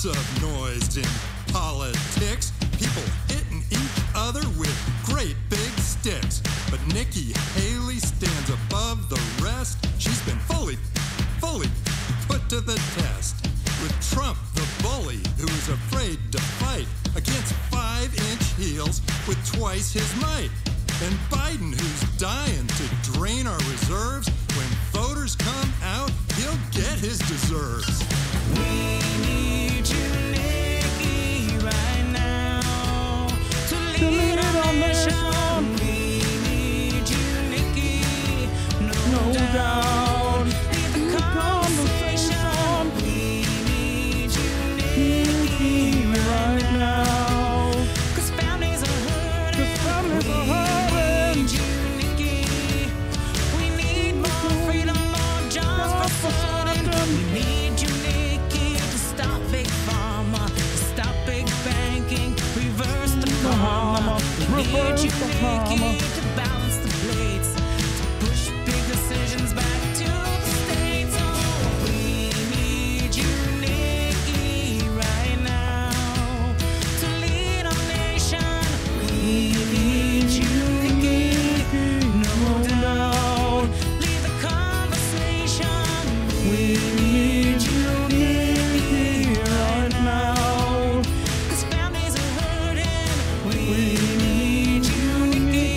Lots of noise in politics. People hitting each other with great big sticks. But Nikki Haley stands above the rest. She's been fully put to the test. With Trump, the bully, who is afraid to fight against 5-inch heels with twice his might. And Biden, who's dying to drain our reserves. When voters come out, he'll get his deserves. We need you, Nikki, right now to lead our nation. We need you, Nikki, no doubt. Lead the conversation. We need you, Nikki, right now. 'Cause families are hurting. We need you, Nikki. We need more freedom, more jobs for certain. We need you, Nikki, to stop big pharma, to stop big banking, reverse the karma. We need you, Nikki, to balance the plates, to push big decisions back to the states. Oh, we need you, Nikki, right now to lead our nation. We need you, Nikki, no doubt. Lead the conversation. We need you, Nikki, right now. 'Cause families are hurting. We need you, Nikki.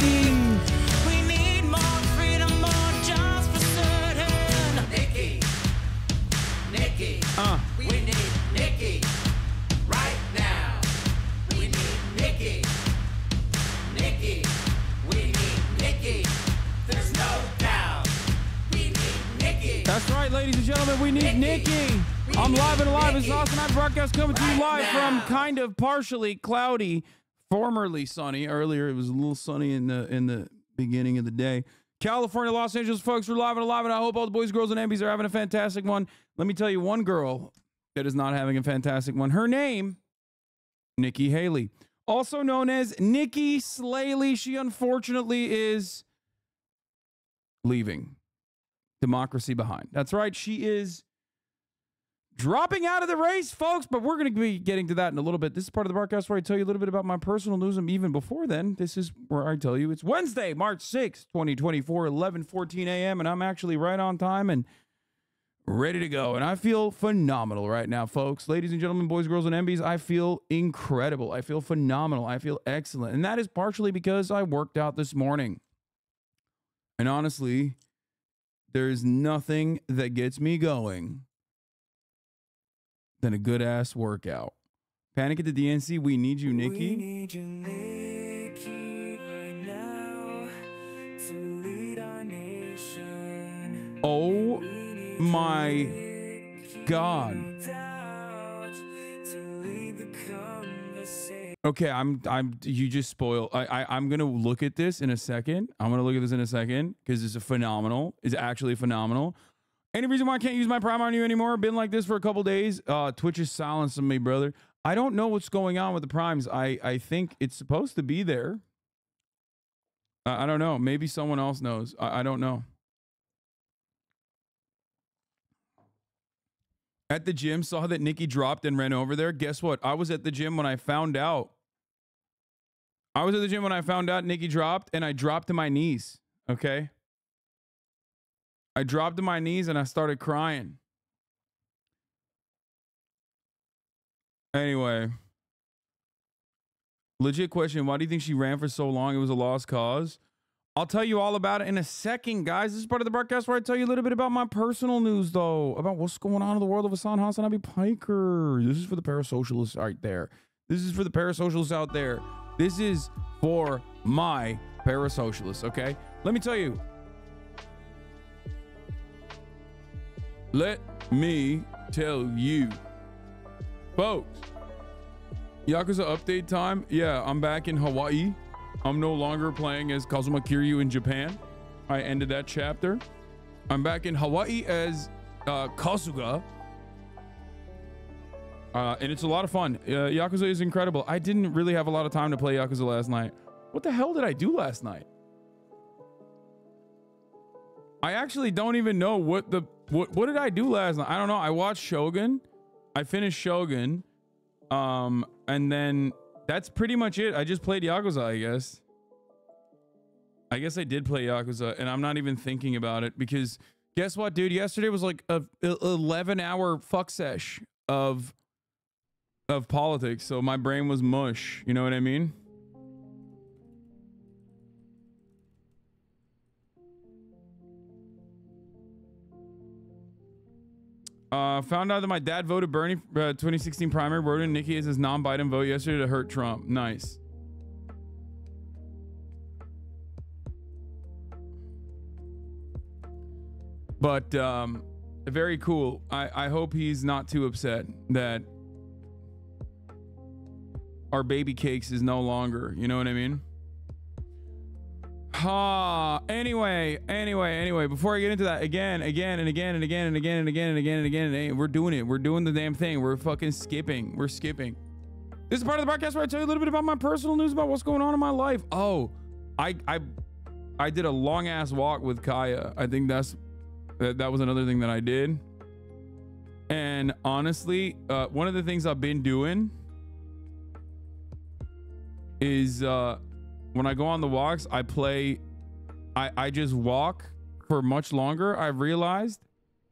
We need more freedom, more jobs for certain. Nikki, we need Nikki right now. We need Nikki, we need Nikki. There's no doubt. We need Nikki. That's right, ladies and gentlemen, we need Nikki. I'm live and alive. It's HasanAbi broadcast coming to you live from kind of partially cloudy, formerly sunny. Earlier it was a little sunny in the beginning of the day. California, Los Angeles, folks, we're live and alive, and I hope all the boys, girls, and MBs are having a fantastic one. Let me tell you one girl that is not having a fantastic one. Her name, Nikki Haley, also known as Nikki SLAYLEY. She unfortunately is leaving democracy behind. That's right. She is dropping out of the race, folks, but we're going to be getting to that in a little bit. This is part of the broadcast where I tell you a little bit about my personal news, and even before then, this is where I tell you it's Wednesday, March 6th, 2024, 11:14 a.m., and I'm actually right on time and ready to go, and I feel phenomenal right now, folks. Ladies and gentlemen, boys, girls, and MBs, I feel incredible. I feel phenomenal. I feel excellent, and that is partially because I worked out this morning. And honestly, there's nothing that gets me going than a good-ass workout. Panic at the DNC, we need you, Nikki. We need you, Nikki, right now to lead our nation. Oh my God. Okay, you just spoiled. I'm gonna look at this in a second. Because it's phenomenal. It's actually phenomenal. Any reason why I can't use my Prime on you anymore? Been like this for a couple days. Twitch is silencing me, brother. I don't know what's going on with the Primes. I think it's supposed to be there. I don't know. Maybe someone else knows. I don't know. At the gym, saw that Nikki dropped and ran over there. Guess what? I was at the gym when I found out. Nikki dropped, and I dropped to my knees. Okay? I dropped to my knees and I started crying. Anyway. Legit question. Why do you think she ran for so long? It was a lost cause. I'll tell you all about it in a second, guys. This is part of the broadcast where I tell you a little bit about my personal news, though. About what's going on in the world of HasanAbi Piker. This is for the parasocialists out there. This is for the parasocialists out there. This is for my parasocialists, okay? Let me tell you. Let me tell you, folks, Yakuza update time. Yeah, I'm back in Hawaii. I'm no longer playing as Kazuma Kiryu in Japan. I ended that chapter. I'm back in Hawaii as Kasuga. And it's a lot of fun. Yakuza is incredible. I didn't really have a lot of time to play Yakuza last night. What the hell did I do last night? I actually don't even know what did I do last night? I don't know. I watched Shogun. I finished Shogun. And then that's pretty much it. I just played Yakuza, I guess. I guess I did play Yakuza, and I'm not even thinking about it because guess what, dude? Yesterday was like a 11-hour fuck sesh of politics, so my brain was mush. You know what I mean? Found out that my dad voted Bernie 2016 primary, wrote in Nikki as his non-Biden vote yesterday to hurt Trump. Nice. But very cool. I hope he's not too upset that our baby cakes is no longer, you know what I mean? Anyway, before I get into that, again, we're doing it. We're doing the damn thing. We're fucking skipping. We're skipping. This is part of the podcast where I tell you a little bit about my personal news about what's going on in my life. Oh, I did a long ass walk with Kaya. I think that was another thing that I did. And honestly, one of the things I've been doing is when I go on the walks, I just walk for much longer. I've realized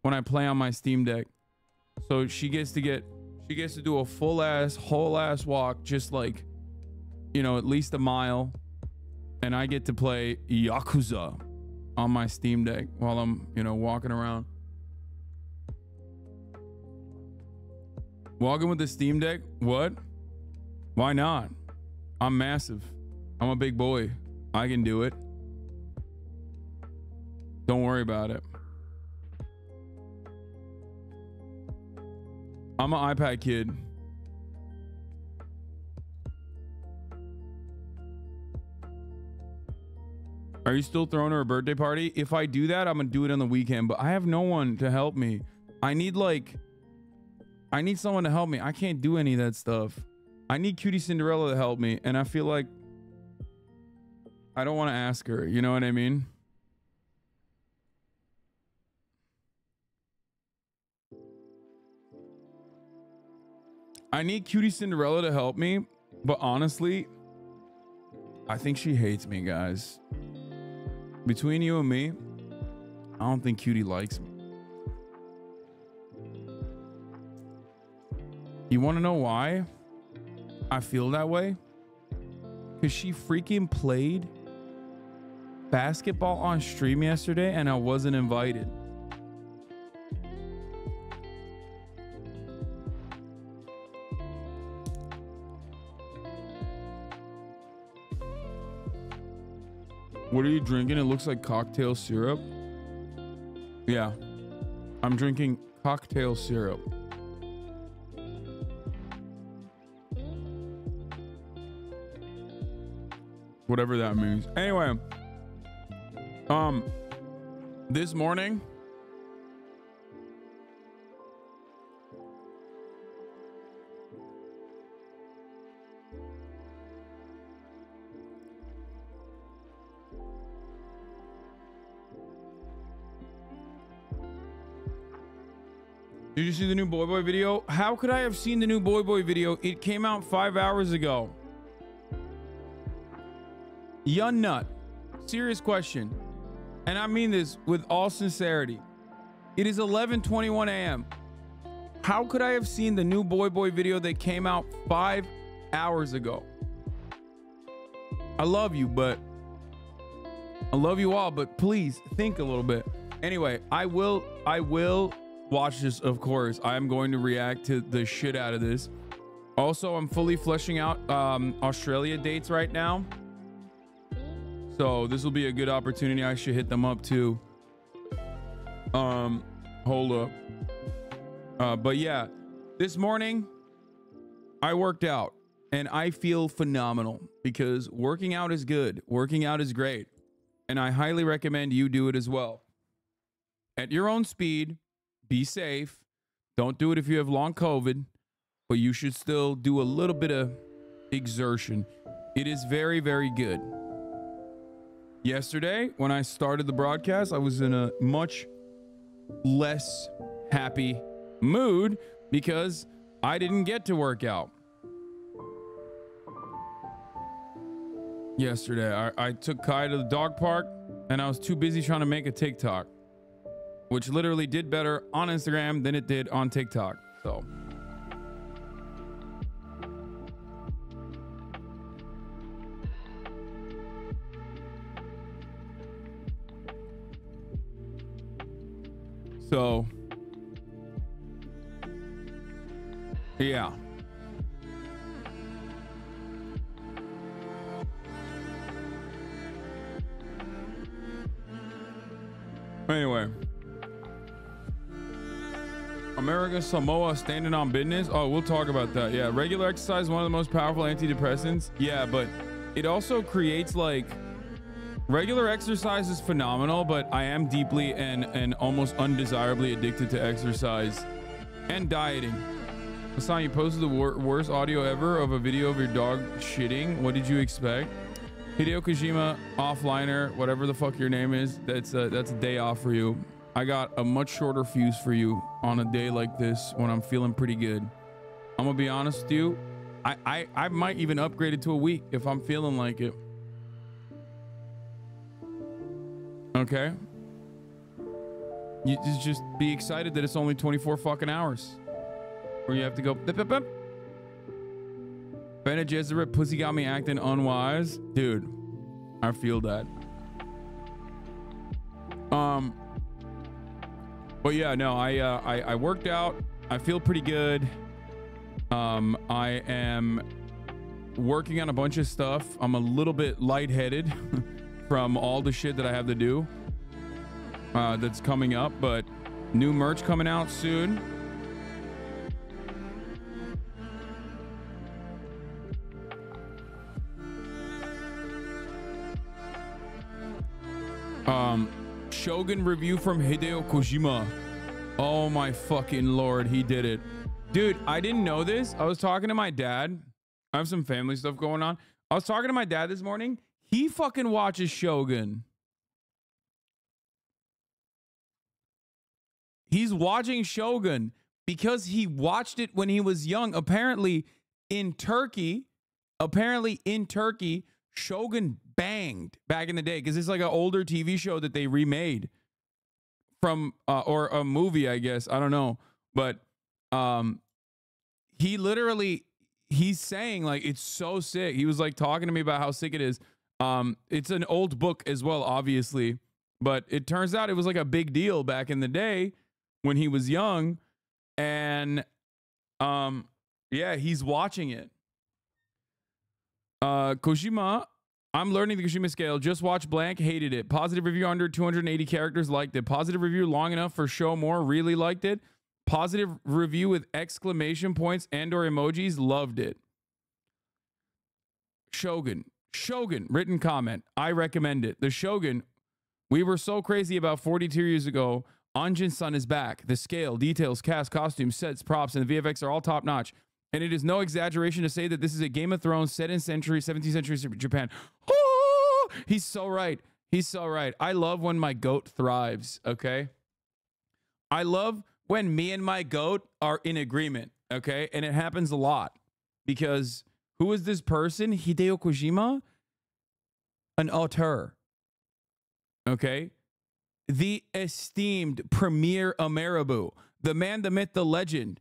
when I play on my Steam Deck. So she gets to do a whole ass walk, just like, you know, at least a mile. And I get to play Yakuza on my Steam Deck while I'm, you know, walking around. Walking with the Steam Deck? What? Why not? I'm massive. I'm a big boy. I can do it. Don't worry about it. I'm an iPad kid. Are you still throwing her a birthday party? If I do that, I'm gonna do it on the weekend, but I have no one to help me. I need someone to help me. I can't do any of that stuff. I need Cutie Cinderella to help me, and I feel like I don't want to ask her. You know what I mean? I need Cutie Cinderella to help me, but honestly, I think she hates me, guys. Between you and me, I don't think Cutie likes me. You want to know why I feel that way? Because she freaking played basketball on stream yesterday and I wasn't invited. What are you drinking? It looks like cocktail syrup. Yeah, I'm drinking cocktail syrup. Whatever that means. Anyway, this morning, did you see the new BoyBoy video? How could I have seen the new BoyBoy video? It came out 5 hours ago. Ya nut. Serious question. And I mean this with all sincerity. It is 11:21 a.m. How could I have seen the new BoyBoy video that came out 5 hours ago? I love you, but I love you all, but please think a little bit. Anyway, I will watch this, of course. I am going to react to the shit out of this. Also, I'm fully fleshing out Australia dates right now. So this will be a good opportunity. I should hit them up too. Hold up. But yeah, this morning I worked out and I feel phenomenal because working out is good. Working out is great. And I highly recommend you do it as well. At your own speed, be safe. Don't do it if you have long COVID, but you should still do a little bit of exertion. It is very, very good. Yesterday, when I started the broadcast, I was in a much less happy mood because I didn't get to work out. yesterday. I took Kai to the dog park and I was too busy trying to make a TikTok, which literally did better on Instagram than it did on TikTok. So yeah. Anyway, America Samoa standing on business. Oh, we'll talk about that. Yeah, regular exercise is one of the most powerful antidepressants. Yeah, but it also creates like regular exercise is phenomenal, but I am deeply and almost undesirably addicted to exercise and dieting. Hasan, you posted the worst audio ever of a video of your dog shitting. What did you expect? Hideo Kojima, offliner, whatever the fuck your name is, that's a day off for you. I got a much shorter fuse for you on a day like this when I'm feeling pretty good. I'm gonna be honest with you. I might even upgrade it to a week if I'm feeling like it. Okay? You just be excited that it's only 24 fucking hours. Or you have to go bip, bip, bip. Bene Gesserit, pussy got me acting unwise. Dude, I feel that. But yeah, no, I worked out. I feel pretty good. I am working on a bunch of stuff. I'm a little bit lightheaded from all the shit that I have to do that's coming up, but new merch coming out soon. Shogun review from Hideo Kojima. Oh my fucking lord, he did it. Dude, I didn't know this. I was talking to my dad. I have some family stuff going on. I was talking to my dad this morning. He fucking watches Shogun. He's watching Shogun because he watched it when he was young. Apparently in Turkey, Shogun banged back in the day because it's like an older TV show that they remade from or a movie, I guess. I don't know. But he's saying like it's so sick. He was like talking to me about how sick it is. It's an old book as well, obviously, but it turns out it was like a big deal back in the day when he was young. And yeah, he's watching it. Kojima, I'm learning the Kojima scale. Just watch blank, hated it. Positive review under 280 characters, liked it. Positive review long enough for show more, really liked it. Positive review with exclamation points and or emojis, loved it. Shogun, written comment, I recommend it. The Shogun, we were so crazy about 42 years ago. Anjin-san is back. The scale, details, cast, costumes, sets, props, and the VFX are all top notch. And it is no exaggeration to say that this is a Game of Thrones set in 17th century Japan. Oh, he's so right. He's so right. I love when my goat thrives, okay? I love when me and my goat are in agreement, okay? And it happens a lot because who is this person? Hideo Kojima? An auteur, okay? The esteemed Premier Ameribu, the man, the myth, the legend,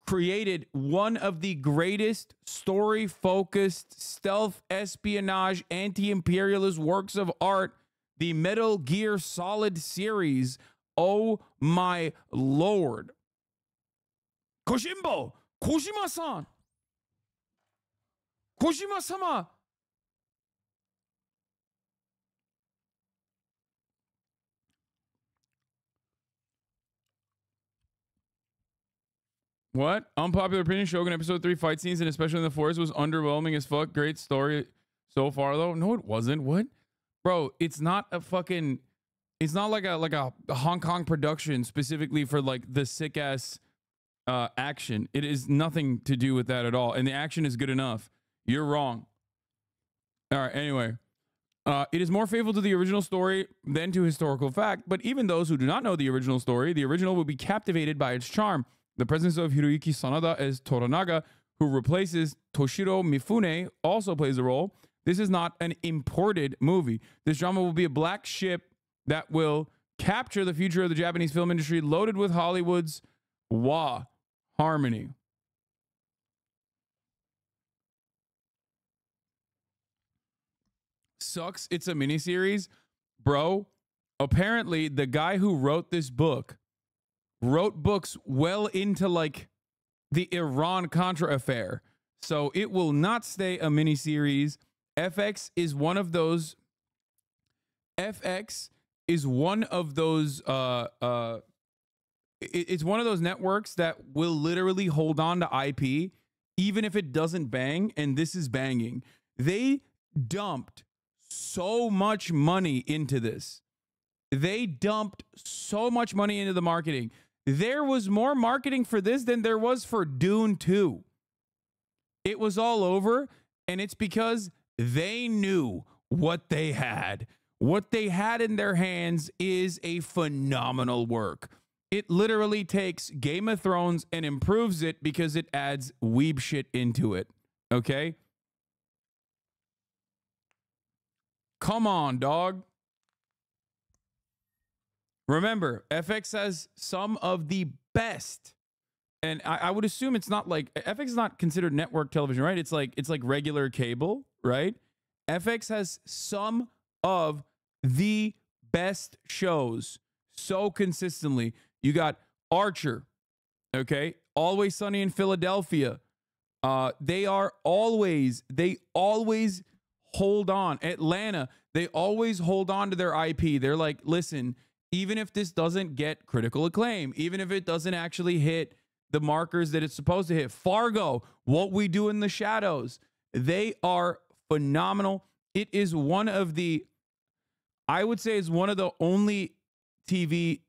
created one of the greatest story-focused stealth espionage anti-imperialist works of art, the Metal Gear Solid series. Oh my lord. Kojimbo! Kojima-san! Kojima-sama! What? Unpopular opinion, Shogun episode 3 fight scenes and especially in the forest was underwhelming as fuck. Great story so far though. No, it wasn't. What? Bro, it's not a fucking, it's not like a Hong Kong production specifically for like the sick ass action. It is nothing to do with that at all. And the action is good enough. You're wrong. All right, anyway. It is more faithful to the original story than to historical fact, but even those who do not know the original story, the original will be captivated by its charm. The presence of Hiroyuki Sanada as Toranaga, who replaces Toshiro Mifune, also plays a role. This is not an imported movie. This drama will be a black ship that will capture the future of the Japanese film industry, loaded with Hollywood's wah harmony. Sucks. It's a miniseries. Bro, apparently the guy who wrote this book wrote books well into like the Iran-Contra affair. So it will not stay a miniseries. FX is one of those. FX is one of those. It's one of those networks that will literally hold on to IP, even if it doesn't bang. And this is banging. They dumped so much money into this. They dumped so much money into the marketing. There was more marketing for this than there was for Dune 2. It was all over, and it's because they knew what they had. What they had in their hands is a phenomenal work. It literally takes Game of Thrones and improves it because it adds weeb shit into it. Okay? Come on, dog. Remember, FX has some of the best, and I would assume it's not like FX is not considered network television, right? It's like regular cable, right? FX has some of the best shows so consistently. You got Archer, okay? Always Sunny in Philadelphia. They always hold on. Atlanta, they always hold on to their IP. They're like, listen, even if this doesn't get critical acclaim, even if it doesn't actually hit the markers that it's supposed to hit. Fargo, What We Do in the Shadows, they are phenomenal. It is one of the, I would say is one of the only TV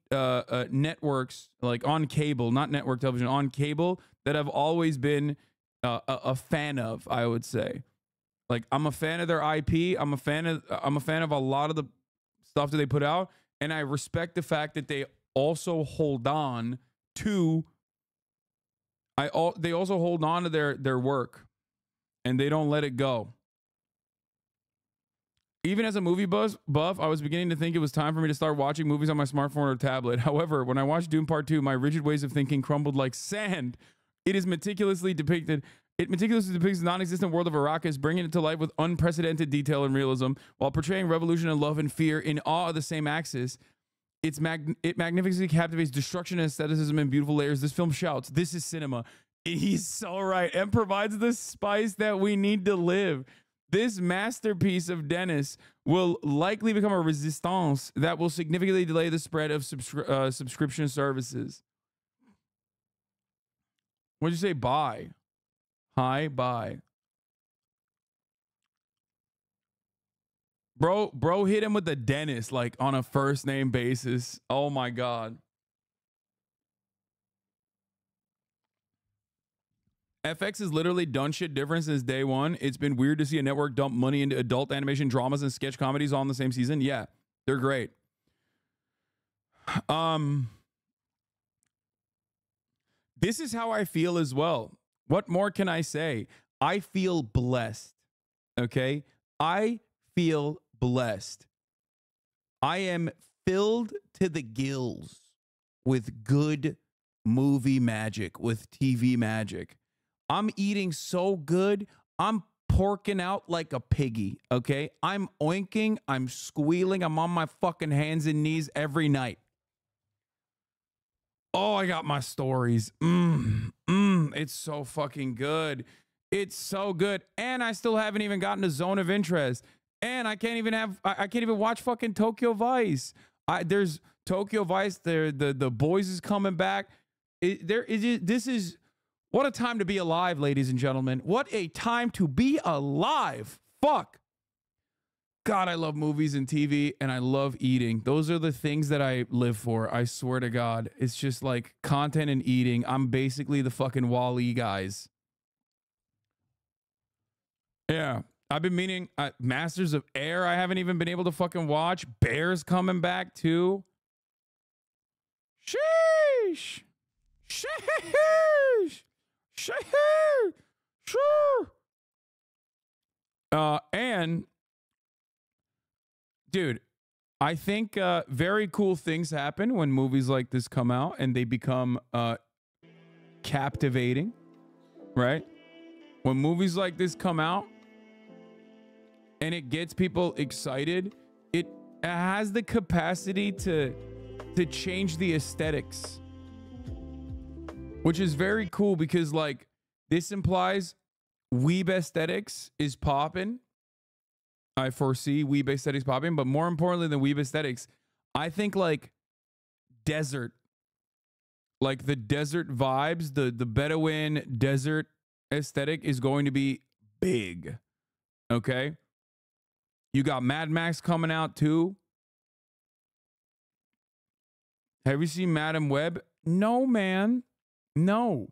networks, like on cable, not network television, on cable, that I've always been a fan of, I would say. Like, I'm a fan of their IP. I'm a fan of a lot of the stuff that they put out. And I respect the fact that they also hold on to they also hold on to their work, and they don't let it go. Even as a movie buff, I was beginning to think it was time for me to start watching movies on my smartphone or tablet. However, when I watched Dune Part 2, my rigid ways of thinking crumbled like sand. It meticulously depicts the non-existent world of Arrakis, bringing it to life with unprecedented detail and realism, while portraying revolution and love and fear in awe of the same axis. It magnificently captivates destruction and aestheticism in beautiful layers. This film shouts, "This is cinema." He's so right, and provides the spice that we need to live. This masterpiece of Dennis will likely become a resistance that will significantly delay the spread of subscription services. What'd you say? Bye. Hi, bye. Bro hit him with the Dennis, like on a first name basis. Oh my God. FX has literally done shit different since day one. It's been weird to see a network dump money into adult animation dramas and sketch comedies all in the same season. Yeah, they're great. This is how I feel as well. What more can I say? I feel blessed. Okay? I feel blessed. I am filled to the gills with good movie magic, with TV magic. I'm eating so good. I'm porking out like a piggy, okay? I'm oinking, I'm squealing, I'm on my fucking hands and knees every night. Oh, I got my stories. It's so fucking good. It's so good. And I still haven't even gotten a Zone of Interest. And I can't even watch fucking Tokyo Vice. There's Tokyo Vice, the Boys is coming back. This is what a time to be alive, ladies and gentlemen. What a time to be alive. Fuck. God, I love movies and TV, and I love eating. Those are the things that I live for. I swear to God. It's just like content and eating. I'm basically the fucking Wall-E guys. Yeah. I've been meaning Masters of Air. I haven't even been able to fucking watch. Bear's coming back too. Sheesh. Sheesh. Sheesh. Sure. And dude, I think very cool things happen when movies like this come out and they become captivating, right? When movies like this come out and it gets people excited, it has the capacity to change the aesthetics, which is very cool because like this implies weeb aesthetics is popping. I foresee weeb aesthetics popping, but more importantly than weeb aesthetics, I think like desert, like the desert vibes, the Bedouin desert aesthetic is going to be big. Okay. You got Mad Max coming out too. Have you seen Madam Web? No, man. No.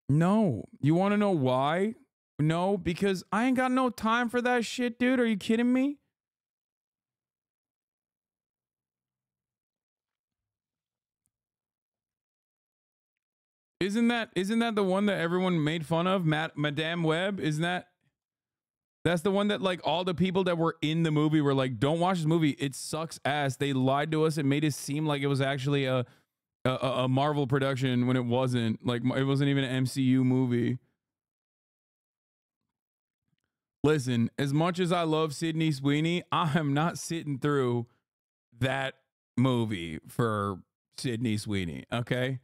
No. You want to know why? No, because I ain't got no time for that shit, dude. Are you kidding me? Isn't that the one that everyone made fun of? Madame Web? That's the one that like all the people that were in the movie were like, don't watch this movie. It sucks ass. They lied to us and made it seem like it was actually a Marvel production when it wasn't. Like it wasn't even an MCU movie. Listen, as much as I love Sydney Sweeney, I am not sitting through that movie for Sydney Sweeney, okay?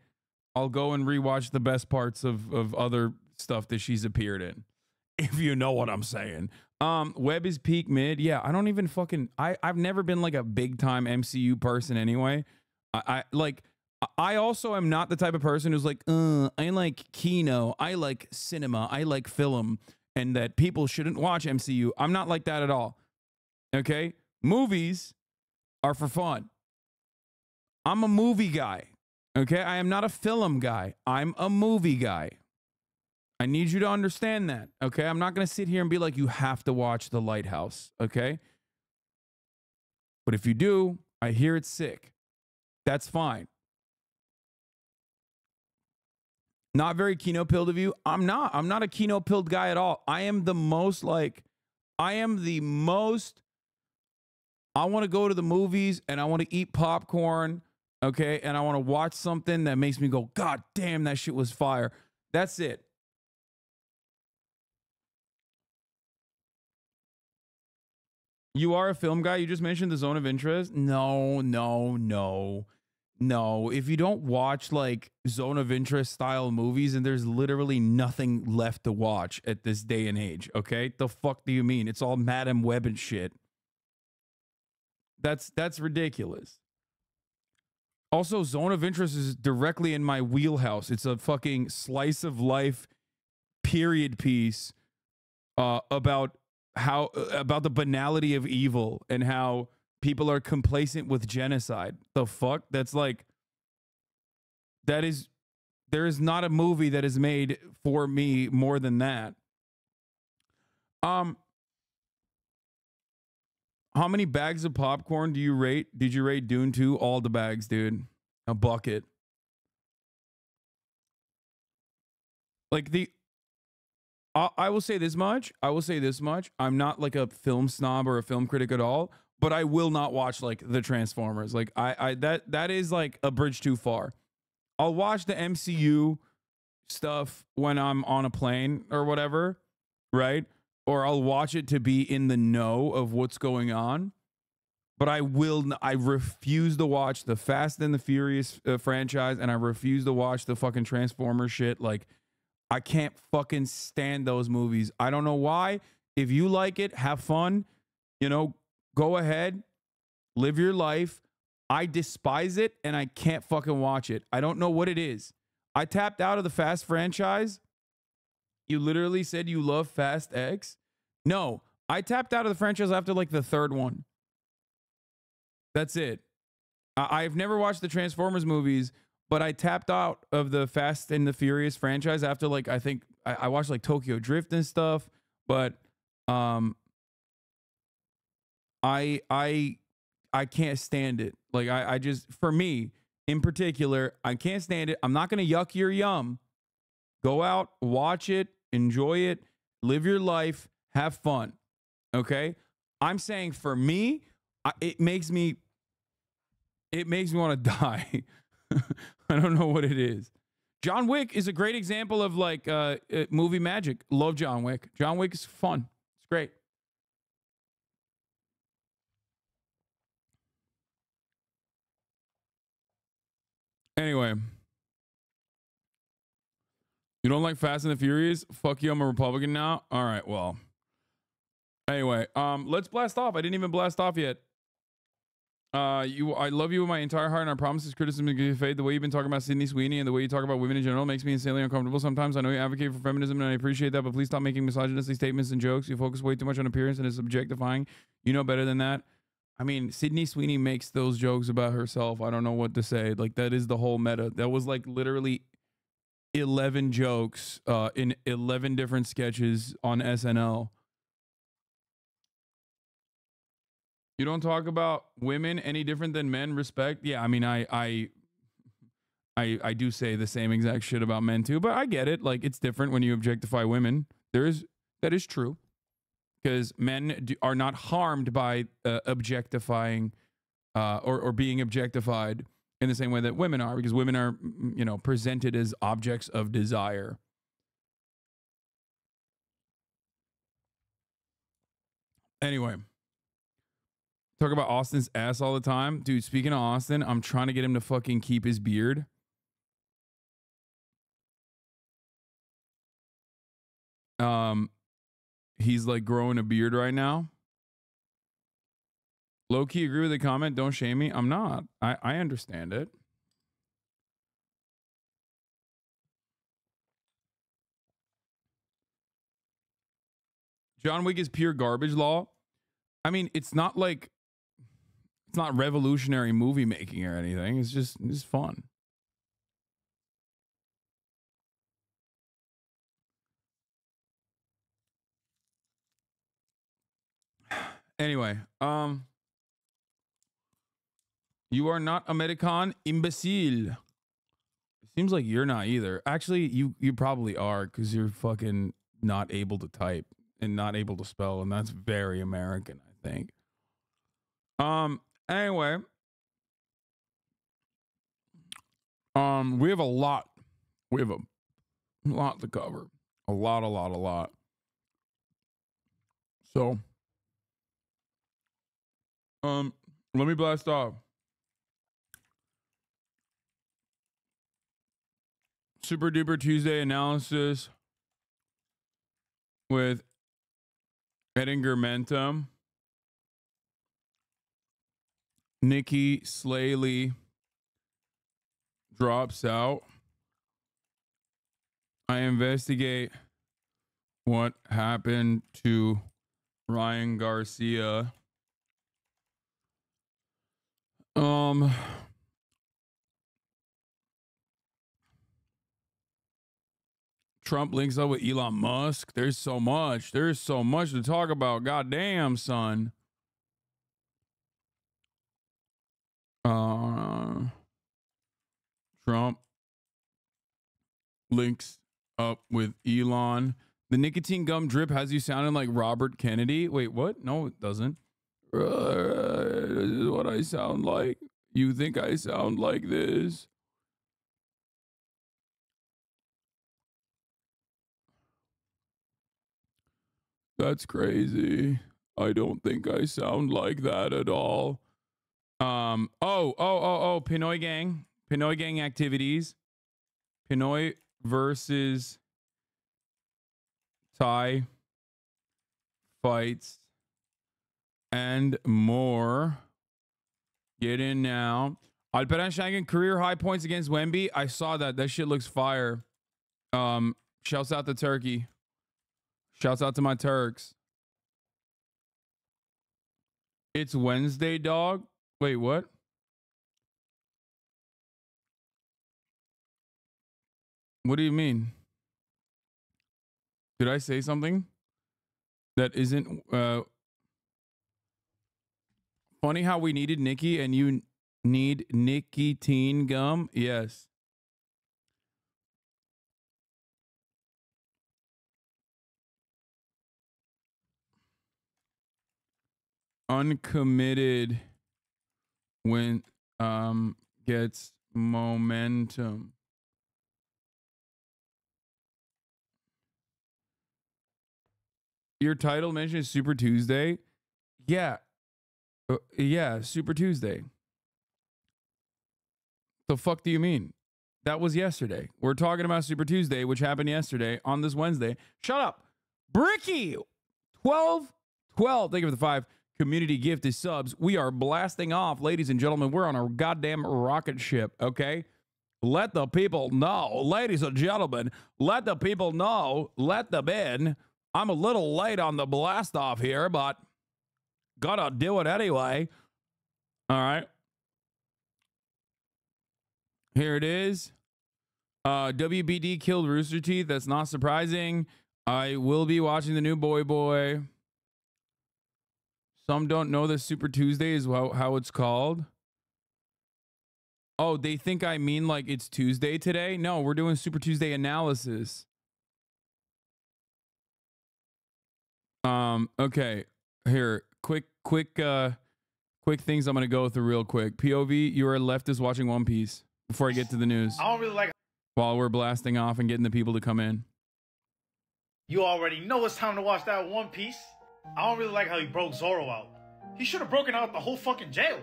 I'll go and rewatch the best parts of other stuff that she's appeared in, if you know what I'm saying. Web is peak mid. Yeah, I don't even fucking... I've never been like a big-time MCU person anyway. I also am not the type of person who's like, I like kino, I like cinema, I like film, and that people shouldn't watch MCU. I'm not like that at all. Okay? Movies are for fun. I'm a movie guy. Okay? I am not a film guy. I'm a movie guy. I need you to understand that. Okay? I'm not going to sit here and be like, you have to watch The Lighthouse. Okay? But if you do, I hear it's sick. That's fine. Not very kino pilled of you. I'm not a kino pilled guy at all. I am the most I want to go to the movies and I want to eat popcorn, okay? And I want to watch something that makes me go, God damn, that shit was fire. That's it. You are a film guy? You just mentioned The Zone of Interest? No. No, if you don't watch like Zone of Interest style movies, and there's literally nothing left to watch at this day and age, okay? The fuck do you mean? It's all Madam Web and shit. That's ridiculous. Also, Zone of Interest is directly in my wheelhouse. It's a fucking slice of life period piece about the banality of evil and how people are complacent with genocide. The fuck? That's like, there is not a movie that is made for me more than that. How many bags of popcorn did you rate Dune 2? All the bags, dude. A bucket. Like I will say this much. I'm not like a film snob or a film critic at all, but I will not watch like the Transformers. Like that is like a bridge too far. I'll watch the MCU stuff when I'm on a plane or whatever, right? Or I'll watch it to be in the know of what's going on. But I refuse to watch the Fast and the Furious franchise, and I refuse to watch the fucking Transformers shit. Like, I can't fucking stand those movies. I don't know why. If you like it, have fun. You know, go ahead, live your life. I despise it, and I can't fucking watch it. I don't know what it is. I tapped out of the Fast franchise. You literally said you love Fast X. No, I tapped out of the franchise after like the third one. That's it. I've never watched the Transformers movies, but I tapped out of the Fast and the Furious franchise after like, I think I watched like Tokyo Drift and stuff, but I can't stand it. Like I just, for me in particular, I can't stand it. I'm not going to yuck your yum. Go out, watch it, enjoy it, live your life, have fun. Okay? I'm saying for me, it makes me want to die. I don't know what it is. John Wick is a great example of like movie magic. Love John Wick. John Wick is fun. It's great. Anyway, you don't like Fast and the Furious? Fuck you, I'm a Republican now. All right, well. Anyway, let's blast off. I didn't even blast off yet. I love you with my entire heart, and I promise this criticism is going to fade. The way you've been talking about Sydney Sweeney and the way you talk about women in general makes me insanely uncomfortable sometimes. I know you advocate for feminism, and I appreciate that, but please stop making misogynistic statements and jokes. You focus way too much on appearance, and it's objectifying. You know better than that. I mean, Sydney Sweeney makes those jokes about herself. I don't know what to say. Like, that is the whole meta. That was like literally 11 jokes in 11 different sketches on SNL. You don't talk about women any different than men. Respect. Yeah, I mean, I do say the same exact shit about men too, but I get it. Like, it's different when you objectify women. That is true, because men are not harmed by objectifying or being objectified in the same way that women are, because women are, you know, presented as objects of desire. Anyway. Talk about Austin's ass all the time. Dude, speaking of Austin, I'm trying to get him to fucking keep his beard. He's like growing a beard right now. Low-key agree with the comment. Don't shame me. I'm not. I understand it. John Wick is pure garbage law. I mean, it's not like... It's not revolutionary movie making or anything. It's just fun. Anyway, you are not American, imbecile. Seems like you're not either. Actually, you probably are, because you're fucking not able to type and not able to spell, and that's very American, I think. Anyway, we have a lot. We have a lot to cover. A lot. So, let me blast off. SuperDuper Tuesday analysis with Ettingermentum. Nikki SLAYLEY drops out. I investigate what happened to Ryan Garcia. Trump links up with Elon Musk. There's so much to talk about. Goddamn, son. Trump links up with Elon. The nicotine gum drip has you sounding like Robert Kennedy. Wait, what? No, it doesn't. This is what I sound like. You think I sound like this? That's crazy. I don't think I sound like that at all. Pinoy gang activities. Pinoy versus Thai fights and more. Get in now. Alperen Şengün career high points against Wemby. I saw that. That shit looks fire. Shouts out to Turkey. Shouts out to my Turks. It's Wednesday, dog. Wait, what? What do you mean? Did I say something that isn't funny? How we needed Nikki and you need nicotine gum? Yes. uncommitted when gets momentum. Your title mentions Super Tuesday. Yeah. Yeah, Super Tuesday. The fuck do you mean? That was yesterday. We're talking about Super Tuesday, which happened yesterday on this Wednesday. Shut up. Bricky, 12. Thank you for the 5 community gift is subs. We are blasting off, ladies and gentlemen. We're on a goddamn rocket ship, okay? Let the people know, ladies and gentlemen, let the people know, let them in. I'm a little late on the blast off here, but gotta do it anyway. All right. Here it is. WBD killed Rooster Teeth. That's not surprising. I will be watching the new BoyBoy. Some don't know that Super Tuesday is how it's called. Oh, they think I mean like it's Tuesday today? No, we're doing Super Tuesday analysis. Okay. Here, quick things I'm gonna go through real quick. POV, you are leftist watching One Piece before I get to the news. I don't really like. While we're blasting off and getting the people to come in. You already know it's time to watch that One Piece. I don't really like how he broke Zoro out. He should have broken out the whole fucking jail.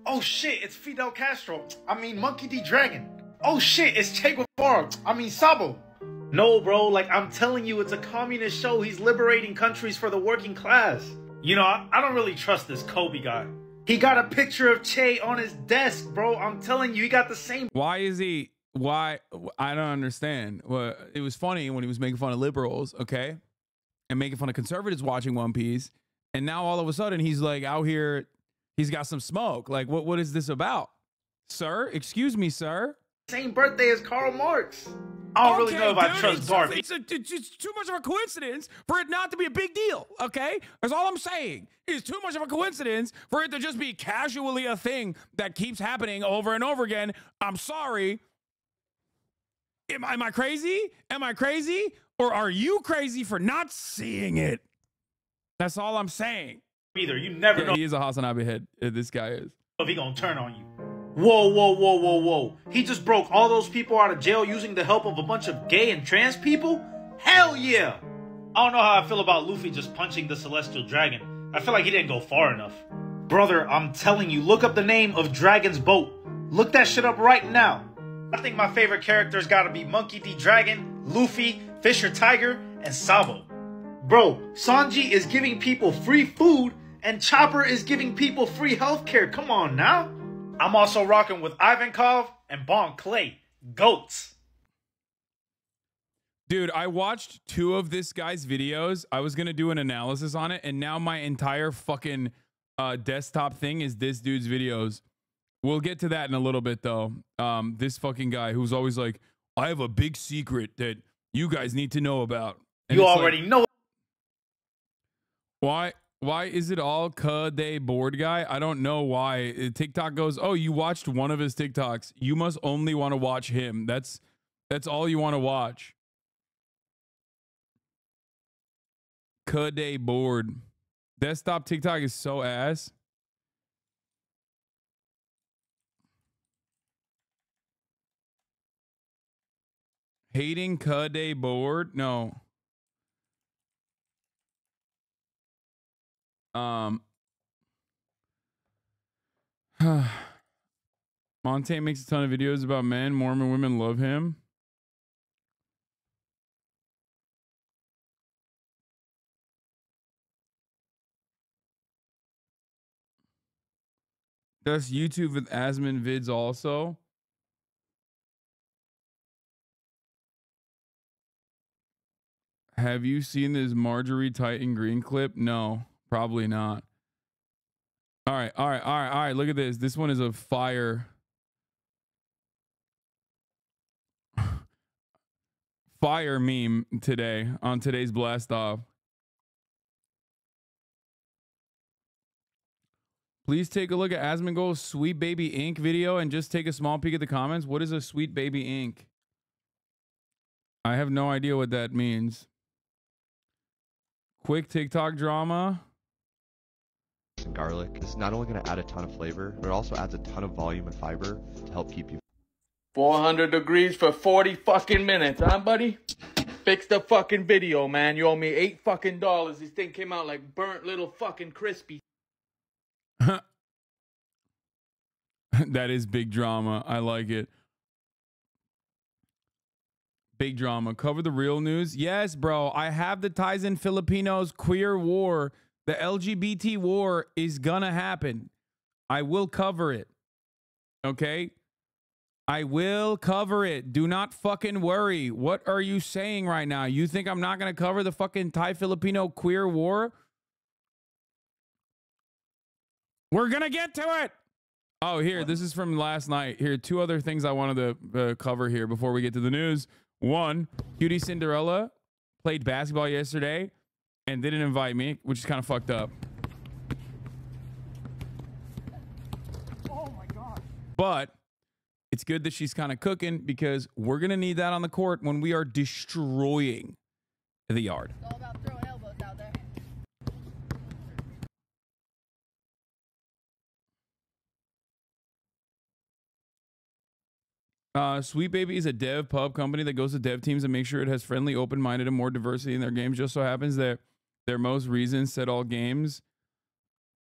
Oh shit, it's Fidel Castro. I mean Monkey D. Dragon. Oh shit, it's Che Guevara. I mean Sabo. No, bro, like I'm telling you, it's a communist show. He's liberating countries for the working class. You know, I don't really trust this Kobe guy. He got a picture of Che on his desk, bro. I'm telling you, he got the same. Why is he? Why? I don't understand. Well, it was funny when he was making fun of liberals, okay? And making fun of conservatives watching One Piece. And now all of a sudden he's like out here, he's got some smoke. Like, what is this about? Sir? Excuse me, sir? Same birthday as Karl Marx. I don't really know if I trust Barbie. It's too much of a coincidence for it not to be a big deal, okay? That's all I'm saying. It's too much of a coincidence for it to just be casually a thing that keeps happening over and over again. I'm sorry. Am I crazy? Am I crazy? Or are you crazy for not seeing it? That's all I'm saying. Either you never know. He is a HasanAbi head. This guy is. If he gonna turn on you. Whoa. He just broke all those people out of jail using the help of a bunch of gay and trans people? Hell yeah! I don't know how I feel about Luffy just punching the celestial dragon. I feel like he didn't go far enough. Brother, I'm telling you, look up the name of Dragon's boat. Look that shit up right now. I think my favorite characters gotta be Monkey D. Dragon, Luffy, Fisher Tiger, and Sabo. Bro, Sanji is giving people free food, and Chopper is giving people free healthcare. Come on now. I'm also rocking with Ivankov and Bon Clay. Goats. Dude, I watched 2 of this guy's videos. I was going to do an analysis on it, and now my entire fucking desktop thing is this dude's videos. We'll get to that in a little bit, though. This fucking guy who's always like, I have a big secret that you guys need to know about. And you already know. Why is it all they bored guy? I don't know why. TikTok goes, oh, you watched one of his TikToks. You must only want to watch him. That's all you want to watch. They bored. Desktop TikTok is so ass. Hating they bored? No. Monte makes a ton of videos about men. Mormon women love him. Does YouTube with Asman vids also? Have you seen this Marjorie Titan Green clip? No, probably not. All right. Look at this. This one is a fire meme today on today's blast off. Please take a look at Asmongold's Sweet Baby Inc. video and just take a small peek at the comments. What is a Sweet Baby Inc.? I have no idea what that means. Quick TikTok drama. and garlic. This is not only going to add a ton of flavor, but it also adds a ton of volume and fiber to help keep you 400 degrees for 40 fucking minutes, huh, buddy? Fix the fucking video, man. You owe me $8 fucking. This thing came out like burnt little fucking crispy. That is big drama. I like it. Big drama. Cover the real news. Yes, bro. I have the Thais and Filipinos queer war. The LGBT war is gonna happen. I will cover it. Okay? I will cover it. Do not fucking worry. What are you saying right now? You think I'm not gonna cover the fucking Thai-Filipino queer war? We're gonna get to it. Oh, here, this is from last night. Here, two other things I wanted to cover here before we get to the news. One, Cutie Cinderella played basketball yesterday and didn't invite me, which is kind of fucked up. Oh my God. But it's good that she's kind of cooking because we're going to need that on the court when we are destroying the yard. It's all about throwing elbows out there. Sweet Baby is a dev pub company that goes to dev teams and makes sure it has friendly, open-minded, and more diversity in their games. Just so happens that their most reasons said all games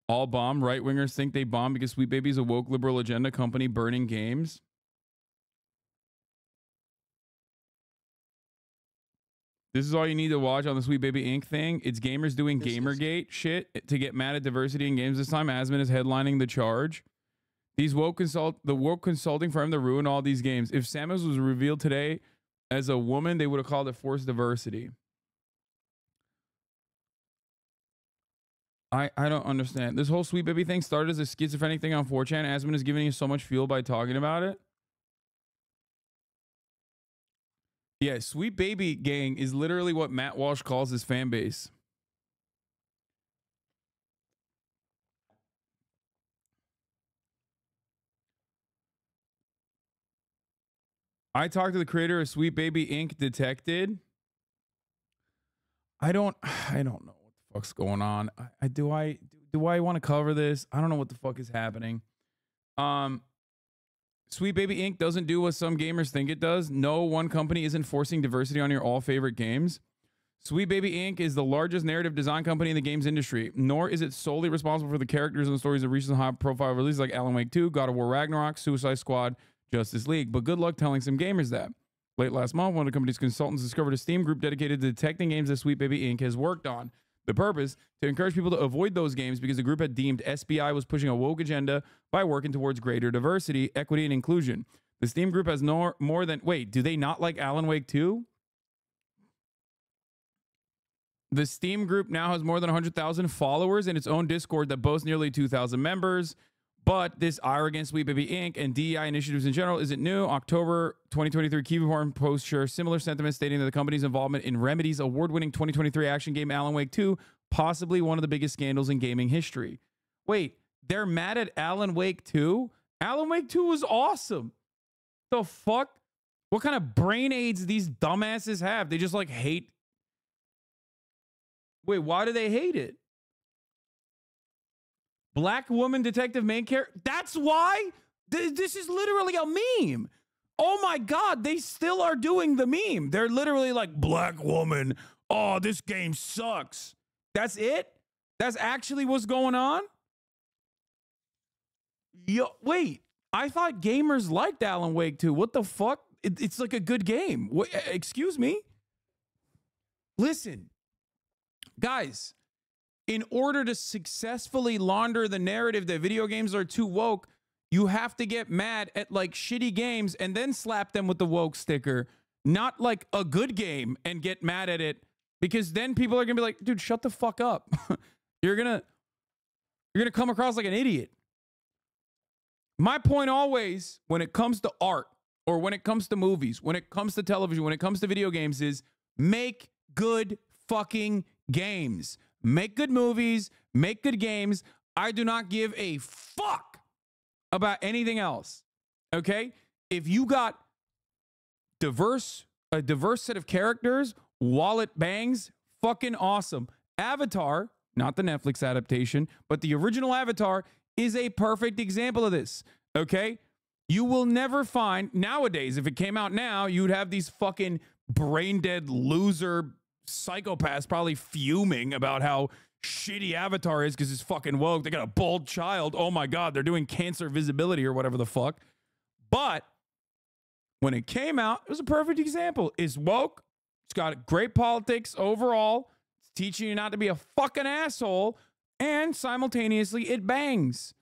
all bomb. Right-wingers think they bomb because Sweet Baby is a woke liberal agenda company burning games. This is all you need to watch on the Sweet Baby Inc. thing. It's gamers doing Gamergate shit to get mad at diversity in games this time. Asman is headlining the charge. The woke consulting firm that ruined all these games. If Samus was revealed today as a woman, they would have called it forced diversity. I don't understand. This whole Sweet Baby thing started as a schizophrenic thing on 4chan. Asman is giving you so much fuel by talking about it. Yeah, Sweet Baby gang is literally what Matt Walsh calls his fan base. I talked to the creator of Sweet Baby Inc. Detected. I don't know what the fuck's going on. Do I want to cover this? I don't know what the fuck is happening. Sweet Baby Inc. doesn't do what some gamers think it does. No one company isn't forcing diversity on your all favorite games. Sweet Baby Inc. is the largest narrative design company in the games industry, nor is it solely responsible for the characters and the stories of recent high-profile releases like Alan Wake 2, God of War Ragnarok, Suicide Squad, Justice League. But good luck telling some gamers that. Late last month, one of the company's consultants discovered a Steam group dedicated to detecting games that Sweet Baby Inc. has worked on. The purpose, to encourage people to avoid those games because the group had deemed SBI was pushing a woke agenda by working towards greater diversity, equity, and inclusion. The Steam group has no more than... Wait, do they not like Alan Wake 2? The Steam group now has more than 100,000 followers in its own Discord that boasts nearly 2,000 members. But this ire against Sweet Baby Inc. and DEI initiatives in general isn't new. October 2023, Keyboard post shares similar sentiment, stating that the company's involvement in Remedy's award-winning 2023 action game Alan Wake 2, possibly one of the biggest scandals in gaming history. Wait, they're mad at Alan Wake 2? Alan Wake 2 was awesome. The fuck? What kind of brain aids these dumbasses have? They just like hate. Wait, why do they hate it? Black woman detective main character. That's why? This is literally a meme. Oh my God, they still are doing the meme. They're literally like, black woman. Oh, this game sucks. That's it? That's actually what's going on? Yo, wait, I thought gamers liked Alan Wake 2. What the fuck? It's like a good game. What, excuse me? Listen, guys. In order to successfully launder the narrative that video games are too woke, you have to get mad at like shitty games and then slap them with the woke sticker, not like a good game and get mad at it, because then people are gonna be like, dude, shut the fuck up. You're gonna come across like an idiot. My point always, when it comes to art or when it comes to movies, when it comes to television, when it comes to video games, is make good fucking games. Make good movies, make good games. I do not give a fuck about anything else. Okay? If you got a diverse set of characters, wallet bangs, fucking awesome. Avatar, not the Netflix adaptation, but the original Avatar is a perfect example of this. Okay? You will never find, nowadays, if it came out now, you'd have these fucking brain dead loser psychopaths probably fuming about how shitty Avatar is because it's fucking woke. They got a bald child. Oh my God, they're doing cancer visibility or whatever the fuck. But when it came out, it was a perfect example. It's woke. It's got great politics overall. It's teaching you not to be a fucking asshole. And simultaneously, it bangs.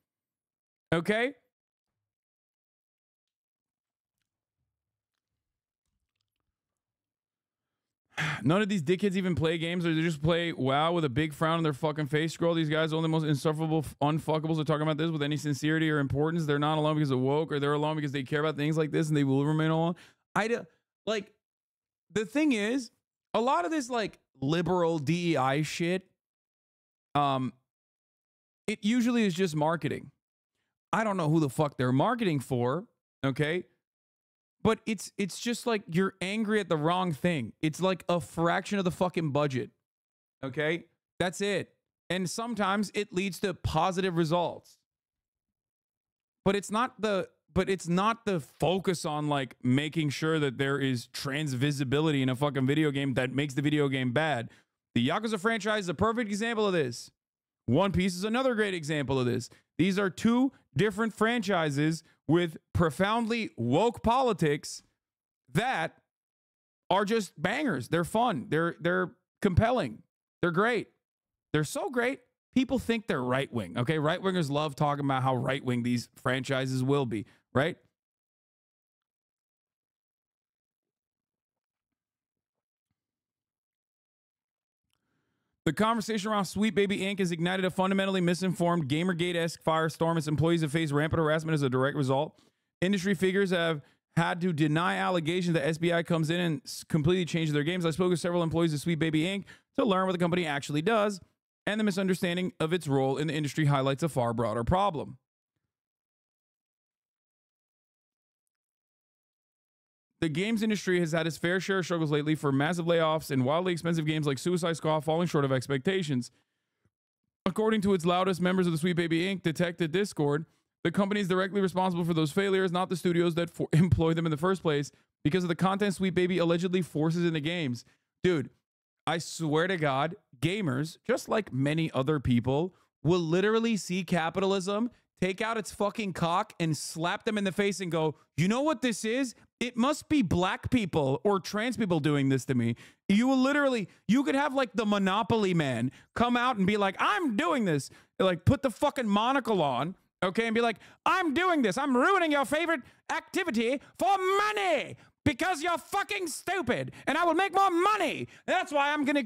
Okay? None of these dickheads even play games, or they just play WoW with a big frown on their fucking face. Scroll, these guys, only the most insufferable unfuckables are talking about this with any sincerity or importance. They're not alone because of woke, or they're alone because they care about things like this, and they will remain alone. Like, the thing is, a lot of this, like, liberal DEI shit, it usually is just marketing. I don't know who the fuck they're marketing for, okay? But it's just like you're angry at the wrong thing. It's like a fraction of the fucking budget. Okay? That's it. And sometimes it leads to positive results. But it's not the focus on like making sure that there is trans visibility in a fucking video game that makes the video game bad. The Yakuza franchise is a perfect example of this. One Piece is another great example of this. These are two different franchises with profoundly woke politics that are just bangers. They're fun. They're compelling. They're great. They're so great. People think they're right-wing. Okay, right-wingers love talking about how right-wing these franchises will be, right? The conversation around Sweet Baby Inc. has ignited a fundamentally misinformed Gamergate-esque firestorm. Its employees have faced rampant harassment as a direct result. Industry figures have had to deny allegations that SBI comes in and completely changes their games. I spoke with several employees of Sweet Baby Inc. to learn what the company actually does, and the misunderstanding of its role in the industry highlights a far broader problem. The games industry has had its fair share of struggles lately for massive layoffs and wildly expensive games like Suicide Squad falling short of expectations. According to its loudest members of the Sweet Baby Inc. detected Discord, the company is directly responsible for those failures, not the studios that employ them in the first place, because of the content Sweet Baby allegedly forces into games. Dude, I swear to God, gamers, just like many other people, will literally see capitalism, take out its fucking cock, and slap them in the face and go, you know what this is? It must be black people or trans people doing this to me. You will literally, you could have like the Monopoly man come out and be like, I'm doing this. Like, put the fucking monocle on, okay, and be like, I'm doing this. I'm ruining your favorite activity for money because you're fucking stupid, and I will make more money. That's why I'm going to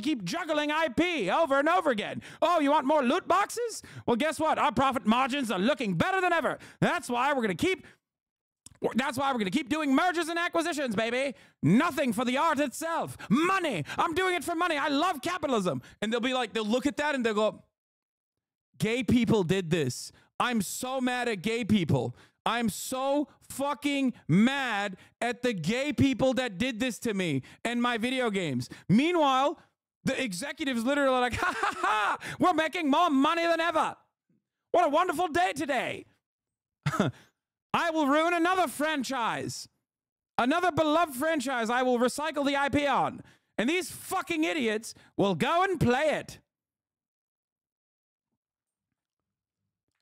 keep juggling IP over and over again. Oh, you want more loot boxes? Well, guess what? Our profit margins are looking better than ever. That's why we're going to keep doing mergers and acquisitions, baby. Nothing for the art itself. Money. I'm doing it for money. I love capitalism. And they'll be like, they'll look at that and they'll go, gay people did this. I'm so mad at gay people. I'm so fucking mad at the gay people that did this to me and my video games. Meanwhile, the executives literally are like, ha ha ha, we're making more money than ever. What a wonderful day today. I will ruin another franchise. Another beloved franchise I will recycle the IP on. And these fucking idiots will go and play it.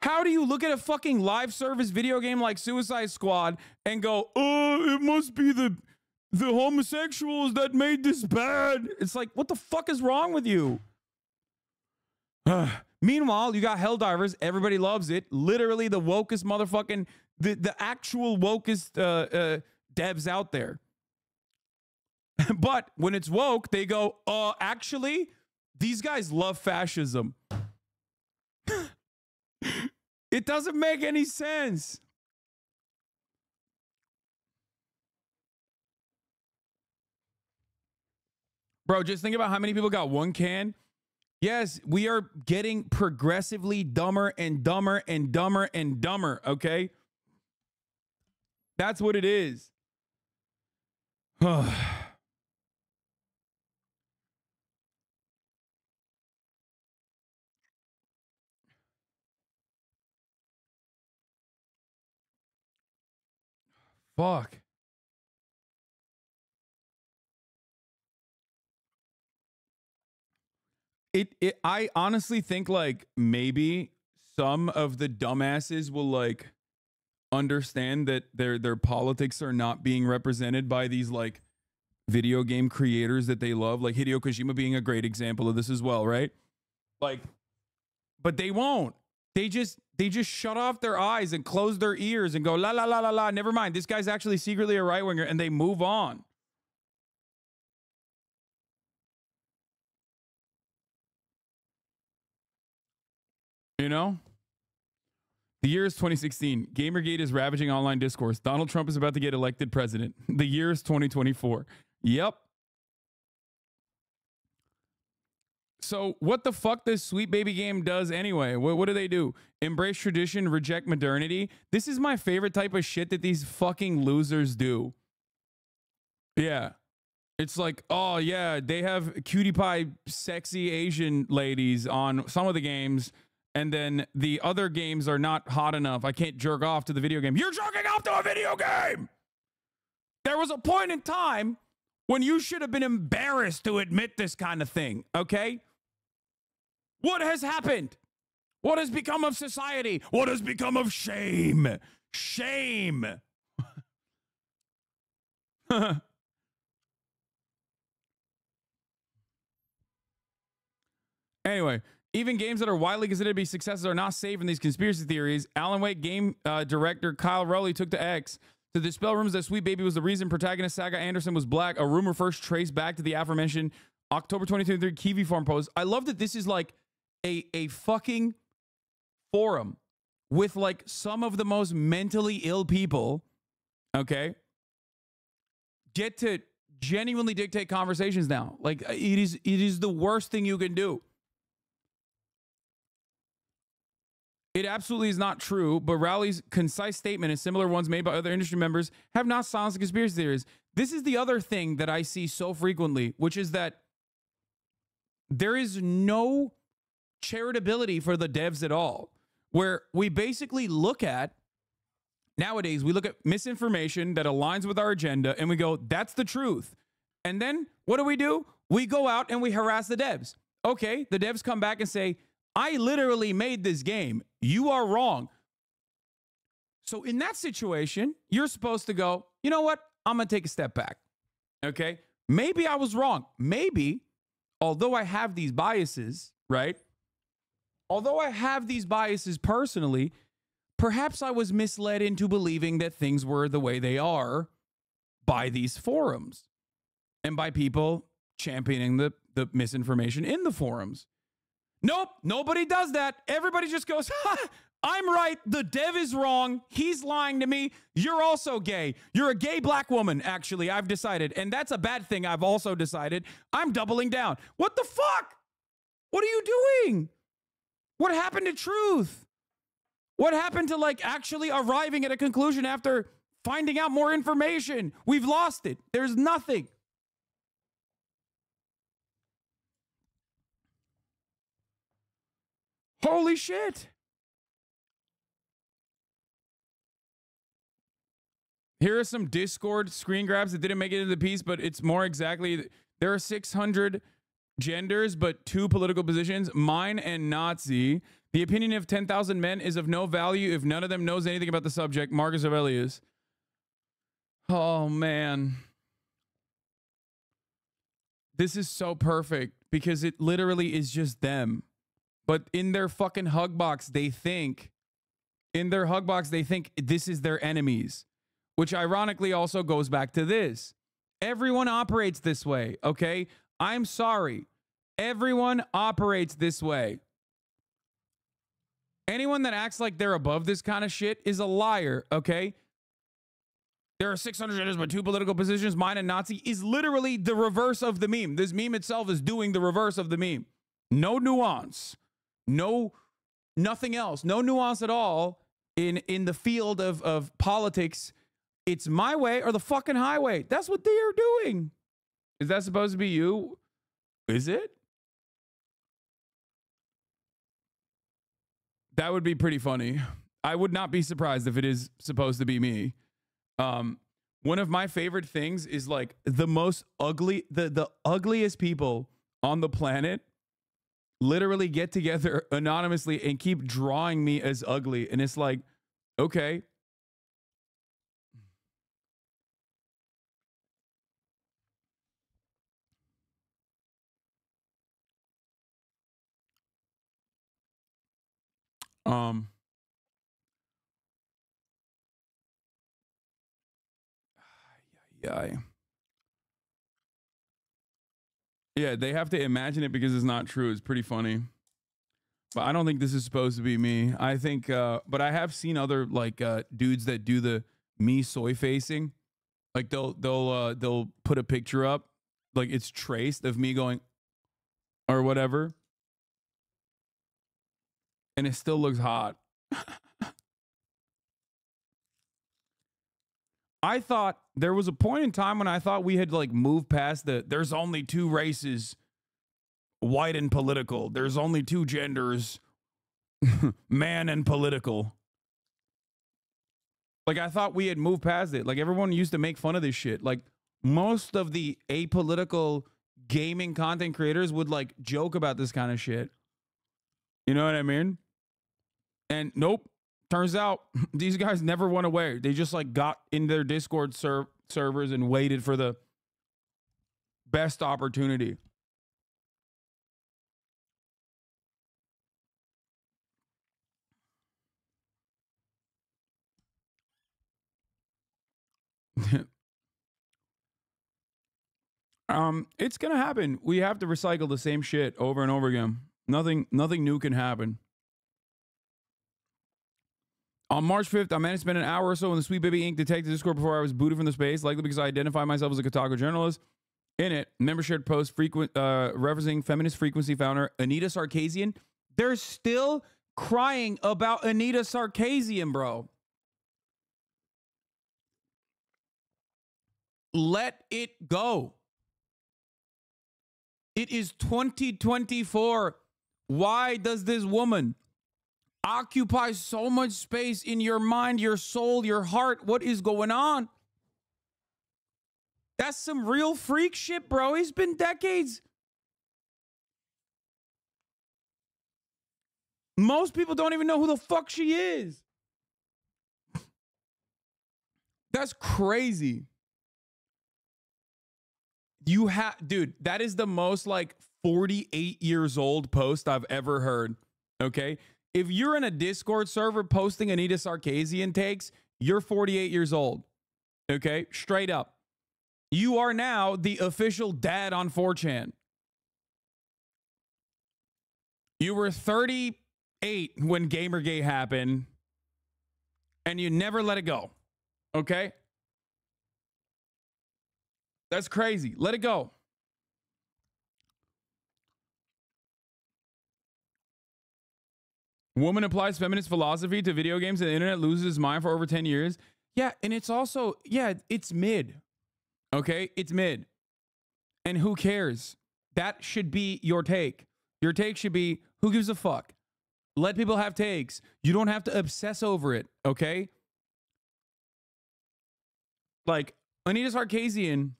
How do you look at a fucking live service video game like Suicide Squad and go, oh, it must be the homosexuals that made this bad? It's like, what the fuck is wrong with you? Meanwhile, you got Helldivers. Everybody loves it. Literally the wokest motherfucking, the actual wokest devs out there. But when it's woke, they go, actually, these guys love fascism. It doesn't make any sense. Bro, just think about how many people got one can. Yes, we are getting progressively dumber and dumber and dumber and dumber, okay? That's what it is. Fuck. I honestly think like maybe some of the dumbasses will like understand that their politics are not being represented by these like video game creators that they love, like Hideo Kojima being a great example of this as well, right? Like, but they won't. They just shut off their eyes and close their ears and go la la la la la. Never mind. This guy's actually secretly a right winger, and they move on. You know? The year is 2016. Gamergate is ravaging online discourse. Donald Trump is about to get elected president. The year is 2024. Yep. So what the fuck this Sweet Baby game does anyway? What do they do? Embrace tradition, reject modernity? This is my favorite type of shit that these fucking losers do. Yeah. It's like, oh yeah, they have cutie pie sexy Asian ladies on some of the games, and then the other games are not hot enough. I can't jerk off to the video game. You're jerking off to a video game! There was a point in time when you should have been embarrassed to admit this kind of thing, okay? What has happened? What has become of society? What has become of shame? Shame! Anyway, even games that are widely considered to be successes are not safe in these conspiracy theories. Alan Wake game director Kyle Rowley took to X to dispel rumors that Sweet Baby was the reason protagonist Saga Anderson was black, a rumor first traced back to the aforementioned October 2023 Kiwi Farm post. I love that this is like a fucking forum with like some of the most mentally ill people, okay, get to genuinely dictate conversations now. Like it is the worst thing you can do. It absolutely is not true, but Rowley's concise statement and similar ones made by other industry members have not silenced the conspiracy theories. This is the other thing that I see so frequently, which is that there is no charitability for the devs at all, where we basically look at, nowadays, we look at misinformation that aligns with our agenda and we go, that's the truth. And then what do? We go out and we harass the devs. Okay, the devs come back and say, I literally made this game. You are wrong. So in that situation, you're supposed to go, you know what? I'm going to take a step back. Okay? Maybe I was wrong. Maybe, although I have these biases, right? Although I have these biases personally, perhaps I was misled into believing that things were the way they are by these forums and by people championing the misinformation in the forums. Nope, nobody does that. Everybody just goes, ha, I'm right. The dev is wrong. He's lying to me. You're also gay. You're a gay black woman, actually, I've decided. And that's a bad thing, I've also decided. I'm doubling down. What the fuck? What are you doing? What happened to truth? What happened to like actually arriving at a conclusion after finding out more information? We've lost it. There's nothing. Holy shit. Here are some Discord screen grabs that didn't make it into the piece, but it's more exactly, there are 600 genders, but 2 political positions, mine and Nazi. The opinion of 10,000 men is of no value if none of them knows anything about the subject. Marcus Aurelius. Oh, man. This is so perfect because it literally is just them. But in their fucking hug box, they think this is their enemies, which ironically also goes back to this. Everyone operates this way, okay? I'm sorry. Everyone operates this way. Anyone that acts like they're above this kind of shit is a liar, okay? There are 600 genders, but 2 political positions, mine and Nazi, is literally the reverse of the meme. This meme itself is doing the reverse of the meme. No nuance. No, nothing else. No nuance at all in the field of politics. It's my way or the fucking highway. That's what they are doing. Is that supposed to be you? Is it? That would be pretty funny. I would not be surprised if it is supposed to be me. one of my favorite things is like the most ugly, the ugliest people on the planet literally get together anonymously and keep drawing me as ugly. And it's like, okay. Yeah, they have to imagine it because it's not true. It's pretty funny. But I don't think this is supposed to be me. I think, but I have seen other like dudes that do the me soy facing. Like they'll put a picture up, like it's traced of me going, or whatever, and it still looks hot. I thought there was a point in time when I thought we had like moved past the there's only two races, white and political. There's only two genders, man and political. Like I thought we had moved past it. Like everyone used to make fun of this shit. Like most of the apolitical gaming content creators would like joke about this kind of shit. You know what I mean? And nope. Turns out these guys never went away. They just like got in their Discord servers and waited for the best opportunity. It's gonna happen. We have to recycle the same shit over and over again. Nothing new can happen. On March 5th, I managed to spend an hour or so in the Sweet Baby Inc. Detective Discord before I was booted from the space, likely because I identify myself as a Kotaku journalist. In it, member shared post referencing feminist frequency founder Anita Sarkeesian. They're still crying about Anita Sarkeesian, bro. Let it go. It is 2024. Why does this woman occupy so much space in your mind, your soul, your heart? What is going on? That's some real freak shit, bro. It's been decades. Most people don't even know who the fuck she is. That's crazy. You have, dude, that is the most like 48 years old post I've ever heard. Okay. If you're in a Discord server posting Anita Sarkeesian takes, you're 48 years old. Okay. Straight up. You are now the official dad on 4chan. You were 38 when Gamergate happened and you never let it go. Okay. That's crazy. Let it go. Woman applies feminist philosophy to video games and the internet loses its mind for over 10 years. Yeah, and it's also, yeah, it's mid. Okay, it's mid. And who cares? That should be your take. Your take should be, who gives a fuck? Let people have takes. You don't have to obsess over it, okay? Like, Anita Sarkeesian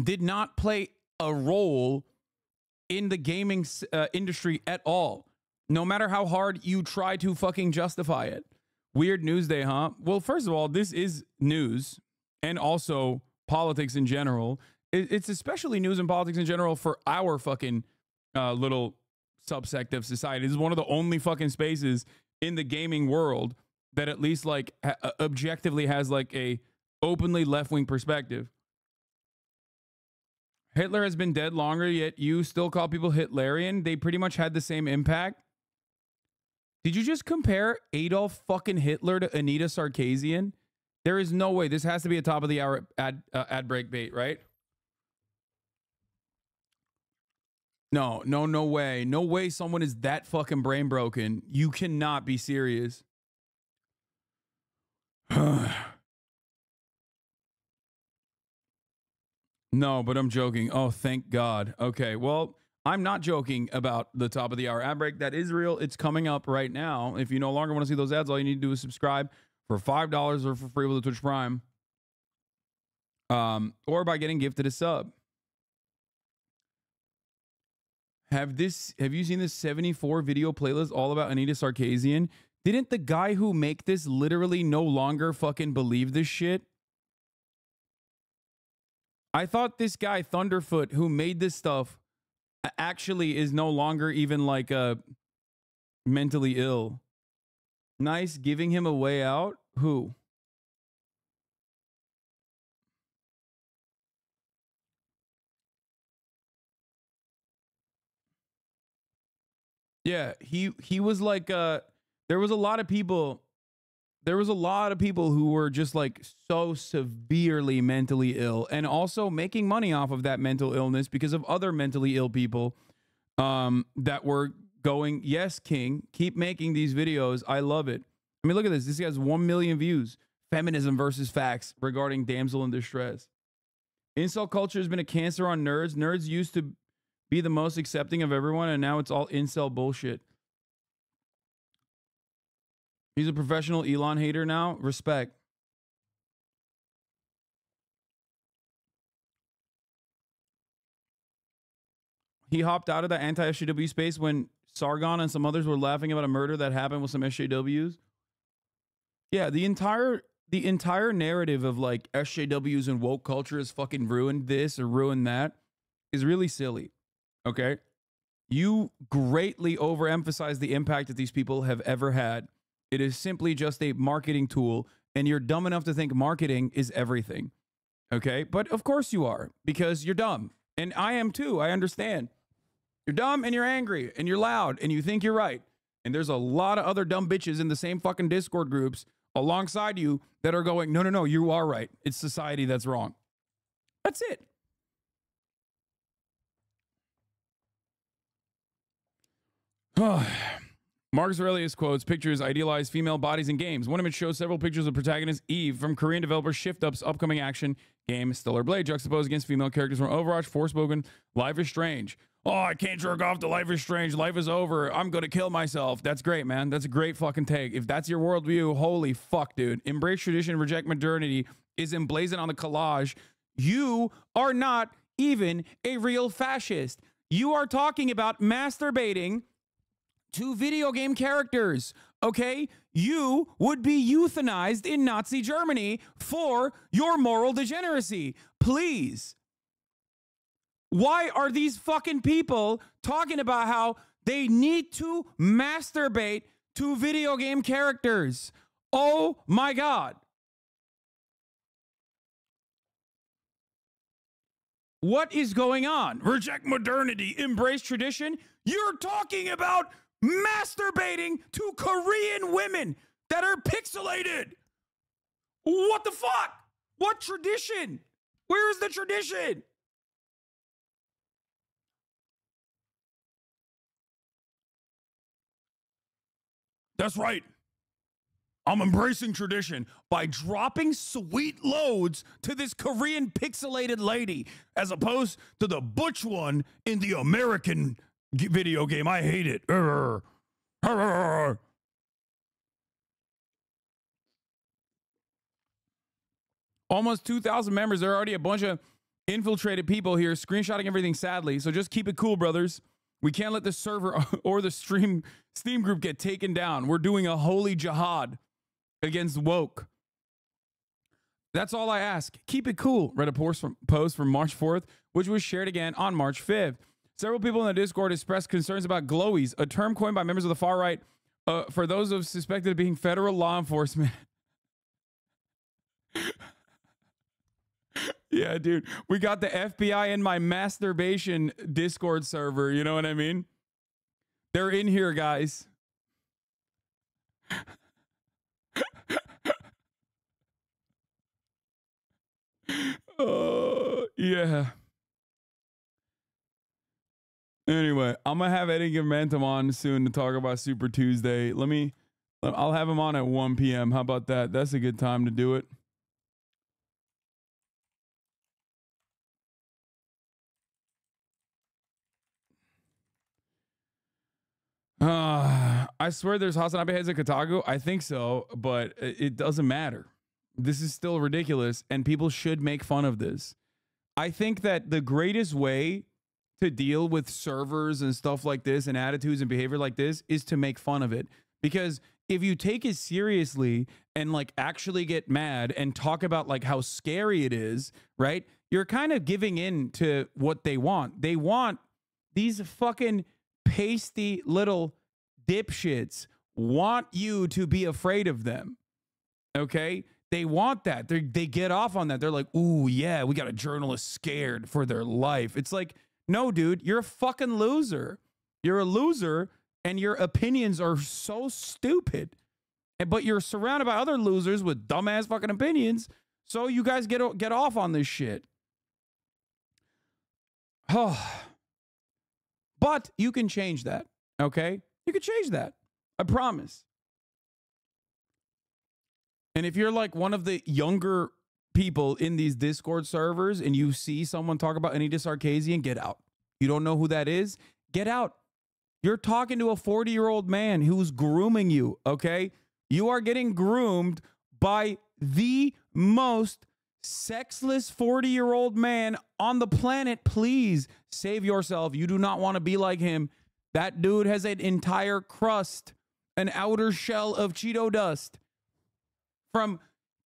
did not play a role in the gaming industry at all. No matter how hard you try to fucking justify it. Weird news day, huh? Well, first of all, this is news and also politics in general. It's especially news and politics in general for our fucking little subsect of society. This is one of the only fucking spaces in the gaming world that at least like objectively has like a openly left-wing perspective. Hitler has been dead longer, yet you still call people Hitlerian. They pretty much had the same impact. Did you just compare Adolf fucking Hitler to Anita Sarkeesian? There is no way. This has to be a top of the hour ad break bait, right? No way. No way someone is that fucking brain broken. You cannot be serious. No, but I'm joking. Oh, thank God. Okay, well, I'm not joking about the top of the hour ad break. That is real. It's coming up right now. If you no longer want to see those ads, all you need to do is subscribe for $5 or for free with the Twitch Prime. or by getting gifted a sub. Have you seen this 74 video playlist all about Anita Sarkeesian? Didn't the guy who make this literally no longer fucking believe this shit? I thought this guy Thunderfoot who made this stuff actually is no longer even like mentally ill. Nice, giving him a way out. Who? Yeah, he was like there was a lot of people who were just like so severely mentally ill and also making money off of that mental illness because of other mentally ill people that were going, yes, King, keep making these videos. I love it. I mean, look at this. This has 1 million views. Feminism versus facts regarding damsel in distress. Incel culture has been a cancer on nerds. Nerds used to be the most accepting of everyone, and now it's all incel bullshit. He's a professional Elon hater now. Respect. He hopped out of the anti-SJW space when Sargon and some others were laughing about a murder that happened with some SJWs. Yeah, the entire narrative of like SJWs and woke culture has fucking ruined this or ruined that is really silly. Okay? You greatly overemphasize the impact that these people have ever had. It is simply just a marketing tool, and you're dumb enough to think marketing is everything. Okay? But of course you are, because you're dumb. And I am too. I understand. You're dumb and you're angry and you're loud and you think you're right. And there's a lot of other dumb bitches in the same fucking Discord groups alongside you that are going, no, no, no, you are right. It's society that's wrong. That's it. Marcus Aurelius quotes, pictures idealize female bodies in games. One image shows several pictures of protagonist Eve from Korean developer Shift Up's upcoming action game Stellar Blade, juxtaposed against female characters from Overwatch, Forspoken, Life is Strange. Oh, I can't jerk off to Life is Strange. Life is over. I'm going to kill myself. That's great, man. That's a great fucking take. If that's your worldview, holy fuck, dude. Embrace tradition, reject modernity is emblazoned on the collage. You are not even a real fascist. You are talking about masturbating to video game characters, okay? You would be euthanized in Nazi Germany for your moral degeneracy. Please. Why are these fucking people talking about how they need to masturbate to video game characters? Oh my God. What is going on? Reject modernity, embrace tradition? You're talking about masturbating to Korean women that are pixelated. What the fuck? What tradition? Where is the tradition? That's right. I'm embracing tradition by dropping sweet loads to this Korean pixelated lady as opposed to the butch one in the American video game. I hate it. Almost 2,000 members. There are already a bunch of infiltrated people here screenshotting everything sadly. So just keep it cool, brothers. We can't let the server or the Steam group get taken down. We're doing a holy jihad against woke. That's all I ask. Keep it cool. Read a post from March 4th, which was shared again on March 5th. Several people in the Discord expressed concerns about glowies, a term coined by members of the far right for those of suspected of being federal law enforcement. Yeah, dude. We got the FBI in my masturbation Discord server. You know what I mean? They're in here, guys. Yeah. Anyway, I'm going to have Ettingermentum on soon to talk about Super Tuesday. I'll have him on at 1 p.m. How about that? That's a good time to do it. I swear there's HasanAbi heads at Kotaku. I think so, but it doesn't matter. This is still ridiculous, and people should make fun of this. I think that the greatest way to deal with servers and stuff like this and attitudes and behavior like this is to make fun of it. Because if you take it seriously and like actually get mad and talk about like how scary it is, right? You're kind of giving in to what they want. They want these fucking pasty little dipshits want you to be afraid of them. Okay? They want that. They get off on that. They're like, ooh, yeah, we got a journalist scared for their life. It's like, no, dude, you're a fucking loser. You're a loser, and your opinions are so stupid. But you're surrounded by other losers with dumbass fucking opinions, so you guys get off on this shit. Oh. But you can change that, okay? You can change that. I promise. And if you're like one of the younger people in these Discord servers and you see someone talk about Anita Sarkeesian, get out. You don't know who that is? Get out. You're talking to a 40-year-old man who's grooming you, okay? You are getting groomed by the most sexless 40-year-old man on the planet. Please save yourself. You do not want to be like him. That dude has an entire crust, an outer shell of Cheeto dust from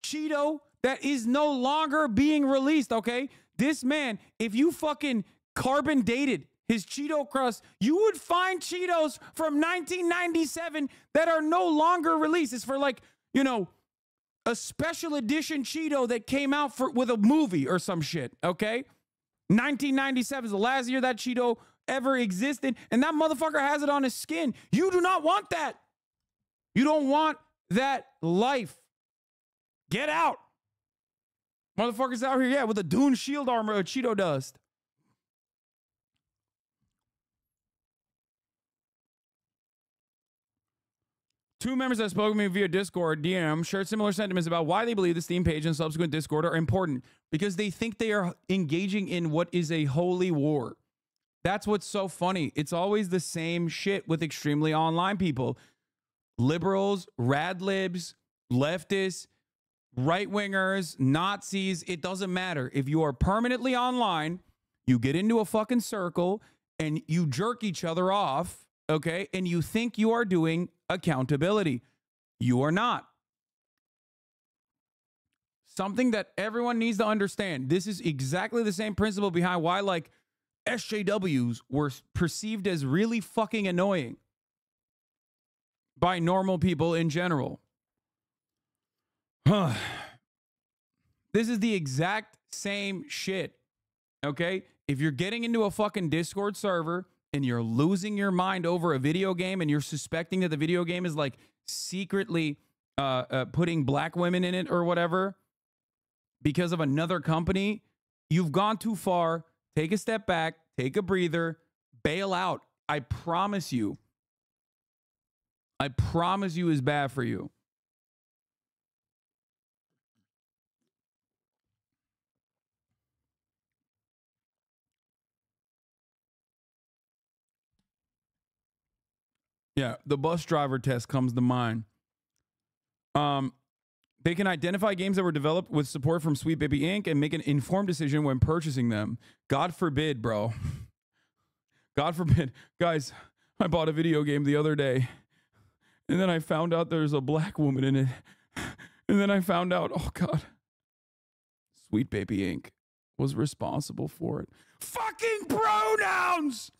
Cheeto that is no longer being released, okay? This man, if you fucking carbon dated his Cheeto crust, you would find Cheetos from 1997 that are no longer released. It's for like, you know, a special edition Cheeto that came out with a movie or some shit, okay? 1997 is the last year that Cheeto ever existed, and that motherfucker has it on his skin. You do not want that. You don't want that life. Get out. Motherfuckers out here, yeah, with a Dune shield armor of Cheeto dust. Two members that spoke to me via Discord DM shared similar sentiments about why they believe the Steam page and subsequent Discord are important, because they think they are engaging in what is a holy war. That's what's so funny. It's always the same shit with extremely online people. Liberals, rad libs, leftists, right-wingers, Nazis, it doesn't matter. If you are permanently online, you get into a fucking circle and you jerk each other off, okay? And you think you are doing accountability. You are not. Something that everyone needs to understand. This is exactly the same principle behind why, like, SJWs were perceived as really fucking annoying by normal people in general. This is the exact same shit, okay? If you're getting into a fucking Discord server and you're losing your mind over a video game and you're suspecting that the video game is like secretly putting black women in it or whatever because of another company, you've gone too far. Take a step back, take a breather, bail out. I promise you. I promise you is bad for you. Yeah, the bus driver test comes to mind. They can identify games that were developed with support from Sweet Baby Inc. and make an informed decision when purchasing them. God forbid, bro. God forbid. Guys, I bought a video game the other day, and then I found out there's a black woman in it. And then I found out, oh, God, Sweet Baby Inc. was responsible for it. Fucking pronouns!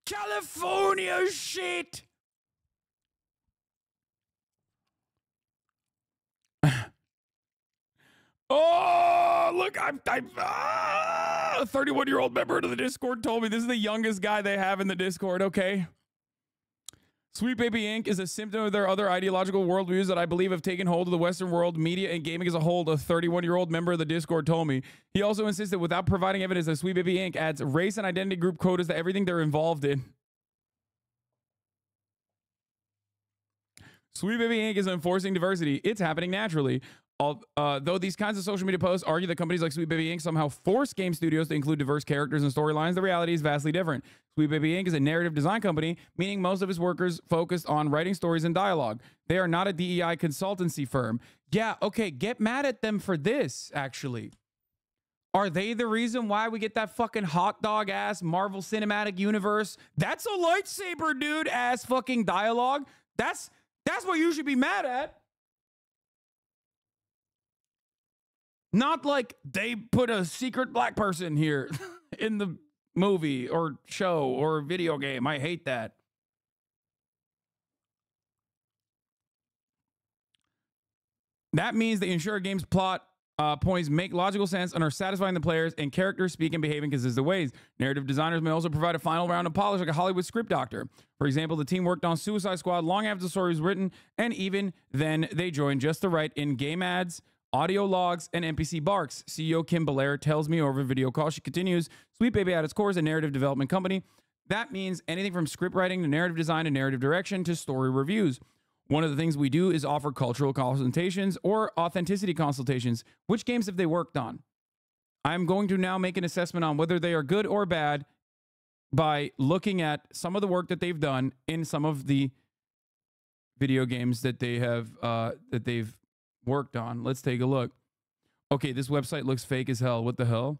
California shit! Oh, look, a 31-year-old member of the Discord told me this is the youngest guy they have in the Discord, okay? Sweet Baby Inc. is a symptom of their other ideological worldviews that I believe have taken hold of the Western world, media, and gaming as a whole, a 31-year-old member of the Discord told me. He also insisted without providing evidence that Sweet Baby Inc. adds race and identity group quotas to everything they're involved in. Sweet Baby Inc. is enforcing diversity. It's happening naturally. Though these kinds of social media posts argue that companies like Sweet Baby Inc. somehow force game studios to include diverse characters and storylines, the reality is vastly different. Sweet Baby Inc. is a narrative design company, meaning most of its workers focused on writing stories and dialogue. They are not a DEI consultancy firm. Yeah, okay, get mad at them for this, actually. Are they the reason why we get that fucking hot dog ass Marvel Cinematic Universe? That's a lightsaber, dude, ass fucking dialogue. That's what you should be mad at. Not like they put a secret black person here in the movie or show or video game. I hate that. That means the ensure a game's plot points make logical sense and are satisfying the players, and characters speak and behave in consistent ways. Narrative designers may also provide a final round of polish like a Hollywood script doctor. For example, the team worked on Suicide Squad long after the story was written, and even then they joined just to write in-game ads, audio logs, and NPC barks. CEO Kim Belair tells me over a video call. She continues, Sweet Baby at its core is a narrative development company. That means anything from script writing to narrative design to narrative direction to story reviews. One of the things we do is offer cultural consultations or authenticity consultations. Which games have they worked on? I'm going to now make an assessment on whether they are good or bad by looking at some of the work that they've done in some of the video games that they have that they've worked on. Let's take a look. Okay, this website looks fake as hell. What the hell?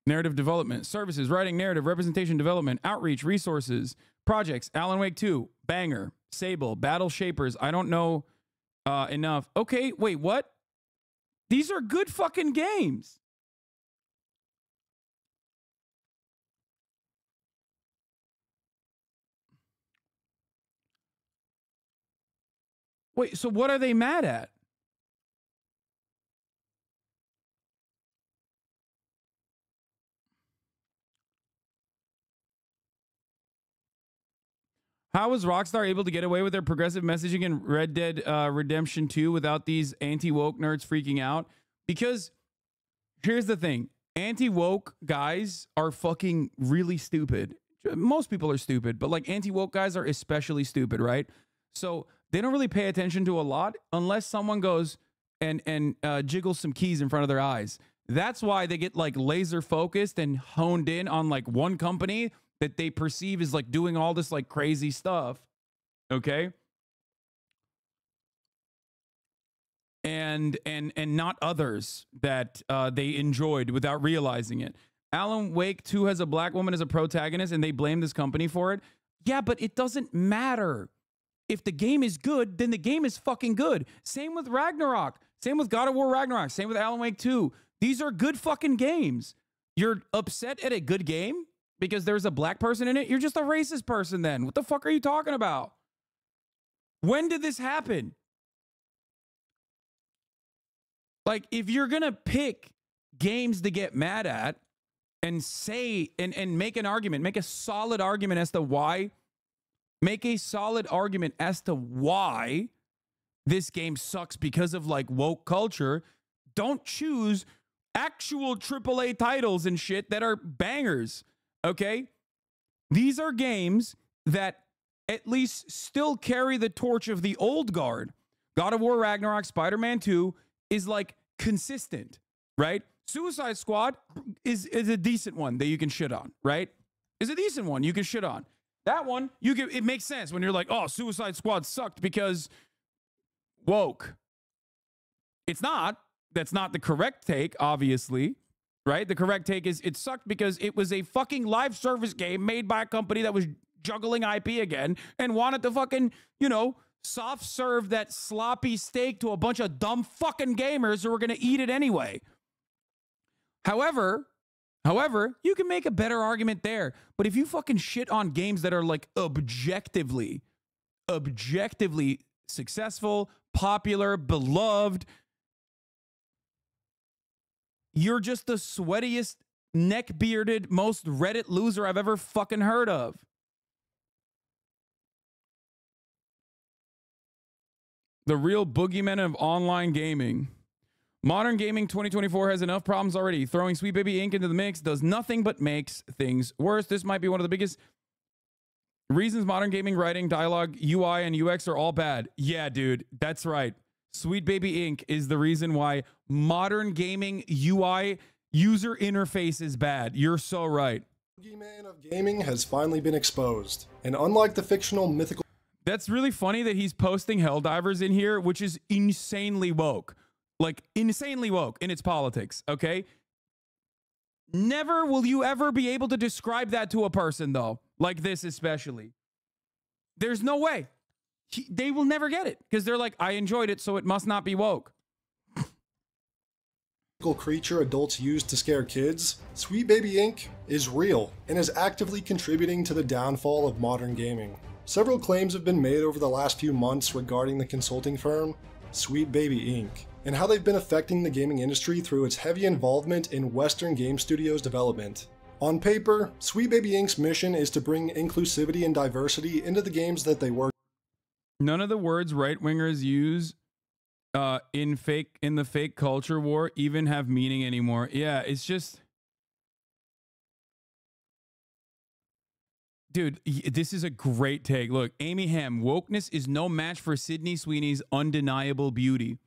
Narrative development, services, writing, narrative, representation, development, outreach, resources, projects, Alan Wake 2, Banger, Sable, Battle Shapers. I don't know enough. Okay, wait, what? These are good fucking games. Wait, so what are they mad at? How was Rockstar able to get away with their progressive messaging in Red Dead Redemption 2 without these anti-woke nerds freaking out? Because here's the thing. Anti-woke guys are fucking really stupid. Most people are stupid, but like anti-woke guys are especially stupid, right? So they don't really pay attention to a lot unless someone goes and jiggles some keys in front of their eyes. That's why they get like laser focused and honed in on like one company that they perceive as like doing all this like crazy stuff. Okay. And not others that they enjoyed without realizing it. Alan Wake 2 has a black woman as a protagonist and they blame this company for it. Yeah, but it doesn't matter. If the game is good, then the game is fucking good. Same with Ragnarok. Same with God of War Ragnarok. Same with Alan Wake 2. These are good fucking games. You're upset at a good game because there's a black person in it? You're just a racist person then. What the fuck are you talking about? When did this happen? Like, if you're going to pick games to get mad at and say, and make an argument, make a solid argument as to why, this game sucks because of like woke culture, don't choose actual AAA titles and shit that are bangers. Okay? These are games that at least still carry the torch of the old guard. God of War Ragnarok, Spider-Man 2 is like consistent, right? Suicide Squad is a decent one that you can shit on, right? Is a decent one you can shit on. That one, it makes sense when you're like, oh, Suicide Squad sucked because woke. It's not. That's not the correct take, obviously. Right? The correct take is it sucked because it was a fucking live service game made by a company that was juggling IP again and wanted to fucking, soft serve that sloppy steak to a bunch of dumb fucking gamers who were going to eat it anyway. However, you can make a better argument there. But if you fucking shit on games that are like objectively successful, popular, beloved, you're just the sweatiest, neck-bearded, most Reddit loser I've ever fucking heard of. The real boogeyman of online gaming. Modern gaming 2024 has enough problems already. Throwing Sweet Baby Inc. into the mix does nothing but makes things worse. This might be one of the biggest reasons modern gaming writing, dialogue, UI, and UX are all bad. Yeah, dude, that's right. Sweet Baby Inc. is the reason why modern gaming UI user interface is bad. You're so right. Man of gaming has finally been exposed, and unlike the fictional mythical... That's really funny that he's posting Helldivers in here, which is insanely woke. Like, insanely woke in its politics, okay? Never will you ever be able to describe that to a person, though. Like this especially. There's no way. They will never get it, because they're like, I enjoyed it, so it must not be woke. creature adults use to scare kids, Sweet Baby Inc. is real and is actively contributing to the downfall of modern gaming. Several claims have been made over the last few months regarding the consulting firm, Sweet Baby Inc., and how they've been affecting the gaming industry through its heavy involvement in Western game studios development. On paper, Sweet Baby Inc.'s mission is to bring inclusivity and diversity into the games that they work. None of the words right-wingers use in the fake culture war even have meaning anymore. Yeah, it's just, dude, this is a great take. Look, Amy Ham, wokeness is no match for Sydney Sweeney's undeniable beauty.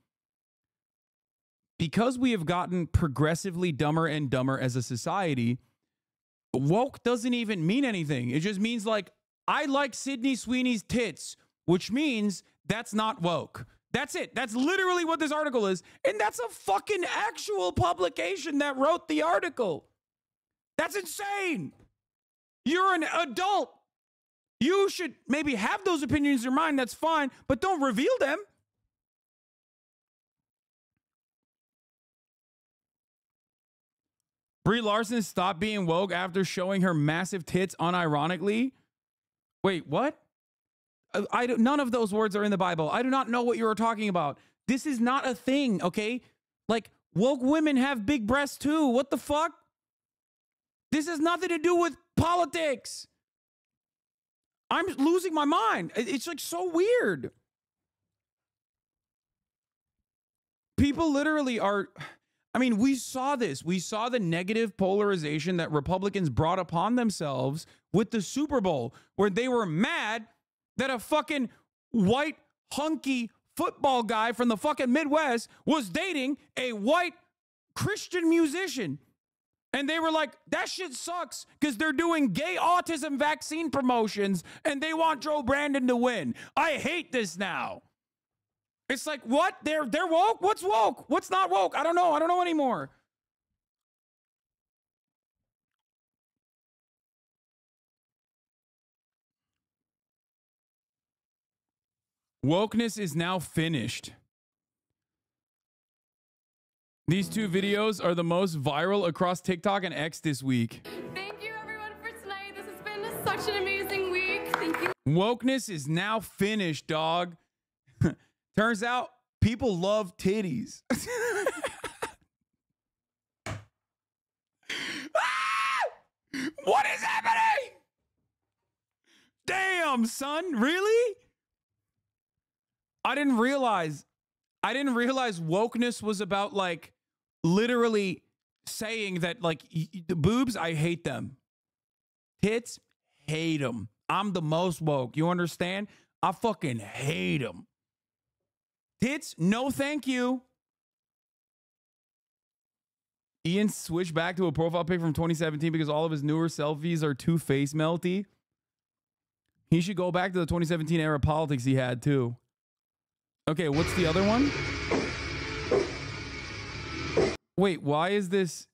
Because we have gotten progressively dumber and dumber as a society, woke doesn't even mean anything. It just means like, I like Sydney Sweeney's tits, which means that's not woke. That's it. That's literally what this article is. And that's a fucking actual publication that wrote the article. That's insane. You're an adult. You should maybe have those opinions in your mind. That's fine. But don't reveal them. Brie Larson stopped being woke after showing her massive tits unironically. Wait, what? None of those words are in the Bible. I do not know what you are talking about. This is not a thing, okay? Like, woke women have big breasts too. What the fuck? This has nothing to do with politics. I'm losing my mind. It's like so weird. People literally are... I mean, we saw this. We saw the negative polarization that Republicans brought upon themselves with the Super Bowl, where they were mad that a fucking white hunky football guy from the fucking Midwest was dating a white Christian musician. And they were like, that shit sucks because they're doing gay autism vaccine promotions and they want Joe Brandon to win. I hate this now. It's like, what? They're woke? What's woke? What's not woke? I don't know. I don't know anymore. Wokeness is now finished. These two videos are the most viral across TikTok and X this week. Thank you everyone for tonight. This has been such an amazing week. Thank you. Wokeness is now finished, dog. Turns out people love titties. What is happening? Damn, son, really? I didn't realize wokeness was about like literally saying that like the boobs, I hate them. Tits, hate them. I'm the most woke. You understand? I fucking hate them. Tits, no thank you. Ian switched back to a profile pic from 2017 because all of his newer selfies are too face melty. He should go back to the 2017 era politics he had too. Okay, what's the other one? Wait, why is this?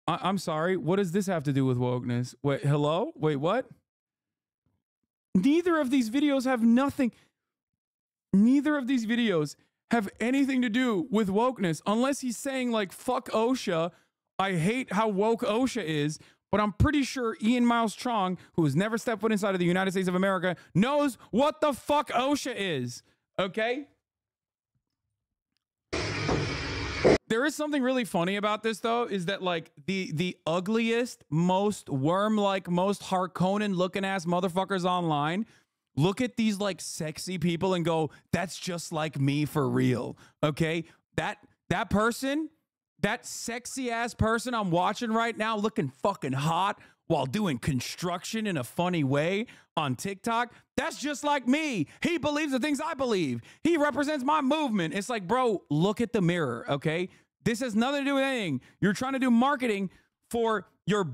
I'm sorry. What does this have to do with wokeness? Wait, hello? Wait, what? Neither of these videos have nothing. Neither of these videos have anything to do with wokeness, unless he's saying like, fuck OSHA. I hate how woke OSHA is, but I'm pretty sure Ian Miles Chong, who has never stepped foot inside of the United States of America, knows what the fuck OSHA is. Okay? There is something really funny about this, though, is that like the ugliest, most worm-like, most Harkonnen-looking ass motherfuckers online look at these like sexy people and go, that's just like me for real. Okay? That person, that sexy ass person I'm watching right now looking fucking hot, while doing construction in a funny way on TikTok, that's just like me. He believes the things I believe. He represents my movement. It's like, bro, look at the mirror, okay? This has nothing to do with anything. You're trying to do marketing for your,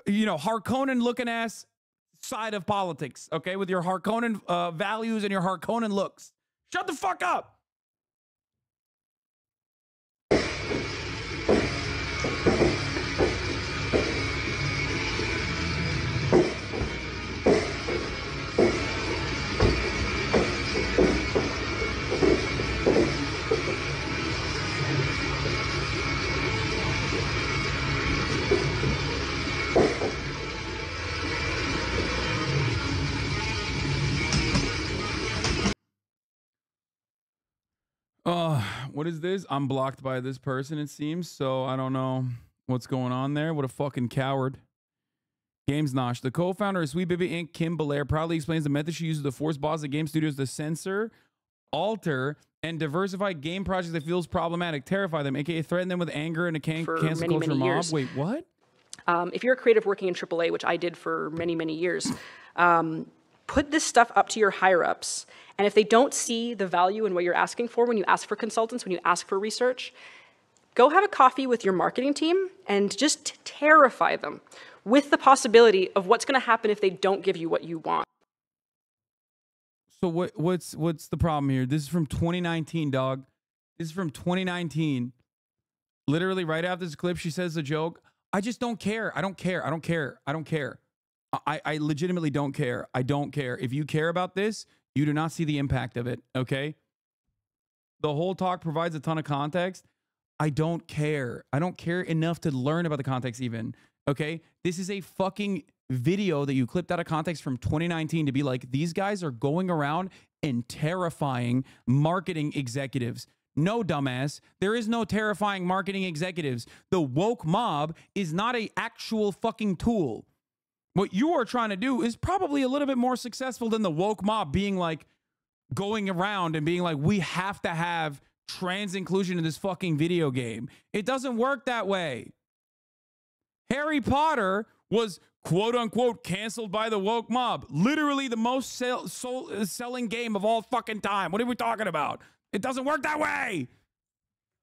Harkonnen looking ass side of politics, okay? With your Harkonnen values and your Harkonnen looks. Shut the fuck up. What is this? I'm blocked by this person, it seems, so I don't know what's going on there. What a fucking coward. Games Nosh. The co-founder of Sweet Baby Inc., Kim Belair, proudly explains the method she uses to force bosses at game studios to censor, alter, and diversify game projects that feels problematic, terrify them, aka threaten them with anger and a cancel culture mob. Years. Wait, what? If you're a creative working in AAA, which I did for many, many years, put this stuff up to your higher-ups. And if they don't see the value in what you're asking for when you ask for consultants, when you ask for research, go have a coffee with your marketing team and just terrify them with the possibility of what's going to happen if they don't give you what you want. So what's the problem here? This is from 2019, dog. This is from 2019. Literally right after this clip, she says a joke. I just don't care. I don't care. I don't care. I don't care. I legitimately don't care. I don't care. If you care about this, you do not see the impact of it, okay? The whole talk provides a ton of context. I don't care. I don't care enough to learn about the context even, okay? This is a fucking video that you clipped out of context from 2019 to be like, these guys are going around and terrifying marketing executives. No, dumbass. There is no terrifying marketing executives. The woke mob is not an actual fucking tool. What you are trying to do is probably a little bit more successful than the woke mob being like, going around and being like, we have to have trans inclusion in this fucking video game. It doesn't work that way. Harry Potter was quote unquote canceled by the woke mob. Literally the most selling game of all fucking time. What are we talking about? It doesn't work that way.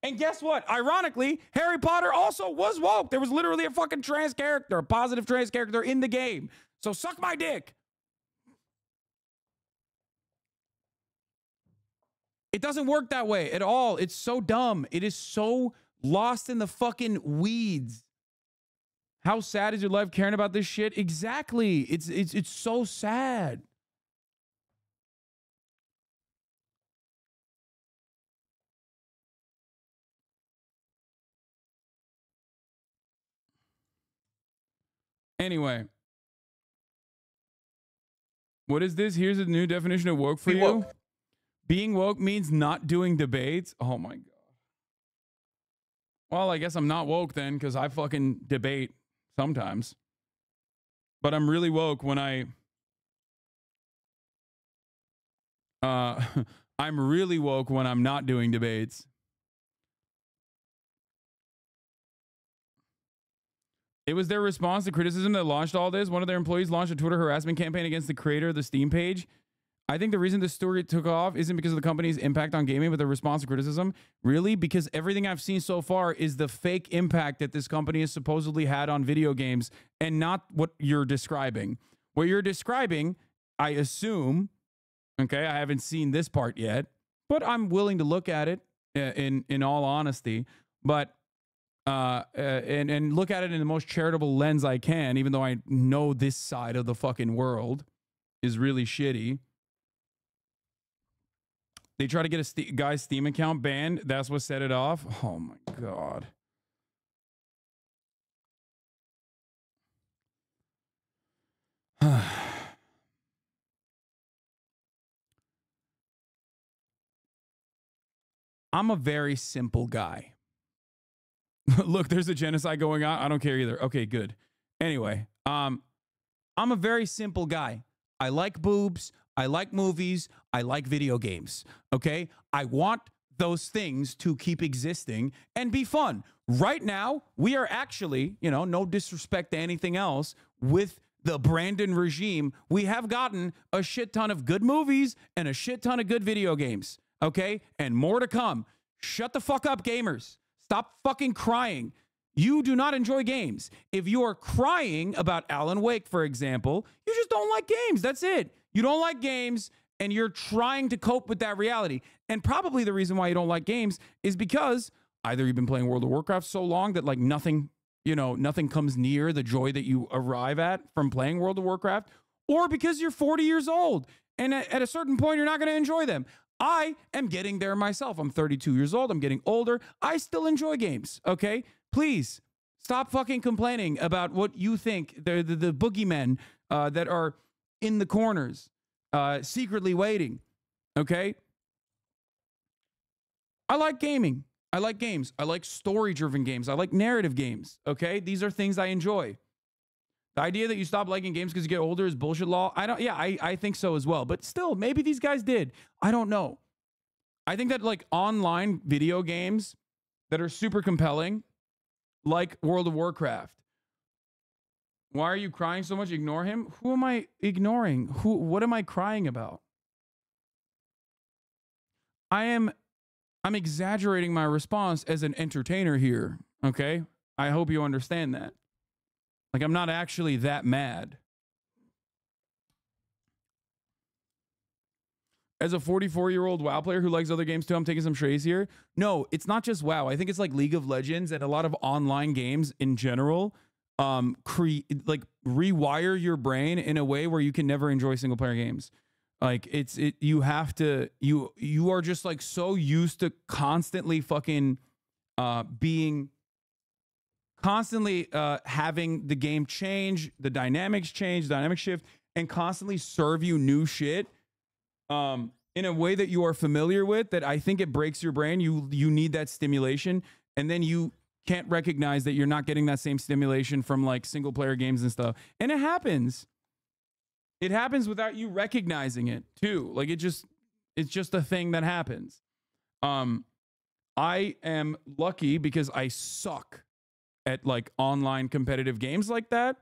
And guess what? Ironically, Harry Potter also was woke. There was literally a fucking trans character, a positive trans character in the game. So suck my dick. It doesn't work that way at all. It's so dumb. It is so lost in the fucking weeds. How sad is your life caring about this shit? Exactly. It's so sad. Anyway, what is this? Here's a new definition of woke for you. Woke. Being woke means not doing debates. Oh my God. Well, I guess I'm not woke then because I fucking debate sometimes. But I'm really woke when I'm really woke when I'm not doing debates. It was their response to criticism that launched all this. One of their employees launched a Twitter harassment campaign against the creator of the Steam page. I think the reason this story took off isn't because of the company's impact on gaming, but the response to criticism. Really? Because everything I've seen so far is the fake impact that this company has supposedly had on video games and not what you're describing. What you're describing, I assume, okay, I haven't seen this part yet, but I'm willing to look at it in all honesty. But and look at it in the most charitable lens I can, even though I know this side of the fucking world is really shitty. They try to get a guy's Steam account banned. That's what set it off. Oh my God. I'm a very simple guy. Look, there's a genocide going on. I don't care either. Okay, good. Anyway, I'm a very simple guy. I like boobs. I like movies. I like video games. Okay? I want those things to keep existing and be fun. Right now, we are actually, no disrespect to anything else, with the Brandon regime, we have gotten a shit ton of good movies and a shit ton of good video games. Okay? And more to come. Shut the fuck up, gamers. Stop fucking crying. You do not enjoy games. If you are crying about Alan Wake, for example, you just don't like games. That's it. You don't like games, and you're trying to cope with that reality. And probably the reason why you don't like games is because either you've been playing World of Warcraft so long that like nothing, you know, nothing comes near the joy that you arrive at from playing World of Warcraft, or because you're 40 years old and at a certain point you're not going to enjoy them. I am getting there myself. I'm 32 years old. I'm getting older. I still enjoy games. Okay? Please stop fucking complaining about what you think the boogeymen that are in the corners secretly waiting. Okay? I like gaming. I like games. I like story-driven games. I like narrative games. Okay? These are things I enjoy. The idea that you stop liking games because you get older is bullshit law. I think so as well. But still, maybe these guys did. I don't know. I think that like online video games that are super compelling, like World of Warcraft. Why are you crying so much? Ignore him? Who am I ignoring? What am I crying about? I'm exaggerating my response as an entertainer here, okay? I hope you understand that. Like, I'm not actually that mad. As a 44-year-old WoW player who likes other games too, I'm taking some strays here. No, it's not just WoW. I think it's like League of Legends and a lot of online games in general rewire your brain in a way where you can never enjoy single-player games. Like, you have to, you are just like so used to constantly fucking having the game change, the dynamics change, dynamic shift, and constantly serve you new shit in a way that you are familiar with, that I think it breaks your brain. You need that stimulation, and then you can't recognize that you're not getting that same stimulation from like single player games and stuff. And it happens. It happens without you recognizing it too. Like it's just a thing that happens. I am lucky because I suck at like online competitive games like that.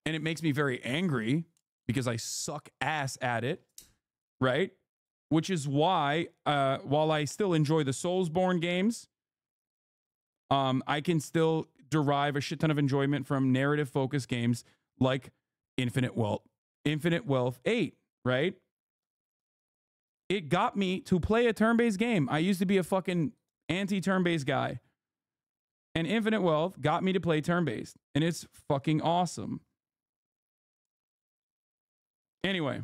And it makes me very angry because I suck ass at it. Right? Which is why, while I still enjoy the Soulsborne games, I can still derive a shit ton of enjoyment from narrative-focused games like Infinite Wealth 8, right? It got me to play a turn-based game. I used to be a fucking anti-turn-based guy. And Infinite Wealth got me to play turn-based. And it's fucking awesome. Anyway.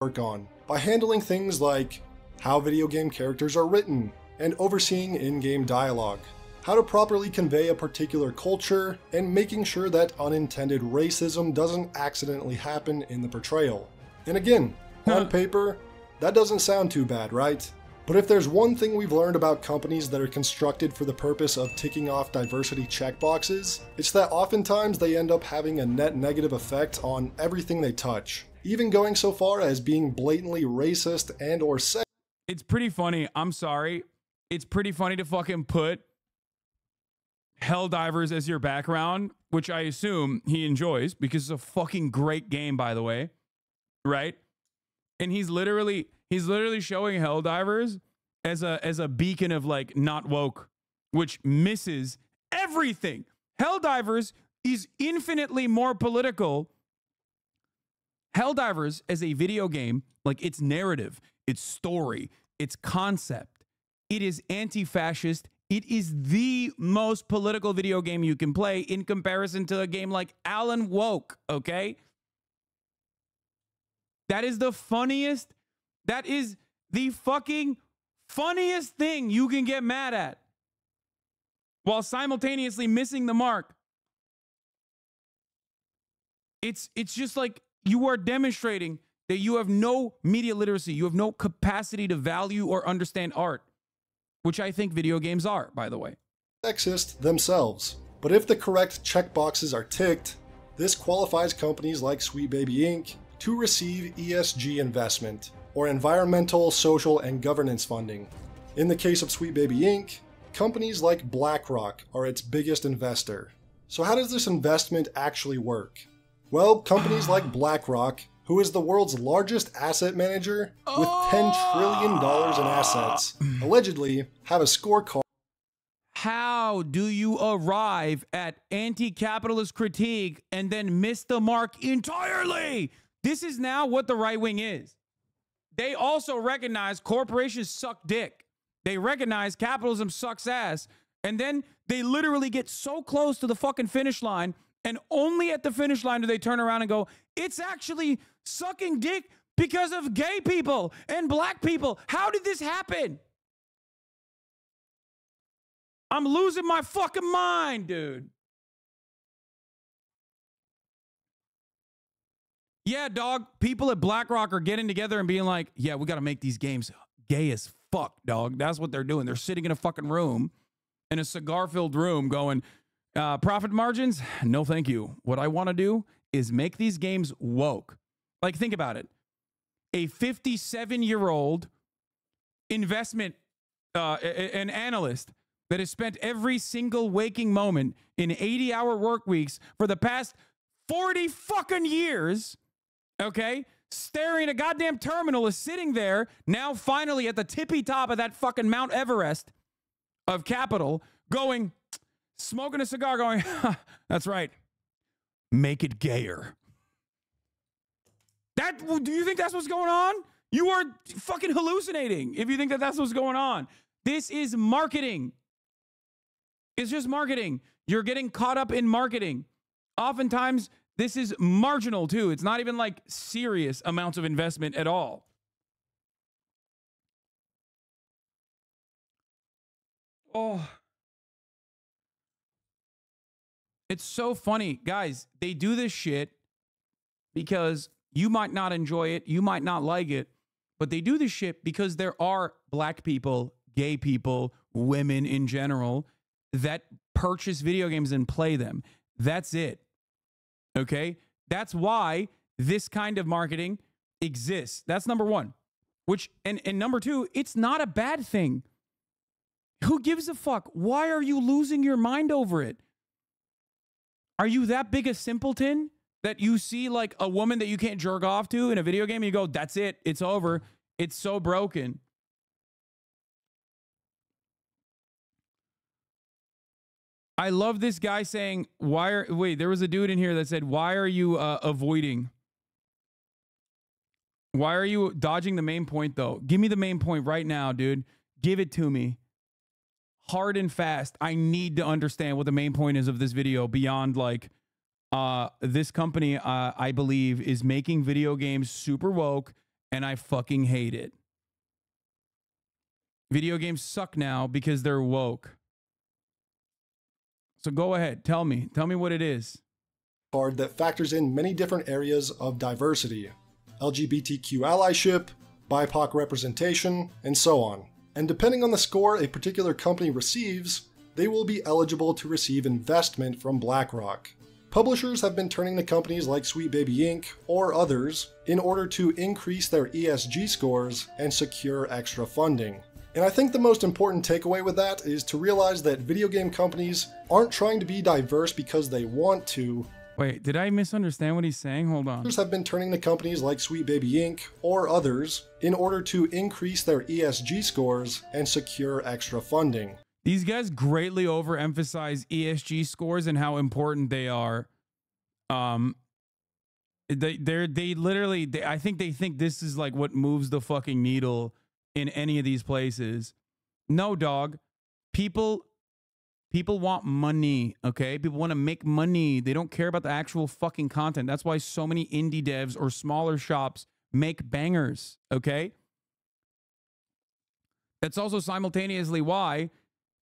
Work on by handling things like how video game characters are written and overseeing in-game dialogue, how to properly convey a particular culture, and making sure that unintended racism doesn't accidentally happen in the portrayal. And again, on paper, that doesn't sound too bad, right? But if there's one thing we've learned about companies that are constructed for the purpose of ticking off diversity checkboxes, it's that oftentimes they end up having a net negative effect on everything they touch, even going so far as being blatantly racist and or sexist. It's pretty funny. I'm sorry. It's pretty funny to fucking put Helldivers as your background, which I assume he enjoys because it's a fucking great game, by the way. Right? And he's literally showing Helldivers as a beacon of like not woke, which misses everything. Helldivers is infinitely more political. Helldivers as a video game, like its narrative, its story, its concept, it is anti-fascist. It is the most political video game you can play in comparison to a game like Alan Woke, okay? That is the funniest. That is the fucking funniest thing you can get mad at while simultaneously missing the mark. It's just like you are demonstrating that you have no media literacy. You have no capacity to value or understand art, which I think video games are, by the way. Sexist themselves. But if the correct checkboxes are ticked, this qualifies companies like Sweet Baby Inc. to receive ESG investment, or environmental, social, and governance funding. In the case of Sweet Baby Inc., companies like BlackRock are its biggest investor. So how does this investment actually work? Well, companies like BlackRock, who is the world's largest asset manager with $10 trillion in assets, allegedly have a scorecard. How do you arrive at anti-capitalist critique and then miss the mark entirely? This is now what the right wing is. They also recognize corporations suck dick. They recognize capitalism sucks ass. And then they literally get so close to the fucking finish line, and only at the finish line do they turn around and go, it's actually sucking dick because of gay people and black people. How did this happen? I'm losing my fucking mind, dude. Yeah, dog, people at BlackRock are getting together and being like, yeah, we got to make these games gay as fuck, dog. That's what they're doing. They're sitting in a fucking room, in a cigar-filled room going, profit margins? No, thank you. What I want to do is make these games woke. Like, think about it. A 57-year-old investment, an analyst that has spent every single waking moment in 80-hour work weeks for the past 40 fucking years, okay, staring at a goddamn terminal, is sitting there now finally at the tippy top of that fucking Mount Everest of capital, going, smoking a cigar, going, that's right, make it gayer. Do you think that's what's going on? You are fucking hallucinating if you think that that's what's going on. This is marketing. It's just marketing. You're getting caught up in marketing. Oftentimes, this is marginal too. It's not even like serious amounts of investment at all. Oh. It's so funny. Guys, they do this shit because you might not enjoy it, you might not like it, but they do this shit because there are black people, gay people, women in general that purchase video games and play them. That's it. Okay? That's why this kind of marketing exists. That's number one. And number two, it's not a bad thing. Who gives a fuck? Why are you losing your mind over it? Are you that big a simpleton that you see like a woman that you can't jerk off to in a video game and you go, that's it, it's over, it's so broken? I love this guy saying, wait, there was a dude in here that said, why are you avoiding? Why are you dodging the main point though? Give me the main point right now, dude. Give it to me. Hard and fast. I need to understand what the main point is of this video beyond like, this company, I believe, is making video games super woke, and I fucking hate it. Video games suck now because they're woke. So go ahead, tell me what it is. Card that factors in many different areas of diversity, LGBTQ allyship, BIPOC representation, and so on. And depending on the score a particular company receives, they will be eligible to receive investment from BlackRock. Publishers have been turning to companies like Sweet Baby Inc. or others in order to increase their ESG scores and secure extra funding. And I think the most important takeaway with that is to realize that video game companies aren't trying to be diverse because they want to. Wait, did I misunderstand what he's saying? Hold on. Publishers have been turning to companies like Sweet Baby Inc. or others in order to increase their ESG scores and secure extra funding. These guys greatly overemphasize ESG scores and how important they are. They literally, I think they think this is like what moves the fucking needle in any of these places. No, dog. People want money, okay? People want to make money. They don't care about the actual fucking content. That's why so many indie devs or smaller shops make bangers, okay? That's also simultaneously why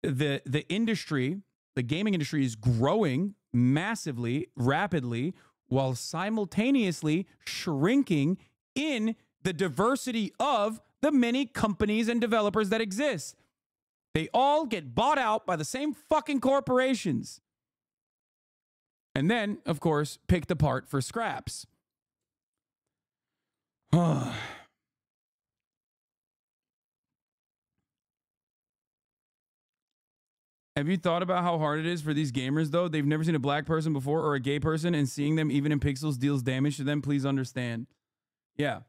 the industry, the gaming industry, is growing massively, rapidly, while simultaneously shrinking in the diversity of the many companies and developers that exist. They all get bought out by the same fucking corporations. And then, of course, picked apart for scraps. Have you thought about how hard it is for these gamers, though? They've never seen a black person before or a gay person, and seeing them even in pixels deals damage to them. Please understand. Yeah.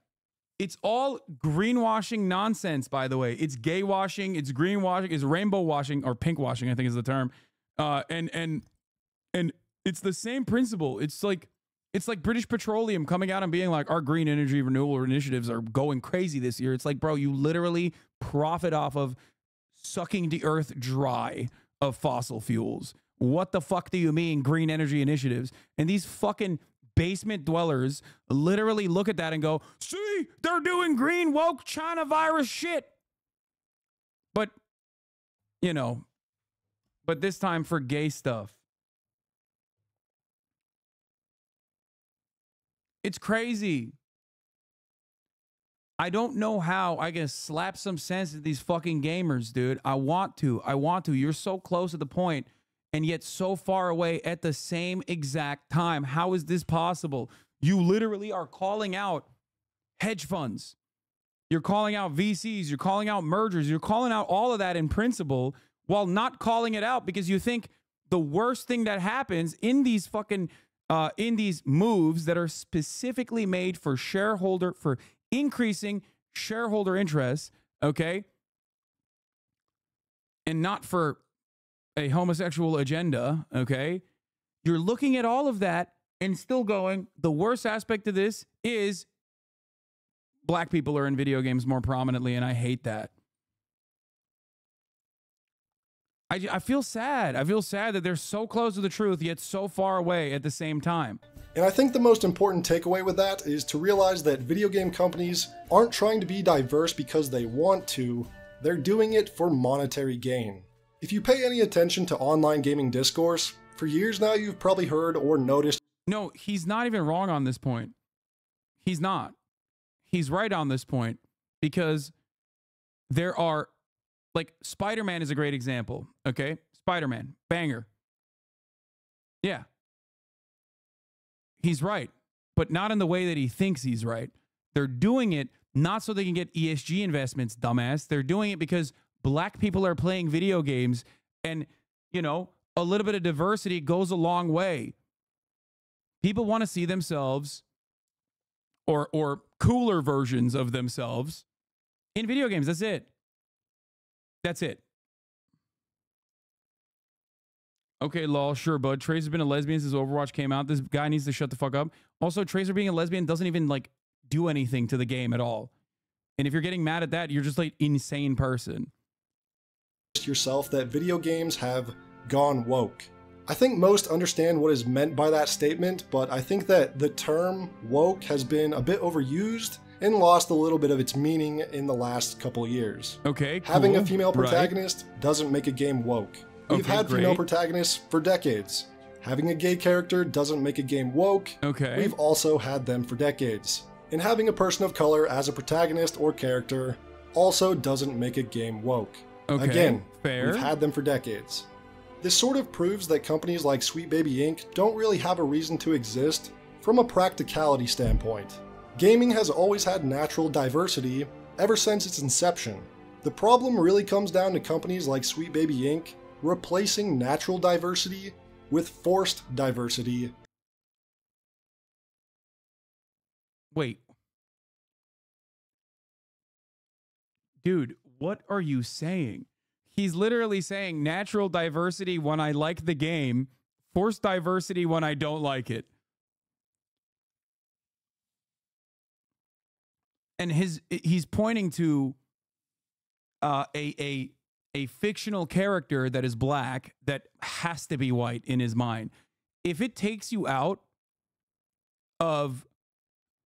It's all greenwashing nonsense, by the way. It's gay washing, it's green washing, it's rainbow washing, or pink washing, I think is the term. And it's the same principle. It's like British Petroleum coming out and being like, our green energy renewable initiatives are going crazy this year. It's like, bro, you literally profit off of sucking the earth dry of fossil fuels. What the fuck do you mean green energy initiatives? And these fucking basement dwellers literally look at that and go, see, they're doing green woke China virus shit. But, you know, but this time for gay stuff. It's crazy. I don't know how I can slap some sense at these fucking gamers, dude. I want to. You're so close to the point and yet so far away at the same exact time. How is this possible? You literally are calling out hedge funds. You're calling out VCs. You're calling out mergers. You're calling out all of that in principle while not calling it out because you think the worst thing that happens in these fucking in these moves that are specifically made for increasing shareholder interests, okay, and not for a homosexual agenda, okay, you're looking at all of that and still going, the worst aspect of this is black people are in video games more prominently, and I hate that. I feel sad. I feel sad that they're so close to the truth, yet so far away at the same time. And I think the most important takeaway with that is to realize that video game companies aren't trying to be diverse because they want to, they're doing it for monetary gain. If you pay any attention to online gaming discourse, for years now you've probably heard or noticed. No, he's not even wrong on this point. He's not. He's right on this point because there are, like, Spider-Man is a great example, okay? Spider-Man, banger. Yeah. He's right, but not in the way that he thinks he's right. They're doing it not so they can get ESG investments, dumbass. They're doing it because black people are playing video games and, you know, a little bit of diversity goes a long way. People want to see themselves or cooler versions of themselves in video games. That's it. That's it. Okay, lol, sure, bud. Tracer's been a lesbian since Overwatch came out. This guy needs to shut the fuck up. Also, Tracer being a lesbian doesn't even, like, do anything to the game at all. And if you're getting mad at that, you're just, like, insane person. Yourself that video games have gone woke. I think most understand what is meant by that statement, but I think that the term woke has been a bit overused and lost a little bit of its meaning in the last couple years. Okay, cool. Having a female protagonist doesn't make a game woke. We've had female protagonists for decades. Having a gay character doesn't make a game woke. Okay. We've also had them for decades. And having a person of color as a protagonist or character also doesn't make a game woke. Okay, again, fair. We've had them for decades. This sort of proves that companies like Sweet Baby Inc. don't really have a reason to exist from a practicality standpoint. Gaming has always had natural diversity ever since its inception. The problem really comes down to companies like Sweet Baby Inc. replacing natural diversity with forced diversity. Wait. Dude, what are you saying? He's literally saying natural diversity when I like the game, forced diversity when I don't like it. And he's pointing to a fictional character that is black that has to be white in his mind. If it takes you out of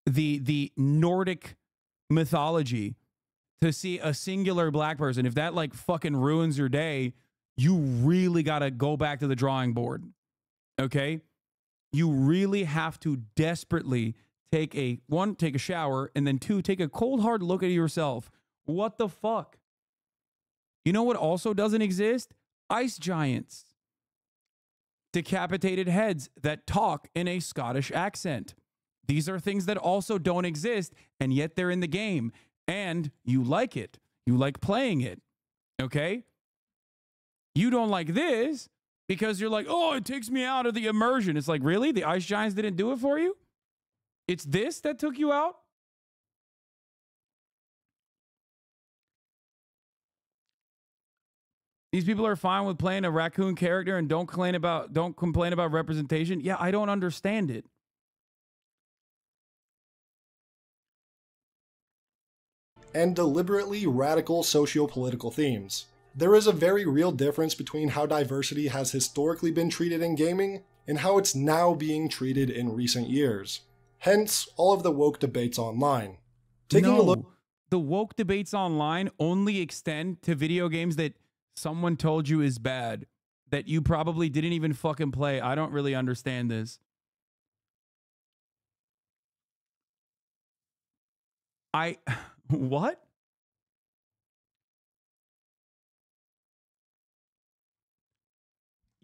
the Nordic mythology to see a singular black person, if that like fucking ruins your day, you really got to go back to the drawing board. Okay? You really have to desperately take a shower, and then two, take a cold hard look at yourself. What the fuck? You know what also doesn't exist? Ice giants. Decapitated heads that talk in a Scottish accent. These are things that also don't exist, and yet they're in the game. And you like it. You like playing it. Okay? You don't like this because you're like, oh, it takes me out of the immersion. It's like, really? The Ice Giants didn't do it for you? It's this that took you out? These people are fine with playing a raccoon character and don't complain about representation. Yeah, I don't understand it. And deliberately radical socio-political themes. There is a very real difference between how diversity has historically been treated in gaming and how it's now being treated in recent years. Hence, all of the woke debates online. Taking a look, the woke debates online only extend to video games that someone told you is bad, that you probably didn't even fucking play. I don't really understand this. What?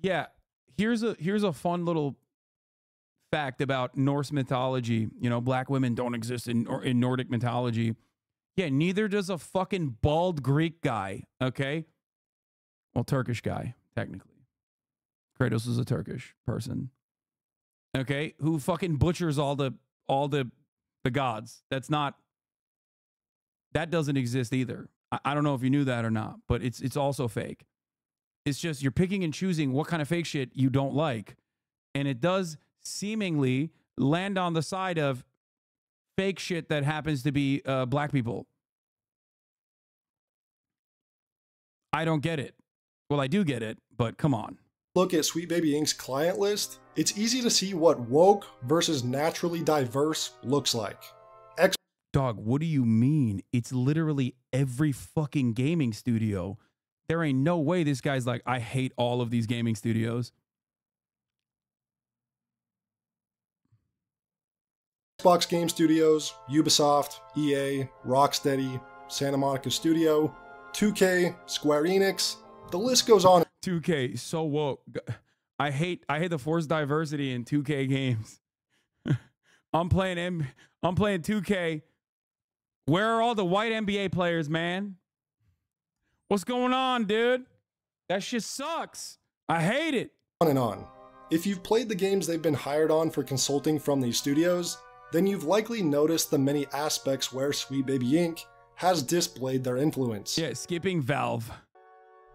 Yeah, here's a fun little fact about Norse mythology. You know, black women don't exist in Nordic mythology. Yeah, neither does a fucking bald Greek guy, okay? Well, Turkish guy, technically. Kratos is a Turkish person. Okay? Who fucking butchers all the gods. That doesn't exist either. I don't know if you knew that or not, but it's also fake. It's just you're picking and choosing what kind of fake shit you don't like. And it does seemingly land on the side of fake shit that happens to be black people. I don't get it. Well, I do get it, but come on. Look at Sweet Baby Inc.'s client list, it's easy to see what woke versus naturally diverse looks like. Dog, what do you mean? It's literally every fucking gaming studio. There ain't no way this guy's like, I hate all of these gaming studios. Xbox Game Studios, Ubisoft, EA, Rocksteady, Santa Monica Studio, 2K, Square Enix, the list goes on. 2K, so woke. I hate the forced diversity in 2K games. I'm playing 2K. Where are all the white NBA players, man? What's going on, dude? That shit sucks. I hate it. On and on. If you've played the games they've been hired on for consulting from these studios, then you've likely noticed the many aspects where Sweet Baby Inc. has displayed their influence. Yeah, skipping Valve.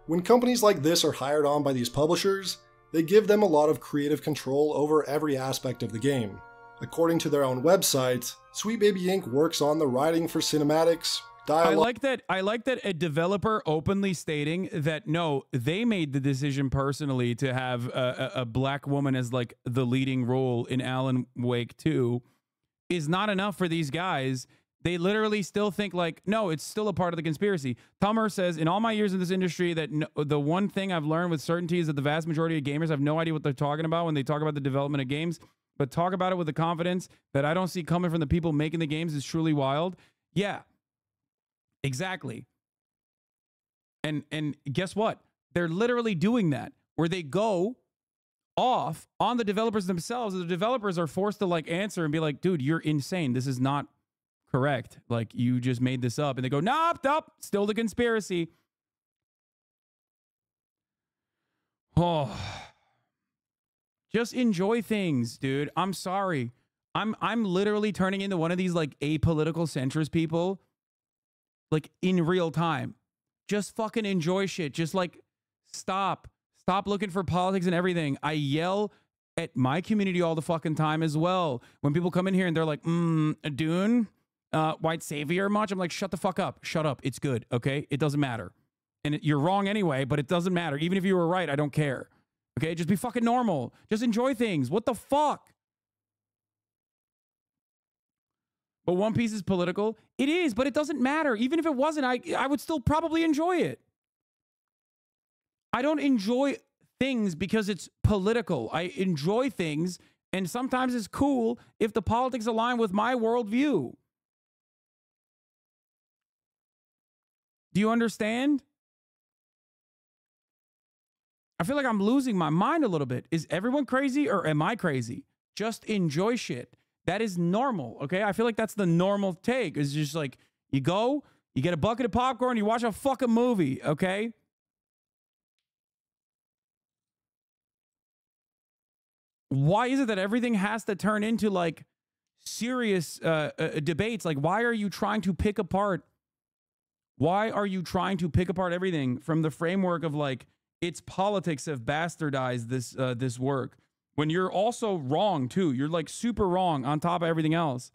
When companies like this are hired on by these publishers, they give them a lot of creative control over every aspect of the game. According to their own website, Sweet Baby Inc. works on the writing for cinematics, dialogue. I like that a developer openly stating that no, they made the decision personally to have a black woman as like the leading role in Alan Wake 2 is not enough for these guys. They literally still think like, no, it's still a part of the conspiracy. Tummer says, in all my years in this industry, that the one thing I've learned with certainty is that the vast majority of gamers have no idea what they're talking about when they talk about the development of games, but talk about it with the confidence that I don't see coming from the people making the games is truly wild. Yeah, exactly. And guess what? They're literally doing that, where they go off on the developers themselves. The developers are forced to like answer and be like, dude, you're insane. This is not correct. Like, you just made this up. And they go, nope, still the conspiracy. Oh, just enjoy things, dude. I'm sorry. I'm literally turning into one of these like apolitical centrist people, like in real time. Just fucking enjoy shit. Just like stop looking for politics and everything. I yell at my community all the fucking time as well. When people come in here and they're like, Dune, white savior much? I'm like, shut the fuck up. Shut up. It's good. Okay. It doesn't matter. And you're wrong anyway, but it doesn't matter. Even if you were right, I don't care. Okay. Just be fucking normal. Just enjoy things. What the fuck? But One Piece is political. It is, but it doesn't matter. Even if it wasn't, I would still probably enjoy it. I don't enjoy things because it's political. I enjoy things, and sometimes it's cool if the politics align with my worldview. Do you understand? I feel like I'm losing my mind a little bit. Is everyone crazy or am I crazy? Just enjoy shit. That is normal, okay? I feel like that's the normal take. It's just like, you go, you get a bucket of popcorn, you watch a fucking movie, okay? why is it that everything has to turn into like serious debates? Like, why are you trying to pick apart? Why are you trying to pick apart everything from the framework of like, its politics have bastardized this work, when you're also wrong too? You're like super wrong on top of everything else.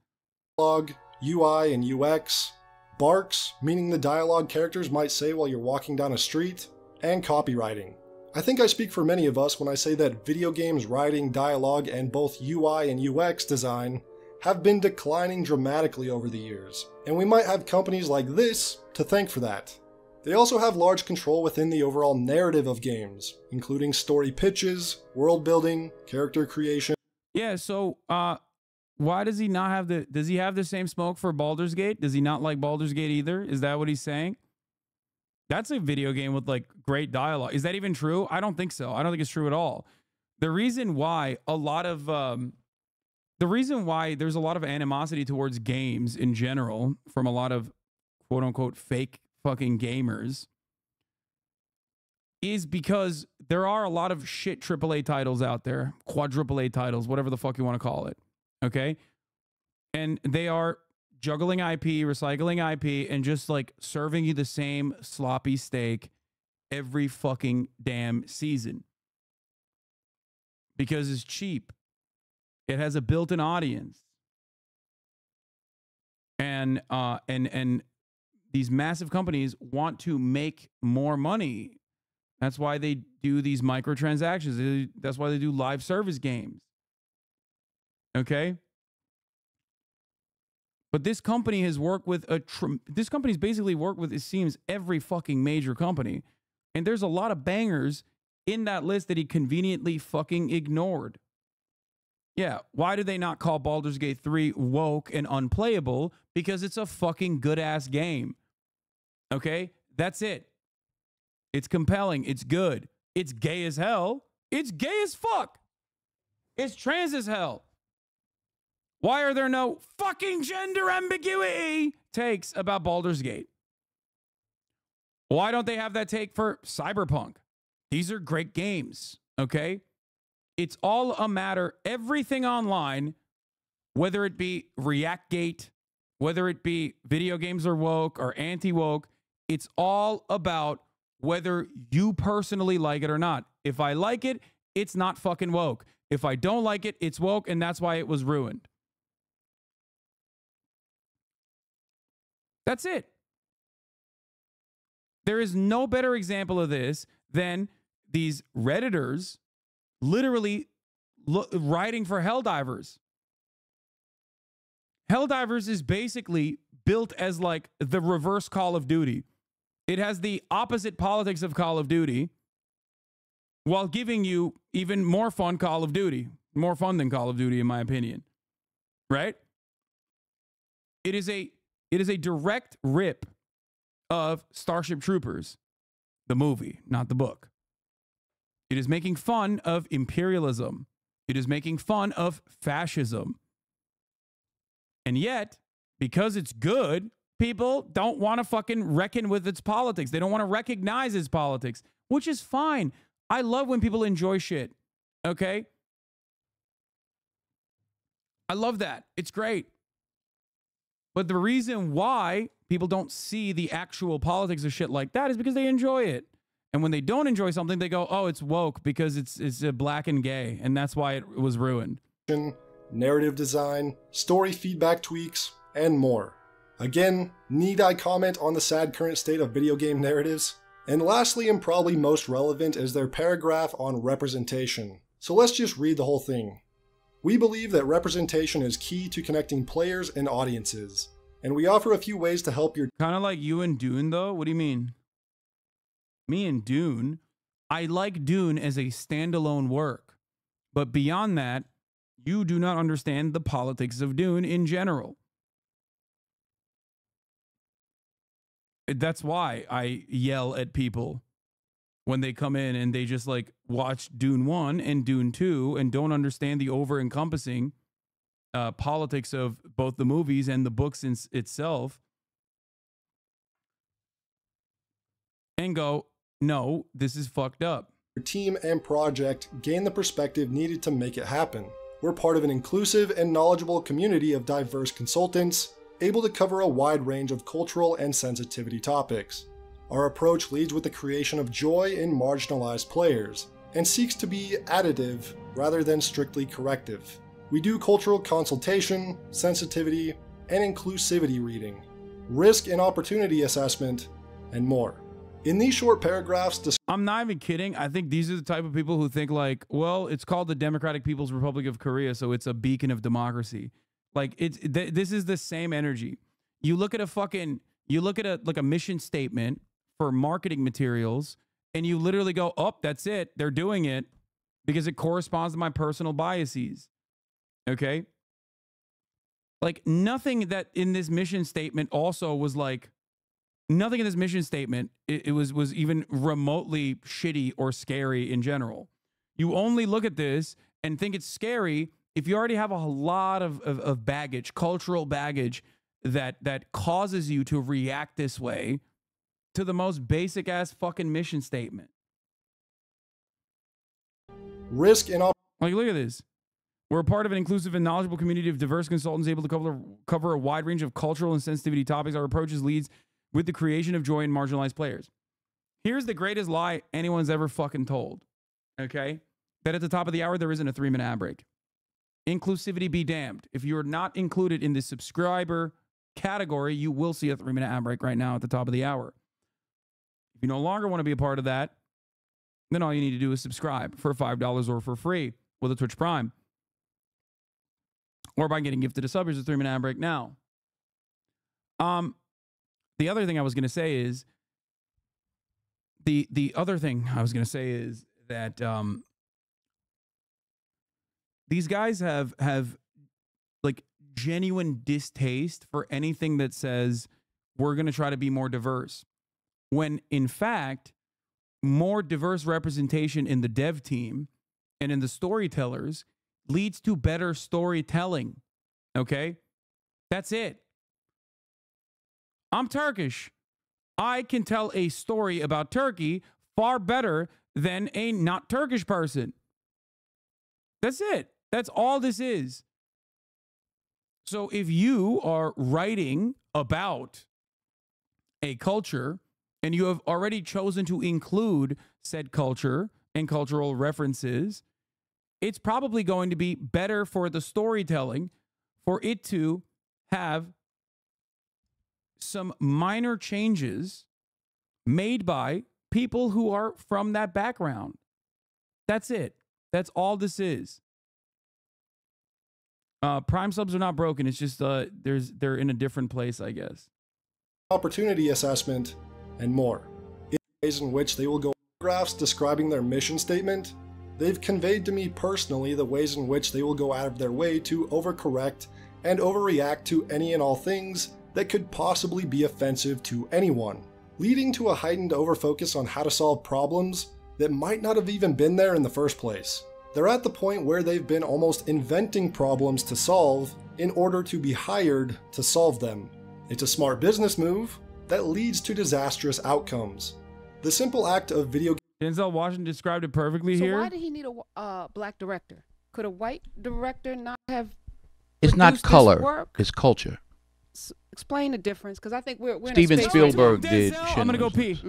Dialogue, UI and UX, barks, meaning the dialogue characters might say while you're walking down a street, and copywriting. I think I speak for many of us when I say that video games writing, dialogue, and both UI and UX design have been declining dramatically over the years, and we might have companies like this to thank for that. They also have large control within the overall narrative of games, including story pitches, world building, character creation. Yeah, so why does he not have does he have the same smoke for Baldur's Gate? Does he not like Baldur's Gate either? Is that what he's saying? That's a video game with like great dialogue. Is that even true? I don't think so. I don't think it's true at all. The reason why a lot of there's a lot of animosity towards games in general from a lot of quote unquote fake fucking gamers is because there are a lot of shit AAA titles out there, quadruple A titles, whatever the fuck you want to call it. Okay. And they are juggling IP, recycling IP, and just like serving you the same sloppy steak every fucking damn season because it's cheap. It has a built-in audience. And these massive companies want to make more money. That's why they do these microtransactions. That's why they do live service games. Okay? But this company has worked with this company's basically worked with, it seems, every fucking major company. And there's a lot of bangers in that list that he conveniently fucking ignored. Yeah, why do they not call Baldur's Gate 3 woke and unplayable? Because it's a fucking good-ass game. Okay? That's it. It's compelling. It's good. It's gay as hell. It's gay as fuck. It's trans as hell. Why are there no fucking gender ambiguity takes about Baldur's Gate? Why don't they have that take for Cyberpunk? These are great games, okay? It's all a matter, everything online, whether it be Reactgate, whether it be video games are woke or anti-woke, it's all about whether you personally like it or not. If I like it, it's not fucking woke. If I don't like it, it's woke, and that's why it was ruined. That's it. There is no better example of this than these Redditors literally writing for Helldivers. Helldivers is basically built as like the reverse Call of Duty. It has the opposite politics of Call of Duty while giving you even more fun Call of Duty. More fun than Call of Duty, in my opinion. Right? It is a direct rip of Starship Troopers, the movie, not the book. It is making fun of imperialism. It is making fun of fascism. And yet, because it's good, people don't want to fucking reckon with its politics. They don't want to recognize its politics, which is fine. I love when people enjoy shit. Okay? I love that. It's great. But the reason why people don't see the actual politics of shit like that is because they enjoy it. And when they don't enjoy something, they go, oh, it's woke because it's black and gay. And that's why it was ruined. Narrative design, story feedback tweaks, and more. Again, need I comment on the sad current state of video game narratives? And lastly, and probably most relevant, is their paragraph on representation. So let's just read the whole thing. We believe that representation is key to connecting players and audiences, and we offer a few ways to help your— Kind of like you and Dune, though? What do you mean? Me and Dune, I like Dune as a standalone work, but beyond that, you do not understand the politics of Dune in general. That's why I yell at people when they come in and they just like watch Dune 1 and Dune 2 and don't understand the over-encompassing politics of both the movies and the books itself, and go, no, this is fucked up. your team and project gain the perspective needed to make it happen. We're part of an inclusive and knowledgeable community of diverse consultants, able to cover a wide range of cultural and sensitivity topics. Our approach leads with the creation of joy in marginalized players, and seeks to be additive rather than strictly corrective. We do cultural consultation, sensitivity, and inclusivity reading, risk and opportunity assessment, and more. In these short paragraphs, I'm not even kidding. I think these are the type of people who think like, well, it's called the Democratic People's Republic of Korea, so it's a beacon of democracy. Like this is the same energy. You look at a mission statement for marketing materials, and you literally go, oh, that's it. They're doing it because it corresponds to my personal biases. Okay? Like nothing that in this mission statement also was like, nothing in this mission statement, it was even remotely shitty or scary in general. You only look at this and think it's scary if you already have a lot of baggage, cultural baggage that causes you to react this way to the most basic ass fucking mission statement. Risk and like, look at this. We're a part of an inclusive and knowledgeable community of diverse consultants able to cover a wide range of cultural and sensitivity topics. Our approaches leads with the creation of joy in marginalized players. Here's the greatest lie anyone's ever fucking told. Okay? That at the top of the hour, there isn't a 3-minute ad break. Inclusivity be damned. If you're not included in the subscriber category, you will see a 3-minute ad break right now at the top of the hour. If you no longer want to be a part of that, then all you need to do is subscribe for $5 or for free with a Twitch Prime. Or by getting gifted a sub. Here's a 3-minute ad break now. The other thing I was going to say is the other thing I was going to say is that these guys have like genuine distaste for anything that says we're going to try to be more diverse, when in fact more diverse representation in the dev team and in the storytellers leads to better storytelling. Okay? That's it. I'm Turkish. I can tell a story about Turkey far better than a not Turkish person. That's it. That's all this is. So if you are writing about a culture and you have already chosen to include said culture and cultural references, it's probably going to be better for the storytelling for it to have some minor changes made by people who are from that background. That's it. That's all this is. Prime subs are not broken. It's just they're in a different place, I guess. Opportunity assessment, and more. In ways in which they will go paragraphs describing their mission statement, they've conveyed to me personally the ways in which they will go out of their way to overcorrect and overreact to any and all things that could possibly be offensive to anyone, leading to a heightened overfocus on how to solve problems that might not have even been there in the first place. They're at the point where they've been almost inventing problems to solve in order to be hired to solve them. It's a smart business move that leads to disastrous outcomes. The simple act of video Denzel Washington described it perfectly here. So why did he need a black director? Could a white director not have? It's not color. It's culture. Explain the difference, because I think we're Steven Spielberg did. I'm gonna go pee.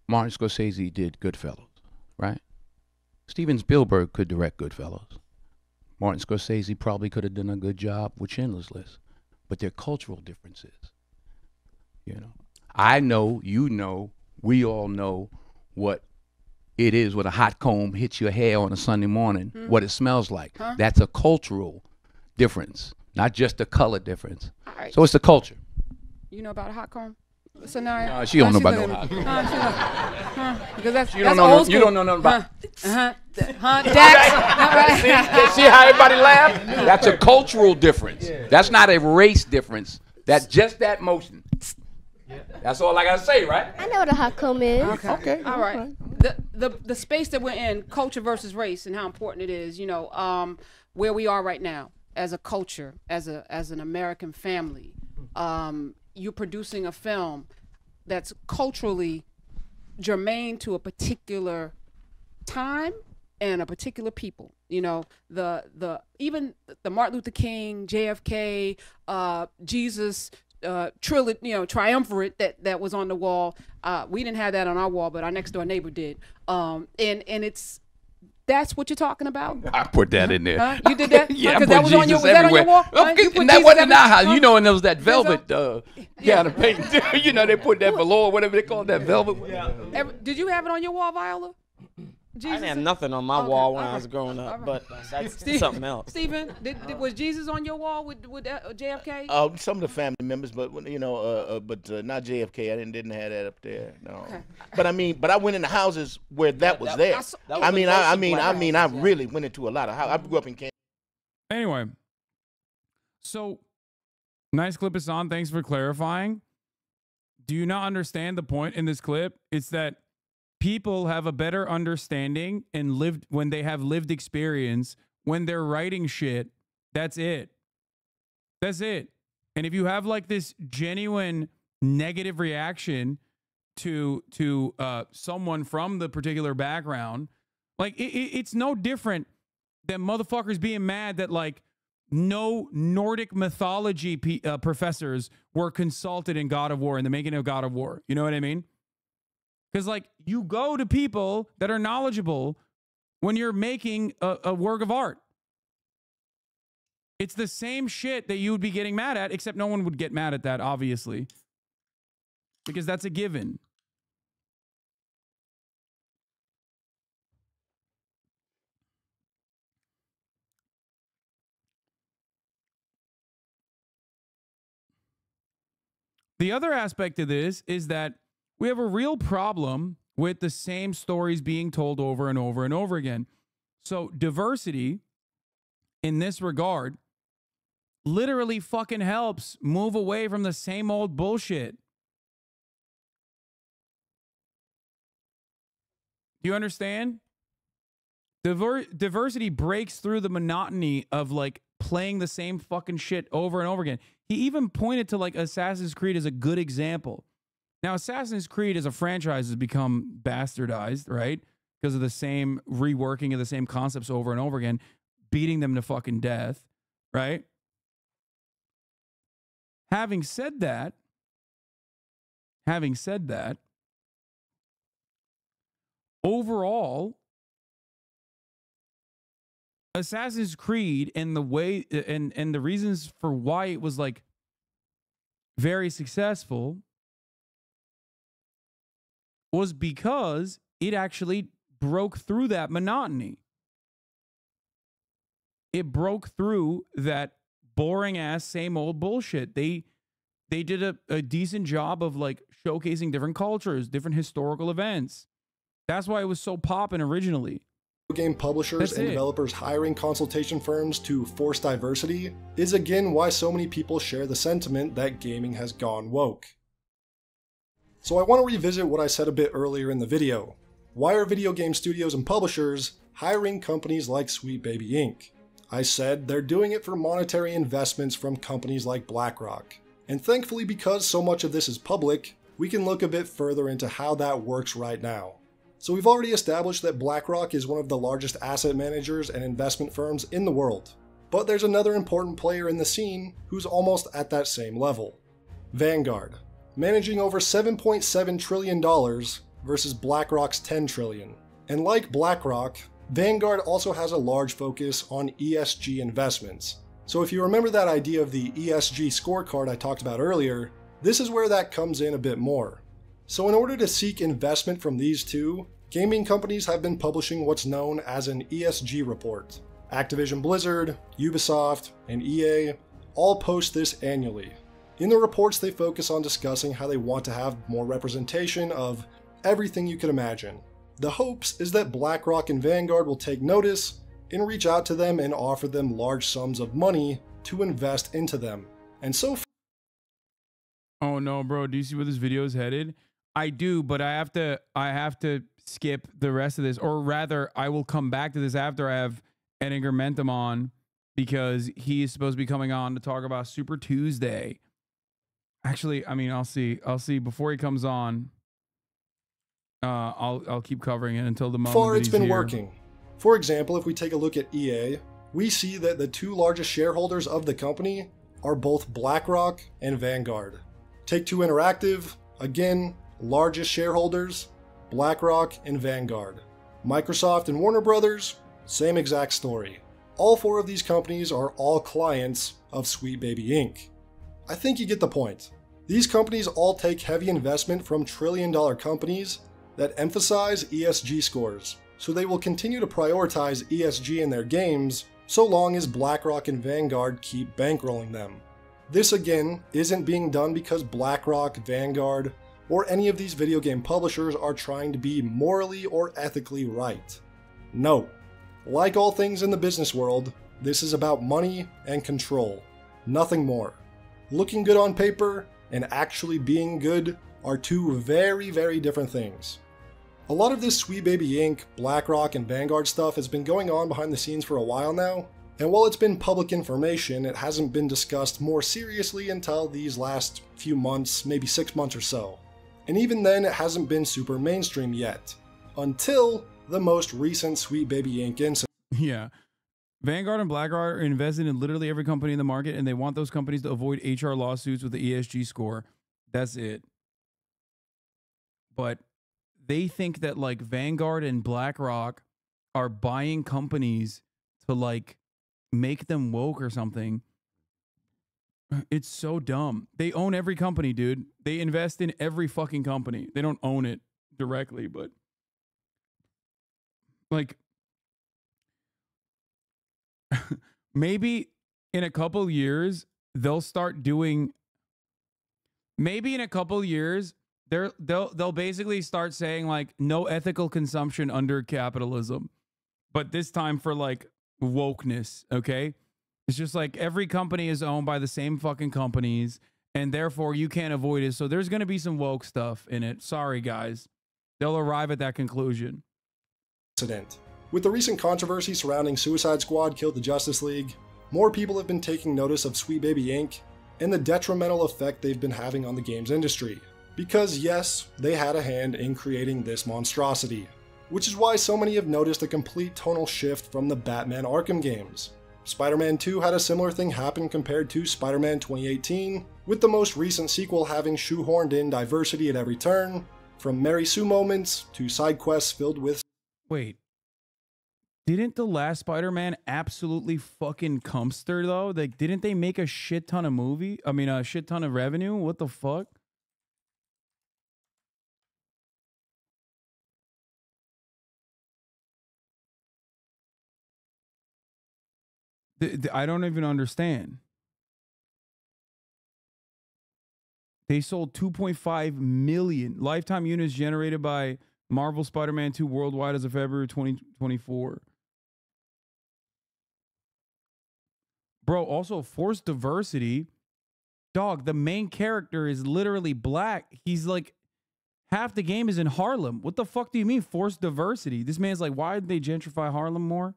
Martin Scorsese did Goodfellas, right? Steven Spielberg could direct Goodfellas. Martin Scorsese probably could have done a good job with Schindler's List, but they're cultural differences. You know, I know, you know, we all know what it is when a hot comb hits your hair on a Sunday morning, what it smells like. That's a cultural difference, not just a color difference. Right. So it's the culture. You know about a hot comb? Scenario? No, she don't know about no hot comb. Because that's, you don't know. old school. You don't know nothing about. Dax. See how everybody laugh? That's a cultural difference. That's not a race difference. That's just that motion. That's all I gotta say, right? I know what a hot comb is. Okay. All right. The space that we're in, culture versus race, and how important it is. You know, where we are right now as a culture, as an American family. You're producing a film that's culturally germane to a particular time and a particular people. You know, even the Martin Luther King, JFK, Jesus trilogy, you know, triumvirate that was on the wall. We didn't have that on our wall, but our next door neighbor did. And that's what you're talking about. I put that in there. Huh? You did that? Yeah, because that was on your, was that on your wall? And that wasn't in our house. You know, and there was that velvet kind of paint. You know, they put that velour, whatever they call that velvet. Yeah. Did you have it on your wall, Viola? Jesus? I didn't have nothing on my wall when I was growing up, but that's something else. Stephen, was Jesus on your wall with JFK? Some of the family members, but you know, but not JFK. I didn't have that up there. No. Okay. But I went into houses where that was there. I really went into a lot of houses. I grew up in Kansas. Anyway, so nice clip, Hasan. Thanks for clarifying. Do you not understand the point in this clip? It's that people have a better understanding and when they have lived experience, when they're writing shit. That's it. That's it. And if you have like this genuine negative reaction to someone from the particular background, like it's no different than motherfuckers being mad that like no Nordic mythology professors were consulted in God of War, in the making of God of War. You know what I mean? Because, like, you go to people that are knowledgeable when you're making a work of art. It's the same shit that you would be getting mad at, except no one would get mad at that, obviously. Because that's a given. The other aspect of this is that we have a real problem with the same stories being told over and over and over again. So diversity in this regard literally fucking helps move away from the same old bullshit. Do you understand? Diversity breaks through the monotony of like playing the same fucking shit over and over again. He even pointed to like Assassin's Creed as a good example. Now, Assassin's Creed as a franchise has become bastardized, right? Because of the same reworking of the same concepts over and over again, beating them to fucking death, right? Having said that, overall, Assassin's Creed and the way and the reasons for why it was like very successful was because it actually broke through that monotony. It broke through that boring ass same old bullshit. They did a decent job of like showcasing different cultures, different historical events. That's why it was so poppin' originally. Game publishers and developers hiring consultation firms to force diversity is again why so many people share the sentiment that gaming has gone woke. So I want to revisit what I said a bit earlier in the video. Why are video game studios and publishers hiring companies like Sweet Baby Inc? I said they're doing it for monetary investments from companies like BlackRock. And thankfully, because so much of this is public, we can look a bit further into how that works right now. So we've already established that BlackRock is one of the largest asset managers and investment firms in the world. But there's another important player in the scene who's almost at that same level. Vanguard, managing over $7.7 trillion versus BlackRock's $10 trillion. And like BlackRock, Vanguard also has a large focus on ESG investments. So if you remember that idea of the ESG scorecard I talked about earlier, this is where that comes in a bit more. So in order to seek investment from these two, gaming companies have been publishing what's known as an ESG report. Activision Blizzard, Ubisoft, and EA all post this annually. In the reports, they focus on discussing how they want to have more representation of everything you could imagine. The hopes is that BlackRock and Vanguard will take notice and reach out to them and offer them large sums of money to invest into them. And so oh no, bro, do you see where this video is headed? I do, but I have to skip the rest of this, or rather, I will come back to this after I have Ettingermentum on, because he is supposed to be coming on to talk about Super Tuesday. Actually, I mean, I'll see before he comes on. I'll keep covering it until the moment Far that it's he's been here. working. For example, if we take a look at EA, we see that the two largest shareholders of the company are both BlackRock and Vanguard. Take-Two Interactive, again, largest shareholders, BlackRock and Vanguard. Microsoft and Warner Brothers, same exact story. All four of these companies are all clients of Sweet Baby Inc. I think you get the point. These companies all take heavy investment from trillion-dollar companies that emphasize ESG scores, so they will continue to prioritize ESG in their games so long as BlackRock and Vanguard keep bankrolling them. This again isn't being done because BlackRock, Vanguard, or any of these video game publishers are trying to be morally or ethically right. No. Like all things in the business world, this is about money and control. Nothing more. Looking good on paper and actually being good are two very, very different things. A lot of this Sweet Baby Inc., BlackRock, and Vanguard stuff has been going on behind the scenes for a while now, and while it's been public information, it hasn't been discussed more seriously until these last few months, maybe 6 months or so. And even then, it hasn't been super mainstream yet, until the most recent Sweet Baby Inc. incident. Yeah. Vanguard and BlackRock are invested in literally every company in the market, and they want those companies to avoid HR lawsuits with the ESG score. That's it. But they think that like Vanguard and BlackRock are buying companies to like make them woke or something. It's so dumb. They own every company, dude. They invest in every fucking company. They don't own it directly, but like maybe in a couple years they'll start doing. Maybe in a couple years they'll basically start saying like no ethical consumption under capitalism, but this time for like wokeness. Okay, it's just like every company is owned by the same fucking companies, and therefore you can't avoid it. So there's gonna be some woke stuff in it. Sorry guys, they'll arrive at that conclusion. With the recent controversy surrounding Suicide Squad Killed the Justice League, more people have been taking notice of Sweet Baby Inc. and the detrimental effect they've been having on the games industry. Because yes, they had a hand in creating this monstrosity, which is why so many have noticed a complete tonal shift from the Batman Arkham games. Spider-Man 2 had a similar thing happen compared to Spider-Man 2018, with the most recent sequel having shoehorned in diversity at every turn, from Mary Sue moments to side quests filled with... Wait. Didn't the last Spider-Man absolutely fucking cumpster though? Like, didn't they make a shit ton of a shit ton of revenue? What the fuck? I don't even understand. They sold 2.5 million lifetime units generated by Marvel Spider-Man 2 worldwide as of February 2024. Bro, also forced diversity. Dog, the main character is literally black. He's like, half the game is in Harlem. What the fuck do you mean forced diversity? This man's like, why did they gentrify Harlem more?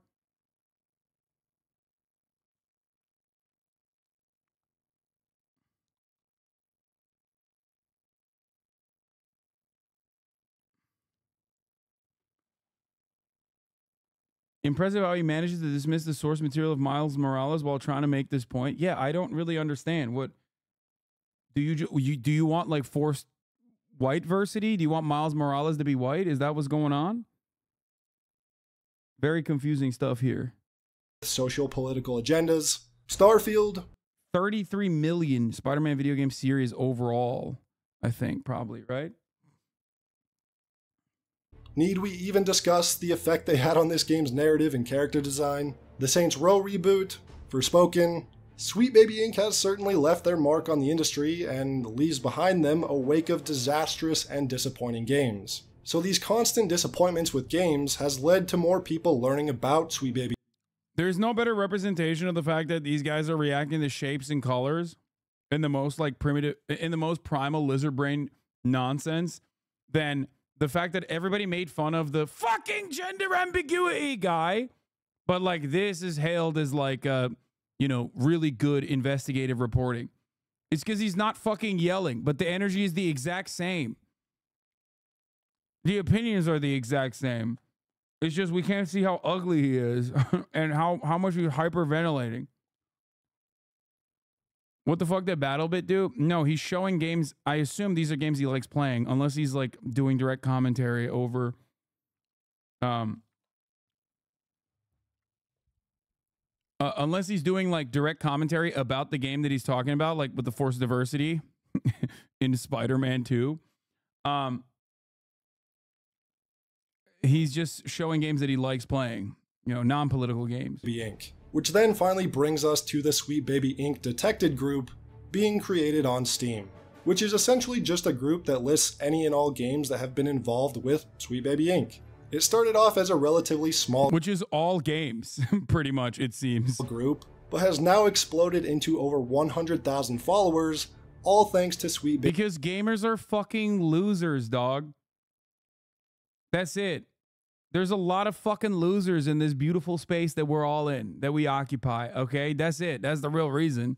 Impressive how he manages to dismiss the source material of Miles Morales while trying to make this point. Yeah, I don't really understand. What do you want, like forced white versity? Do you want Miles Morales to be white? Is that what's going on? Very confusing stuff here. Socio-political agendas. Starfield. 33 million Spider-Man video game series overall, I think, probably, right? Need we even discuss the effect they had on this game's narrative and character design? The Saints Row reboot, Forspoken, Sweet Baby Inc. has certainly left their mark on the industry and leaves behind them a wake of disastrous and disappointing games. So these constant disappointments with games has led to more people learning about Sweet Baby. There's no better representation of the fact that these guys are reacting to shapes and colors in the most like primitive, in the most primal lizard brain nonsense than the fact that everybody made fun of the fucking gender ambiguity guy, but like this is hailed as like, really good investigative reporting. It's because he's not fucking yelling, but the energy is the exact same. The opinions are the exact same. It's just we can't see how ugly he is and how much he's hyperventilating. What the fuck did BattleBit do? No, he's showing games. I assume these are games he likes playing, unless he's like doing direct commentary over unless he's doing like direct commentary about the game that he's talking about, like with the Force Diversity in Spider-Man 2. He's just showing games that he likes playing, you know, non-political games. Inc. Which then finally brings us to the Sweet Baby Inc. Detected group being created on Steam, which is essentially just a group that lists any and all games that have been involved with Sweet Baby Inc. It started off as a relatively small, which is all games, pretty much, it seems, group, but has now exploded into over 100,000 followers, all thanks to Sweet Baby. Because gamers are fucking losers, dog. That's it. There's a lot of fucking losers in this beautiful space that we're all in, that we occupy, okay? That's it. That's the real reason.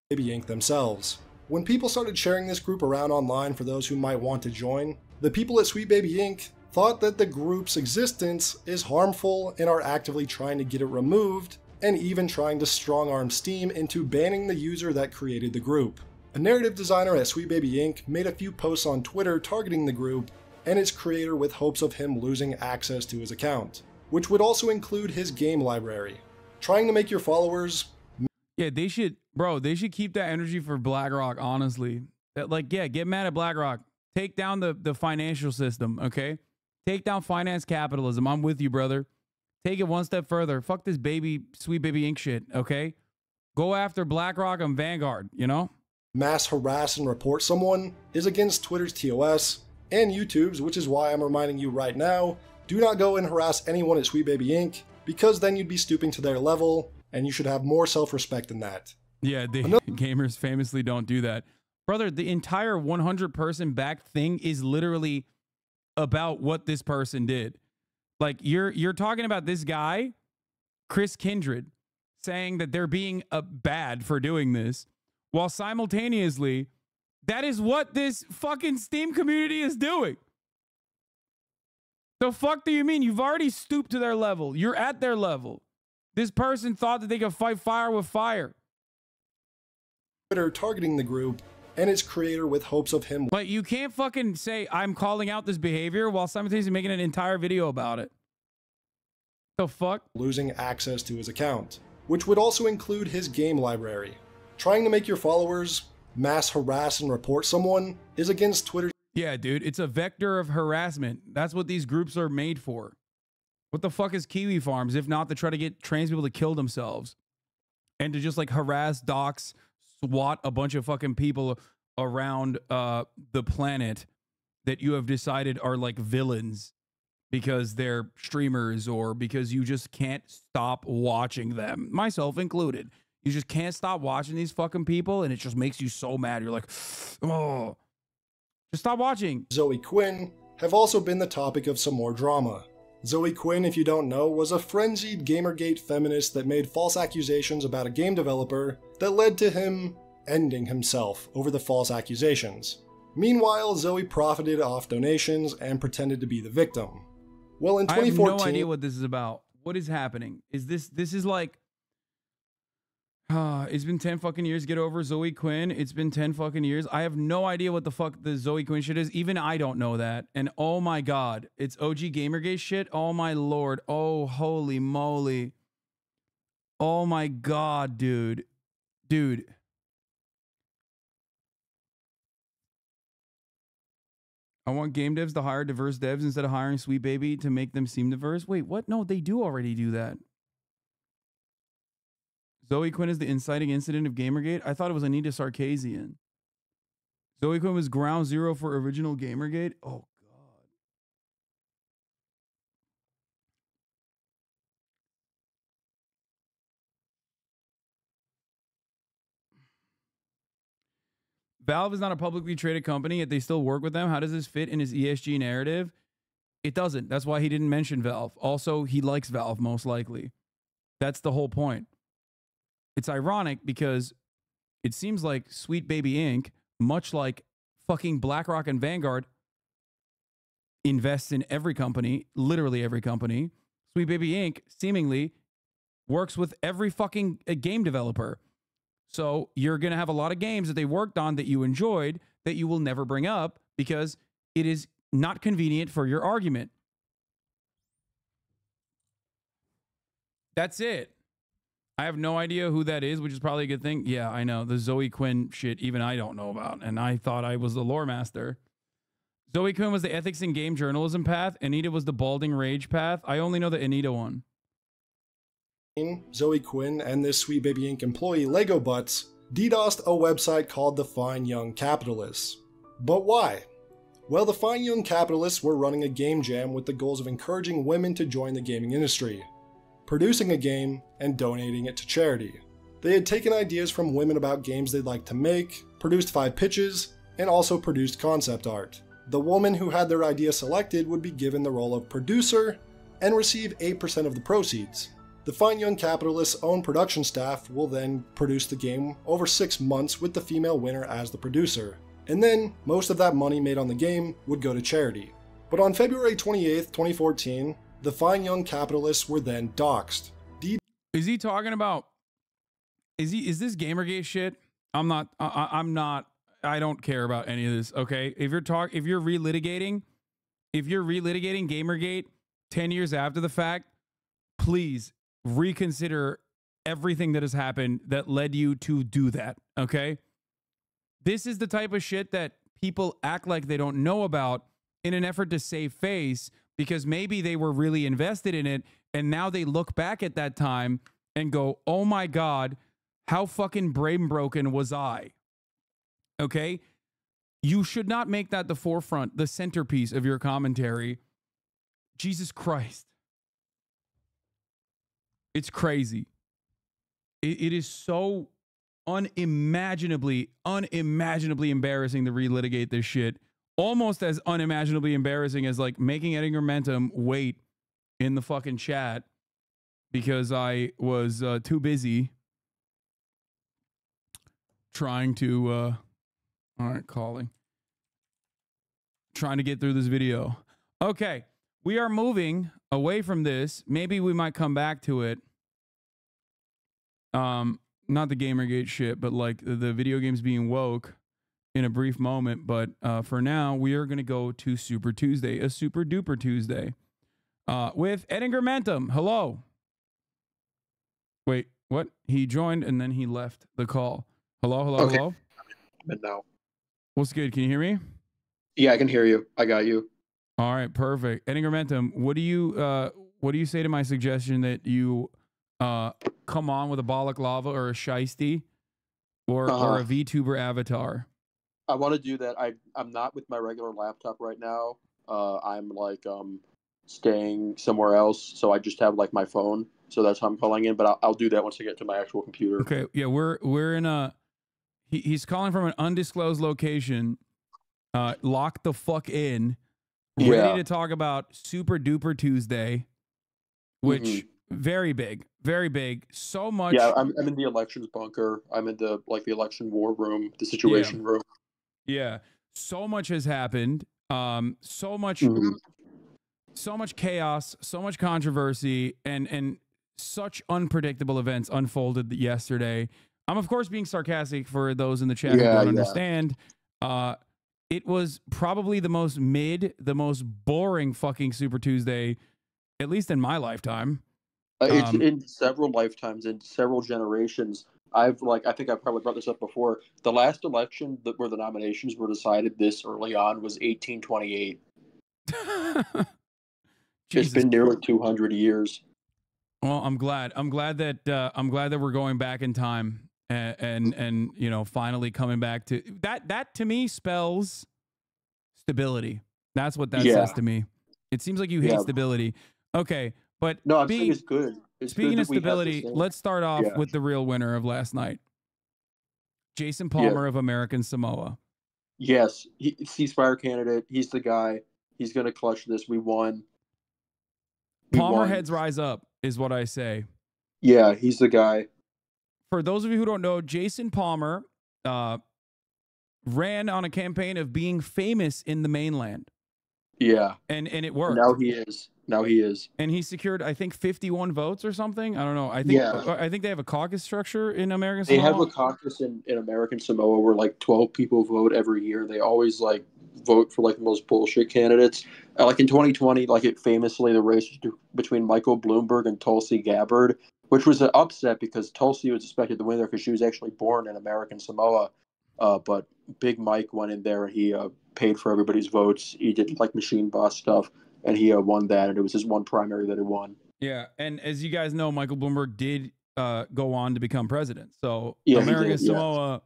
Baby Inc. themselves. When people started sharing this group around online for those who might want to join, the people at Sweet Baby Inc. thought that the group's existence is harmful and are actively trying to get it removed, and even trying to strong-arm Steam into banning the user that created the group. A narrative designer at Sweet Baby Inc. made a few posts on Twitter targeting the group and its creator with hopes of him losing access to his account, which would also include his game library. Trying to make your followers... Yeah, they should, bro, they should keep that energy for BlackRock, honestly. Like, yeah, get mad at BlackRock. Take down the financial system, okay? Take down finance capitalism. I'm with you, brother. Take it one step further. Fuck this Sweet Baby Inc. shit, okay? Go after BlackRock and Vanguard, you know? Mass harass and report someone is against Twitter's TOS and YouTube's, which is why I'm reminding you right now, do not go and harass anyone at Sweet Baby Inc. because then you'd be stooping to their level, and you should have more self-respect than that. Yeah, gamers famously don't do that. Brother, the entire 100-person backed thing is literally about what this person did. Like, you're talking about this guy, Chris Kindred, saying that they're being bad for doing this, while simultaneously, that is what this fucking Steam community is doing. The fuck do you mean? You've already stooped to their level. You're at their level. This person thought that they could fight fire with fire. Twitter targeting the group and its creator with hopes of him. But you can't fucking say, I'm calling out this behavior while simultaneously making an entire video about it. The fuck? Losing access to his account, which would also include his game library. Trying to make your followers mass harass and report someone is against Twitter. Yeah, dude, it's a vector of harassment. That's what these groups are made for. What the fuck is Kiwi Farms if not to try to get trans people to kill themselves and to just like harass, dox, swat a bunch of fucking people around the planet that you have decided are like villains because they're streamers or because you just can't stop watching them, myself included. You just can't stop watching these fucking people and it just makes you so mad. You're like, oh, just stop watching. Zoe Quinn have also been the topic of some more drama. Zoe Quinn, if you don't know, was a frenzied Gamergate feminist that made false accusations about a game developer that led to him ending himself over the false accusations. Meanwhile, Zoe profited off donations and pretended to be the victim. Well, in 2014... I have no idea what this is about. What is happening? Is this is like... it's been 10 fucking years. Get over Zoe Quinn. It's been 10 fucking years. I have no idea what the fuck the Zoe Quinn shit is. Even I don't know that. And oh my god, it's OG Gamergate shit. Oh my lord. Oh, holy moly. Oh my god, dude. Dude. I want game devs to hire diverse devs instead of hiring Sweet Baby to make them seem diverse. Wait, what? No, they do already do that. Zoe Quinn is the inciting incident of Gamergate? I thought it was Anita Sarkeesian. Zoe Quinn was ground zero for original Gamergate? Oh, God. Valve is not a publicly traded company, yet they still work with them. How does this fit in his ESG narrative? It doesn't. That's why he didn't mention Valve. Also, he likes Valve, most likely. That's the whole point. It's ironic because it seems like Sweet Baby Inc., much like fucking BlackRock and Vanguard invests in every company, literally every company. Sweet Baby Inc. seemingly works with every fucking game developer. So you're going to have a lot of games that they worked on that you enjoyed that you will never bring up because it is not convenient for your argument. That's it. I have no idea who that is, which is probably a good thing. Yeah, I know. The Zoe Quinn shit, even I don't know about. And I thought I was the lore master. Zoe Quinn was the ethics and game journalism path. Anita was the balding rage path. I only know the Anita one. Zoe Quinn and this Sweet Baby Inc. employee Lego Butts DDoSed a website called the Fine Young Capitalists. But why? Well, the Fine Young Capitalists were running a game jam with the goals of encouraging women to join the gaming industry, producing a game, and donating it to charity. They had taken ideas from women about games they'd like to make, produced 5 pitches, and also produced concept art. The woman who had their idea selected would be given the role of producer and receive 8% of the proceeds. The Fine Young Capitalists' own production staff will then produce the game over 6 months with the female winner as the producer. And then, most of that money made on the game would go to charity. But on February 28th, 2014, the Fine Young Capitalists were then doxxed. Is he talking about... Is this Gamergate shit? I'm not... I don't care about any of this, okay? If you're relitigating Gamergate 10 years after the fact, please reconsider everything that has happened that led you to do that, okay? This is the type of shit that people act like they don't know about in an effort to save face because maybe they were really invested in it and now they look back at that time and go, oh my God, how fucking brain broken was I? Okay? You should not make that the forefront, the centerpiece of your commentary. Jesus Christ. It's crazy. It is so unimaginably embarrassing to relitigate this shit. Almost as unimaginably embarrassing as like making Ettingermentum wait in the fucking chat because I was too busy trying to, trying to get through this video. Okay. We are moving away from this. Maybe we might come back to it. Not the Gamergate shit, but like the video games being woke in a brief moment. But for now, we are going to go to Super Tuesday, a Super Duper Tuesday with Ettingermentum. Hello. Wait, what? He joined and then he left the call. Hello, hello, okay. Hello. I'm in now. What's good? Can you hear me? Yeah, I can hear you. I got you. All right, perfect. Ettingermentum, what do you say to my suggestion that you come on with a Bollock Lava or a Shiesty or a VTuber avatar? I want to do that. I'm not with my regular laptop right now. I'm like staying somewhere else, so I just have like my phone. So that's how I'm calling in. But I'll do that once I get to my actual computer. Okay. Yeah, we're in a. He's calling from an undisclosed location. Lock the fuck in. Ready to talk about Super Duper Tuesday, which very big, very big. So much. Yeah, I'm in the elections bunker. I'm in the the election war room, the situation room. Yeah, so much has happened. So much chaos, so much controversy, and such unpredictable events unfolded yesterday. I'm of course being sarcastic for those in the chat who don't understand. It was probably the most boring fucking Super Tuesday, at least in my lifetime. It's in several lifetimes, in several generations. I think I've probably brought this up before. The last election where the nominations were decided this early on was 1828. It's been nearly 200 years. Well, I'm glad that we're going back in time. And you know, finally coming back to that to me spells stability. That's what that says to me. It seems like you hate stability. Okay, but no, I'm saying it's good. Speaking of stability, let's start off with the real winner of last night. Jason Palmer of American Samoa. Yes, ceasefire candidate. He's the guy. He's going to clutch this. We won. Palmer heads rise up is what I say. Yeah, he's the guy. For those of you who don't know, Jason Palmer ran on a campaign of being famous in the mainland. Yeah. And it worked. Now he is. Now he is. And he secured, I think, 51 votes or something. I don't know. I think they have a caucus structure in American Samoa. They have a caucus in American Samoa where like 12 people vote every year. They always like vote for like the most bullshit candidates. Like in 2020, like it famously, the race was between Michael Bloomberg and Tulsi Gabbard, which was an upset because Tulsi was expected to win there because she was actually born in American Samoa. But Big Mike went in there and he paid for everybody's votes. He did like machine boss stuff, and he won that. And it was his one primary that he won. Yeah, and as you guys know, Michael Bloomberg did go on to become president. So yeah, American Samoa,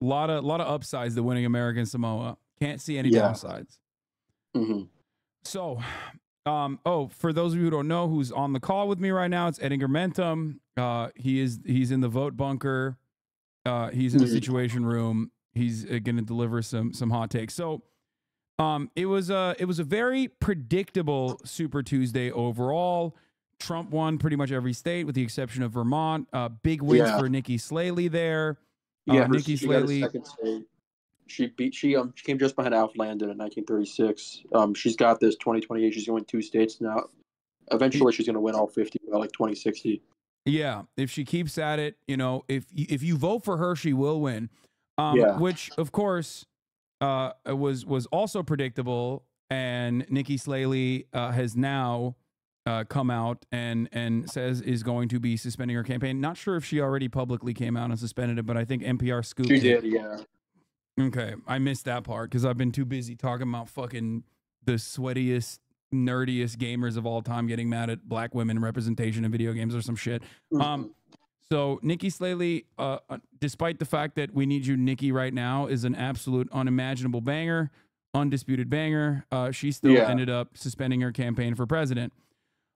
a lot of upsides to winning American Samoa. Can't see any downsides. Mm-hmm. So, for those of you who don't know who's on the call with me right now, it's Ettingermentum. He's in the vote bunker. He's in the situation room. He's going to deliver some hot takes. So, it was a very predictable Super Tuesday overall. Trump won pretty much every state with the exception of Vermont. Big wins for Nikki SLAYLEY there. Nikki SLAYLEY. She came just behind Alf Landon in 1936. She's got this 2028. She's going to win 2 states now. Eventually, she's going to win all 50 by like 2060. Yeah, if she keeps at it, you know, if you vote for her, she will win. Which of course was also predictable. And Nikki SLAYLEY has now come out and says is going to be suspending her campaign. Not sure if she already publicly came out and suspended it, but I think NPR scooped it. She did, yeah. Okay, I missed that part because I've been too busy talking about fucking the sweatiest, nerdiest gamers of all time getting mad at black women representation in video games or some shit. So Nikki SLAYLEY, despite the fact that We Need You, Nikki, right now is an absolute unimaginable banger, undisputed banger, she still ended up suspending her campaign for president.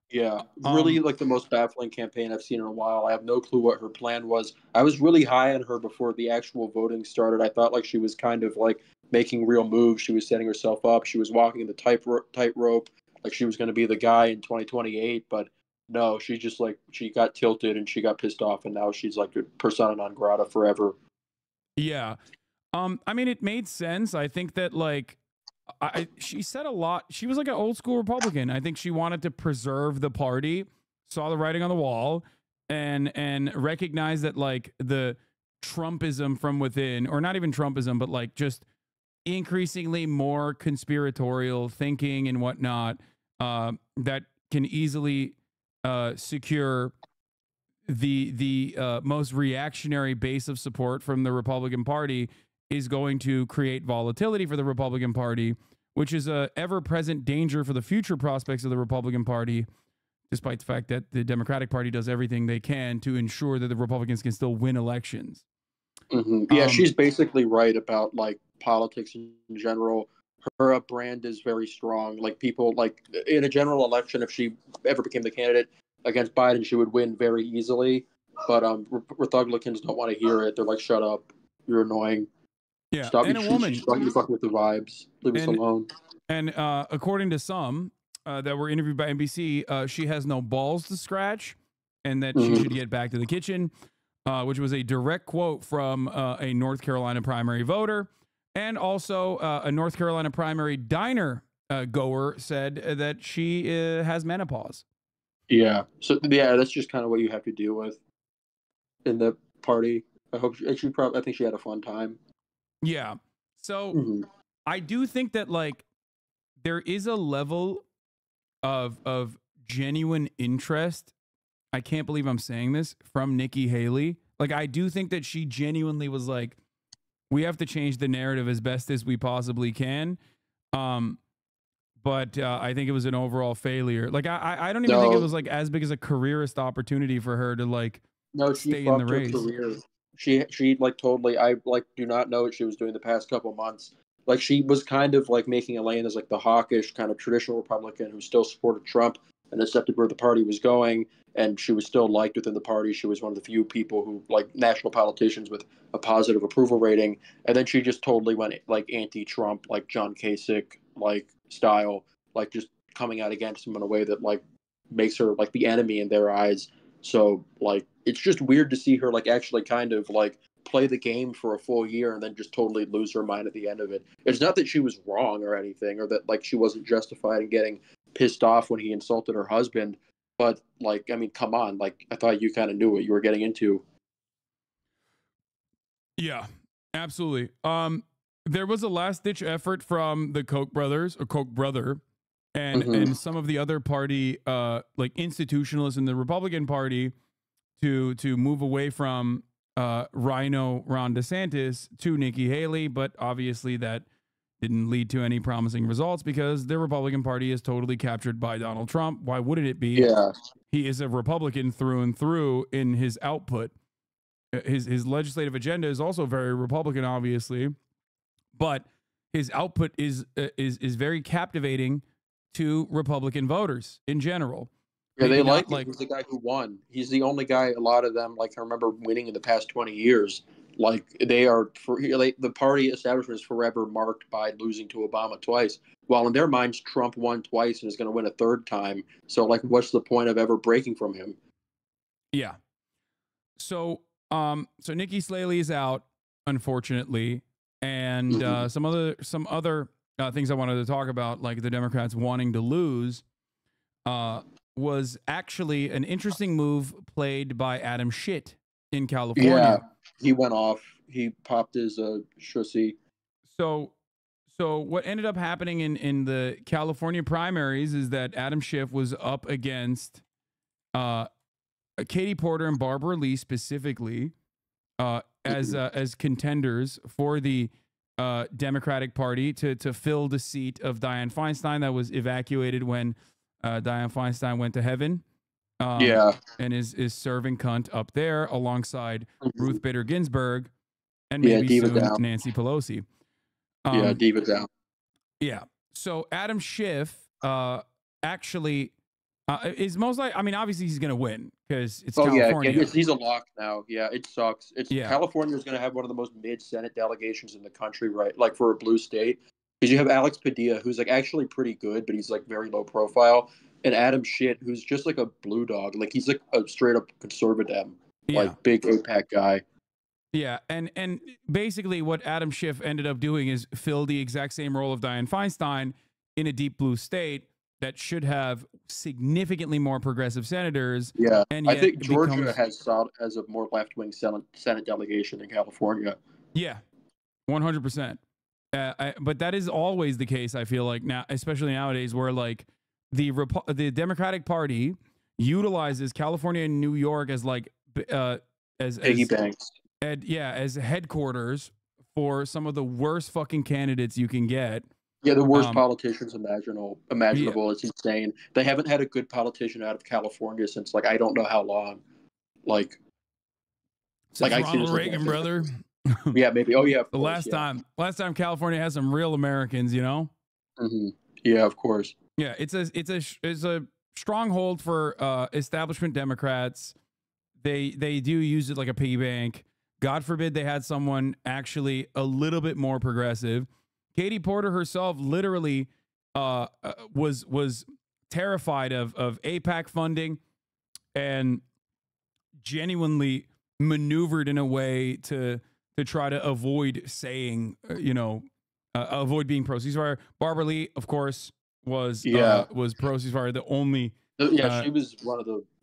Yeah, really like the most baffling campaign I've seen in a while. I have no clue what her plan was. I was really high on her before the actual voting started. I thought like she was kind of like making real moves. She was setting herself up. She was walking in the tightrope, like she was going to be the guy in 2028. But no, she just like she got tilted and she got pissed off, and now she's like a persona non grata forever. Yeah, I mean it made sense. I think that like. She said a lot. She was like an old school Republican. I think she wanted to preserve the party, saw the writing on the wall, and recognized that like the Trumpism from within, or not even Trumpism, but like just increasingly more conspiratorial thinking and whatnot, that can easily secure the most reactionary base of support from the Republican Party is going to create volatility for the Republican Party, which is a ever-present danger for the future prospects of the Republican Party, despite the fact that the Democratic Party does everything they can to ensure that the Republicans can still win elections. Yeah, she's basically right about like politics in general. Her brand is very strong. Like people like in a general election, if she ever became the candidate against Biden, she would win very easily. But Republicans don't want to hear it. They're like, "Shut up, you're annoying." Yeah, Stop and a woman. Stop you fucking with the vibes. Leave us alone. And according to some that were interviewed by NBC, she has no balls to scratch, and that she should get back to the kitchen, which was a direct quote from a North Carolina primary voter, and also a North Carolina primary diner goer said that she has menopause. Yeah. So yeah, that's just kind of what you have to deal with in the party. I think she had a fun time. Yeah. So I do think that like there is a level of genuine interest. I can't believe I'm saying this, from Nikki Haley. Like I do think that she genuinely was like, we have to change the narrative as best as we possibly can. But I think it was an overall failure. Like I don't even think it was like as big as a careerist opportunity for her to like stay in the race. Career. She like totally, I like do not know what she was doing the past couple months. Like she was kind of like making a lane as like the hawkish kind of traditional Republican who still supported Trump and accepted where the party was going, and she was still liked within the party. She was one of the few people who like national politicians with a positive approval rating, and then she just totally went like anti-Trump, like John Kasich like style, like just coming out against him in a way that like makes her like the enemy in their eyes. So like it's just weird to see her like actually kind of like play the game for a full year and then just totally lose her mind at the end of it. It's not that she was wrong or anything, or that like she wasn't justified in getting pissed off when he insulted her husband. But like, I mean, come on, like I thought you kind of knew what you were getting into. Yeah, absolutely. There was a last ditch effort from the Koch brothers or Koch brother and some of the other party like institutionalists in the Republican Party to move away from Rhino Ron DeSantis to Nikki Haley, but obviously that didn't lead to any promising results because the Republican Party is totally captured by Donald Trump. Why wouldn't it be? Yeah. He is a Republican through and through in his output. His legislative agenda is also very Republican, obviously, but his output is very captivating to Republican voters in general. Yeah, they like him. He's the guy who won. He's the only guy. A lot of them, like I remember, winning in the past 20 years. Like they are, the party establishment is forever marked by losing to Obama twice. While in their minds, Trump won twice and is going to win a third time. So, like, what's the point of ever breaking from him? Yeah. So Nikki SLAYLEY is out, unfortunately, and some other things I wanted to talk about, like the Democrats wanting to lose, was actually an interesting move played by Adam Schiff in California. Yeah, he went off. He popped his shussy. So what ended up happening in the California primaries is that Adam Schiff was up against Katie Porter and Barbara Lee specifically as contenders for the Democratic Party to fill the seat of Dianne Feinstein that was evacuated when Dianne Feinstein went to heaven. And is serving cunt up there alongside Ruth Bader Ginsburg and maybe soon Nancy Pelosi. Diva down. Yeah. So Adam Schiff actually is most likely, I mean, obviously he's going to win because it's California. Yeah, he's a lock now. Yeah, it sucks. California is going to have one of the most mid-Senate delegations in the country, right? Like for a blue state. Because you have Alex Padilla, who's like actually pretty good, but he's like very low profile. And Adam Schiff, who's just like a blue dog. Like he's like a straight up conservative, like big APAC guy. Yeah, and basically what Adam Schiff ended up doing is fill the exact same role of Dianne Feinstein in a deep blue state that should have significantly more progressive senators. Yeah, and I think Georgia has a more left-wing Senate delegation than California. Yeah, 100%. But that is always the case, I feel like, now, especially nowadays, where like the Democratic Party utilizes California and New York as like as piggy banks. As headquarters for some of the worst fucking candidates you can get. Yeah, the worst politicians imaginable. Yeah. It's insane. They haven't had a good politician out of California since like I don't know how long. Like Ronald Reagan, brother. Yeah, maybe. Oh yeah. The last time California has some real Americans, you know. Yeah, of course. Yeah, it's a stronghold for establishment Democrats. They do use it like a piggy bank. God forbid they had someone actually a little bit more progressive. Katie Porter herself literally was terrified of APAC funding and genuinely maneuvered in a way to try to avoid saying, avoid being pro-ceasefire. Barbara Lee, of course, was pro-ceasefire. The only she was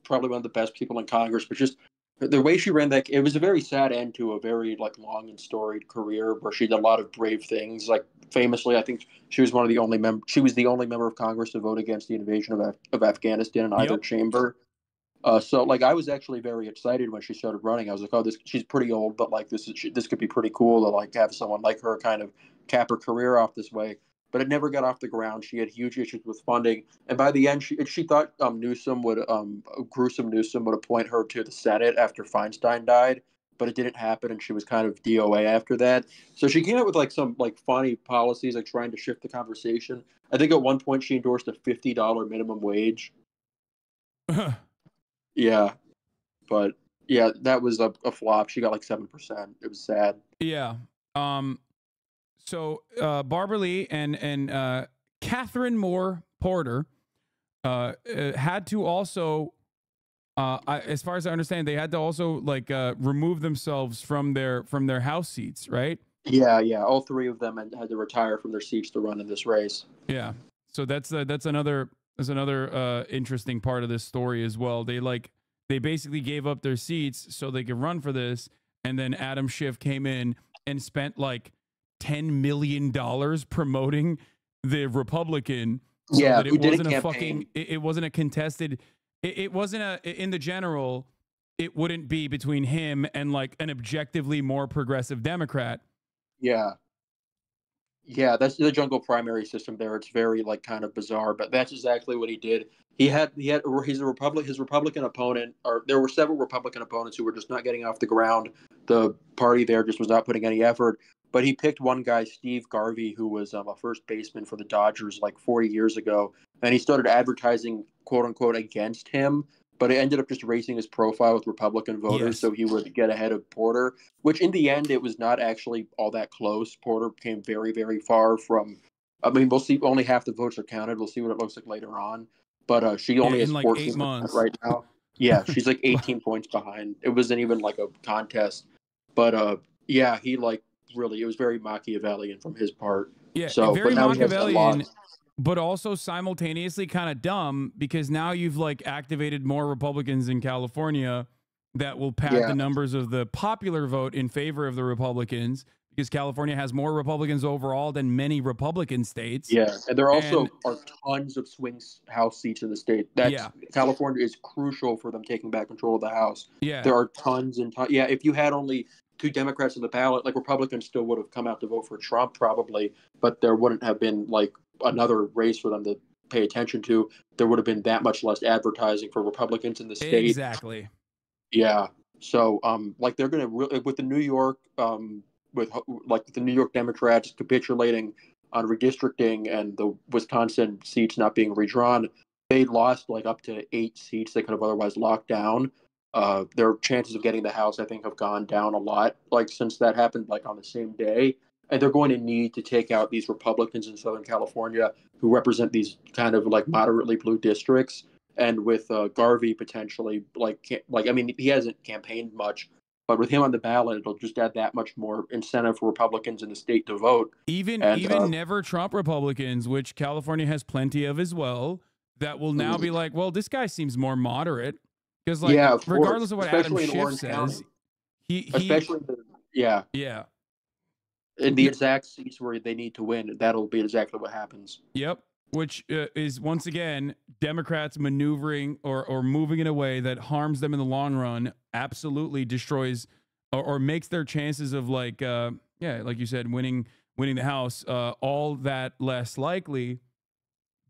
probably one of the best people in Congress, but just the way she ran that, it was a very sad end to a very like long and storied career where she did a lot of brave things. Like famously, I think she was the only member of Congress to vote against the invasion of Afghanistan in either chamber. So like I was actually very excited when she started running. I was like, oh, she's pretty old, but like this could be pretty cool to like have someone like her kind of cap her career off this way. But it never got off the ground. She had huge issues with funding, and by the end, she thought Gruesome Newsom would appoint her to the Senate after Feinstein died, but it didn't happen, and she was kind of DOA after that. So she came up with like some like funny policies, like trying to shift the conversation. I think at one point she endorsed a $50 minimum wage. Yeah, but yeah, that was a flop. She got like 7%. It was sad. Yeah. So Barbara Lee and Catherine Moore Porter had to also As far as I understand, they had to also like remove themselves from their House seats, right? Yeah, all three of them had to retire from their seats to run in this race. Yeah. So that's another interesting part of this story as well. They basically gave up their seats so they could run for this, and then Adam Schiff came in and spent like $10 million promoting the Republican. So that it wasn't a fucking. It wasn't a contested. It wasn't a in the general. It wouldn't be between him and like an objectively more progressive Democrat. Yeah, that's the jungle primary system there. It's very like kind of bizarre, but that's exactly what he did. His Republican opponent, or there were several Republican opponents who were just not getting off the ground. The party there just was not putting any effort. But he picked one guy, Steve Garvey, who was a first baseman for the Dodgers like 40 years ago, and he started advertising quote unquote against him. But it ended up just raising his profile with Republican voters so he would get ahead of Porter, which in the end, it was not actually all that close. Porter came very, very far from, I mean, we'll see, only half the votes are counted. We'll see what it looks like later on. But she only has like 14% right now. Yeah, she's like 18 points behind. It wasn't even like a contest. But yeah, he like really, it was very Machiavellian from his part. Yeah, so, very but now Machiavellian, but also simultaneously kind of dumb, because now you've like activated more Republicans in California that will pad the numbers of the popular vote in favor of the Republicans, because California has more Republicans overall than many Republican states. Yeah, and there also are tons of swing House seats in the state. California is crucial for them taking back control of the House. Yeah, there are tons and tons. Yeah, if you had only 2 Democrats on the ballot, like Republicans still would have come out to vote for Trump probably, but there wouldn't have been like another race for them to pay attention to. There would have been that much less advertising for Republicans in the state. Exactly. Yeah. So, like they're going to with the New York, with the New York Democrats capitulating on redistricting and the Wisconsin seats not being redrawn, they lost like up to 8 seats they could have otherwise locked down. Their chances of getting the House, I think, have gone down a lot, like since that happened, like on the same day. And they're going to need to take out these Republicans in Southern California who represent these kind of like moderately blue districts. And with Garvey potentially, I mean, he hasn't campaigned much, but with him on the ballot, it'll just add that much more incentive for Republicans in the state to vote. Even never Trump Republicans, which California has plenty of as well, that will now be like, well, this guy seems more moderate. Because like, regardless of what Adam Schiff says, in the exact seats where they need to win, that'll be exactly what happens. Yep. Which is once again Democrats maneuvering or moving in a way that harms them in the long run, absolutely destroys or makes their chances of like like you said, winning the House all that less likely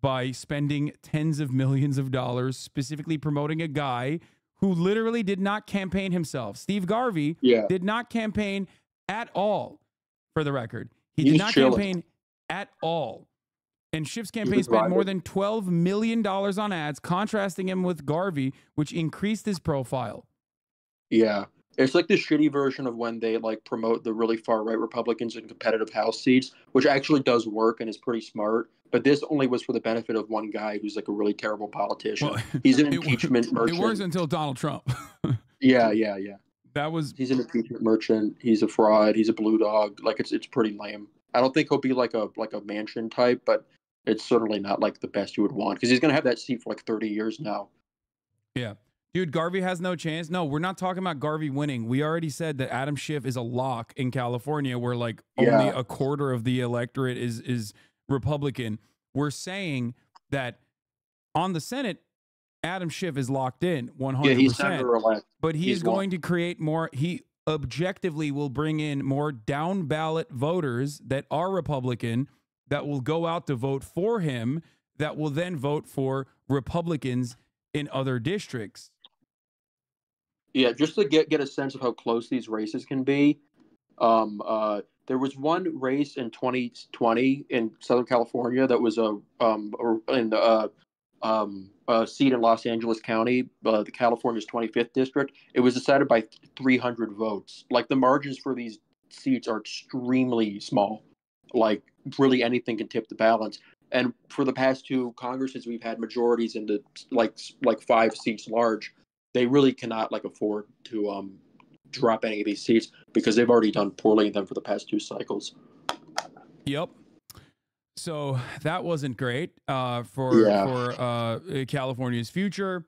by spending tens of millions of dollars specifically promoting a guy who literally did not campaign himself. Steve Garvey did not campaign at all, for the record. He did not campaign at all. And Schiff's campaign spent more than $12 million on ads, contrasting him with Garvey, which increased his profile. Yeah. It's like the shitty version of when they like promote the really far right Republicans in competitive House seats, which actually does work and is pretty smart. But this only was for the benefit of one guy who's like a really terrible politician. Well, he's an impeachment merchant. It works until Donald Trump. Yeah. He's an impeachment merchant. He's a fraud. He's a blue dog. Like it's pretty lame. I don't think he'll be like a Manchin type, but it's certainly not like the best you would want, because he's going to have that seat for like 30 years now. Yeah. Dude, Garvey has no chance. No, we're not talking about Garvey winning. We already said that Adam Schiff is a lock in California, where like only a quarter of the electorate is Republican. We're saying that on the Senate, Adam Schiff is locked in 100%. Yeah, he's senator-elect. But he's going to create more. He objectively will bring in more down ballot voters that are Republican, that will go out to vote for him, that will then vote for Republicans in other districts. Yeah, just to get a sense of how close these races can be, there was one race in 2020 in Southern California that was a seat in Los Angeles County, the California's 25th district. It was decided by 300 votes. Like, the margins for these seats are extremely small. Like, really anything can tip the balance. And for the past 2 Congresses, we've had majorities into like 5 seats large. they really cannot like afford to drop any of these seats because they've already done poorly in them for the past 2 cycles. Yep. So that wasn't great for California's future.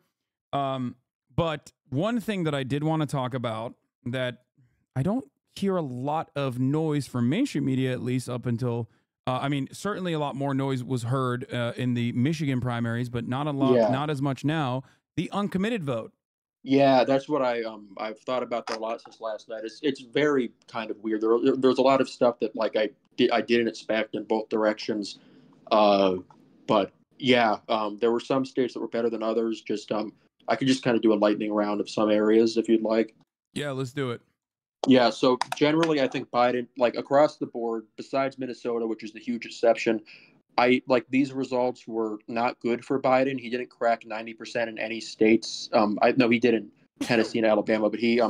But one thing that I did want to talk about that I don't hear a lot of noise from mainstream media, at least up until, I mean, certainly a lot more noise was heard in the Michigan primaries, but not a lot, not as much now. The uncommitted vote. Yeah, that's what I've thought about that a lot since last night. It's very kind of weird. There's a lot of stuff that like I didn't expect in both directions. But yeah, there were some states that were better than others. Just I could just kind of do a lightning round of some areas if you'd like. Yeah, let's do it. Yeah, so generally I think Biden, like across the board, besides Minnesota, which is the huge exception, I like these results were not good for Biden. He didn't crack 90% in any states. I know he did in Tennessee and Alabama, but he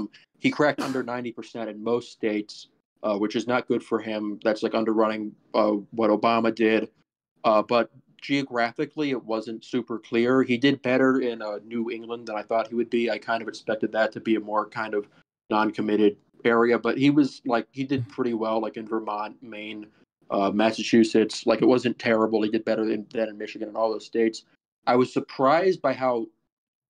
cracked under 90% in most states, which is not good for him. That's like underrunning what Obama did. But geographically, it wasn't super clear. He did better in New England than I thought he would be. I kind of expected that to be a more kind of non-committed area, but he did pretty well, like in Vermont, Maine, Massachusetts. Like it wasn't terrible. He did better than in Michigan and all those states. I was surprised by how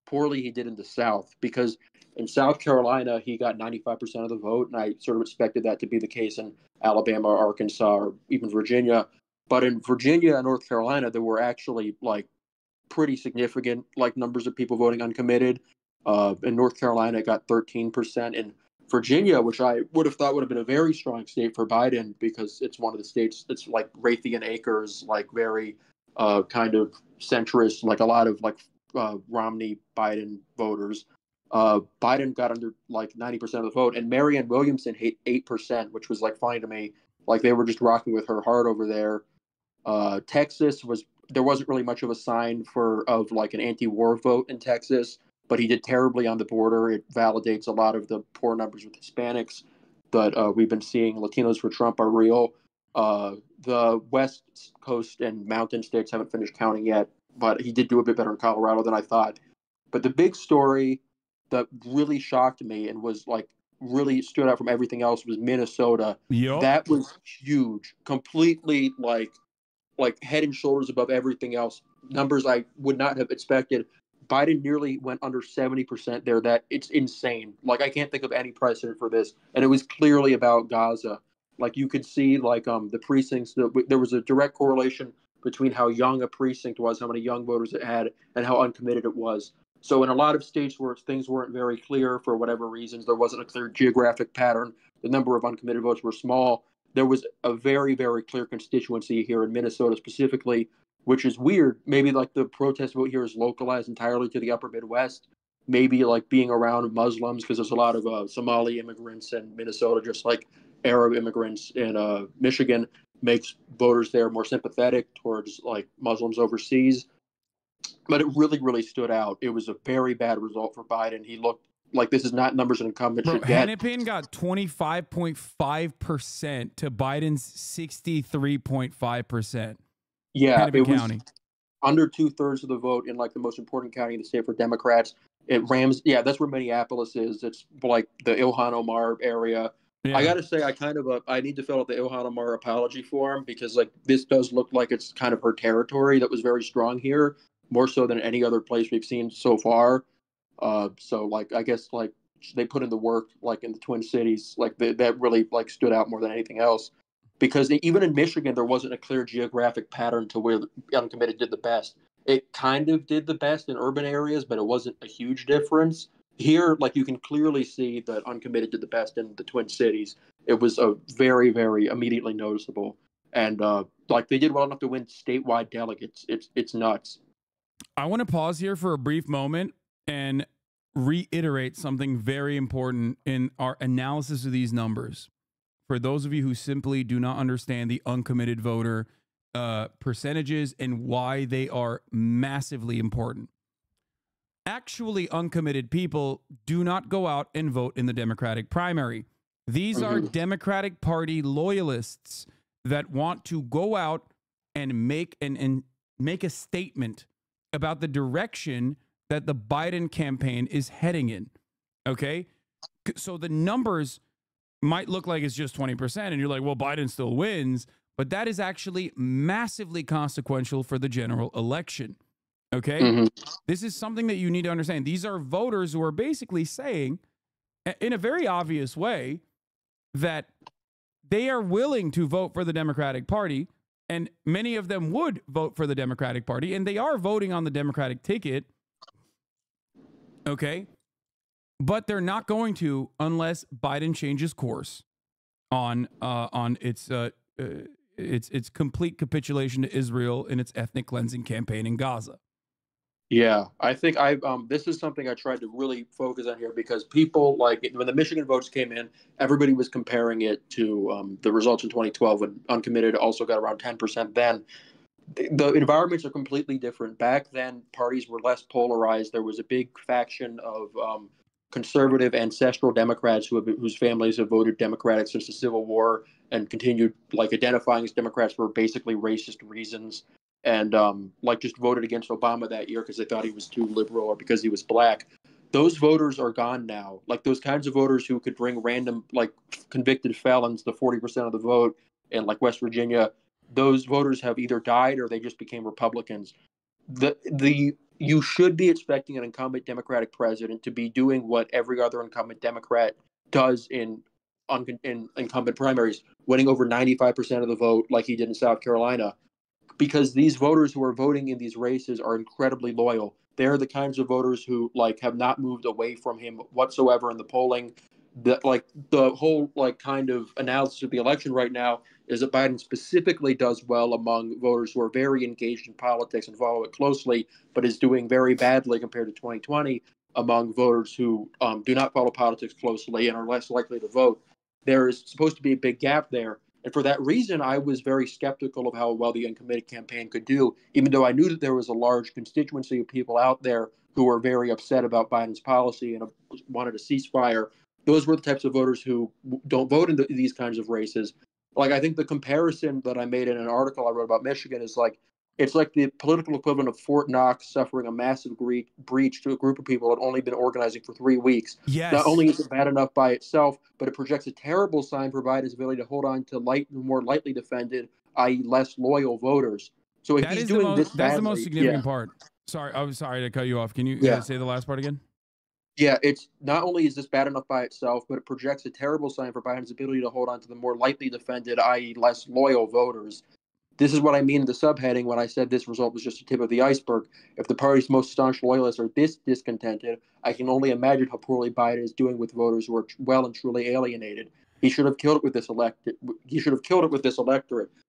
poorly he did in the South, because in South Carolina he got 95% of the vote, and I sort of expected that to be the case in Alabama, Arkansas, or even Virginia. But in Virginia and North Carolina, there were actually like pretty significant like numbers of people voting uncommitted. In North Carolina, it got 13%. In Virginia, which I would have thought would have been a very strong state for Biden, because it's one of the states that's like Raytheon Acres, like very kind of centrist, like a lot of like Romney Biden voters. Biden got under like 90% of the vote, and Marianne Williamson hit 8%, which was like funny to me. Like they were just rocking with her hard over there. Texas there wasn't really much of a sign of like an anti-war vote in Texas, but he did terribly on the border. It validates a lot of the poor numbers with Hispanics that we've been seeing. Latinos for Trump are real. The West Coast and mountain states haven't finished counting yet, but he did do a bit better in Colorado than I thought. But the big story that really shocked me and was like really stood out from everything else was Minnesota. Yep. That was huge, completely like head and shoulders above everything else. Numbers I would not have expected. Biden nearly went under 70% there. That it's insane. Like I can't think of any precedent for this. And it was clearly about Gaza. Like you could see like the precincts, there was a direct correlation between how young a precinct was, how many young voters it had, and how uncommitted it was. So in a lot of states where things weren't very clear for whatever reasons, there wasn't a clear geographic pattern, the number of uncommitted votes were small. There was a very, very clear constituency here in Minnesota specifically, which is weird. Maybe like the protest vote here is localized entirely to the upper Midwest. Maybe like being around Muslims, because there's a lot of Somali immigrants in Minnesota, just like Arab immigrants in Michigan, makes voters there more sympathetic towards like Muslims overseas. But it really, really stood out. It was a very bad result for Biden. He looked like this is not numbers an incumbent should get. Hennepin got 25.5% to Biden's 63.5%. Yeah, Hennepin it was County. under 2/3 of the vote in like the most important county in the state for Democrats. That's where Minneapolis is. It's like the Ilhan Omar area. Yeah. I got to say, I need to fill out the Ilhan Omar apology form, because like this does look like it's kind of her territory that was very strong here, more so than any other place we've seen so far. So like, I guess like they put in the work like in the Twin Cities, like that really like stood out more than anything else, because even in Michigan, there wasn't a clear geographic pattern to where the uncommitted did the best. It kind of did the best in urban areas, but it wasn't a huge difference. Here, like you can clearly see that uncommitted did the best in the Twin Cities. It was a very, very immediately noticeable. And like they did well enough to win statewide delegates. It's nuts. I want to pause here for a brief moment and reiterate something very important in our analysis of these numbers. For those of you who simply do not understand the uncommitted voter percentages and why they are massively important. Actually uncommitted people do not go out and vote in the Democratic primary. These are Democratic Party loyalists that want to go out and make a statement about the direction that the Biden campaign is heading in. Okay? So the numbers might look like it's just 20%, and you're like, well, Biden still wins, but that is actually massively consequential for the general election. Okay? This is something that you need to understand. These are voters who are basically saying, in a very obvious way, that they are willing to vote for the Democratic Party, and many of them would vote for the Democratic Party, and they are voting on the Democratic ticket. Okay? But they're not going to unless Biden changes course on its complete capitulation to Israel and its ethnic cleansing campaign in Gaza. Yeah, I think this is something I tried to really focus on here, because people, like, when the Michigan votes came in, everybody was comparing it to the results in 2012 when uncommitted also got around 10% then. The environments are completely different. Back then, parties were less polarized. There was a big faction of conservative ancestral Democrats whose families have voted Democratic since the Civil War and continued like identifying as Democrats for basically racist reasons, and like just voted against Obama that year because they thought he was too liberal or because he was black. Those voters are gone now. Like those kinds of voters who could bring random like convicted felons to 40% of the vote in like West Virginia, those voters have either died or they just became Republicans. You should be expecting an incumbent Democratic president to be doing what every other incumbent Democrat does in incumbent primaries, winning over 95% of the vote like he did in South Carolina, because these voters who are voting in these races are incredibly loyal. They're the kinds of voters who like have not moved away from him whatsoever in the polling. The whole like kind of analysis of the election right now is that Biden specifically does well among voters who are very engaged in politics and follow it closely, but is doing very badly compared to 2020 among voters who do not follow politics closely and are less likely to vote. There is supposed to be a big gap there. And for that reason, I was very skeptical of how well the uncommitted campaign could do, even though I knew that there was a large constituency of people out there who were very upset about Biden's policy and wanted a ceasefire. Those were the types of voters who don't vote in these kinds of races. Like, I think the comparison that I made in an article I wrote about Michigan is like, it's like the political equivalent of Fort Knox suffering a massive breach to a group of people that had only been organizing for 3 weeks. Yes. Not only is it bad enough by itself, but it projects a terrible sign for Biden's ability to hold on to more lightly defended, i.e. less loyal voters. So if he's doing this badly, that's the most significant part. Sorry, I was sorry to cut you off. Can you say the last part again? Yeah, it's not only is this bad enough by itself, but it projects a terrible sign for Biden's ability to hold on to the more lightly defended, i.e. less loyal voters. This is what I mean in the subheading when I said this result was just a tip of the iceberg. If the party's most staunch loyalists are this discontented, I can only imagine how poorly Biden is doing with voters who are well and truly alienated. He should have killed it with this electorate.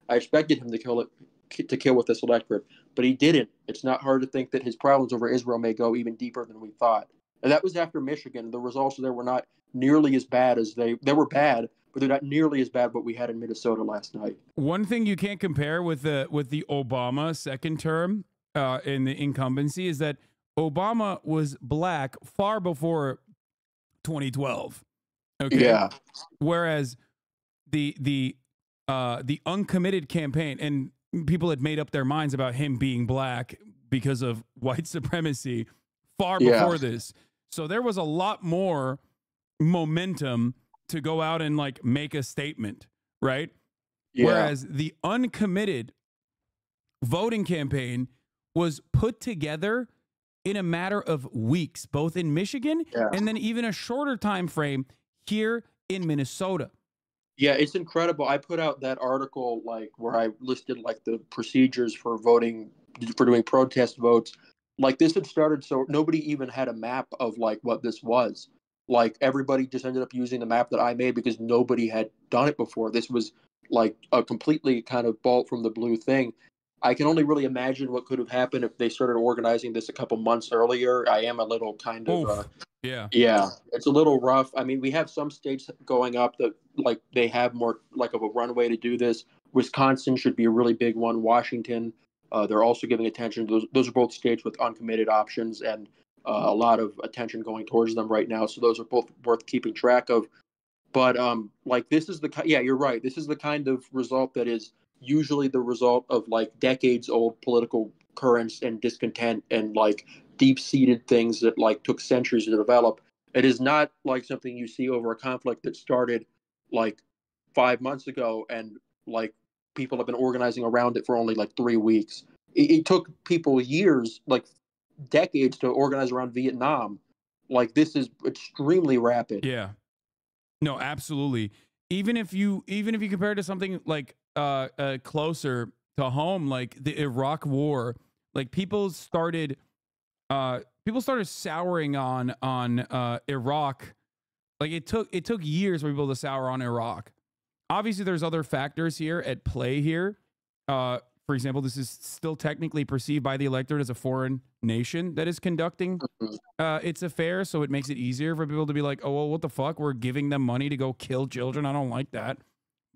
I expected him to kill with this electorate, but he didn't. It's not hard to think that his problems over Israel may go even deeper than we thought. And that was after Michigan. The results there were not nearly as bad as they were bad, but they're not nearly as bad what we had in Minnesota last night. One thing you can't compare with the Obama second term in the incumbency is that Obama was black far before 2012. Okay. Yeah. Whereas the uncommitted campaign, and people had made up their minds about him being black because of white supremacy far before this. So there was a lot more momentum to go out and like make a statement, right? Yeah. Whereas the uncommitted voting campaign was put together in a matter of weeks, both in Michigan and then even a shorter time frame here in Minnesota. Yeah, it's incredible. I put out that article like where I listed like the procedures for voting, for doing protest votes. Like this had started, so nobody even had a map of like what this was. Like everybody just ended up using the map that I made because nobody had done it before. This was like a completely kind of bolt from the blue thing. I can only really imagine what could have happened if they started organizing this a couple months earlier. I am a little kind of, yeah, it's a little rough. I mean, we have some states going up that like they have more like of a runway to do this. Wisconsin should be a really big one. Washington. They're also giving attention. Those are both states with uncommitted options and a lot of attention going towards them right now. So those are both worth keeping track of. But like this is you're right. This is the kind of result that is usually the result of like decades old political currents and discontent and like deep-seated things that like took centuries to develop. It is not like something you see over a conflict that started like 5 months ago and like people have been organizing around it for only like 3 weeks. It took people years, like decades, to organize around Vietnam. Like this is extremely rapid. Yeah. No, absolutely. Even if you compare it to something like closer to home, like the Iraq War, like people started souring on Iraq. Like it took years for people to sour on Iraq. Obviously, there's other factors here at play here. For example, this is still technically perceived by the electorate as a foreign nation that is conducting its affairs, so it makes it easier for people to be like, oh, well, what the fuck? We're giving them money to go kill children. I don't like that.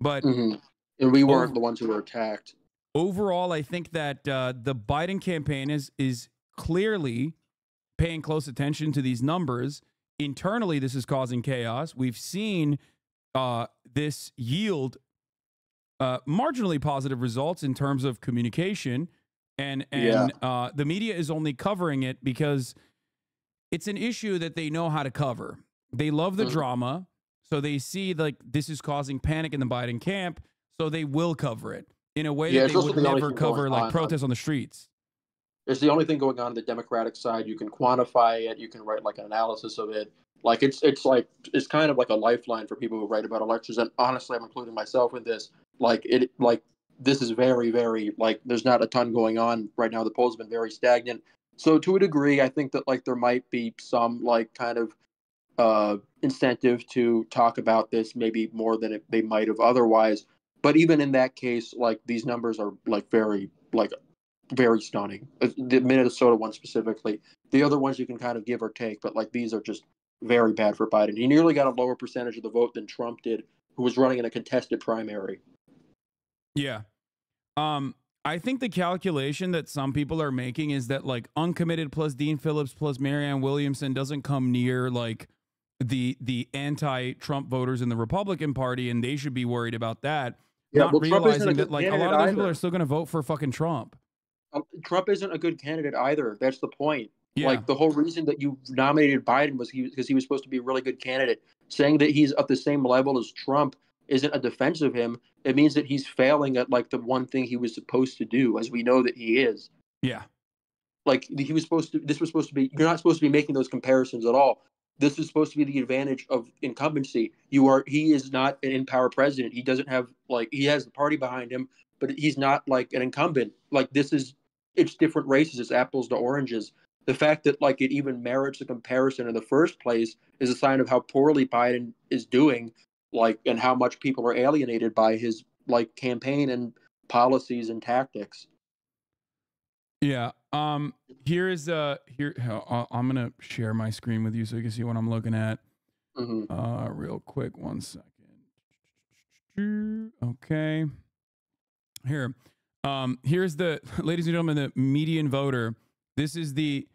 But and we weren't the ones who were attacked. Overall, I think that the Biden campaign is clearly paying close attention to these numbers. Internally, this is causing chaos. We've seen this yield marginally positive results in terms of communication, and the media is only covering it because it's an issue that they know how to cover. They love the drama, so they see like this is causing panic in the Biden camp, so they will cover it in a way that they would never cover like protests on the streets. It's the only thing going on the Democratic side. You can quantify it. You can write like an analysis of it. Like it's kind of like a lifeline for people who write about elections. And honestly, I'm including myself in this. Like this is very, very like there's not a ton going on right now. The polls have been very stagnant. So to a degree, I think that like there might be some like kind of incentive to talk about this maybe more than they might have otherwise. But even in that case, like these numbers are like very stunning. The Minnesota one specifically. The other ones you can kind of give or take, but like these are just very bad for Biden. He nearly got a lower percentage of the vote than Trump did, who was running in a contested primary. Yeah. I think the calculation that some people are making is that like uncommitted plus Dean Phillips plus Marianne Williamson doesn't come near like the anti-Trump voters in the Republican Party, and they should be worried about that. Yeah, not well, realizing that like a lot of those people are still going to vote for fucking Trump. Trump isn't a good candidate either. That's the point. Yeah. Like the whole reason that you nominated Biden was because he was supposed to be a really good candidate. Saying that he's at the same level as Trump isn't a defense of him. It means that he's failing at like the one thing he was supposed to do, as we know that he is. Yeah. Like this was supposed to be, you're not supposed to be making those comparisons at all. This is supposed to be the advantage of incumbency. He is not an in-power president. He doesn't have he has the party behind him, but he's not like an incumbent. Like it's different races. It's apples to oranges. The fact that like it even merits a comparison in the first place is a sign of how poorly Biden is doing, like, and how much people are alienated by his like campaign and policies and tactics. Yeah. I'm gonna share my screen with you so you can see what I'm looking at. Real quick, 1 second. Okay. Here. Here's the, ladies and gentlemen, the median voter. This is the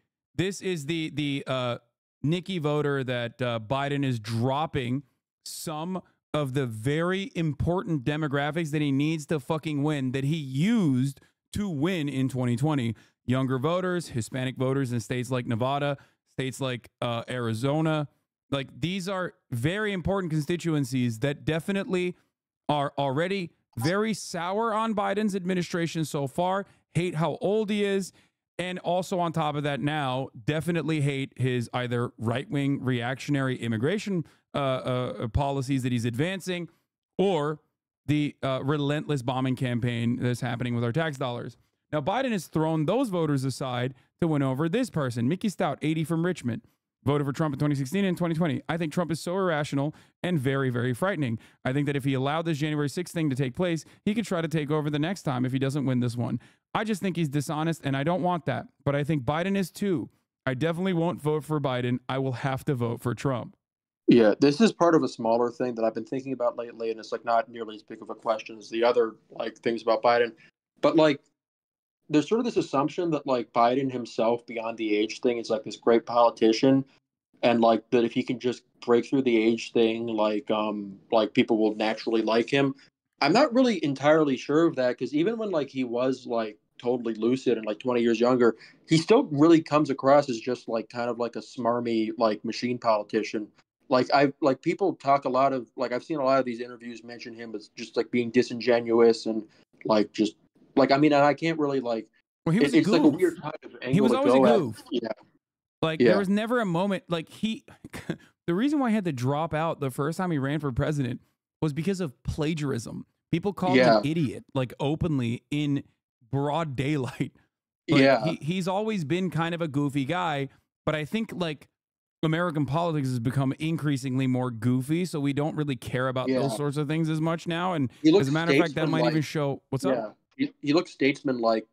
Nikki voter that Biden is dropping some of the very important demographics that he needs to fucking win, that he used to win in 2020. Younger voters, Hispanic voters in states like Nevada, states like Arizona. Like these are very important constituencies that definitely are already very sour on Biden's administration so far, hate how old he is, and also on top of that now definitely hate his either right-wing reactionary immigration policies that he's advancing, or the relentless bombing campaign that's happening with our tax dollars. Now, Biden has thrown those voters aside to win over this person, Mickey Stout, 80 from Richmond, voted for Trump in 2016 and 2020. I think Trump is so irrational and very, very frightening. I think that if he allowed this January 6th thing to take place, he could try to take over the next time if he doesn't win this one. I just think he's dishonest, and I don't want that. But I think Biden is too. I definitely won't vote for Biden. I will have to vote for Trump. Yeah, this is part of a smaller thing that I've been thinking about lately, and it's like not nearly as big of a question as the other like things about Biden. But like, there's sort of this assumption that like Biden himself, beyond the age thing, is like this great politician, and like that if he can just break through the age thing, like people will naturally like him. I'm not really entirely sure of that, because even when like he was like totally lucid and like 20 years younger, he still really comes across as just like kind of like a smarmy like machine politician. Like people talk a lot of like I've seen a lot of these interviews mention him as just like being disingenuous and like just like I mean, and I can't really like. Well, he was it's a like a goof. weird kind of angle He was to always a go at. goof. Yeah. Like Yeah. there was never a moment like the reason why he had to drop out the first time he ran for president was because of plagiarism. People called him Yeah. an idiot, like openly in broad daylight. Like, Yeah. he's always been kind of a goofy guy, but I think like American politics has become increasingly more goofy, so we don't really care about Yeah. those sorts of things as much now. And He looks as a matter of fact, that might even statesman-like. show what's Yeah. up. He looked statesman like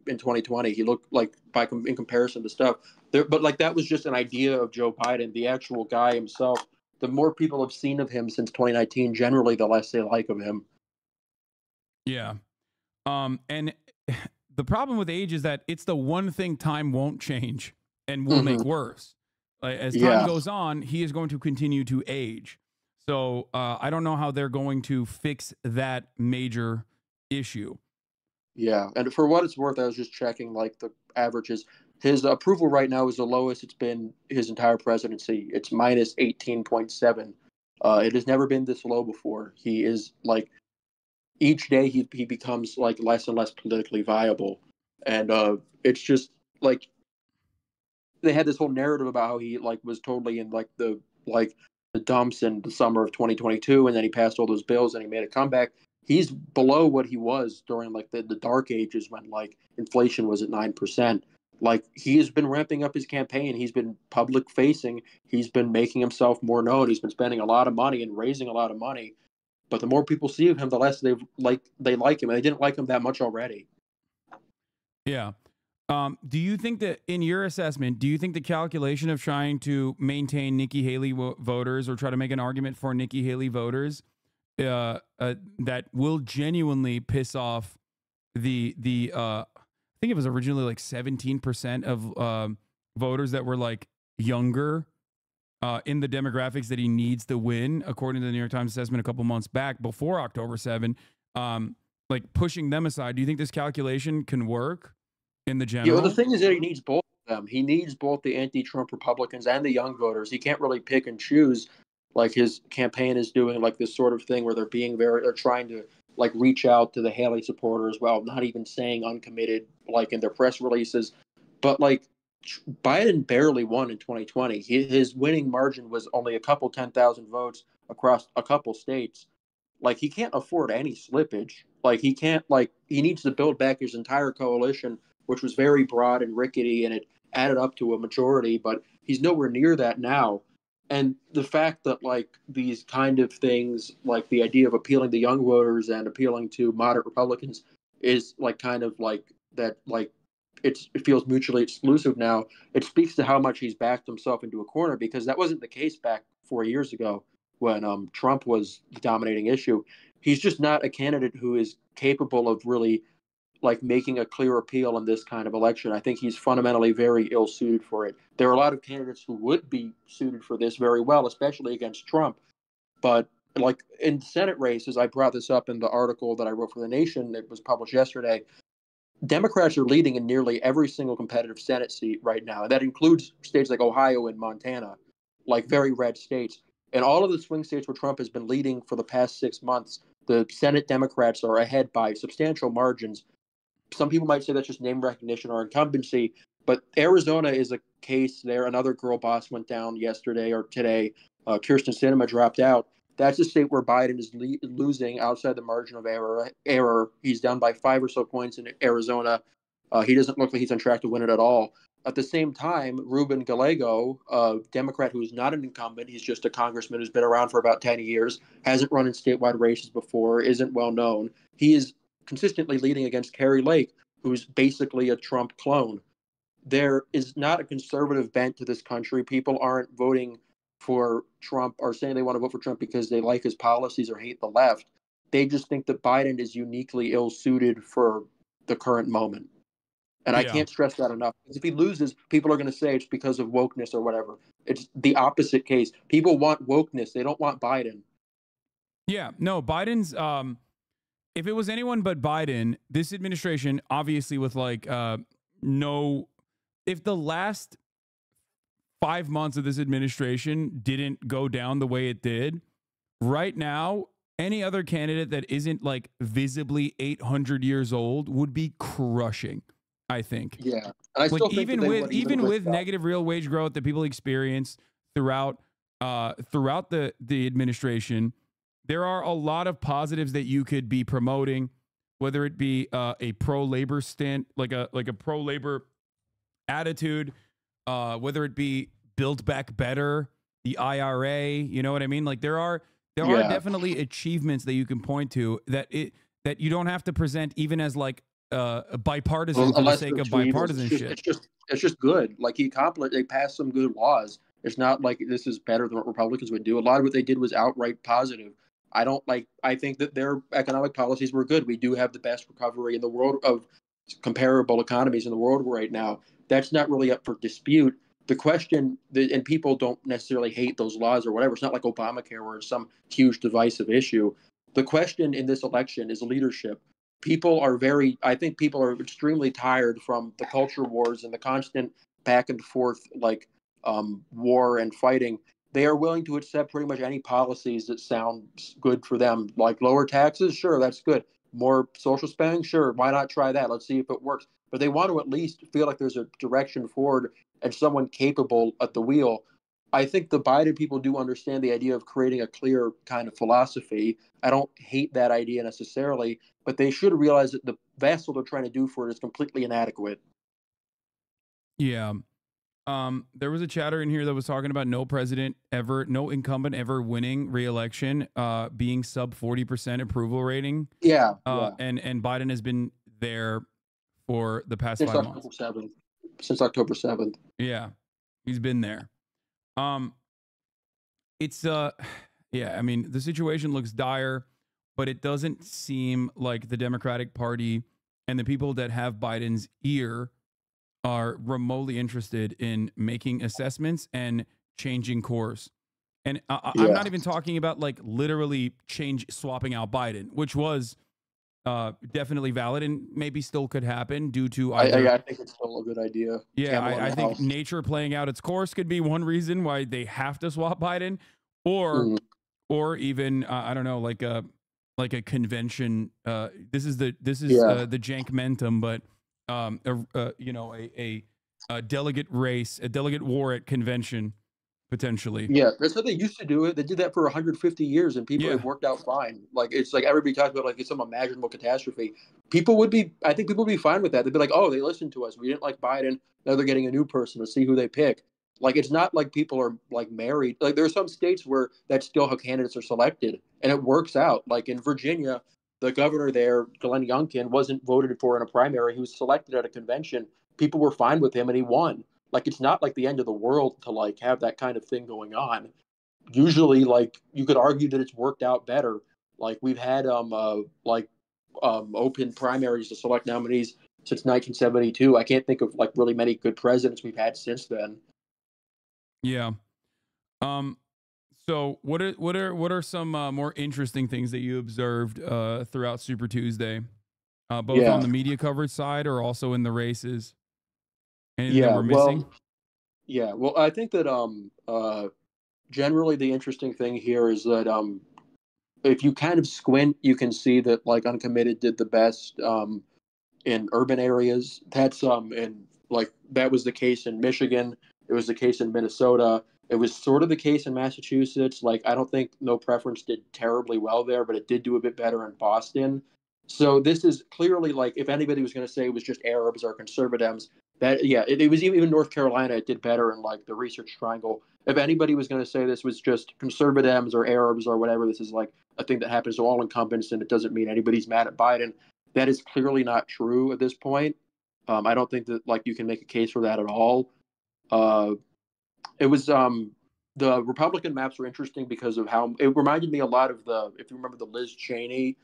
in 2020. He looked like in comparison to stuff there, but like that was just an idea of Joe Biden. The actual guy himself, the more people have seen of him since 2019, generally the less they like of him. Yeah. And the problem with age is that it's the one thing time won't change and will make worse. As time Yeah. goes on, he is going to continue to age. So I don't know how they're going to fix that major issue. Yeah, and for what it's worth, I was just checking like the averages. His approval right now is the lowest it's been his entire presidency. It's minus 18.7. It has never been this low before. He is like each day he becomes like less and less politically viable, and it's just like they had this whole narrative about how he like was totally in like the dumps in the summer of 2022, and then he passed all those bills and he made a comeback. He's below what he was during like the dark ages when like inflation was at 9%. Like he has been ramping up his campaign. He's been public facing. He's been making himself more known. He's been spending a lot of money and raising a lot of money. But the more people see of him, the less they like him. And they didn't like him that much already. Yeah. Do you think that in your assessment, do you think the calculation of trying to maintain Nikki Haley voters or try to make an argument for Nikki Haley voters that will genuinely piss off the I think it was originally like 17% of voters that were like younger in the demographics that he needs to win, according to the New York Times assessment a couple months back before October 7, like pushing them aside. Do you think this calculation can work in the general? Yeah, well, the thing is that he needs both of them. He needs both the anti-Trump Republicans and the young voters. He can't really pick and choose. Like his campaign is doing like this sort of thing where they're trying to like reach out to the Haley supporters while not even saying uncommitted like in their press releases. But like Biden barely won in 2020. His winning margin was only a couple 10,000 votes across a couple states. Like he can't afford any slippage. Like he can't he needs to build back his entire coalition, which was very broad and rickety, and it added up to a majority. But he's nowhere near that now. And the fact that like these kind of things, like the idea of appealing to young voters and appealing to moderate Republicans, is like kind of like that, like it feels mutually exclusive now. It speaks to how much he's backed himself into a corner, because that wasn't the case back 4 years ago when Trump was the dominating issue. He's just not a candidate who is capable of really like making a clear appeal in this kind of election. I think he's fundamentally very ill suited for it. There are a lot of candidates who would be suited for this very well, especially against Trump. But like in Senate races, I brought this up in the article that I wrote for The Nation. It was published yesterday. Democrats are leading in nearly every single competitive Senate seat right now. And that includes states like Ohio and Montana, like very red states. And all of the swing states where Trump has been leading for the past 6 months, the Senate Democrats are ahead by substantial margins. Some people might say that's just name recognition or incumbency, but Arizona is a case there. Another girl boss went down yesterday or today. Kirsten Sinema dropped out. That's a state where Biden is losing outside the margin of error. He's down by 5 or so points in Arizona. He doesn't look like he's on track to win it at all. At the same time, Ruben Gallego, a Democrat who's not an incumbent, he's just a congressman who's been around for about 10 years, hasn't run in statewide races before, isn't well known. He is consistently leading against Kari Lake, who's basically a Trump clone. There is not a conservative bent to this country. People aren't voting for Trump or saying they want to vote for Trump because they like his policies or hate the left. They just think that Biden is uniquely ill-suited for the current moment. And I can't stress that enough. Because if he loses, people are going to say it's because of wokeness or whatever. It's the opposite case. People want wokeness. They don't want Biden. Yeah, no, Biden's if it was anyone but Biden, this administration, obviously with like if the last 5 months of this administration didn't go down the way it did, right now, any other candidate that isn't like visibly 800 years old would be crushing, I think. Yeah. And I still think even with negative real wage growth that people experience throughout the administration, there are a lot of positives that you could be promoting, whether it be a pro-labor stint, like a pro-labor attitude, whether it be Build Back Better, the IRA, you know what I mean? Like there are definitely achievements that you can point to that you don't have to present even as like bipartisan for the sake of bipartisanship. It's just good. Like they passed some good laws. It's not like this is better than what Republicans would do. A lot of what they did was outright positive. I think that their economic policies were good. We do have the best recovery in the world of comparable economies in the world right now. That's not really up for dispute. The question, and people don't necessarily hate those laws or whatever. It's not like Obamacare where it's some huge divisive issue. The question in this election is leadership. I think people are extremely tired from the culture wars and the constant back and forth, like war and fighting. They are willing to accept pretty much any policies that sound good for them, like lower taxes. Sure, that's good. More social spending. Sure, why not try that? Let's see if it works. But they want to at least feel like there's a direction forward and someone capable at the wheel. I think the Biden people do understand the idea of creating a clear kind of philosophy. I don't hate that idea necessarily, but they should realize that the vessel they're trying to do for it is completely inadequate. Yeah. There was a chatter in here that was talking about no incumbent ever winning re-election, being sub 40% approval rating. Yeah. And Biden has been there for the past 5 months. Since October 7th. Yeah. He's been there. It's I mean, the situation looks dire, but it doesn't seem like the Democratic Party and the people that have Biden's ear are remotely interested in making assessments and changing course. And I'm not even talking about like literally swapping out Biden, which was definitely valid and maybe still could happen due to either, I think it's still a good idea. Yeah, I think nature playing out its course could be one reason why they have to swap Biden, or even I don't know, like a convention. This is the Cenk-mentum, but a delegate race, a delegate war at convention. Potentially. Yeah, that's how they used to do it. They did that for 150 years and people have worked out fine. Like, it's like everybody talks about like it's some imaginable catastrophe. I think people would be fine with that. They'd be like, oh, they listened to us. We didn't like Biden. Now they're getting a new person. Let's see who they pick. Like, it's not like people are like married. Like, there are some states where that's still how candidates are selected and it works out. Like in Virginia, the governor there, Glenn Youngkin, wasn't voted for in a primary. He was selected at a convention. People were fine with him and he won. Like, it's not like the end of the world to like have that kind of thing going on. Usually, like, you could argue that it's worked out better. Like, we've had open primaries to select nominees since 1972. I can't think of like really many good presidents we've had since then. Yeah. So what are some more interesting things that you observed throughout Super Tuesday, both on the media coverage side or also in the races? Anything that we're missing? Well, I think that generally the interesting thing here is that if you kind of squint, you can see that like Uncommitted did the best in urban areas. That's and like that was the case in Michigan. It was the case in Minnesota. It was sort of the case in Massachusetts. Like, I don't think No Preference did terribly well there, but it did do a bit better in Boston. So this is clearly like, if anybody was going to say it was just Arabs or conservatives, it was even North Carolina. It did better in like the Research Triangle. If anybody was going to say this was just conservatives or Arabs or whatever, this is like a thing that happens to all incumbents and it doesn't mean anybody's mad at Biden. That is clearly not true at this point. I don't think that like you can make a case for that at all. It was the Republican maps were interesting because of how it reminded me a lot of if you remember the Liz Cheney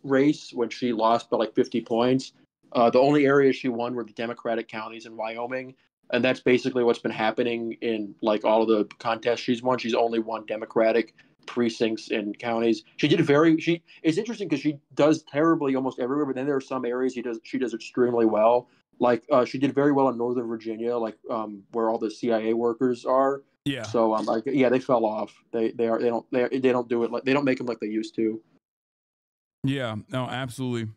race when she lost by like 50 points. The only areas she won were the Democratic counties in Wyoming. And that's basically what's been happening in like all of the contests she's won. She's only won Democratic precincts and counties. It's interesting because she does terribly almost everywhere, but then there are some areas she does extremely well. Like she did very well in Northern Virginia, like where all the CIA workers are. Yeah. So like yeah, they fell off. They don't do it like they don't make them like they used to. Yeah. No, absolutely.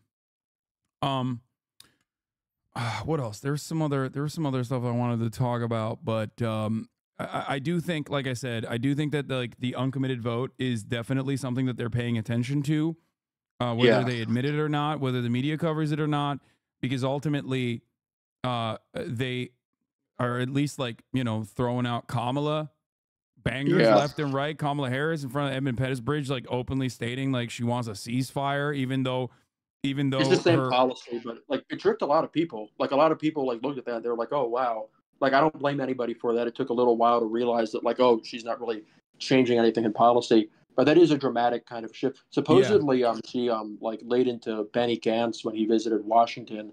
What else? There was some other stuff I wanted to talk about, but I do think, like I said, I do think that the uncommitted vote is definitely something that they're paying attention to, whether they admit it or not, whether the media covers it or not, because ultimately they are at least throwing out Kamala bangers left and right. Kamala Harris in front of Edmund Pettus Bridge, openly stating she wants a ceasefire, even though it's the same policy, but it tricked a lot of people. Like a lot of people looked at that, they were like, oh wow. I don't blame anybody for that. It took a little while to realize that oh, she's not really changing anything in policy. But that is a dramatic kind of shift. Supposedly, she laid into Benny Gantz when he visited Washington.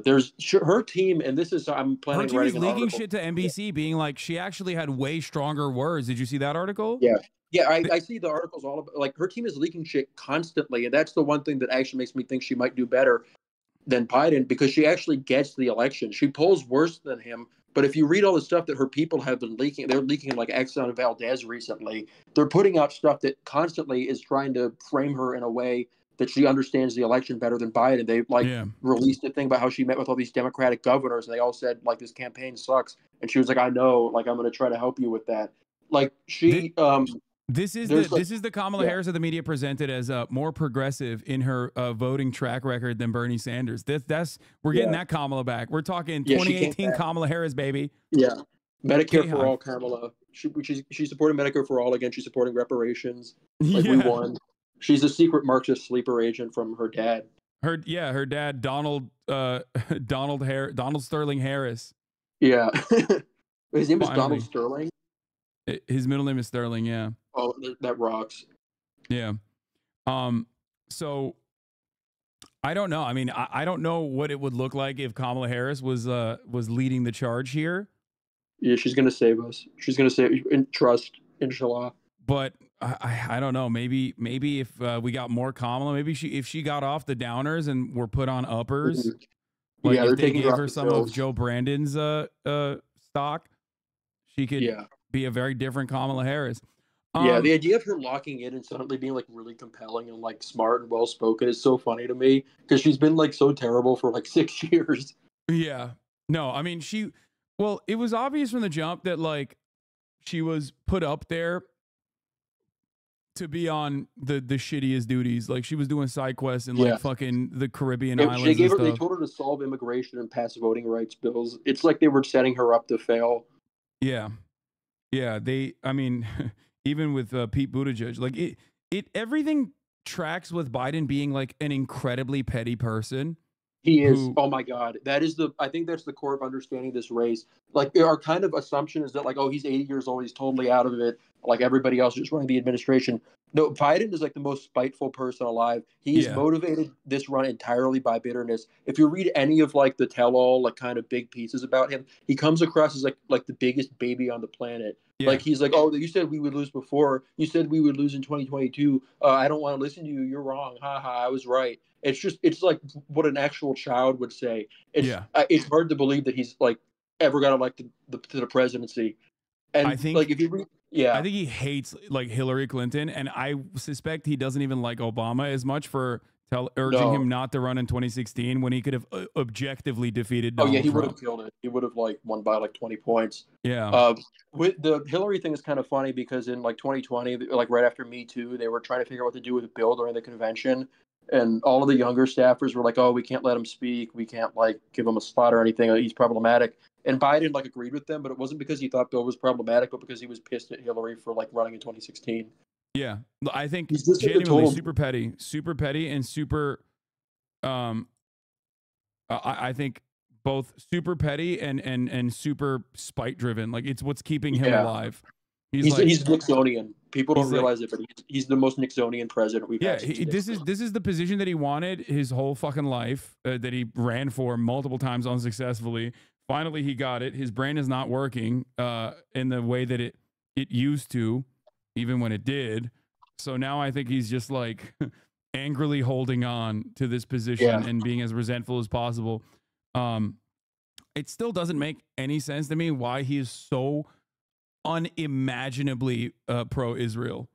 There's her team, and this is I'm planning. Her team is leaking article. shit to NBC, being she actually had way stronger words. Did you see that article? Yeah, I see the articles all about her team is leaking shit constantly, and that's the one thing that actually makes me think she might do better than Biden, because she actually gets the election. She polls worse than him. But if you read all the stuff that her people have been leaking, they're leaking Exxon and Valdez recently. They're putting out stuff that constantly is trying to frame her in a way that she understands the election better than Biden. They released a thing about how she met with all these Democratic governors, and they all said this campaign sucks. And she was like, I know, I'm going to try to help you with that. This is the Kamala Harris of the media presented as more progressive in her voting track record than Bernie Sanders. We're getting that Kamala back. We're talking 2018 Kamala Harris, baby. Yeah, Medicare for all, Kamala. She supported Medicare for all again. She's supporting reparations. We won. She's a secret Marxist sleeper agent from her dad. Her dad Donald Sterling Harris. Yeah, his name is Donald Sterling. His middle name is Sterling. Yeah. Oh, that rocks. Yeah. So I don't know. I mean, I don't know what it would look like if Kamala Harris was leading the charge here. Yeah, she's gonna save us. She's gonna save trust, inshallah. But I don't know. Maybe if we got more Kamala, maybe if she got off the downers and were put on uppers, they're if they taking gave her her some of Joe Brandon's stock, she could be a very different Kamala Harris. The idea of her locking in and suddenly being really compelling and smart and well spoken is so funny to me, because she's been so terrible for 6 years. Yeah. No, I mean it was obvious from the jump that she was put up there to be on the shittiest duties. She was doing side quests in fucking the Caribbean islands. They told her to solve immigration and pass voting rights bills. It's like they were setting her up to fail. Yeah. Yeah, I mean, even with Pete Buttigieg, everything tracks with Biden being an incredibly petty person. He is. Oh my God, I think that's the core of understanding this race. Our kind of assumption is that he's 80 years old, he's totally out of it. Everybody else just running the administration. No, Biden is the most spiteful person alive. He's motivated this run entirely by bitterness. If you read any of the tell-all kind of big pieces about him, he comes across as the biggest baby on the planet. Yeah. He's oh, you said we would lose before. You said we would lose in 2022. I don't want to listen to you. You're wrong. Ha ha. I was right. It's what an actual child would say. It's hard to believe that he's ever got elected to the presidency. And I think if you read, I think he hates Hillary Clinton, and I suspect he doesn't even like Obama as much for urging him not to run in 2016 when he could have objectively defeated Donald Trump. He would have killed it. He would have won by 20 points. Yeah. With the Hillary thing is kind of funny because in 2020, right after Me Too, they were trying to figure out what to do with Bill during the convention, and all of the younger staffers were oh, we can't let him speak. We can't give him a spot or anything. He's problematic. And Biden agreed with them, but it wasn't because he thought Bill was problematic, but because he was pissed at Hillary for running in 2016. Yeah, I think genuinely super petty, and super. I think both super petty and super spite driven. It's what's keeping him alive. He's Nixonian. People don't realize it, but he's the most Nixonian president we've had. Yeah, this is the position that he wanted his whole fucking life, that he ran for multiple times unsuccessfully. Finally, he got it. His brain is not working in the way that it used to. even when it did. So now I think he's just like angrily holding on to this position and being as resentful as possible. It still doesn't make any sense to me why he is so unimaginably pro-Israel.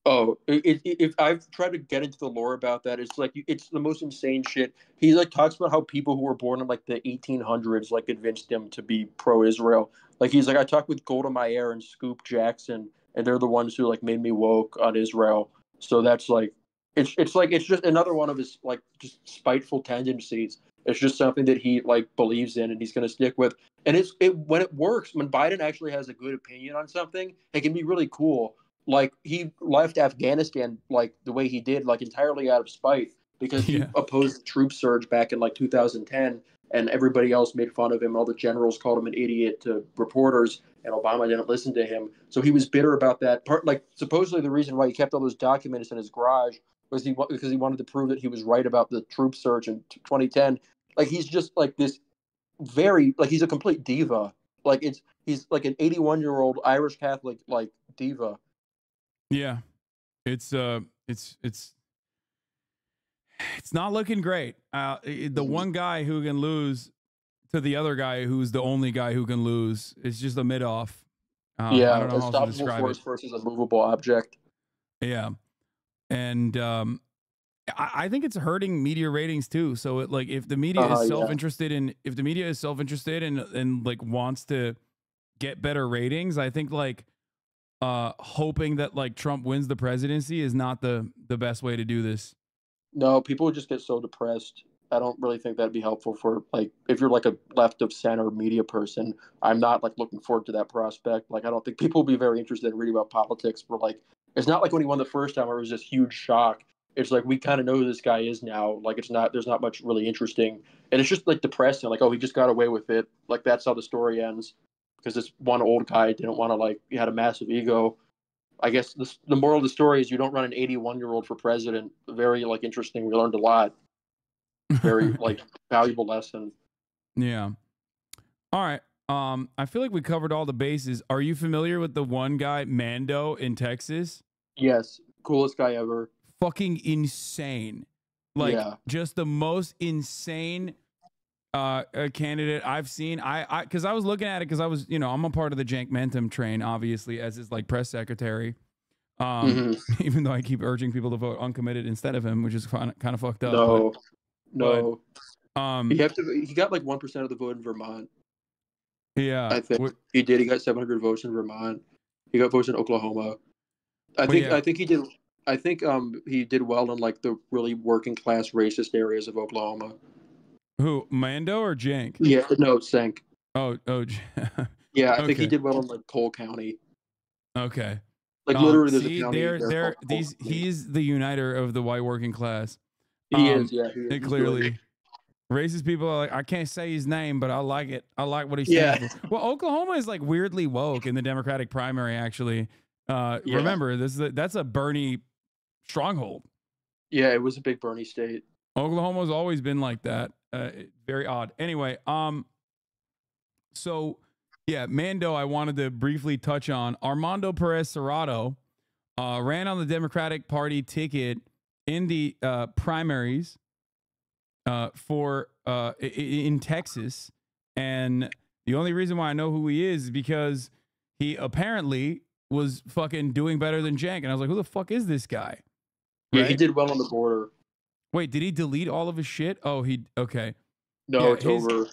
Oh, if I've tried to get into the lore about that, it's like it's the most insane shit. He like talks about how people who were born in like the 1800s like convinced him to be pro-Israel. Like he's like, I talked with Golda Meir and Scoop Jackson, and they're the ones who like made me woke on Israel. So that's like, it's just another one of his like just spiteful tendencies. It's just something that he like believes in and he's going to stick with. And when it works, when Biden actually has a good opinion on something, it can be really cool. Like he left Afghanistan like the way he did, like entirely out of spite because he opposed the troop surge back in like 2010, and everybody else made fun of him. All the generals called him an idiot to reporters, and Obama didn't listen to him. So he was bitter about that. Like supposedly the reason why he kept all those documents in his garage was because he wanted to prove that he was right about the troop surge in 2010. Like he's just like this very like he's a complete diva. Like he's like an 81-year-old Irish Catholic like diva. Yeah, it's not looking great. The one guy who can lose to the other guy who's the only guy who can lose is just a mid-off. I don't know how else to describe force versus a movable object. Yeah, and I think it's hurting media ratings too. So like if the media is self-interested and like wants to get better ratings, I think like hoping that like Trump wins the presidency is not the best way to do this. No, people would just get so depressed. I don't really think that'd be helpful for like if you're like a left of center media person. I'm not like looking forward to that prospect. Like I don't think people will be very interested in reading about politics. For like it's not like when he won the first time where it was this huge shock. It's like we kind of know who this guy is now. Like there's not much really interesting, and it's just like depressing. Like oh, he just got away with it. Like that's how the story ends. Because this one old guy didn't want to like he had a massive ego. I guess the moral of the story is you don't run an 81-year-old for president. Very like interesting. We learned a lot. Very like valuable lesson. Yeah. All right. I feel like we covered all the bases. Are you familiar with the one guy Mando in Texas? Yes, coolest guy ever. Fucking insane. Like just the most insane candidate I've seen. Because I was looking at it because I was, I'm a part of the Ettingermentum train, obviously, as his like press secretary. Even though I keep urging people to vote uncommitted instead of him, which is kind of fucked up. No. He got like 1% of the vote in Vermont. Yeah, I think he did. He got 700 votes in Vermont. He got votes in Oklahoma. I think he did. I think he did well in like the really working class racist areas of Oklahoma. Who, Mando or Cenk? Yeah, no, Cenk. Oh, yeah, I think he did well in like Cole County. Okay. Like literally, there's a county. He's the uniter of the white working class. He is, yeah. He clearly. Racist people are like, I can't say his name, but I like it. I like what he stands for. Well, Oklahoma is like weirdly woke in the Democratic primary, actually. Remember, that's a Bernie stronghold. Yeah, it was a big Bernie state. Oklahoma's always been like that. Very odd. Anyway, so yeah, Mando, I wanted to briefly touch on. Armando Perez Serrato ran on the Democratic Party ticket in the primaries in Texas, and the only reason why I know who he is because he apparently was fucking doing better than Cenk, and I was like, who the fuck is this guy? Yeah, he did well on the border. Wait, did he delete all of his shit? Oh, okay. No, it's over.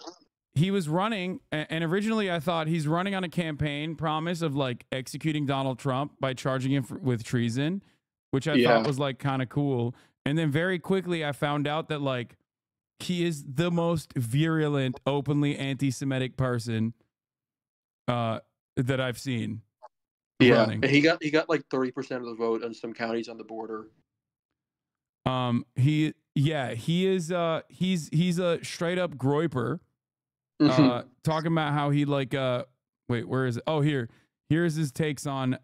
He was running, and originally I thought he's running on a campaign promise of like executing Donald Trump by charging him with treason, which I thought was like kind of cool. And then very quickly I found out that like he is the most virulent, openly anti-Semitic person that I've seen. Yeah, running. He got like 30% of the vote in some counties on the border. He is he's a straight up groiper. Talking about how he like wait, where is it? Oh, here's his takes on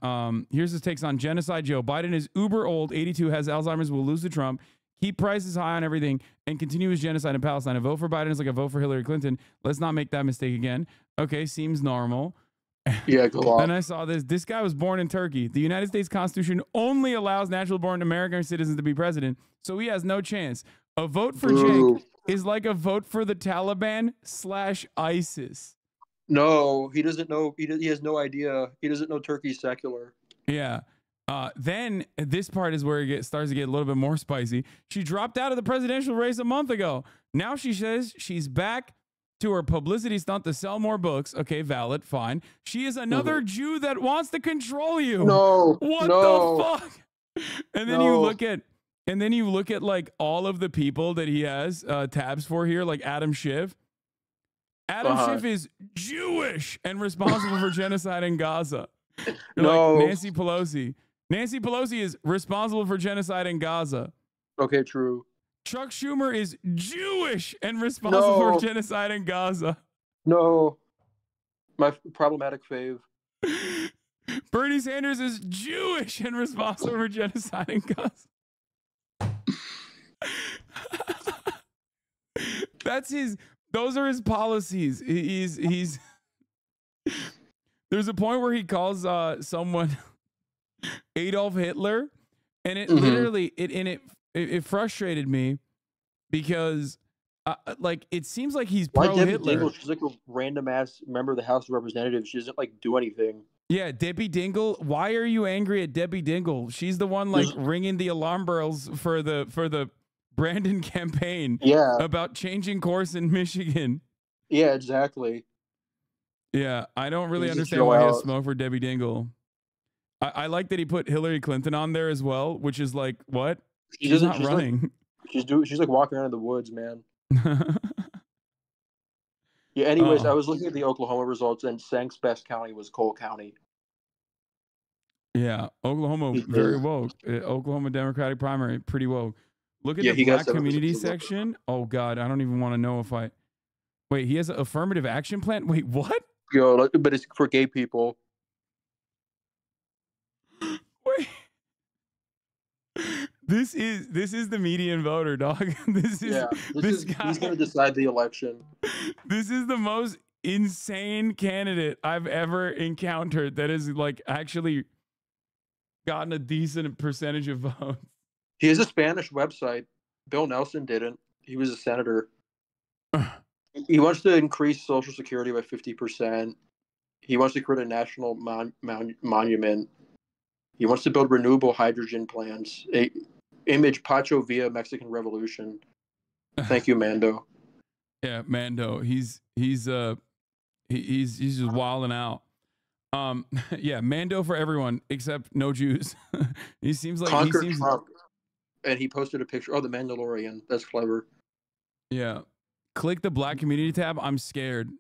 genocide. Joe Biden is uber old, 82, has Alzheimer's, will lose to Trump, keep prices high on everything, and continue his genocide in Palestine. A vote for Biden is like a vote for Hillary Clinton. Let's not make that mistake again. Okay, seems normal. Yeah, go on. And I saw this. This guy was born in Turkey. The United States Constitution only allows natural-born American citizens to be president, so he has no chance. A vote for Cenk is like a vote for the Taliban/ISIS. No, he doesn't know. He has no idea. He doesn't know Turkey's secular. Yeah. Then this part is where it starts to get a little bit more spicy. She dropped out of the presidential race a month ago. Now she says she's back to her publicity stunt to sell more books. Okay, valid, fine. She is another Jew that wants to control you. No, what no, the fuck? And then you look at like all of the people that he has tabs for here, like Adam Schiff. Adam Schiff is Jewish and responsible for genocide in Gaza. No. Like Nancy Pelosi. Nancy Pelosi is responsible for genocide in Gaza. Okay, true. Chuck Schumer is Jewish and responsible for genocide in Gaza. No. My problematic fave. Bernie Sanders is Jewish and responsible for genocide in Gaza. Those are his policies. He's there's a point where he calls someone Adolf Hitler, and it literally it frustrated me because like it seems like he's pro Debbie Hitler. Dingle, she's like a random ass member of the House of Representatives. She doesn't like do anything. Yeah, Debbie Dingle. Why are you angry at Debbie Dingle? She's the one like ringing the alarm bells for the Brandon campaign. Yeah, about changing course in Michigan. Yeah, exactly. Yeah, I don't really understand why he has smoke for Debbie Dingle. I like that he put Hillary Clinton on there as well, which is like, what? She's not running. Like, she's like walking around in the woods, man. Yeah, anyways, I was looking at the Oklahoma results, and Cenk's best county was Cole County. Yeah, Oklahoma, very woke. Oklahoma Democratic primary, pretty woke. Look at the black community section. Oh, God, I don't even want to know if I... Wait, he has an affirmative action plan? Wait, what? Yo, but it's for gay people. Wait. This is the median voter, dog. This guy. He's gonna decide the election. This is the most insane candidate I've ever encountered that has like actually gotten a decent percentage of votes. He has a Spanish website. Bill Nelson didn't. He was a senator. He wants to increase Social Security by 50%. He wants to create a national monument. He wants to build renewable hydrogen plants. Image Pacho Villa Mexican Revolution. Thank you, Mando. Yeah, Mando. He's just wilding out. Yeah, Mando for everyone except no Jews. He seems like Trump. And he posted a picture. Oh, the Mandalorian. That's clever. Yeah. Click the black community tab. I'm scared.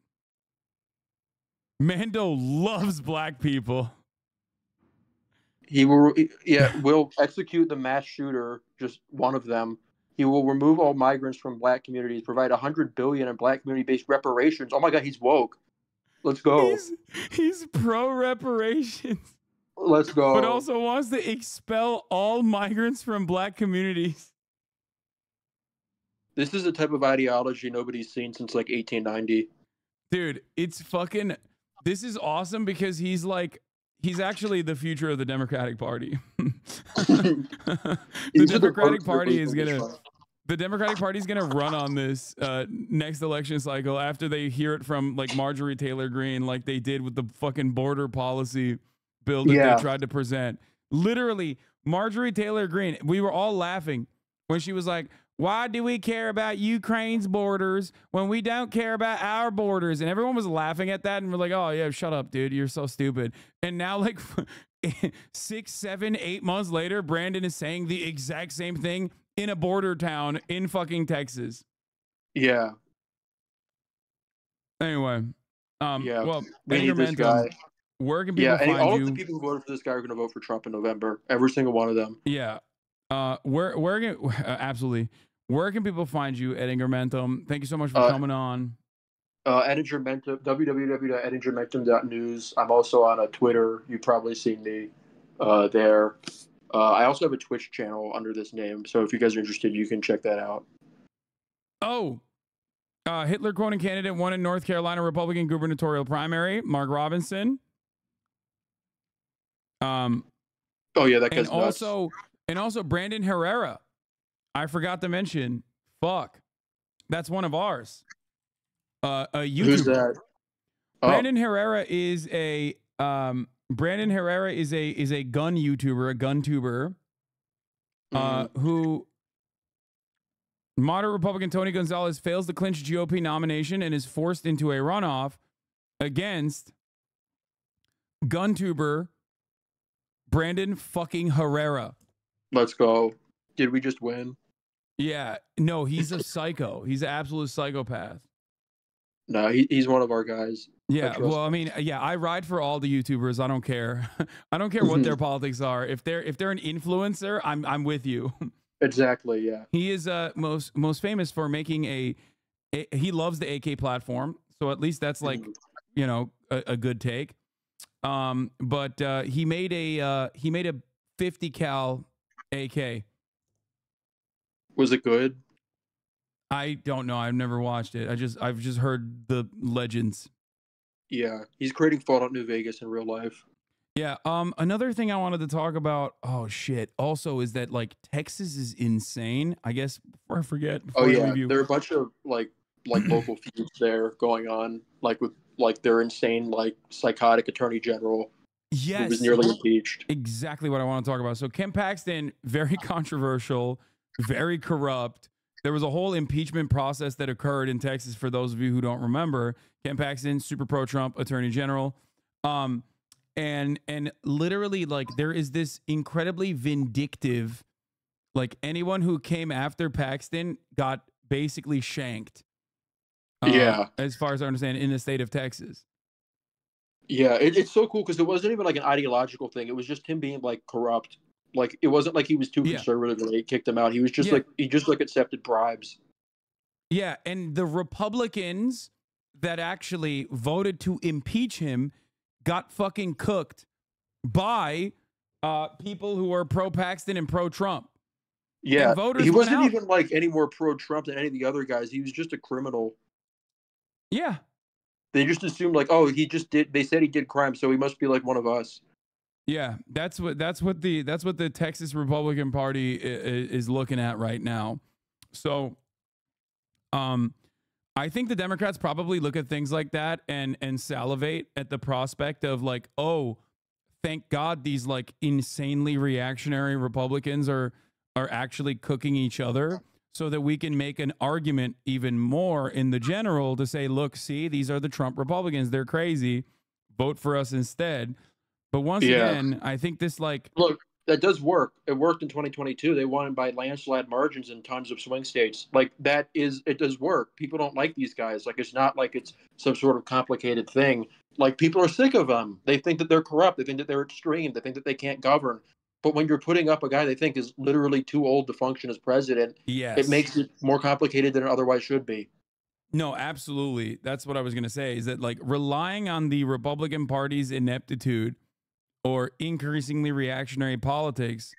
Mando loves black people. He will, will execute the mass shooter, just one of them. He will remove all migrants from black communities, provide $100 billion in black community-based reparations. Oh my God, he's woke. Let's go. He's pro reparations. Let's go. But also wants to expel all migrants from black communities. This is a type of ideology nobody's seen since like 1890. Dude, it's fucking... This is awesome because he's actually the future of the Democratic Party. The Democratic Party is gonna run on this next election cycle after they hear it from like Marjorie Taylor Greene, like they did with the fucking border policy bill that they tried to present. Literally, Marjorie Taylor Greene, we were all laughing when she was like, why do we care about Ukraine's borders when we don't care about our borders? And everyone was laughing at that and we're like, oh yeah, shut up, dude. You're so stupid. And now like 6, 7, 8 months later, Brandon is saying the exact same thing in a border town in fucking Texas. Yeah. Anyway. Well, we need this guy. Where can people find you? All of the people who voted for this guy are going to vote for Trump in November. Every single one of them. Yeah. Absolutely. Where can people find you at Ettingermentum? Thank you so much for coming on. Ettingermentum, www.ettingermentum.news. I'm also on a Twitter. You've probably seen me there. I also have a Twitch channel under this name, so if you guys are interested, you can check that out. Oh, Hitler quoting candidate won in North Carolina Republican gubernatorial primary. Mark Robinson. Oh yeah, that guy's and nuts. also Brandon Herrera. I forgot to mention. Fuck, that's one of ours. A YouTuber. Who's that? Oh. Brandon Herrera is a gun YouTuber, a gun tuber, who moderate Republican Tony Gonzalez fails to clinch GOP nomination and is forced into a runoff against gun tuber Brandon fucking Herrera. Let's go. Did we just win? Yeah. No, he's a psycho. He's an absolute psychopath. No, he's one of our guys. Yeah, well, I mean, yeah, I ride for all the YouTubers. I don't care. I don't care what their politics are. If they're an influencer, I'm with you. Exactly. Yeah. He is most famous for making he loves the AK platform, so at least that's like a good take. But he made a 50 cal AK. Was it good? I don't know. I've never watched it. I've just heard the legends. Yeah, he's creating Fallout New Vegas in real life. Yeah. Another thing I wanted to talk about. Oh shit. Also, is that like Texas is insane. I guess before I forget. Oh yeah, there are a bunch of like local feuds there going on, like with their insane psychotic attorney general. Yes. Who was nearly impeached. Exactly what I want to talk about. So Ken Paxton, very controversial, very corrupt. There was a whole impeachment process that occurred in Texas. For those of you who don't remember, Ken Paxton, super pro Trump attorney general. And literally, like, there is this incredibly vindictive, like, anyone who came after Paxton got basically shanked. Yeah. As far as I understand, in the state of Texas. Yeah, it's so cool because it wasn't even like an ideological thing. It was just him being like corrupt. Like, it wasn't like he was too conservative and they kicked him out. He was just he just accepted bribes. Yeah, and the Republicans that actually voted to impeach him got fucking cooked by people who are pro-Paxton and pro-Trump. Yeah, and voters he wasn't went out. even like any more pro-Trump than any of the other guys. He was just a criminal. Yeah. They just assumed like, oh, they said he did crime, so he must be like one of us. Yeah, that's what the Texas Republican Party is looking at right now. So, I think the Democrats probably look at things like that and salivate at the prospect of like, oh, thank God these like insanely reactionary Republicans are actually cooking each other, so that we can make an argument even more in the general to say, look, see, these are the Trump Republicans. They're crazy. Vote for us instead. But once again, I think this like... Look, that does work. It worked in 2022. They won by landslide margins in tons of swing states. Like, it does work. People don't like these guys. Like, it's not like it's some sort of complicated thing. Like, people are sick of them. They think that they're corrupt. They think that they're extreme. They think that they can't govern. But when you're putting up a guy they think is literally too old to function as president, it makes it more complicated than it otherwise should be. No, absolutely. That's what I was going to say, is that like relying on the Republican Party's ineptitude or increasingly reactionary politics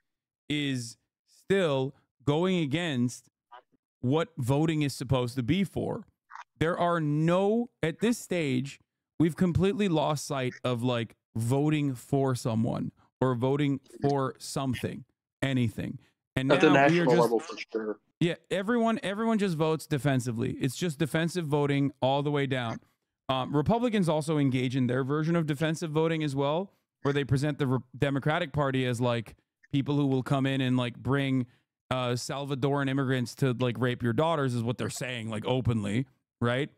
is still going against what voting is supposed to be for. There are at this stage, we've completely lost sight of like voting for someone or voting for something, anything. And at now the national level, for sure. Yeah, everyone just votes defensively. It's just defensive voting all the way down. Republicans also engage in their version of defensive voting as well, where they present the Democratic Party as like people who will come in and like bring Salvadoran immigrants to like rape your daughters, is what they're saying, like openly, right?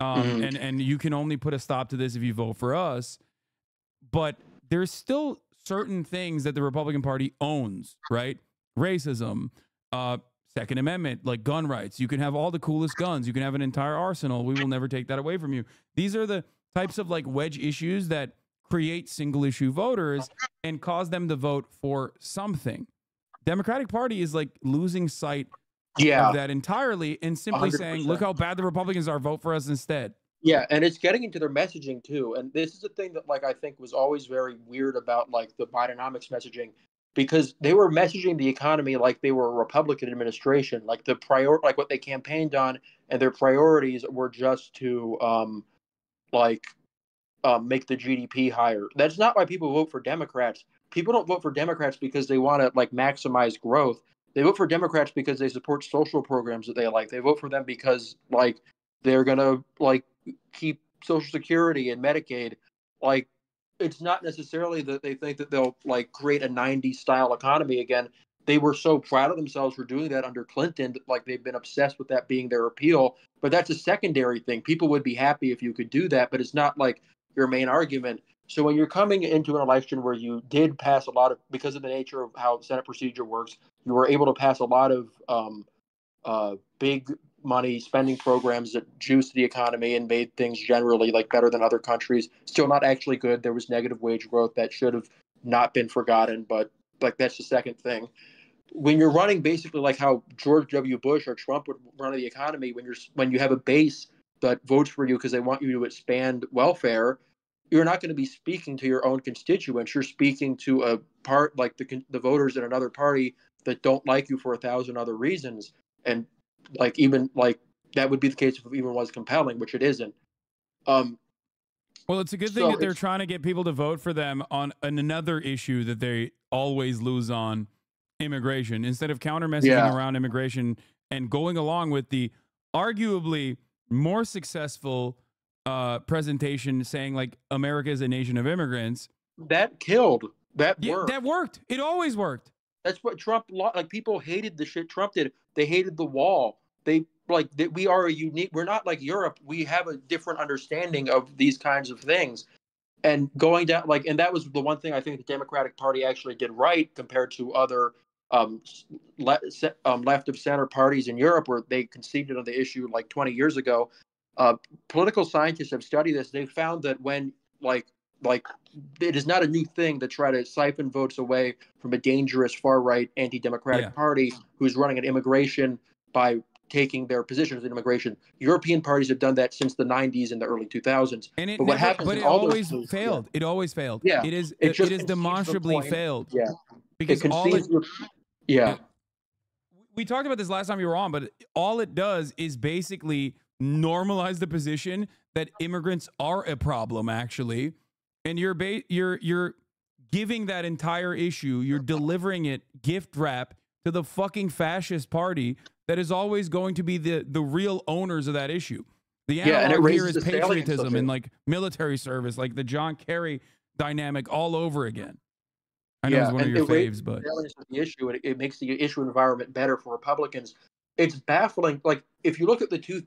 And you can only put a stop to this if you vote for us. But there's still certain things that the Republican Party owns, right? Racism, Second Amendment, like gun rights. You can have all the coolest guns. You can have an entire arsenal. We will never take that away from you. These are the types of like wedge issues that create single issue voters and cause them to vote for something. Democratic Party is like losing sight of that entirely and simply 100%. saying, look how bad the Republicans are, vote for us instead. Yeah, and it's getting into their messaging too. And this is the thing that like I think was always very weird about like the Bidenomics messaging, because they were messaging the economy like they were a Republican administration, like like what they campaigned on, and their priorities were just to make the GDP higher. That's not why people vote for Democrats. People don't vote for Democrats because they want to like maximize growth. They vote for Democrats because they support social programs that they like. They vote for them because like they're gonna like keep Social Security and Medicaid. Like it's not necessarily that they think that they'll like create a 90s style economy again. They were so proud of themselves for doing that under Clinton, like they've been obsessed with that being their appeal. But that's a secondary thing. People would be happy if you could do that, but it's not like your main argument. So when you're coming into an election where you did pass a lot of, because of the nature of how Senate procedure works, you were able to pass a lot of big money spending programs that juiced the economy and made things generally like better than other countries. Still not actually good. There was negative wage growth that should have not been forgotten, but like that's the second thing. When you're running basically like how George W. Bush or Trump would run the economy, when you have a base that votes for you because they want you to expand welfare, you're not going to be speaking to your own constituents. You're speaking to a part like the voters in another party that don't like you for 1,000 other reasons. And like even like that would be the case if it even was compelling, which it isn't. Well, it's a good thing that they're trying to get people to vote for them on another issue that they always lose on, immigration, instead of counter messaging around immigration and going along with the arguably more successful presentation saying like America is a nation of immigrants. That killed. That yeah, worked. That worked. It always worked. That's what Trump, like people hated the shit Trump did. They hated the wall. They like that we are a unique, we're not like Europe. We have a different understanding of these kinds of things. And going down like, and that was the one thing I think the Democratic Party actually did right compared to other left of center parties in Europe where they conceded on the issue like 20 years ago. Political scientists have studied this. They found that when like it is not a new thing to try to siphon votes away from a dangerous far-right anti-democratic party who's running an immigration by taking their positions in immigration. European parties have done that since the 90s and the early 2000s. And it but what happens but in it all always those cases, failed. It always failed. Yeah. It is It demonstrably failed. Yeah. Because yeah. We talked about this last time you were on, but all it does is basically normalize the position that immigrants are a problem, actually. And you're giving that entire issue, you're delivering it gift wrap to the fucking fascist party that is always going to be the real owners of that issue. The analog here is patriotism and like military service, like the John Kerry dynamic all over again. I know it's one of your faves, but the issue, it makes the issue environment better for Republicans. It's baffling. Like if you look at the two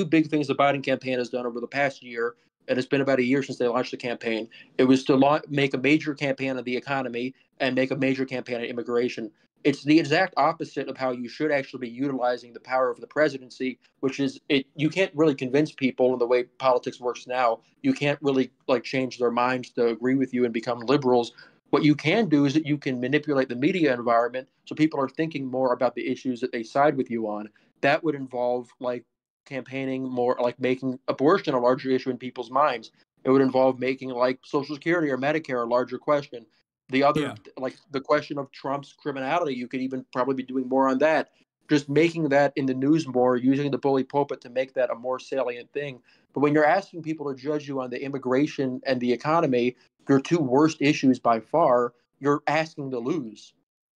big things the Biden campaign has done over the past year, and it's been about a year since they launched the campaign. It was to make a major campaign on the economy and make a major campaign on immigration. It's the exact opposite of how you should actually be utilizing the power of the presidency, which is you can't really convince people in the way politics works now. You can't really like change their minds to agree with you and become liberals. What you can do is that you can manipulate the media environment so people are thinking more about the issues that they side with you on. That would involve like campaigning more, like making abortion a larger issue in people's minds. It would involve making like Social Security or Medicare a larger question. The other, like the question of Trump's criminality, you could even probably be doing more on that. Just making that in the news more, using the bully pulpit to make that a more salient thing. But when you're asking people to judge you on the immigration and the economy, your two worst issues by far, you're asking to lose.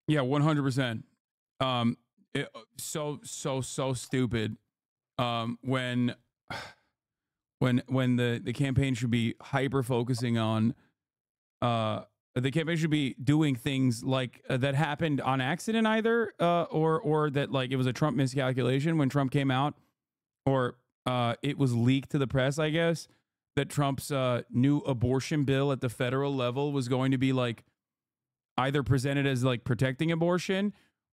Yeah, 100%. So stupid. When the campaign should be hyper focusing on the campaign should be doing things like that happened on accident either or that like it was a Trump miscalculation when Trump came out, or it was leaked to the press, I guess, that Trump's new abortion bill at the federal level was going to be like either presented as like protecting abortion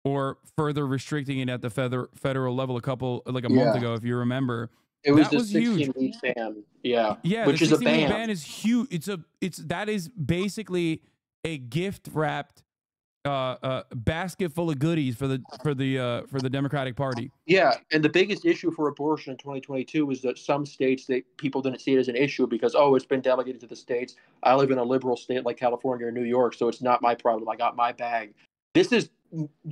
or further restricting it at the federal level a month ago, if you remember. It was the 16-week ban. Yeah. Yeah, which is a ban. The ban is huge. That is basically a gift wrapped basket full of goodies for the Democratic Party. Yeah, and the biggest issue for abortion in 2022 was that some states people didn't see it as an issue because it's been delegated to the states. I live in a liberal state like California or New York, so it's not my problem. I got my bag. This is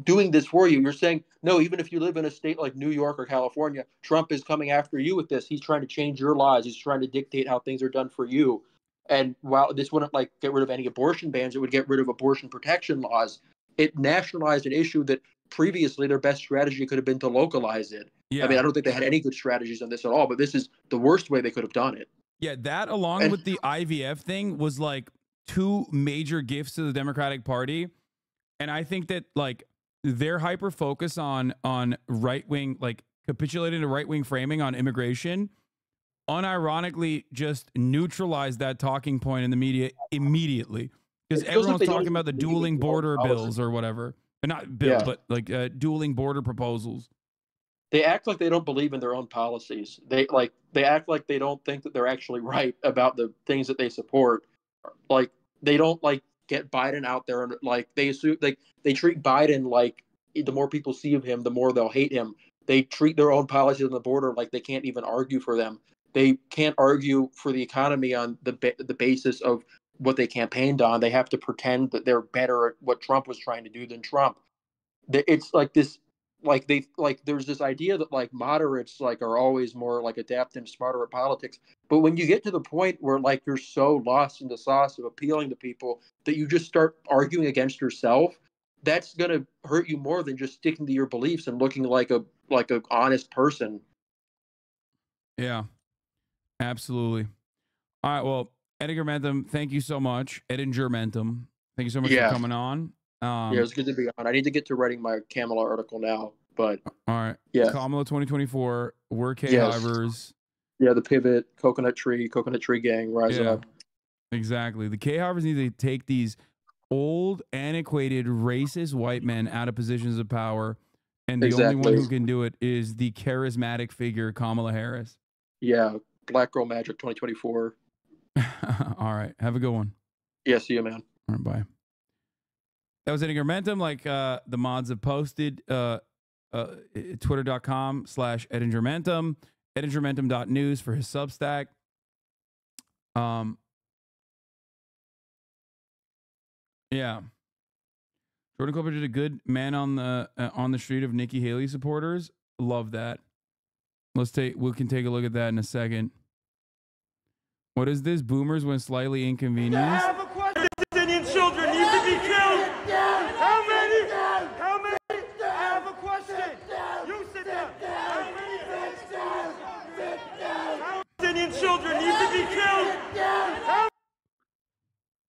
doing this for you. You're saying, no, even if you live in a state like New York or California, Trump is coming after you with this. He's trying to change your laws. He's trying to dictate how things are done for you. And while this wouldn't like get rid of any abortion bans, it would get rid of abortion protection laws. It nationalized an issue that previously their best strategy could have been to localize it. Yeah. I mean, I don't think they had any good strategies on this at all, but this is the worst way they could have done it. Yeah, that along with the IVF thing was like two major gifts to the Democratic Party. And I think that like their hyper focus on right wing, like capitulating to right wing framing on immigration, unironically just neutralized that talking point in the media immediately. Because everyone's talking about the dueling border bills or whatever. But not bill, but like dueling border proposals. They act like they don't believe in their own policies. They act like they don't think that they're actually right about the things that they support. Like they don't like get Biden out there and like they assume they treat Biden like the more people see of him, the more they'll hate him. They treat their own policies on the border like they can't even argue for them. They can't argue for the economy on the basis of what they campaigned on. They have to pretend that they're better at what Trump was trying to do than Trump. It's like this, like there's this idea that like moderates like are always more like adept and smarter at politics. But when you get to the point where like you're so lost in the sauce of appealing to people that you just start arguing against yourself, that's gonna hurt you more than just sticking to your beliefs and looking like a honest person. Yeah, absolutely. All right, well, Ettingermentum, thank you so much. Ettingermentum, thank you so much for coming on. Yeah, it's good to be on. I need to get to writing my Kamala article now, but all right. Yeah, Kamala 2024. We're K-Hivers. Yeah, the pivot, coconut tree gang, rise up. Exactly. The K-Hivers need to take these old, antiquated, racist white men out of positions of power, and the only one who can do it is the charismatic figure Kamala Harris. Yeah, Black Girl Magic 2024. All right. Have a good one. Yeah, see you, man. All right, bye. That was Ettingermentum, like the mods have posted. Twitter.com/Ettingermentum. Ettingermentum.news for his Substack. Yeah. Jordan Cooper did a good man on the street of Nikki Haley supporters. Love that. We can take a look at that in a second. What is this? Boomers when slightly inconvenienced? I have a question. Palestinian children need to be killed. How many? How many? I have a question. You sit down. How many Palestinian children need to be killed?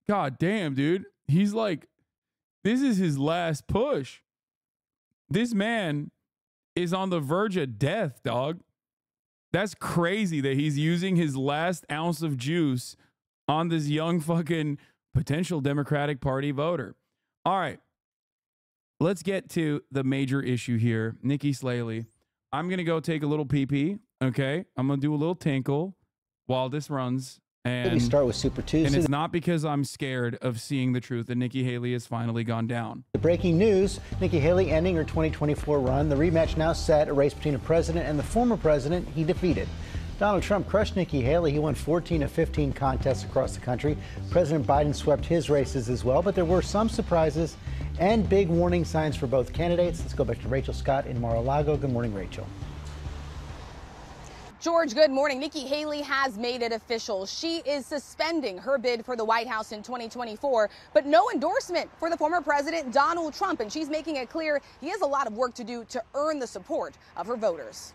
God damn, dude. He's like, this is his last push. This man is on the verge of death, dog. That's crazy that he's using his last ounce of juice on this young fucking potential Democratic Party voter. All right. Let's get to the major issue here. Nikki SLAYLEY. I'm going to go take a little pee-pee, okay? I'm going to do a little tinkle while this runs. And we start with Super Tuesday. And it's not because I'm scared of seeing the truth that Nikki Haley has finally gone down. The breaking news, Nikki Haley ending her 2024 run. The rematch now set, a race between a president and the former president he defeated. Donald Trump crushed Nikki Haley. He won 14 of 15 contests across the country. President Biden swept his races as well, but there were some surprises and big warning signs for both candidates. Let's go back to Rachel Scott in Mar-a-Lago. Good morning, Rachel. George, good morning. Nikki Haley has made it official. She is suspending her bid for the White House in 2024, but no endorsement for the former president, Donald Trump. And she's making it clear he has a lot of work to do to earn the support of her voters.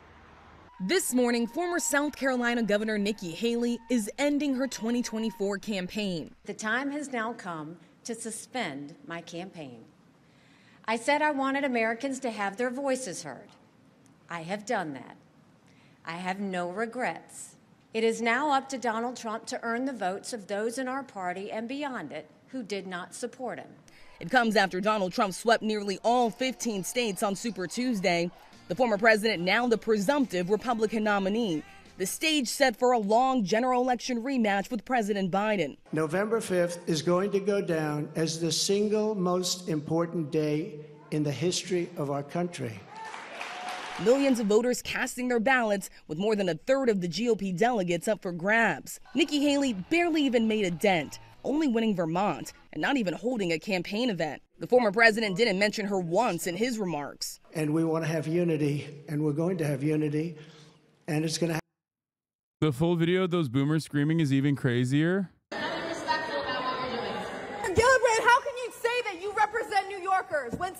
This morning, former South Carolina Governor Nikki Haley is ending her 2024 campaign. The time has now come to suspend my campaign. I said I wanted Americans to have their voices heard. I have done that. I have no regrets. It is now up to Donald Trump to earn the votes of those in our party and beyond it who did not support him. It comes after Donald Trump swept nearly all 15 states on Super Tuesday. The former president, now the presumptive Republican nominee. The stage set for a long general election rematch with President Biden. November 5th is going to go down as the single most important day in the history of our country. Millions of voters casting their ballots, with more than a third of the GOP delegates up for grabs. Nikki Haley barely even made a dent, only winning Vermont and not even holding a campaign event. The former president didn't mention her once in his remarks. And we want to have unity, and we're going to have unity, and it's going to happen. The full video of those boomers screaming is even crazier. Gillibrand, how can you say that you represent New Yorkers when 70%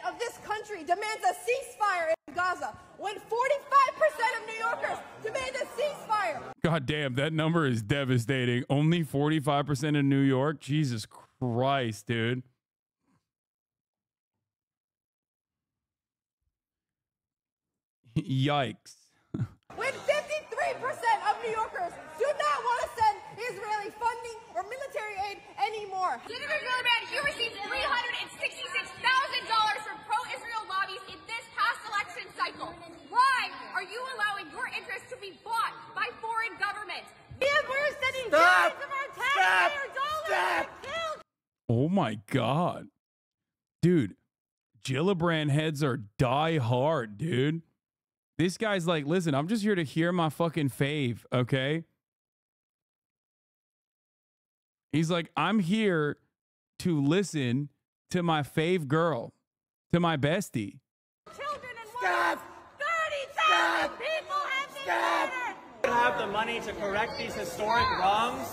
of this country demands a ceasefire in Gaza, when 45% of New Yorkers demand a ceasefire? God damn, that number is devastating. Only 45% in New York? Jesus Christ, dude. Yikes. When 53% of New Yorkers do not want to send Israeli funding or military aid anymore. Senator Gillibrand, you received $366,000 from pro-Israel lobbies in this past election cycle. Why are you allowing your interests to be bought by foreign governments? We're sending billions of our taxpayer dollars killed. Oh my God. Dude, Gillibrand heads are die hard, dude. This guy's like, listen, I'm just here to hear my fucking fave, okay? He's like, I'm here to listen to my fave girl, to my bestie. Children and women. 30,000 people have been murdered. You have the money to correct these historic wrongs.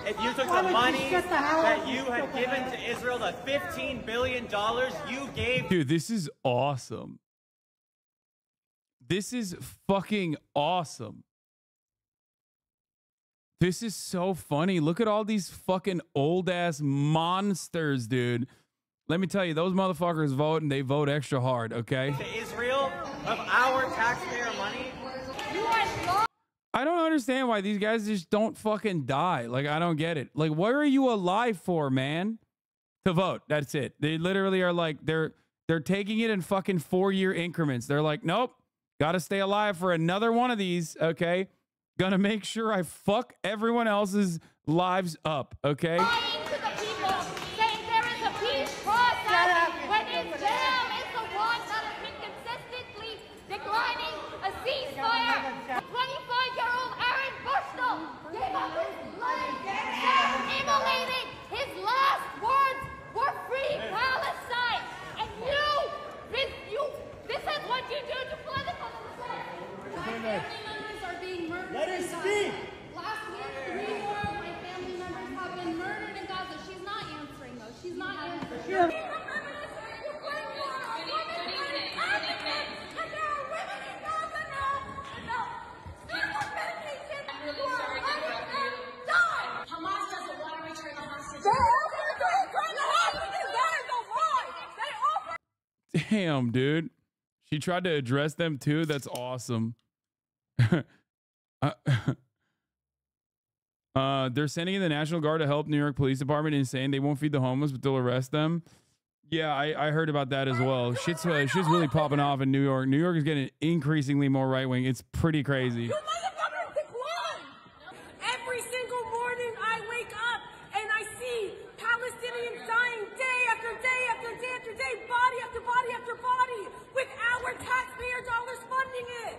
If you took the money that you had given to Israel, the $15 billion you gave. Dude, this is awesome. This is fucking awesome. This is so funny. Look at all these fucking old ass monsters, dude. Let me tell you, those motherfuckers vote and they vote extra hard, okay? To Israel of our taxpayer money. I don't understand why these guys just don't fucking die. Like, I don't get it. Like, what are you alive for, man? To vote. That's it. They literally are like, they're taking it in fucking 4-year increments. They're like, nope. Got to stay alive for another one of these, okay? Gonna make sure I fuck everyone else's lives up, okay? Lying to the people, saying there is a peace process when Israel is the one that has been consistently declining a ceasefire. 25-year-old Aaron Bushnell gave up his life, immolating his last words were free Palestine. And this is what you do to political opponents. My family members are being murdered. Let her speak. Last week, 3 more of my family members have been murdered in Gaza. She's not answering, though. She's not answering. Hamas doesn't want to return the hostages. Damn, dude. She tried to address them too. That's awesome. They're sending in the National Guard to help New York Police Department and saying they won't feed the homeless, but they'll arrest them. Yeah, I heard about that as well. Shit's really popping off in New York. New York is getting increasingly more right wing. It's pretty crazy. Every single morning I wake up and I see Palestinians dying day after day after day after day, body after body after body, with our taxpayer dollars funding it.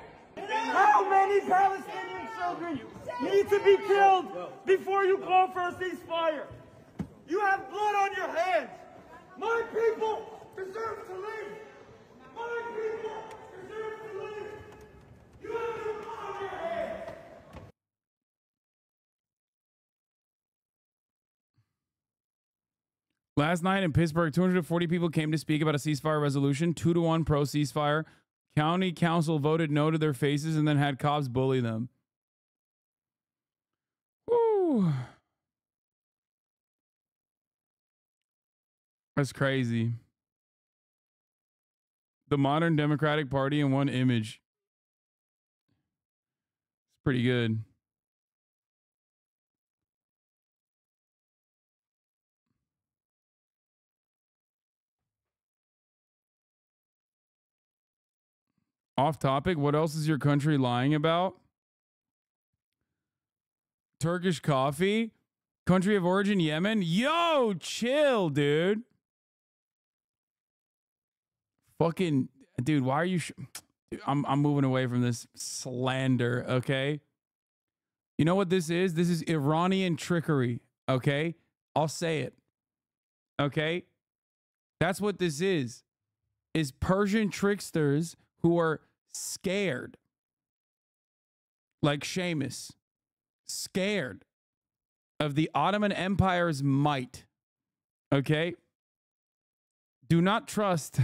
How many Palestinian children need to be killed before you call for a ceasefire? You have blood on your hands. My people deserve to live. My people deserve to live. You have your blood on your hands. Last night in Pittsburgh, 240 people came to speak about a ceasefire resolution, 2-1 pro ceasefire. County council voted no to their faces and then had cops bully them. Woo. That's crazy. The modern Democratic Party in one image. It's pretty good. Off topic, what else is your country lying about? Turkish coffee? Country of origin, Yemen? Yo, chill, dude. Fucking, dude, why are you... I'm moving away from this slander, okay? You know what this is? This is Iranian trickery, okay? I'll say it, okay? That's what this is Persian tricksters who are scared, like Seamus, scared of the Ottoman Empire's might, Okay? Do not trust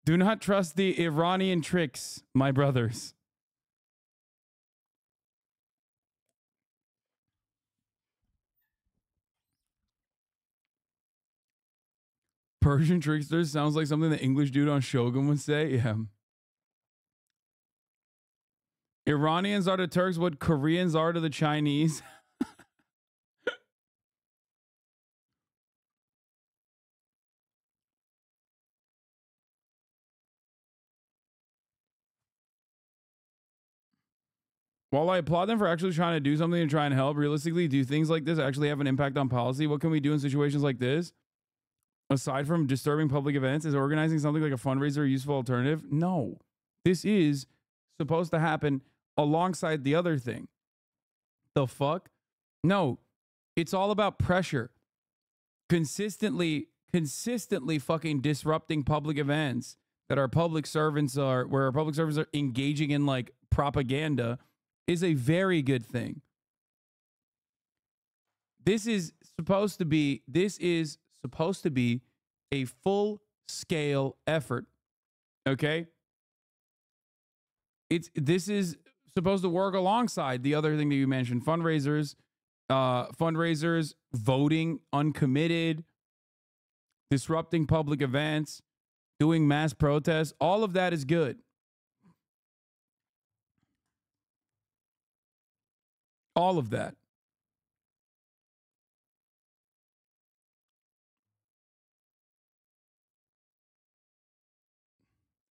the Iranian tricks, my brothers. Persian tricksters sounds like something the English dude on Shogun would say. Yeah. Iranians are to Turks what Koreans are to the Chinese. While I applaud them for actually trying to do something and try and help, realistically, do things like this actually have an impact on policy? What can we do in situations like this? Aside from disturbing public events, is organizing something like a fundraiser a useful alternative? No. This is supposed to happen alongside the other thing. The fuck? No. It's all about pressure. Consistently fucking disrupting public events that our public servants are, where our public servants are engaging in like propaganda is a very good thing. This is supposed to be a full-scale effort. Okay? This is supposed to work alongside the other thing that you mentioned, fundraisers, voting uncommitted, disrupting public events, doing mass protests. All of that is good. All of that.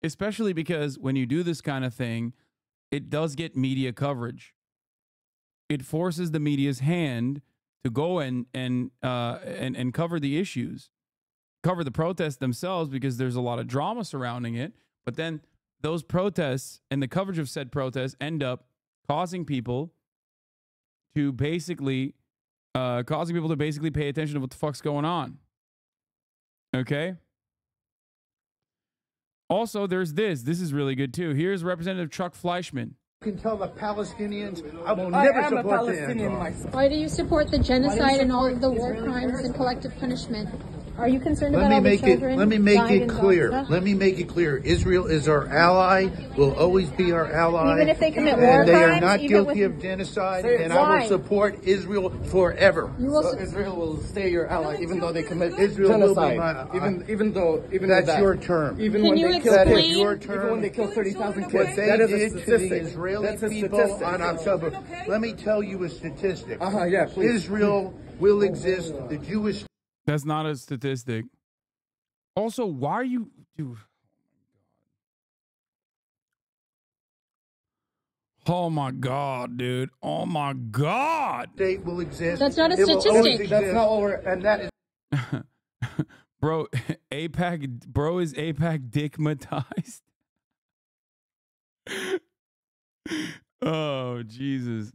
Especially because when you do this kind of thing, it does get media coverage. It forces the media's hand to go and cover the issues, cover the protests themselves, because there's a lot of drama surrounding it. But then those protests and the coverage of said protests end up causing people to basically pay attention to what the fuck's going on. Okay? Also, there's this. This is really good too. Here's Representative Chuck Fleischman. You can tell the Palestinians I will never support the Anti. Why do you support the genocide and all of the war crimes and collective punishment? Are you concerned about all the children? Let me make it clear. Let me make it clear. Israel is our ally, will always be our ally. Even if they commit war crimes? And they are not guilty of genocide, and I will support Israel forever. So Israel will stay your ally, even though they commit Israel genocide. Even that's your term. Can you explain? That is your term. Even when they kill 30,000 kids. What they that is did a to the statistic. Israeli people on October. Let me tell you a statistic. Yeah, please. Israel will exist. The Jewish. That's not a statistic. Also, why are you... Dude. Oh my God, dude. Oh my God. State will exist. That's not a statistic. That's not what we're... And that is... Bro, is APAC dickmatized? Oh, Jesus.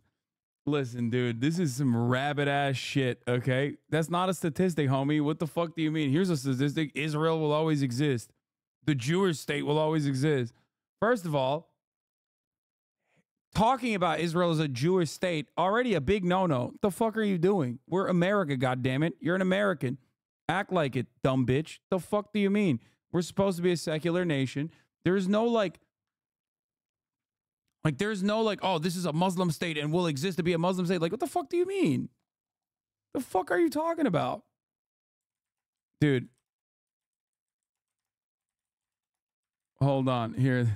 Listen, dude, this is some rabbit-ass shit, okay? That's not a statistic, homie. What the fuck do you mean? Here's a statistic. Israel will always exist. The Jewish state will always exist. First of all, talking about Israel as a Jewish state, already a big no-no. What the fuck are you doing? We're America, goddammit. You're an American. Act like it, dumb bitch. The fuck do you mean? We're supposed to be a secular nation. There's no, there's no oh, this is a Muslim state and will exist to be a Muslim state. Like, what the fuck do you mean? The fuck are you talking about? Dude. Hold on. Here.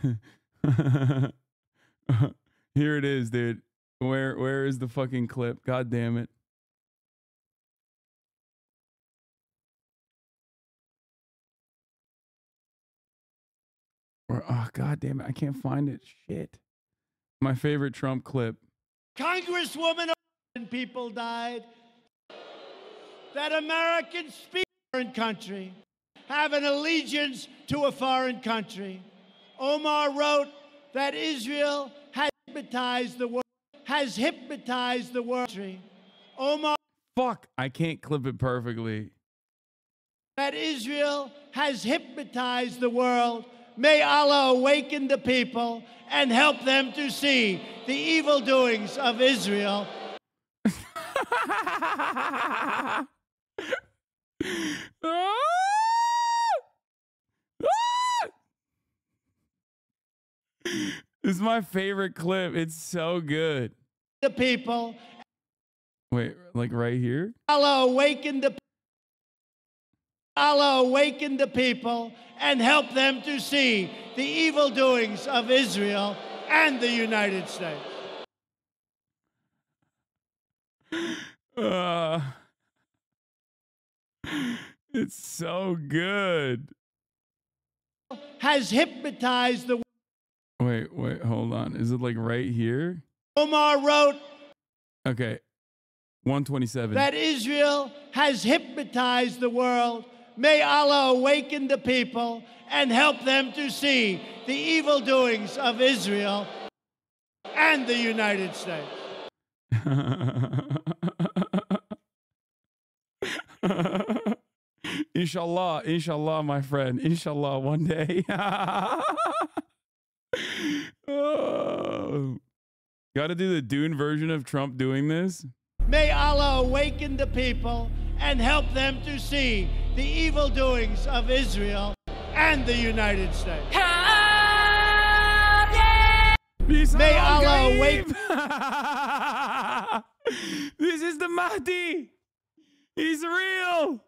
Here it is, dude. Where is the fucking clip? God damn it. Oh, God damn it. I can't find it. Shit. My favorite Trump clip. Congresswoman and people died. That Americans speak a foreign country, have an allegiance to a foreign country. Omar wrote that Israel has hypnotized the world. Omar. Fuck, I can't clip it perfectly. That Israel has hypnotized the world. May Allah awaken the people and help them to see the evil doings of Israel. Oh This is my favorite clip. It's so good. The people. Wait, like right here? Allah awaken the people and help them to see the evil doings of Israel and the United States. It's so good. Has hypnotized the. Wait, hold on. Is it like right here? Omar wrote. Okay, 127. That Israel has hypnotized the world. May Allah awaken the people and help them to see the evil doings of Israel and the United States. Inshallah, my friend. Inshallah, one day. Oh. Gotta do the Dune version of Trump doing this. May Allah awaken the people and help them to see the evil doings of Israel and the United States. May Allah awaken. This is the Mahdi. He's real.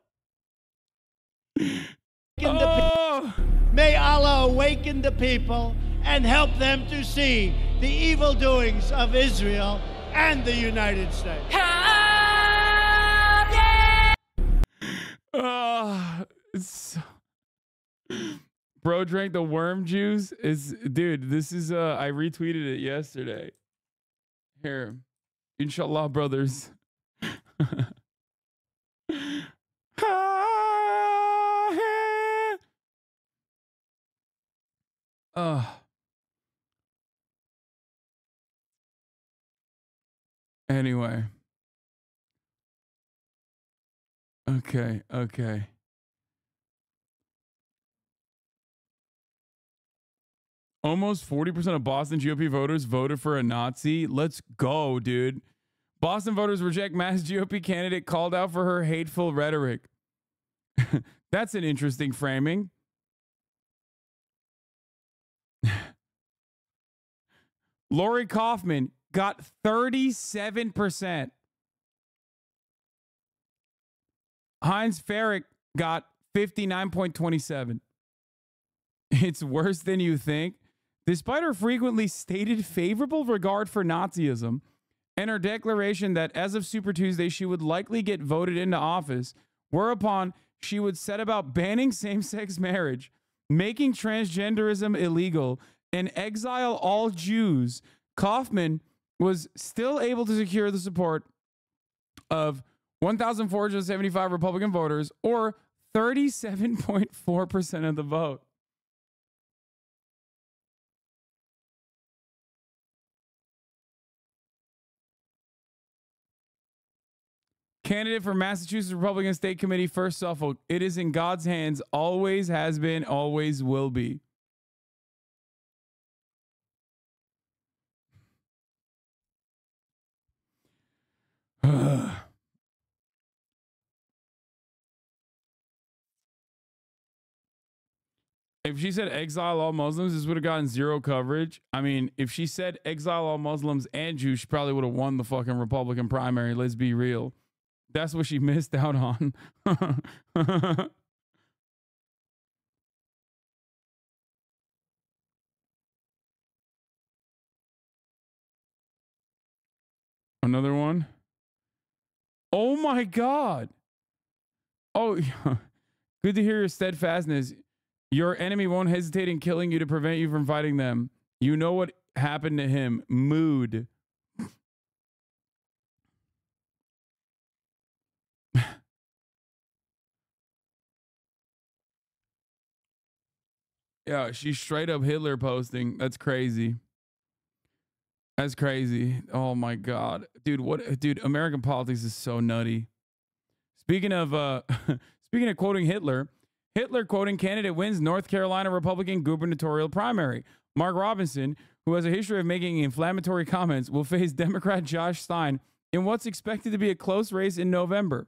May Allah awaken the people and help them to see the evil doings of Israel and the United States. Bro drank the worm juice. Dude, this is I retweeted it yesterday. Here. Inshallah, brothers. Anyway. Okay. Almost 40% of Boston GOP voters voted for a Nazi. Let's go, dude. Boston voters reject mass GOP candidate called out for her hateful rhetoric. That's an interesting framing. Lori Kaufman got 37%. Heinz Ferrick got 59.27. It's worse than you think. Despite her frequently stated favorable regard for Nazism and her declaration that as of Super Tuesday she would likely get voted into office, whereupon she would set about banning same-sex marriage, making transgenderism illegal, and exile all Jews, Kaufman was still able to secure the support of 1,475 Republican voters, or 37.4% of the vote. Candidate for Massachusetts Republican State Committee, 1st Suffolk. It is in God's hands, always has been, always will be. If she said exile all Muslims, this would have gotten zero coverage. I mean, if she said exile all Muslims and Jews, she probably would have won the fucking Republican primary. Let's be real. That's what she missed out on. Another one. Oh my God. Oh, good to hear your steadfastness. Your enemy won't hesitate in killing you to prevent you from fighting them. You know what happened to him. Mood. Yeah, she's straight up Hitler posting. That's crazy. That's crazy. Oh my God. Dude, American politics is so nutty. Speaking of quoting Hitler quoting candidate wins North Carolina Republican gubernatorial primary. Mark Robinson, who has a history of making inflammatory comments, will face Democrat Josh Stein in what's expected to be a close race in November.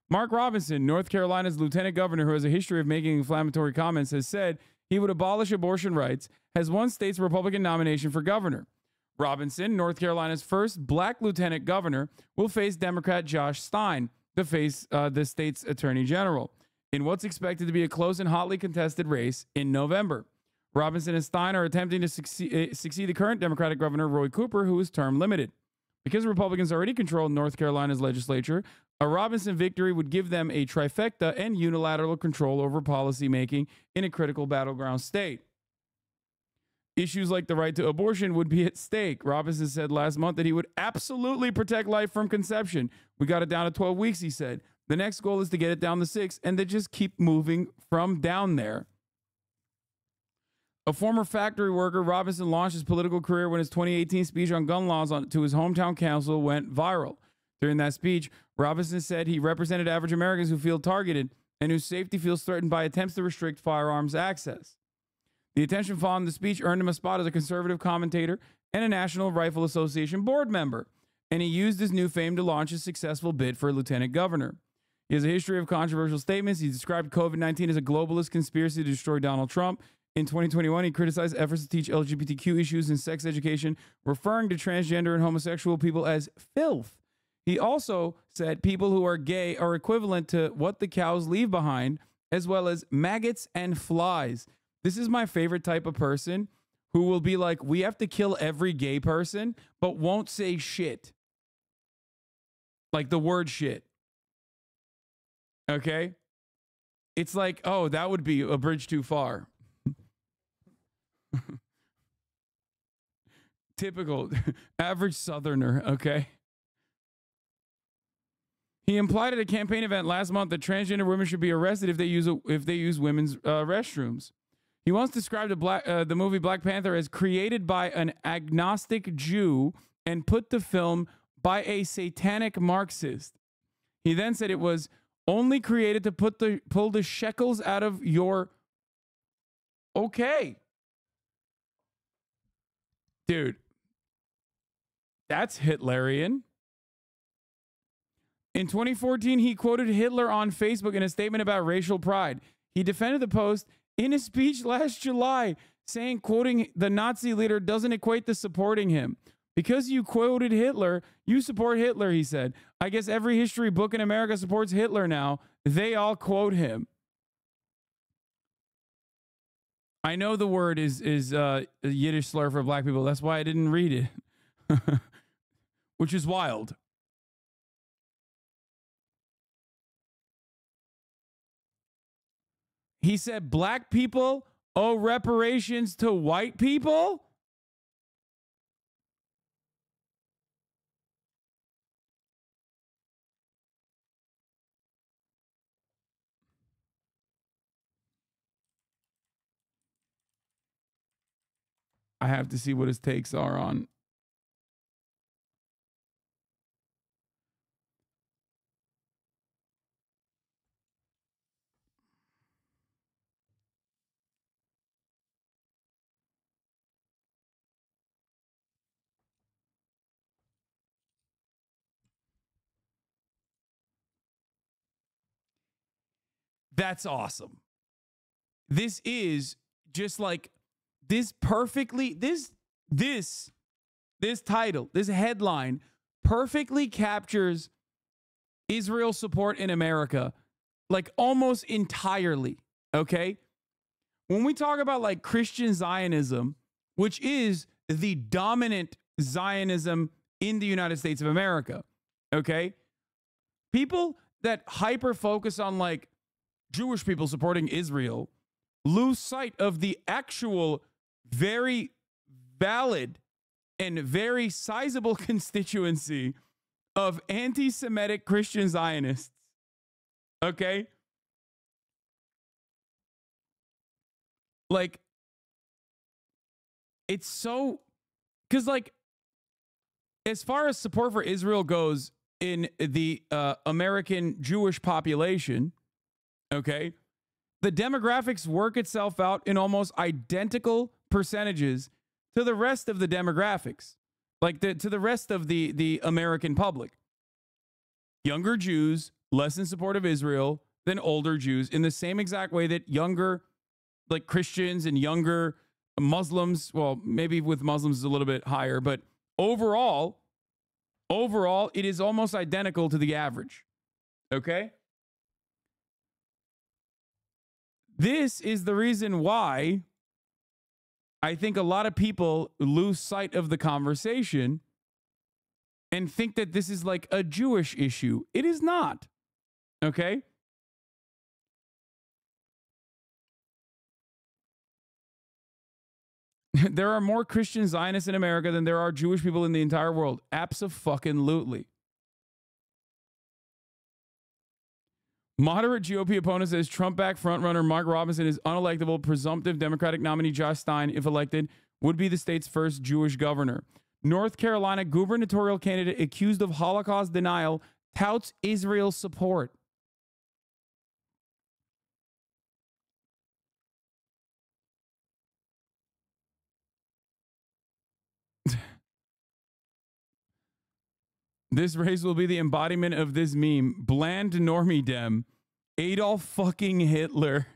Mark Robinson, North Carolina's lieutenant governor who has a history of making inflammatory comments, has said he would abolish abortion rights, has won state's Republican nomination for governor. Robinson, North Carolina's first black lieutenant governor, will face Democrat Josh Stein, the state's attorney general, in what's expected to be a close and hotly contested race in November. Robinson and Stein are attempting to succeed the current Democratic governor, Roy Cooper, who is term limited. Because Republicans already control North Carolina's legislature, a Robinson victory would give them a trifecta and unilateral control over policymaking in a critical battleground state. Issues like the right to abortion would be at stake. Robinson said last month that he would absolutely protect life from conception. We got it down to 12 weeks, he said. The next goal is to get it down to 6 and to just keep moving from down there. A former factory worker, Robinson launched his political career when his 2018 speech on gun laws to his hometown council went viral. During that speech, Robinson said he represented average Americans who feel targeted and whose safety feels threatened by attempts to restrict firearms access. The attention following the speech earned him a spot as a conservative commentator and a National Rifle Association board member, and he used his new fame to launch his successful bid for lieutenant governor. He has a history of controversial statements. He described COVID-19 as a globalist conspiracy to destroy Donald Trump. In 2021, he criticized efforts to teach LGBTQ issues in sex education, referring to transgender and homosexual people as filth. He also said people who are gay are equivalent to what the cows leave behind, as well as maggots and flies. This is my favorite type of person who will be like, we have to kill every gay person, but won't say shit. Like the word shit. Okay? It's like, oh, that would be a bridge too far. Typical average Southerner, okay? He implied at a campaign event last month that transgender women should be arrested if they use women's restrooms. He once described the movie Black Panther as created by an agnostic Jew and put the film by a satanic Marxist. He then said it was only created to pull the shekels out of your... Okay. Dude, that's Hitlerian. In 2014, he quoted Hitler on Facebook in a statement about racial pride. He defended the post in a speech last July, saying quoting the Nazi leader doesn't equate to supporting him. Because you quoted Hitler, you support Hitler, he said. I guess every history book in America supports Hitler now. They all quote him. I know the word is a Yiddish slur for black people. That's why I didn't read it, which is wild. He said black people owe reparations to white people? I have to see what his takes are on. That's awesome. This is just like this perfectly, this title, this headline perfectly captures Israel support in America, like almost entirely. Okay. When we talk about like Christian Zionism, which is the dominant Zionism in the United States of America. Okay. People that hyper focus on like Jewish people supporting Israel lose sight of the actual very valid and very sizable constituency of anti-Semitic Christian Zionists. Okay? Like, it's so... Because, like, as far as support for Israel goes in the American Jewish population, okay, the demographics work itself out in almost identical percentages to the rest of the demographics, like to the rest of the American public. Younger Jews less in support of Israel than older Jews, in the same exact way that younger like Christians and younger Muslims. Well, maybe with Muslims is a little bit higher, but overall, it is almost identical to the average. Okay? This is the reason why I think a lot of people lose sight of the conversation and think that this is like a Jewish issue. It is not. Okay? There are more Christian Zionists in America than there are Jewish people in the entire world. Abso-fucking-lutely. Moderate GOP opponent says Trump-backed frontrunner Mark Robinson is unelectable. Presumptive Democratic nominee Josh Stein, if elected, would be the state's first Jewish governor. North Carolina gubernatorial candidate accused of Holocaust denial touts Israel's support. This race will be the embodiment of this meme. Bland normie dem. Adolf fucking Hitler.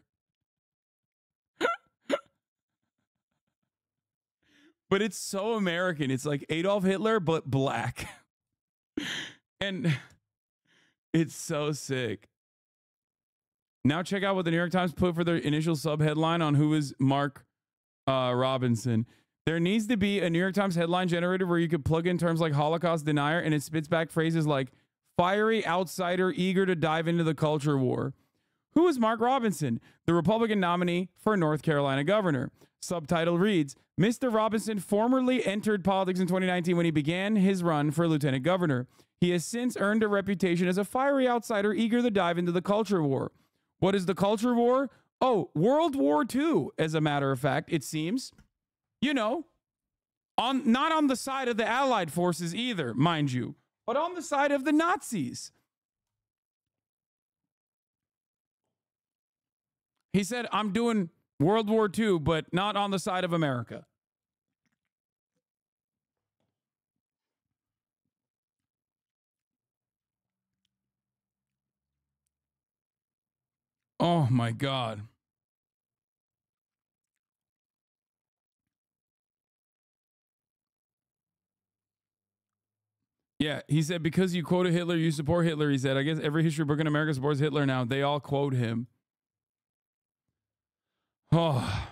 But it's so American. It's like Adolf Hitler, but black. And it's so sick. Now check out what the New York Times put for their initial sub-headline on who is Mark Robinson. There needs to be a New York Times headline generator where you could plug in terms like Holocaust denier and it spits back phrases like fiery outsider eager to dive into the culture war. Who is Mark Robinson? The Republican nominee for North Carolina governor. Subtitle reads, Mr. Robinson formerly entered politics in 2019 when he began his run for lieutenant governor. He has since earned a reputation as a fiery outsider eager to dive into the culture war. What is the culture war? Oh, World War II, as a matter of fact, it seems. You know, not on the side of the Allied forces either, mind you, but on the side of the Nazis. He said, I'm doing World War II, but not on the side of America. Oh, my God. Yeah, he said, because you quoted Hitler, you support Hitler. He said, I guess every history book in America supports Hitler now. They all quote him. Oh.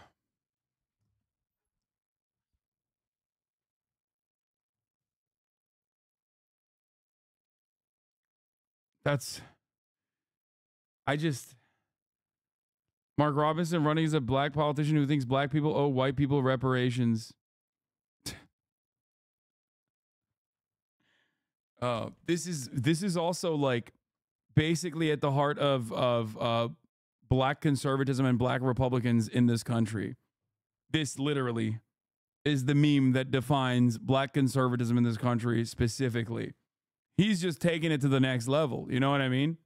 Mark Robinson running as a black politician who thinks black people owe white people reparations. This is also like basically at the heart of black conservatism and black Republicans in this country. This literally is the meme that defines black conservatism in this country specifically. He's just taking it to the next level. You know what I mean?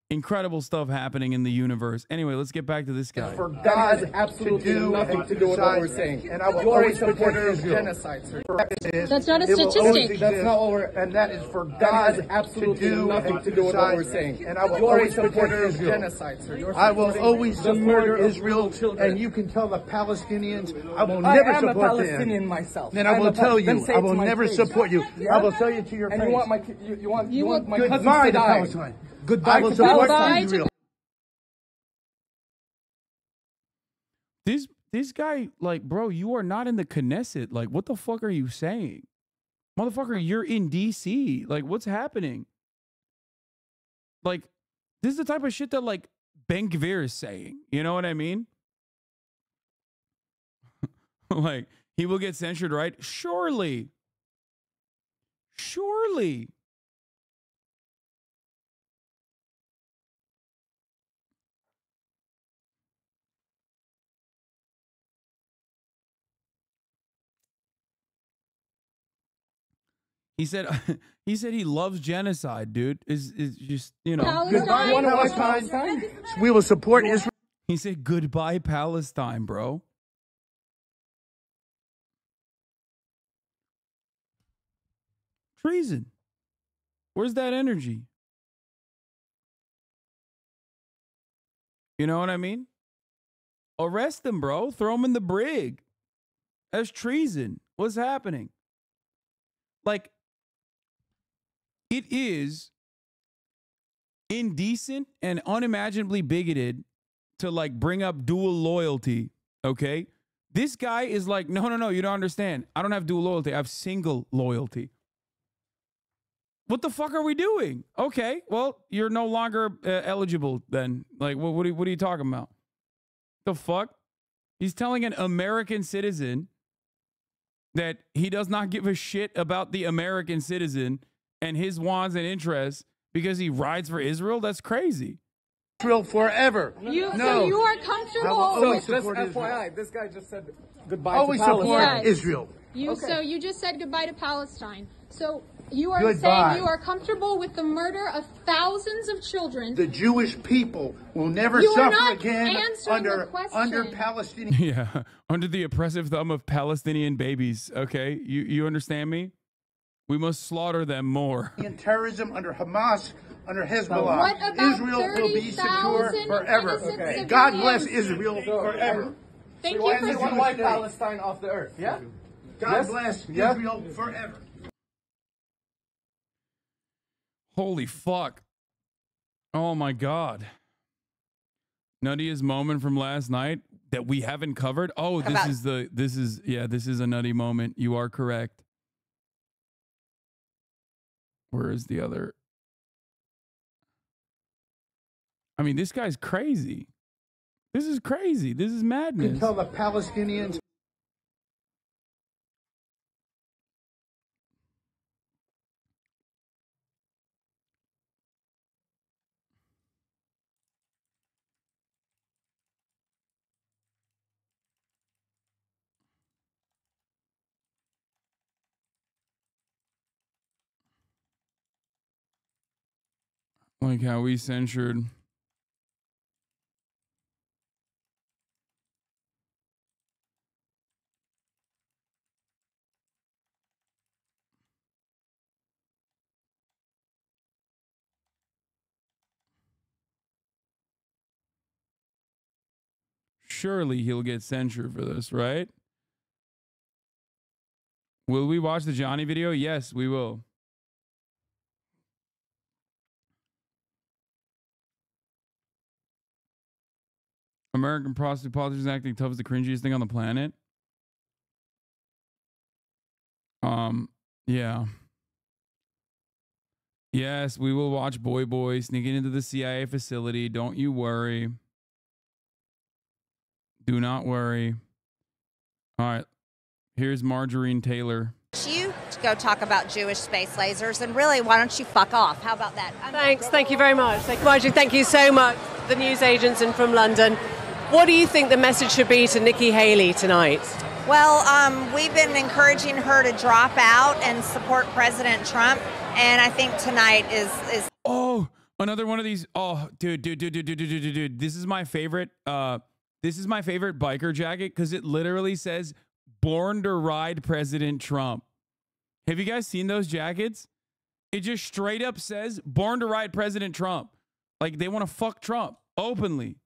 Incredible stuff happening in the universe. Anyway, let's get back to this guy. For God has absolutely nothing to do with what we're saying. And I will always support genocide, sir. That's not a statistic. That's not what we're, and that is for God has absolutely nothing to do with what we're saying. And I will always support genocide, sir. I will always support Israel, and you can tell the Palestinians I will never support them. I am a Palestinian myself. Then I will tell you, I will never support you. I will tell you to your face. And you want my cousins Goodbye to to die. Palestine. Goodbye to Israel. This guy, like, bro, you are not in the Knesset. Like, what the fuck are you saying? Motherfucker, you're in DC. Like, what's happening? Like, this is the type of shit that, like, Ben Gvir is saying. You know what I mean? Like, he will get censored, right? Surely. Surely. He said he loves genocide, dude. Is just, you know. Goodbye, Palestine. We will support Israel. He said goodbye, Palestine, bro. treason. Where's that energy? You know what I mean? Arrest them, bro. Throw them in the brig. That's treason. What's happening? Like, it is indecent and unimaginably bigoted to like bring up dual loyalty, okay? This guy is like, no, you don't understand. I don't have dual loyalty. I have single loyalty. What the fuck are we doing? Okay, well, you're no longer eligible then. Like, what are you talking about? The fuck? He's telling an American citizen that he does not give a shit about the American citizen and his wants and interests because he rides for Israel? That's crazy. Israel forever. So you are comfortable with... Just FYI, this guy just said goodbye Always to Palestine. support Israel. So you just said goodbye to Palestine. So you are Goodbye. saying you are comfortable with the murder of thousands of children. The Jewish people will never You are suffer not again answering the question. under Palestinian. Yeah, under the oppressive thumb of Palestinian babies, okay? You understand me? We must slaughter them more. Terrorism under Hamas, under Hezbollah. What about Israel will be secure 30,000 forever. innocent God civilians? bless Israel forever. Thank you for We want to wipe Palestine off the earth, yeah? God bless Israel forever. Holy fuck. Oh my God. Nuttiest moment from last night that we haven't covered. Oh, this is a nutty moment. You are correct. Where is the other? I mean, this guy's crazy. This is crazy. This is madness. You tell the Palestinians. Like how we censured. Surely he'll get censored for this, right? Will we watch the Johnny video? Yes, we will. American prostitute politicians acting tough is the cringiest thing on the planet. Yeah. Yes, we will watch BoyBoy sneaking into the CIA facility. Don't you worry. Do not worry. All right. Here's Margarine Taylor. You to go talk about Jewish space lasers, and really, why don't you fuck off? How about that? Thanks. Thank you very much. Marjorie, thank you so much. The news agents in from London. What do you think the message should be to Nikki Haley tonight? Well, we've been encouraging her to drop out and support President Trump, and I think tonight is. Oh, another one of these. Oh, dude. This is my favorite. This is my favorite biker jacket because it literally says "Born to Ride President Trump." Have you guys seen those jackets? It just straight up says "Born to Ride President Trump." Like they want to fuck Trump openly.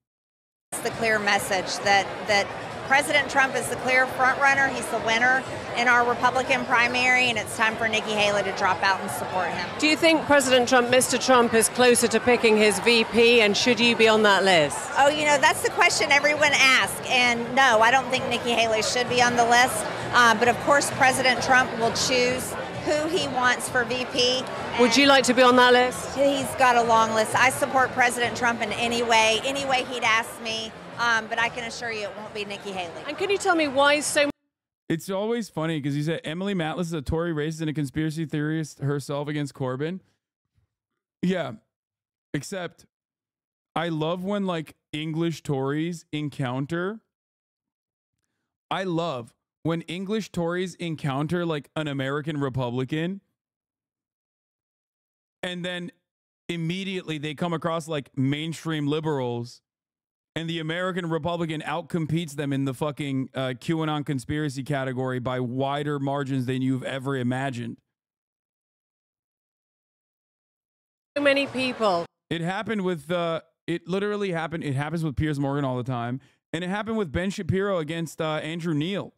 It's the clear message that President Trump is the clear front runner. He's the winner in our Republican primary, and it's time for Nikki Haley to drop out and support him. Do you think President Trump, Mr. Trump, is closer to picking his VP, and should you be on that list? Oh, you know, that's the question everyone asks. And no, I don't think Nikki Haley should be on the list. But of course, President Trump will choose who he wants for VP. Would you like to be on that list? He's got a long list. I support President Trump in any way he'd ask me. But I can assure you it won't be Nikki Haley. And can you tell me why so? It's always funny because you said Emily Matlis is a Tory racist and a conspiracy theorist herself against Corbyn. Yeah, except I love when like English Tories encounter. I love when English Tories encounter like an American Republican, and then immediately they come across like mainstream liberals. And the American Republican outcompetes them in the fucking QAnon conspiracy category by wider margins than you've ever imagined. So many people. It happened with it literally happened. It happens with Piers Morgan all the time, and it happened with Ben Shapiro against Andrew Neil.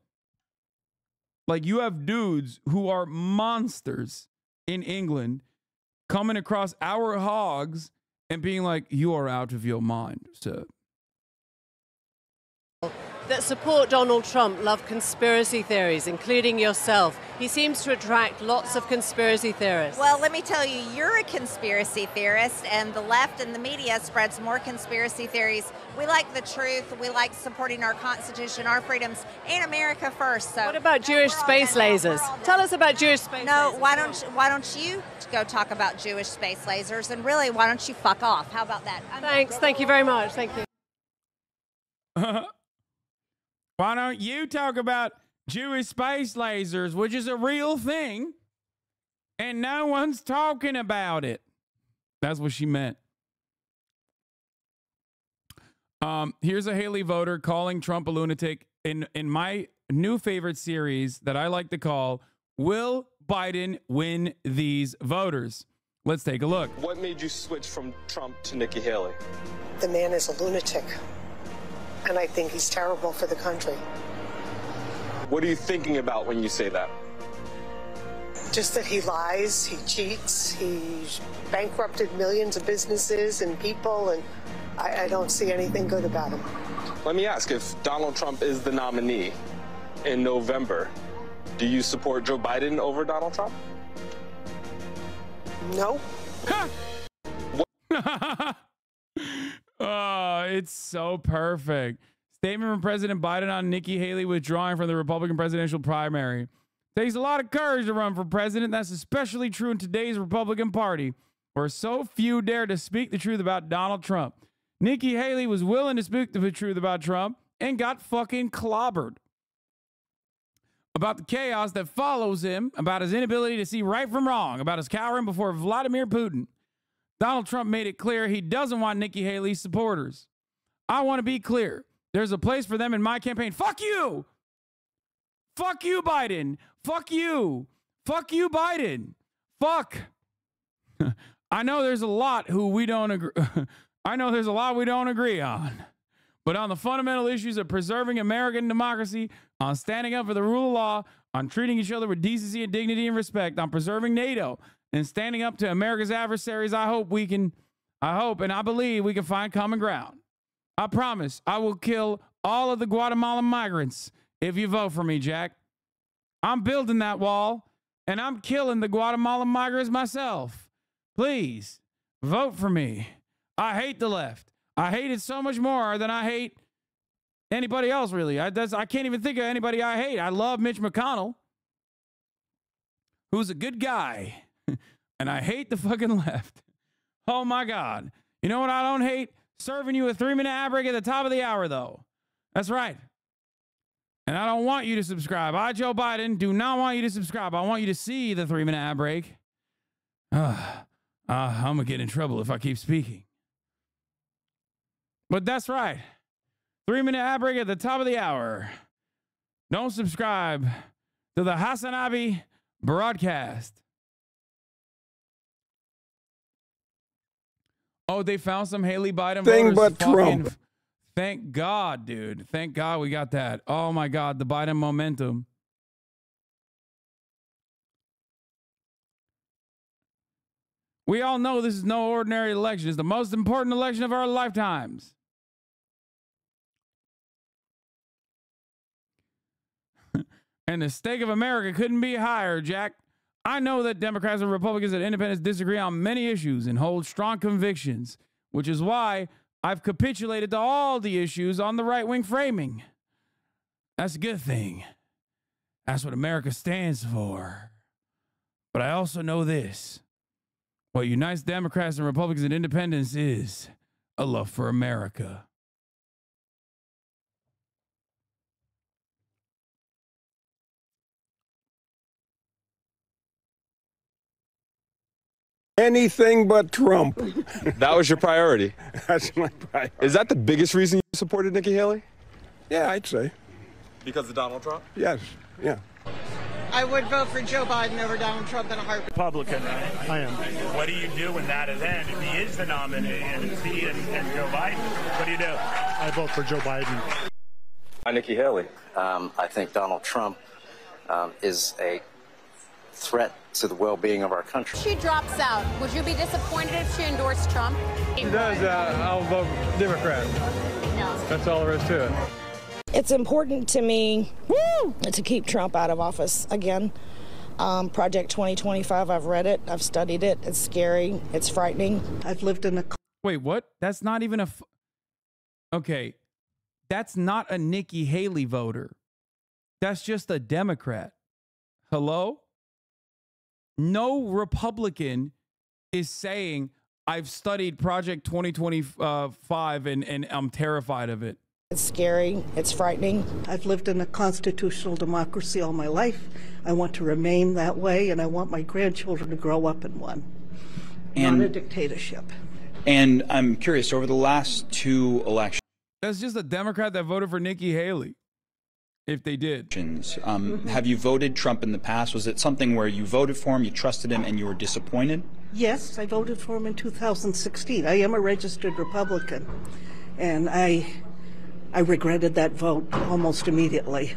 Like, you have dudes who are monsters in England coming across our hogs and being like, "You are out of your mind, sir." That support Donald Trump love conspiracy theories, including yourself. He seems to attract lots of conspiracy theorists. Well, let me tell you, you're a conspiracy theorist, and the left and the media spreads more conspiracy theories. We like the truth. We like supporting our Constitution, our freedoms, and America first. So, what about Jewish space lasers? Tell us about Jewish space lasers. No, why don't you go talk about Jewish space lasers? And really, why don't you fuck off? How about that? Thanks. Thank you very much. Thank you. Why don't you talk about Jewish space lasers, which is a real thing, and no one's talking about it? That's what she meant. Here's a Haley voter calling Trump a lunatic in my new favorite series that I like to call Will Biden Win These Voters? Let's take a look. What made you switch from Trump to Nikki Haley? The man is a lunatic, and I think he's terrible for the country. What are you thinking about when you say that? Just that he lies, he cheats, he's bankrupted millions of businesses and people, and I don't see anything good about him. Let me ask, if Donald Trump is the nominee in November, do you support Joe Biden over Donald Trump? No. Oh, it's so perfect. Statement from President Biden on Nikki Haley withdrawing from the Republican presidential primary. Takes a lot of courage to run for president. That's especially true in today's Republican Party, where so few dare to speak the truth about Donald Trump. Nikki Haley was willing to speak the truth about Trump and got fucking clobbered. About the chaos that follows him, about his inability to see right from wrong, about his cowering before Vladimir Putin. Donald Trump made it clear he doesn't want Nikki Haley's supporters. I want to be clear. There's a place for them in my campaign. Fuck you! Fuck you, Biden! Fuck you! Fuck you, Biden! Fuck! I know there's a lot we don't agree on. But on the fundamental issues of preserving American democracy, on standing up for the rule of law, on treating each other with decency and dignity and respect, on preserving NATO, and standing up to America's adversaries, I hope and I believe we can find common ground. I promise I will kill all of the Guatemalan migrants if you vote for me, Jack. I'm building that wall, and I'm killing the Guatemalan migrants myself. Please, vote for me. I hate the left. I hate it so much more than I hate anybody else, really. I can't even think of anybody I hate. I love Mitch McConnell, who's a good guy, and I hate the fucking left. Oh, my God. You know what I don't hate? Serving you a 3-minute ad break at the top of the hour, though. That's right. And I don't want you to subscribe. I, Joe Biden, do not want you to subscribe. I want you to see the 3-minute ad break. I'm going to get in trouble if I keep speaking. But that's right. 3-minute ad break at the top of the hour. Don't subscribe to the HasanAbi broadcast. Oh, they found some Haley Biden Thing voters. but Trump. Thank God, dude. Thank God we got that. Oh, my God. The Biden momentum. We all know this is no ordinary election. It's the most important election of our lifetimes. And the stake of America couldn't be higher, Jack. I know that Democrats and Republicans and independents disagree on many issues and hold strong convictions, which is why I've capitulated to all the issues on the right-wing framing. That's a good thing. That's what America stands for. But I also know this. What unites Democrats and Republicans and independents is a love for America. Anything but Trump. That was your priority. That's my priority. Is that the biggest reason you supported Nikki Haley? Yeah, I'd say. Because of Donald Trump? Yes, yeah. I would vote for Joe Biden over Donald Trump in a heartbeat. Republican, right? I am. What do you do in that event if he is the nominee and it's he and Joe Biden? What do you do? I vote for Joe Biden. Hi, Nikki Haley. I think Donald Trump is a threat to the well-being of our country. She drops out. Would you be disappointed if she endorsed Trump? She does. I'll vote Democrat. No. That's all there is to it. It's important to me to keep Trump out of office again. Project 2025, I've read it. I've studied it. It's scary. It's frightening. I've lived in a... Wait, what? That's not even a... Okay. That's not a Nikki Haley voter. That's just a Democrat. Hello? No Republican is saying, I've studied Project 2025 and I'm terrified of it. It's scary. It's frightening. I've lived in a constitutional democracy all my life. I want to remain that way, and I want my grandchildren to grow up in one. Not a dictatorship. And I'm curious, over the last 2 elections... That's just a Democrat that voted for Nikki Haley. If they did. Have you voted Trump in the past? Was it something where you voted for him, you trusted him, and you were disappointed? Yes, I voted for him in 2016. I am a registered Republican, and I regretted that vote almost immediately.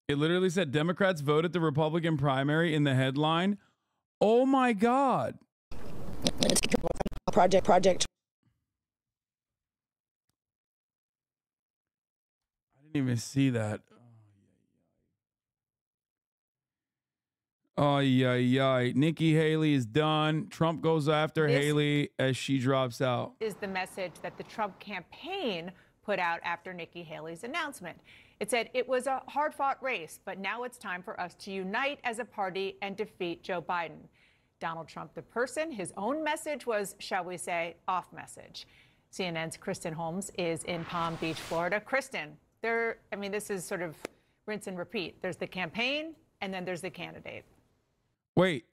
It literally said Democrats voted the Republican primary in the headline. Oh my God. Project. I didn't even see that. Oh, yeah. Nikki Haley is done. Trump goes after Haley as she drops out. Is the message that the Trump campaign put out after Nikki Haley's announcement. It said it was a hard-fought race, but now it's time for us to unite as a party and defeat Joe Biden. Donald Trump, the person, his own message was, shall we say, off message. CNN's Kristen Holmes is in Palm Beach, Florida. Kristen, this is sort of rinse and repeat. There's the campaign, and then there's the candidate. Wait,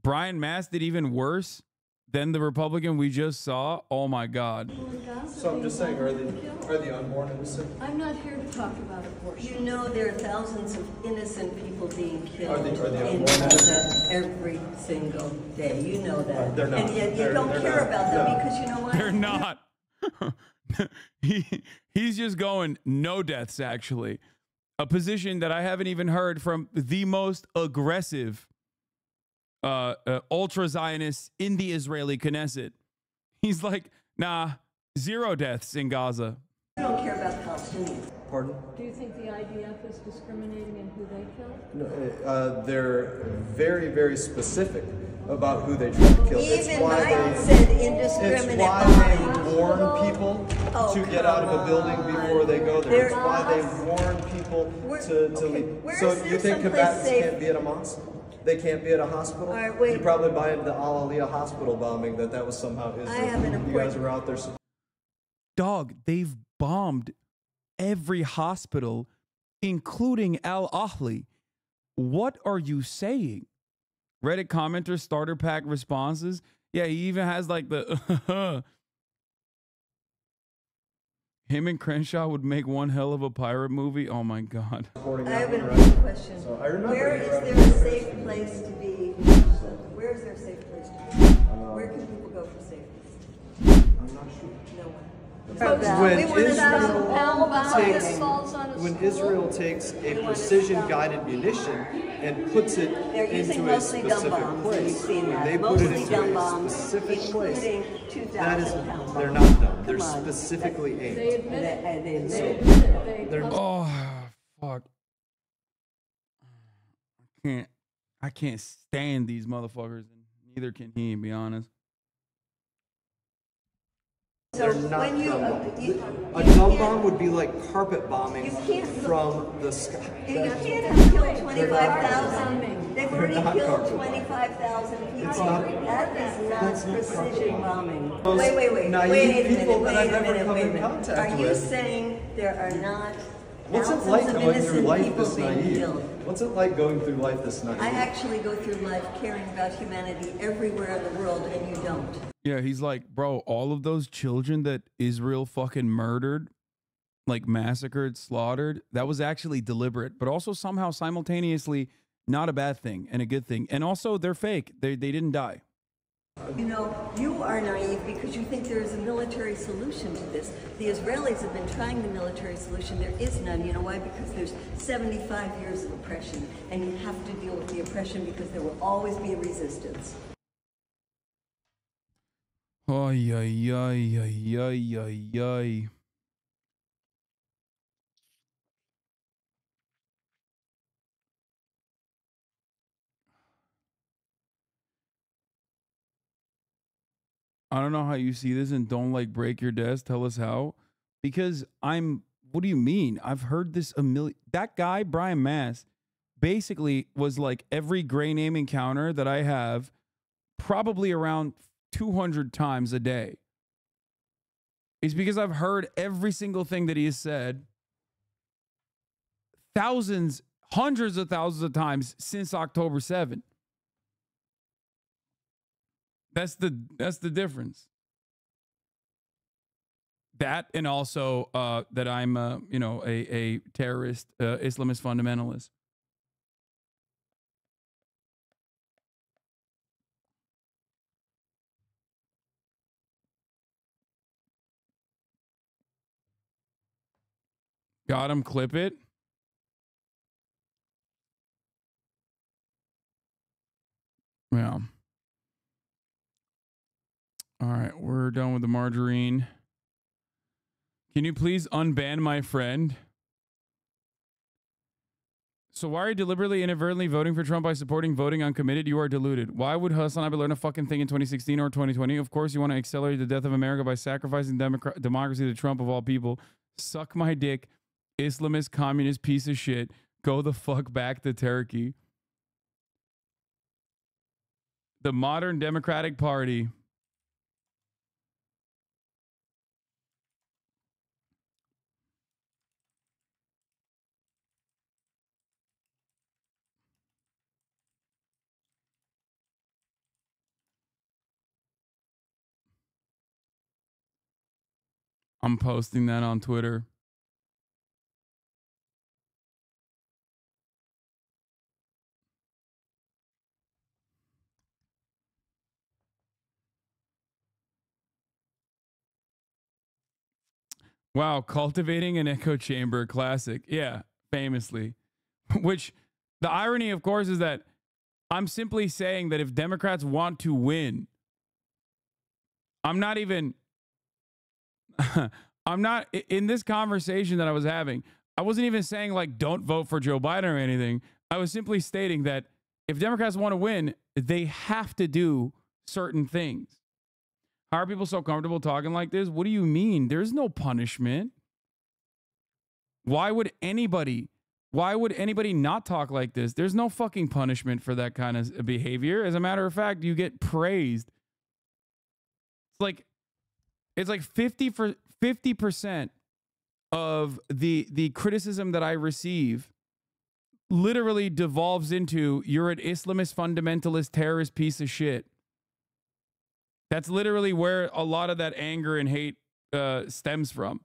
Brian Mast did even worse than the Republican we just saw? Oh, my God. So I'm just saying, are the unborn innocent? I'm not here to talk about abortion. You know there are thousands of innocent people being killed in unborn Gaza every single day. You know that. They're not. And yet you don't care about them because you know what? They're not. He's just going no deaths, actually. A position that I haven't even heard from the most aggressive ultra-Zionists in the Israeli Knesset. He's like, nah, 0 deaths in Gaza. You don't care about the Palestinians. Pardon? Do you think the IDF is discriminating in who they kill? No, they're very, very specific about who they try to kill. Even Biden said indiscriminate bombing. It's why they warn people to get out of a building before they go there. It's why they warn people to leave. So you think combatants can't be at a mosque? They can't be at a hospital? You probably buy into the Al Aliyah hospital bombing that was somehow Israel. You guys are out there. Dog, they've bombed every hospital, including Al Ahli. What are you saying? Reddit commenter starter pack responses. Yeah, he even has like the him and Crenshaw would make one hell of a pirate movie. Oh my God. I have an important question. Where is there a safe place to be? Where is there a safe place to be? Where can people go for safety? I'm not sure. No one. When Israel takes a precision-guided munition and puts it into a specific place, they put it into a specific place. That is, they're not dumb. They're specifically aimed. They admit it. Oh, fuck. I can't stand these motherfuckers, and neither can he, to be honest. They're not a dumb bomb would be like carpet bombing from the sky. You can't have killed 25,000. They've already killed 25,000 people. That is not precision bombing. Wait a minute. Are you saying there are not What's it like going through life this naive? What's it like going through life this naive? I actually go through life caring about humanity everywhere in the world, and you don't. Yeah, he's like, bro, all of those children that Israel fucking murdered, like massacred, slaughtered, that was actually deliberate, but also somehow simultaneously not a bad thing and a good thing. And also they're fake. They didn't die. You know, you are naive because you think there is a military solution to this. The Israelis have been trying the military solution. There is none. You know why? Because there's 75 years of oppression, and you have to deal with the oppression because there will always be a resistance. Ay, ay, ay, ay, ay, ay, ay. I don't know how you see this, and don't like break your desk. Tell us how. Because what do you mean? I've heard this a million. That guy, Brian Mass, basically was like every gray name encounter that I have probably around 200 times a day. It's because I've heard every single thing that he has said thousands, hundreds of thousands of times since October 7th. That's the difference. That, and also that I'm a terrorist Islamist fundamentalist. Got him. Clip it. Yeah. All right, we're done with the margarine. Can you please unban my friend? So why are you deliberately, inadvertently voting for Trump by supporting voting uncommitted? You are deluded. Why would HasanAbi learn a fucking thing in 2016 or 2020? Of course, you want to accelerate the death of America by sacrificing democracy to Trump of all people. Suck my dick, Islamist, communist piece of shit. Go the fuck back to Turkey. The modern Democratic Party. I'm posting that on Twitter. Wow, cultivating an echo chamber classic. Yeah, famously. Which the irony, of course, is that I'm simply saying that if Democrats want to win, I'm not in this conversation that I was having. I wasn't even saying like, don't vote for Joe Biden or anything. I was simply stating that if Democrats want to win, they have to do certain things. How are people so comfortable talking like this? What do you mean? There's no punishment. Why would anybody not talk like this? There's no fucking punishment for that kind of behavior. As a matter of fact, you get praised. It's like 50% of the criticism that I receive literally devolves into you're an Islamist fundamentalist terrorist piece of shit. That's literally where a lot of that anger and hate stems from.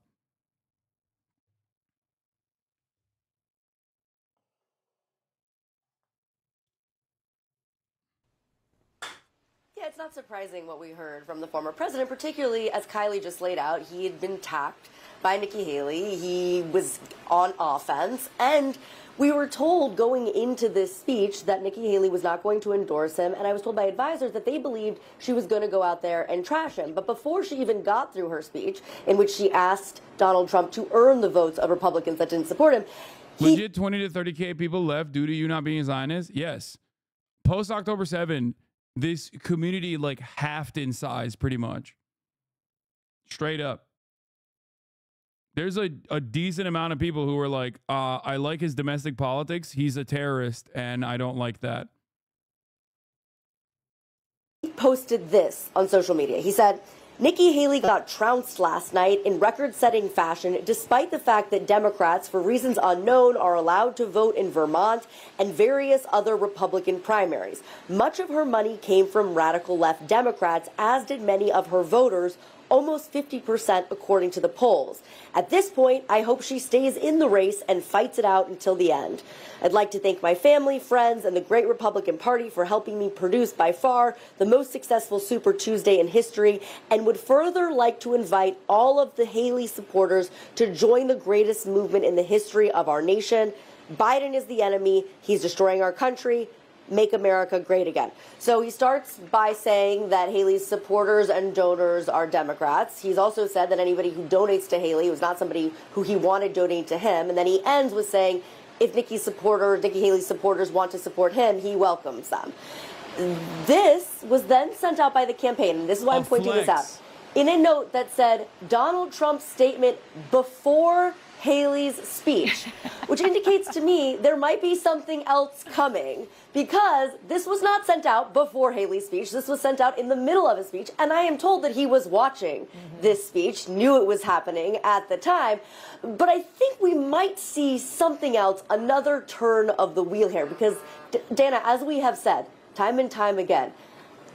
Yeah, it's not surprising what we heard from the former president, particularly as Kylie just laid out. He had been attacked by Nikki Haley. He was on offense, and we were told going into this speech that Nikki Haley was not going to endorse him, and I was told by advisors that they believed she was going to go out there and trash him. But before she even got through her speech, in which she asked Donald Trump to earn the votes of Republicans that didn't support him, legit 20 to 30K people left due to you not being a Zionist? Yes. Post October 7, this community like halved in size pretty much. Straight up. There's a decent amount of people who are like, I like his domestic politics. He's a terrorist, and I don't like that. He posted this on social media. He said, Nikki Haley got trounced last night in record-setting fashion, despite the fact that Democrats, for reasons unknown, are allowed to vote in Vermont and various other Republican primaries. Much of her money came from radical left Democrats, as did many of her voters, almost 50% according to the polls. At this point, I hope she stays in the race and fights it out until the end. I'd like to thank my family, friends, and the great Republican Party for helping me produce by far the most successful Super Tuesday in history, and would further like to invite all of the Haley supporters to join the greatest movement in the history of our nation. Biden is the enemy. He's destroying our country. Make America great again. So he starts by saying that Haley's supporters and donors are Democrats. He's also said that anybody who donates to Haley was not somebody who he wanted donating to him. And then he ends with saying if Nikki Haley's supporters want to support him, he welcomes them. This was then sent out by the campaign, and this is why I'm pointing this out, in a note that said Donald Trump's statement before Haley's speech, which indicates to me there might be something else coming, because this was not sent out before Haley's speech. This was sent out in the middle of a speech, and I am told that he was watching this speech, knew it was happening at the time. But I think we might see something else, another turn of the wheel here, because, Dana, as we have said time and time again,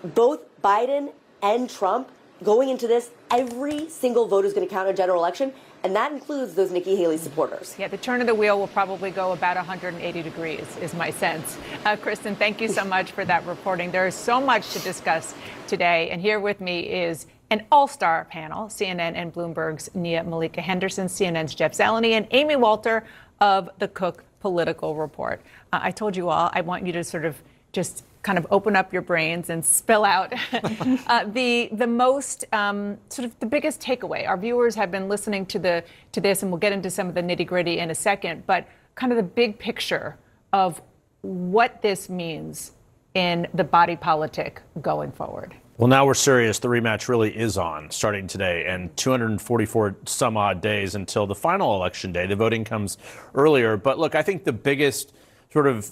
both Biden and Trump going into this, every single vote is going to count in a general election. And that includes those Nikki Haley supporters. Yeah, the turn of the wheel will probably go about 180 degrees, is my sense. Kristen, thank you so much for that reporting. There is so much to discuss today. And here with me is an all-star panel, CNN and Bloomberg's Nia Malika Henderson, CNN's Jeff Zeleny, and Amy Walter of the Cook Political Report. I told you all, I want you to sort of just kind of open up your brains and spill out the most sort of the biggest takeaway. Our viewers have been listening to this, and we'll get into some of the nitty gritty in a second, but kind of the big picture of what this means in the body politic going forward. Well, now we're serious. The rematch really is on starting today, and 244 some odd days until the final election day. The voting comes earlier. But look, I think the biggest sort of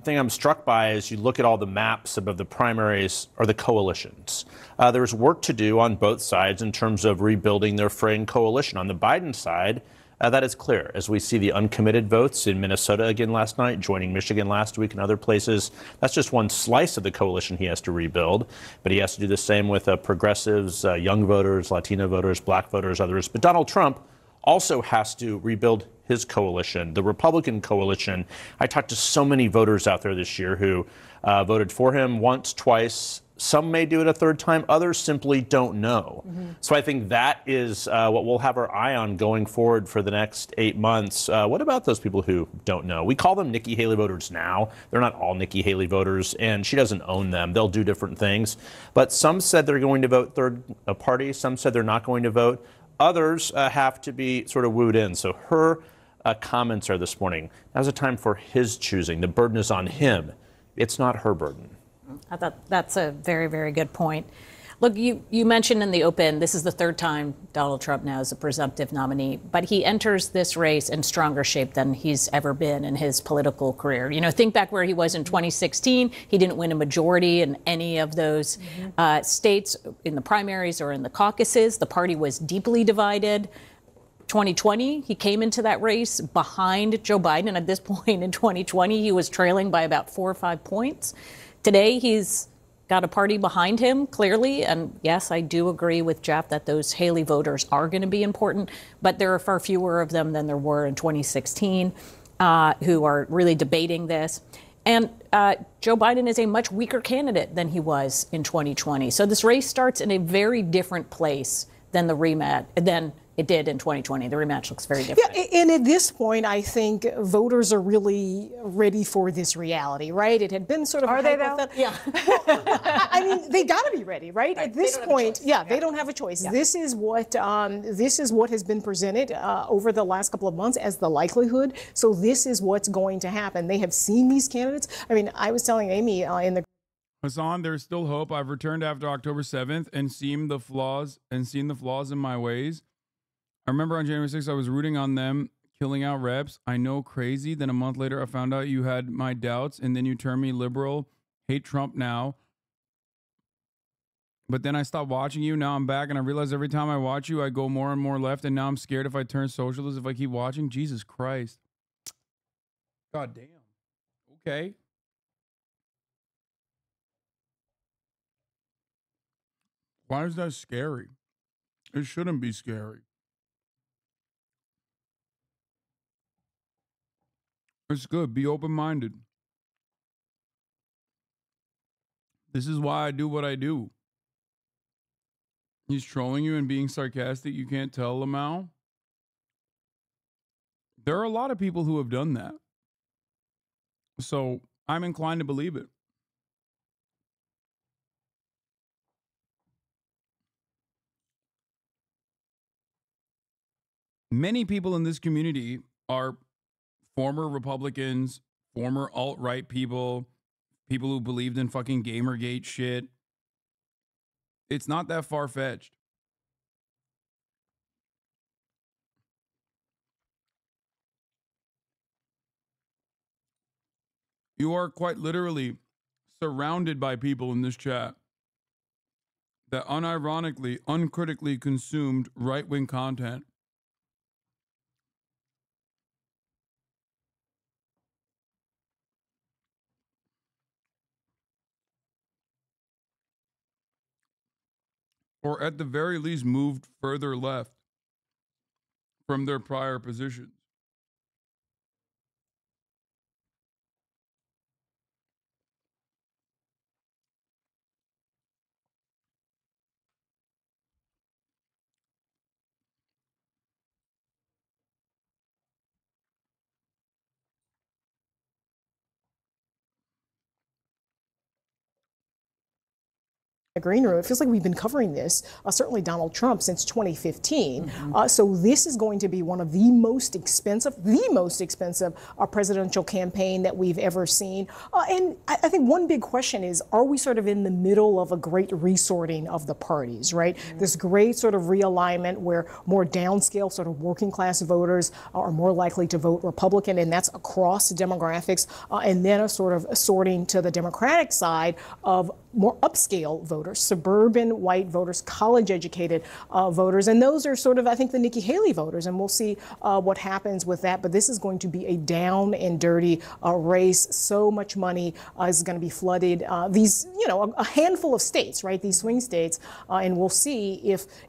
thing I'm struck by as you look at all the maps of the primaries are the coalitions. There's work to do on both sides in terms of rebuilding their fraying coalition. On the Biden side, that is clear as we see the uncommitted votes in Minnesota again last night, joining Michigan last week and other places. That's just one slice of the coalition he has to rebuild, but he has to do the same with progressives, young voters, Latino voters, black voters, others. But Donald Trump also has to rebuild his coalition, the Republican coalition. I talked to so many voters out there this year who voted for him once, twice. Some may do it a third time. Others simply don't know. So I think that is what we'll have our eye on going forward for the next 8 months. What about those people who don't know? We call them Nikki Haley voters now. They're not all Nikki Haley voters, and she doesn't own them. They'll do different things. But some said they're going to vote third party. Some said they're not going to vote. Others have to be sort of wooed in. So her comments are this morning. Now's a time for his choosing. The burden is on him. It's not her burden. I thought that's a very, very good point. Look, you mentioned in the open, this is the third time Donald Trump now is a presumptive nominee, but he enters this race in stronger shape than he's ever been in his political career. You know, think back where he was in 2016. He didn't win a majority in any of those states in the primaries or in the caucuses. The party was deeply divided. 2020, he came into that race behind Joe Biden. And at this point in 2020, he was trailing by about 4 or 5 points. Today, he's got a party behind him, clearly. And yes, I do agree with Jeff that those Haley voters are going to be important. But there are far fewer of them than there were in 2016 who are really debating this. And Joe Biden is a much weaker candidate than he was in 2020. So this race starts in a very different place than the rematch, than it did in 2020. The rematch looks very different. Yeah, and at this point, I think voters are really ready for this reality, right? It had been sort of... Are they, though? Yeah. Well, I mean, they got to be ready, right? At this point, they don't have a choice. Yeah. This is what has been presented over the last couple of months as the likelihood. So this is what's going to happen. They have seen these candidates. I mean, I was telling Amy in the... Hasan, there's still hope. I've returned after October 7th and seen the flaws in my ways. I remember on January 6th, I was rooting on them, killing out reps. I know, crazy. Then a month later, I found out you had my doubts, and then you turned me liberal, hate Trump now. But then I stopped watching you. Now I'm back, and I realize every time I watch you, I go more and more left, and now I'm scared if I turn socialist, if I keep watching. Jesus Christ. God damn. Okay. Why is that scary? It shouldn't be scary. It's good. Be open-minded. This is why I do what I do. He's trolling you and being sarcastic. You can't tell, Lamau. There are a lot of people who have done that. So I'm inclined to believe it. Many people in this community are former Republicans, former alt-right people, people who believed in fucking Gamergate shit. It's not that far-fetched. You are quite literally surrounded by people in this chat that unironically, uncritically consumed right-wing content. Or at the very least moved further left from their prior positions. The green room, it feels like we've been covering this, certainly Donald Trump, since 2015. So this is going to be one of the most expensive presidential campaign that we've ever seen. And I think one big question is, are we sort of in the middle of a great resorting of the parties, right? This great sort of realignment where more downscale sort of working class voters are more likely to vote Republican, and that's across demographics, and then a sort of sorting to the Democratic side of more upscale voters, suburban white voters, college-educated voters, and those are sort of, I think, the Nikki Haley voters, and we'll see what happens with that. But this is going to be a down and dirty race. So much money is going to be flooded. These, a handful of states, right? These swing states, and we'll see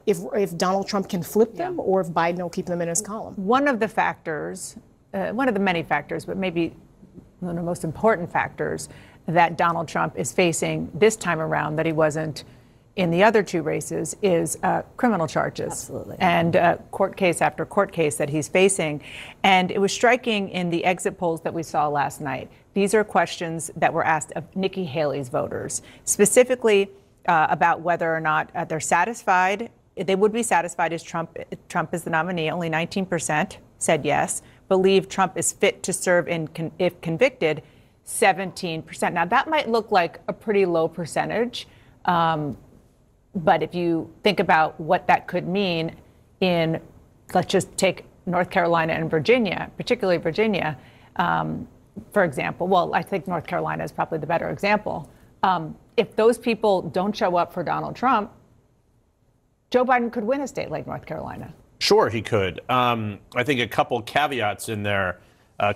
if Donald Trump can flip them or if Biden will keep them in his column. One of the factors, one of the many factors, but maybe one of the most important factors that Donald Trump is facing this time around that he wasn't in the other two races is criminal charges. Absolutely. And court case after court case that he's facing. And it was striking in the exit polls that we saw last night. These are questions that were asked of Nikki Haley's voters, specifically about whether or not they're satisfied. They would be satisfied as Trump is the nominee. Only 19% said yes. Believe Trump is fit to serve if convicted. 17%. Now, that might look like a pretty low percentage, but if you think about what that could mean in, let's just take North Carolina and Virginia, particularly Virginia, for example. Well, I think North Carolina is probably the better example. If those people don't show up for Donald Trump, Joe Biden could win a state like North Carolina. Sure, he could. I think a couple caveats in there.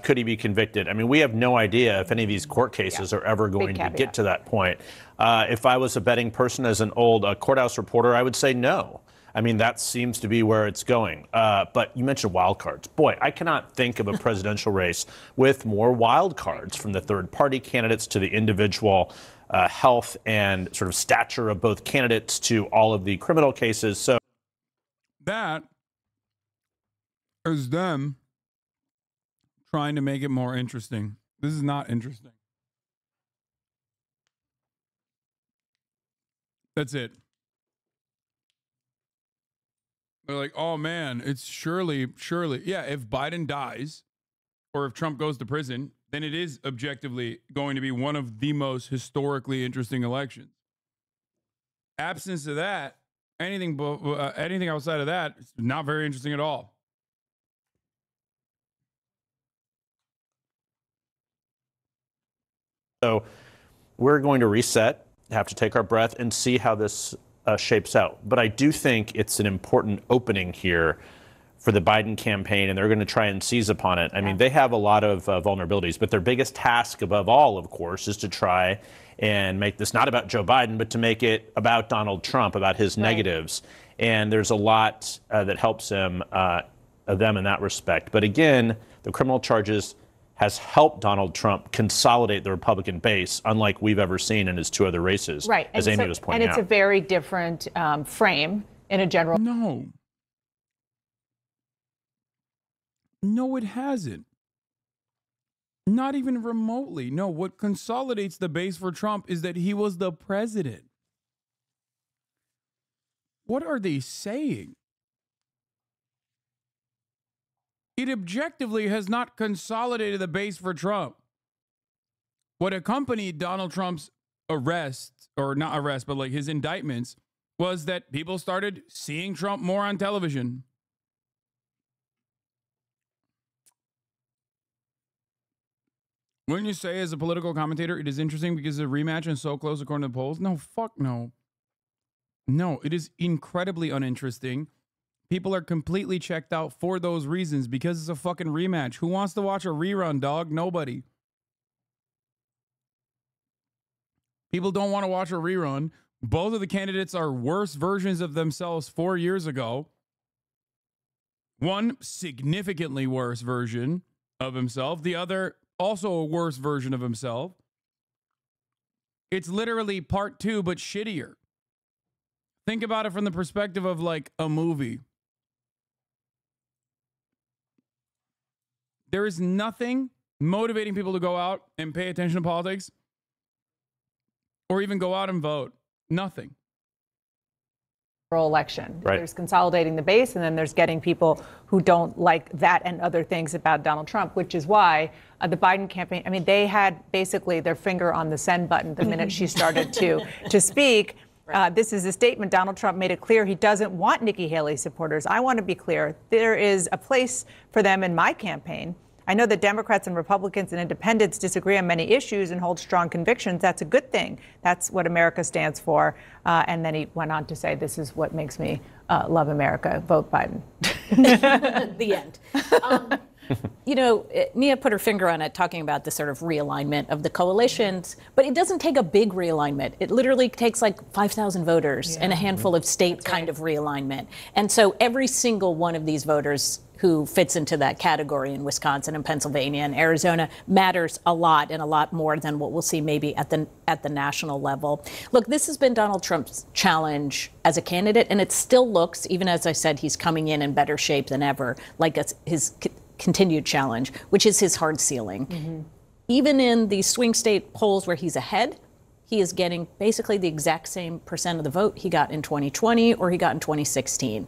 Could he be convicted? I mean, we have no idea if any of these court cases are ever going to get to that point. If I was a betting person as an old courthouse reporter, I would say no. I mean, that seems to be where it's going. But you mentioned wild cards. Boy, I cannot think of a presidential race with more wild cards, from the third-party candidates to the individual health and sort of stature of both candidates to all of the criminal cases. So that is them trying to make it more interesting. This is not interesting. That's it. They're like, oh man, it's surely. Yeah, if Biden dies or if Trump goes to prison, then it is objectively going to be one of the most historically interesting elections. Absence of that, anything outside of that, is not very interesting at all. So we're going to reset, have to take our breath, and see how this shapes out. But I do think it's an important opening here for the Biden campaign, and they're going to try and seize upon it. I mean, they have a lot of vulnerabilities, but their biggest task above all, of course, is to try and make this not about Joe Biden, but to make it about Donald Trump, about his negatives. and there's a lot that helps them in that respect. But again, the criminal charges has helped Donald Trump consolidate the Republican base, unlike we've ever seen in his 2 other races, right? As Amy was pointing out. And it's a very different frame in a general. No, it hasn't. Not even remotely. No, what consolidates the base for Trump is that he was the president. What are they saying? It objectively has not consolidated the base for Trump. What accompanied Donald Trump's arrest, or not arrest, but like his indictments, was that people started seeing Trump more on television. Wouldn't you say, as a political commentator, it is interesting because the rematch is so close according to the polls? No, fuck no. No, it is incredibly uninteresting. People are completely checked out for those reasons because it's a fucking rematch. Who wants to watch a rerun, dog? Nobody. People don't want to watch a rerun. Both of the candidates are worse versions of themselves 4 years ago. One significantly worse version of himself. The other also a worse version of himself. It's literally part 2, but shittier. Think about it from the perspective of like a movie. There is nothing motivating people to go out and pay attention to politics or even go out and vote. Nothing. Election. Right. There's consolidating the base, and then there's getting people who don't like that and other things about Donald Trump, which is why the Biden campaign, I mean, they had basically their finger on the send button the minute she started to speak. This is a statement. Donald Trump made it clear he doesn't want Nikki Haley supporters. I want to be clear. There is a place for them in my campaign. I know that Democrats and Republicans and independents disagree on many issues and hold strong convictions. That's a good thing. That's what America stands for. And then he went on to say, this is what makes me love America. Vote Biden. The end. You know, Nia put her finger on it, talking about the sort of realignment of the coalitions, but it doesn't take a big realignment. It literally takes like 5,000 voters and a handful of state kind of realignment. And so every single one of these voters who fits into that category in Wisconsin and Pennsylvania and Arizona matters a lot, and a lot more than what we'll see maybe at the national level. Look, this has been Donald Trump's challenge as a candidate, and it still looks, even as I said, he's coming in better shape than ever, like his continued challenge, which is his hard ceiling. Even in the swing state polls where he's ahead, he is getting basically the exact same percent of the vote he got in 2020 or he got in 2016.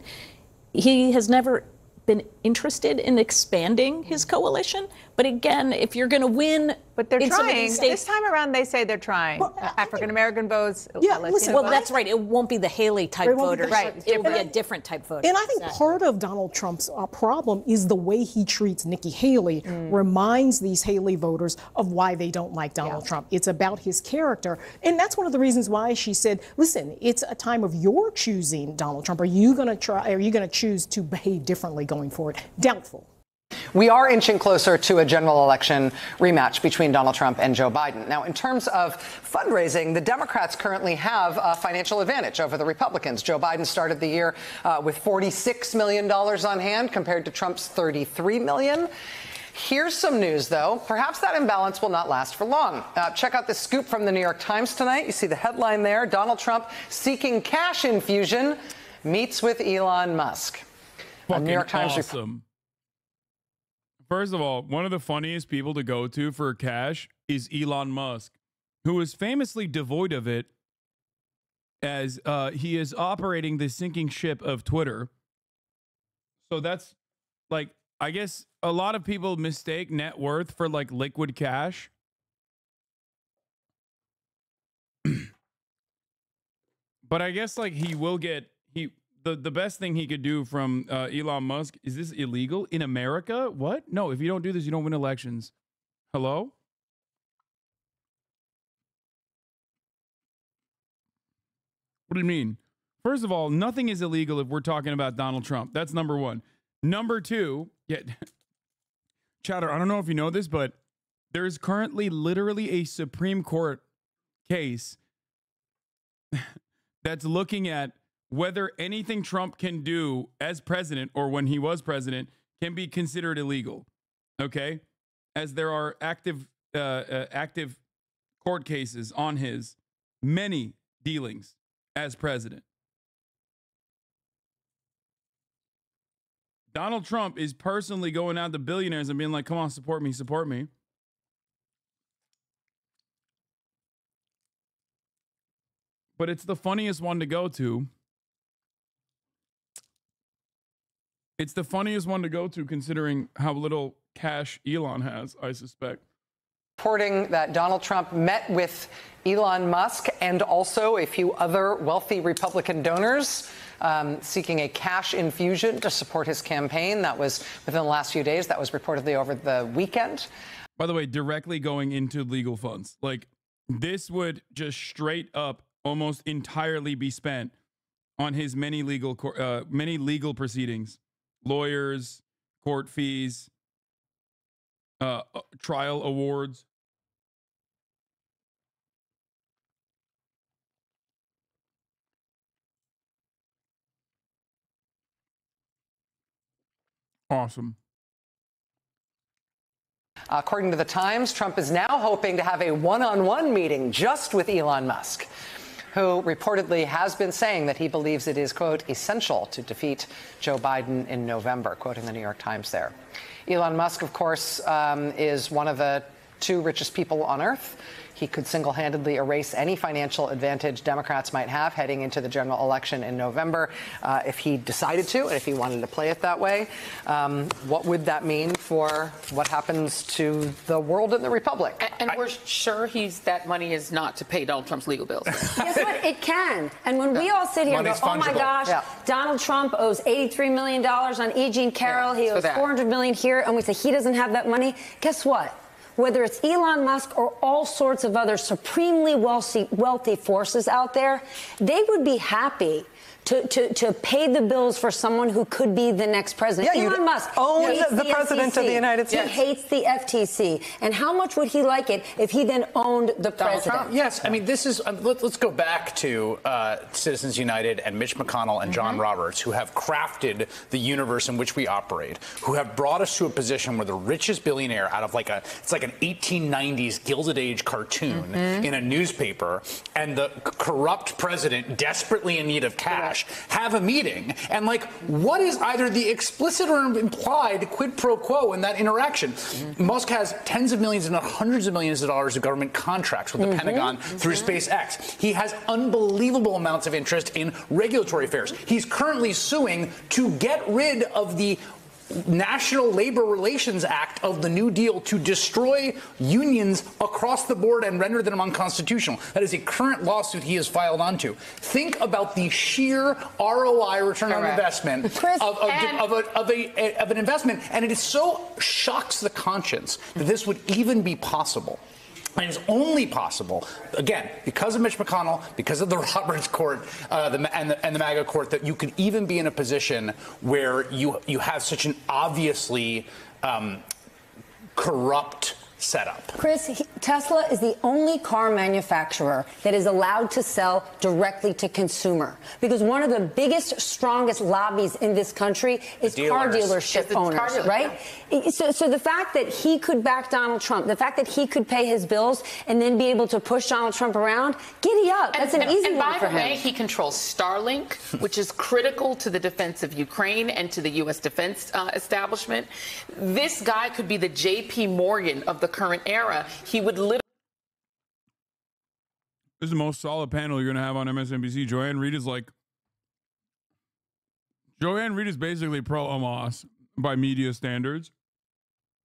He has never been interested in expanding his coalition. But again, if you're going to win, but they're in trying. Some of these states, this time around, they say they're trying. Well, African-American votes. Yeah, listen, well, that's right. It won't be the Haley type voters. Right. It will be a different type voter. And I think part of Donald Trump's problem is the way he treats Nikki Haley reminds these Haley voters of why they don't like Donald Trump. It's about his character. And that's one of the reasons why she said, listen, it's a time of your choosing Donald Trump. Are you going to choose to behave differently going forward? Doubtful. We are inching closer to a general election rematch between Donald Trump and Joe Biden. Now, in terms of fundraising, the Democrats currently have a financial advantage over the Republicans. Joe Biden started the year with $46 million on hand compared to Trump's $33 million. Here's some news, though. Perhaps that imbalance will not last for long. Check out this scoop from the New York Times tonight. You see the headline there. Donald Trump seeking cash infusion meets with Elon Musk. New York Times awesome. First of all, one of the funniest people to go to for cash is Elon Musk, who is famously devoid of it, as he is operating the sinking ship of Twitter. So that's like, I guess a lot of people mistake net worth for like liquid cash. But I guess like he will get, the best thing he could do from Elon Musk, is this illegal in America? What? No, if you don't do this, you don't win elections. Hello? What do you mean? First of all, nothing is illegal if we're talking about Donald Trump. That's number one. Number two, Chatter, I don't know if you know this, but there is currently literally a Supreme Court case that's looking at whether anything Trump can do as president or when he was president can be considered illegal, okay? As there are active court cases on his many dealings as president. Donald Trump is personally going out to billionaires and being like, come on, support me, support me. But it's the funniest one to go to. It's the funniest one to go to considering how little cash Elon has, I suspect. Reporting that Donald Trump met with Elon Musk and also a few other wealthy Republican donors seeking a cash infusion to support his campaign. That was within the last few days. That was reportedly over the weekend. By the way, directly going into legal funds. Like, this would just straight up almost entirely be spent on his many legal proceedings, lawyers, court fees, trial awards. Awesome. According to the Times, Trump is now hoping to have a one-on-one meeting just with Elon Musk, who reportedly has been saying that he believes it is, quote, essential to defeat Joe Biden in November, quoting the New York Times there. Elon Musk, of course, is one of the 2 richest people on Earth. He could single-handedly erase any financial advantage Democrats might have heading into the general election in November if he decided to and if he wanted to play it that way. What would that mean for what happens to the world and the Republic? And we're sure that money is not to pay Donald Trump's legal bills. Guess what? It can. And when we all sit here and go, oh, my gosh, Donald Trump owes $83 million on E. Jean Carroll. He owes $400 million here. And we say he doesn't have that money. Guess what? Whether it's Elon Musk or all sorts of other supremely wealthy forces out there, they would be happy to pay the bills for someone who could be the next president. Yeah, Elon Musk owns the president of the United States. He hates the FTC. And how much would he like it if he then owned the president? Yes, I mean, this is, let's go back to Citizens United and Mitch McConnell and John Roberts, who have crafted the universe in which we operate, who have brought us to a position where the richest billionaire out of it's like an 1890s Gilded Age cartoon in a newspaper, and the corrupt president desperately in need of cash have a meeting, and what is either the explicit or implied quid pro quo in that interaction? Musk has tens of millions and hundreds of millions of dollars of government contracts with the Pentagon through SpaceX. He has unbelievable amounts of interest in regulatory affairs. He's currently suing to get rid of the National Labor Relations Act of the New Deal to destroy unions across the board and render them unconstitutional. That is a current lawsuit he has filed onto. Think about the sheer ROI, return on investment, of an investment, and it is so shocks the conscience that this would even be possible. And it's only possible, again, because of Mitch McConnell, because of the Roberts Court and the MAGA Court, that you could even be in a position where you have such an obviously corrupt setup. Chris, Tesla is the only car manufacturer that is allowed to sell directly to consumer, because one of the biggest, strongest lobbies in this country is car dealership owners, right? So the fact that he could back Donald Trump, the fact that he could pay his bills and then be able to push Donald Trump around, giddy up. That's an easy one for him. And by the way, he controls Starlink, which is critical to the defense of Ukraine and to the U.S. defense establishment. This guy could be the J.P. Morgan of the current era. He would literally. This is the most solid panel you're going to have on MSNBC. Joanne Reed is basically pro-Hamas by media standards.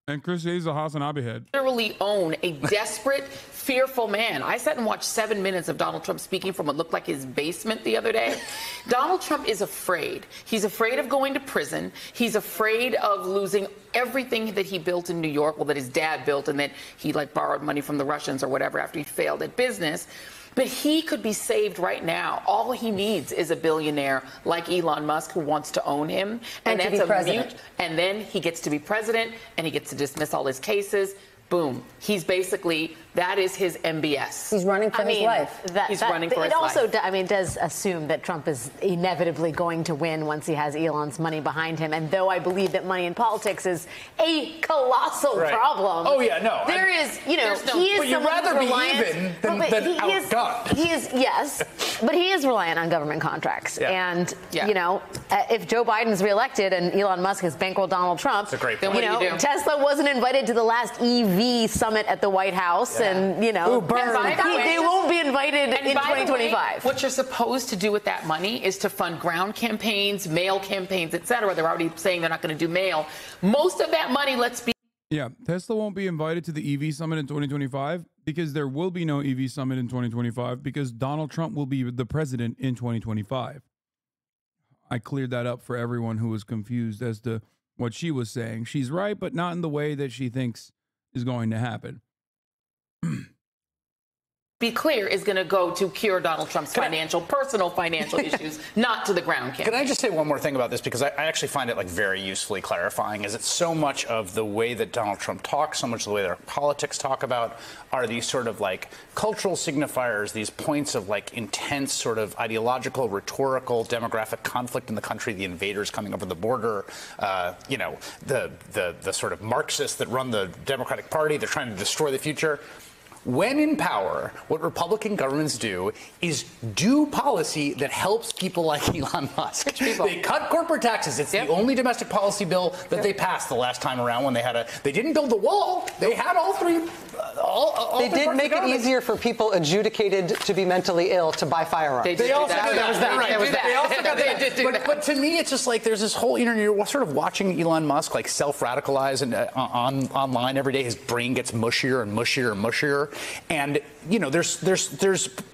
And Chris Hayes is a HasanAbi head. Literally own a desperate, fearful man. I sat and watched 7 minutes of Donald Trump speaking from what looked like his basement the other day. Donald Trump is afraid. He's afraid of going to prison. He's afraid of losing everything that he built in New York, well, that his dad built, and that he borrowed money from the Russians or whatever after he failed at business. But he could be saved right now. All he needs is a billionaire like Elon Musk who wants to own him. And to be president. And then he gets to be president, and he gets to dismiss all his cases. Boom. He's basically, that is his MBS. He's running for his life. He's running for his life. It also, I mean, does assume that Trump is inevitably going to win once he has Elon's money behind him. And though I believe that money in politics is a colossal problem. Oh, yeah, no. There is, you know, he is but you'd rather be even than outgunned. He is, yes, but he is reliant on government contracts. And, you know, if Joe Biden's reelected and Elon Musk has bankrolled Donald Trump, that's a great you point. know, Tesla wasn't invited to the last EV summit at the White House, and, you know, they won't be invited in 2025. What you're supposed to do with that money is to fund ground campaigns, mail campaigns, etc. They're already saying they're not going to do mail. Most of that money, let's be. Yeah, Tesla won't be invited to the EV summit in 2025 because there will be no EV summit in 2025 because Donald Trump will be the president in 2025. I cleared that up for everyone who was confused as to what she was saying. She's right, but not in the way that she thinks is going to happen. Be clear, is going to go to cure Donald Trump's personal financial issues, not to the ground campaign. Can I just say one more thing about this? Because I actually find it like very usefully clarifying, is it's so much of the way that Donald Trump talks, so much of the way that our politics talk about are these sort of like cultural signifiers, these points of like intense sort of ideological, rhetorical, demographic conflict in the country, the invaders coming over the border, you know, the sort of Marxists that run the Democratic Party, they're trying to destroy the future. When in power, what Republican governments do is do policy that helps people like Elon Musk. They cut corporate taxes. It's the only domestic policy bill that they passed the last time around when they didn't build the wall. They had all three. They did make it easier for people adjudicated to be mentally ill to buy firearms. They also did that. But to me, it's just like there's this whole, you know, you're sort of watching Elon Musk like self-radicalize and online every day. His brain gets mushier and mushier and mushier. And, you know, there's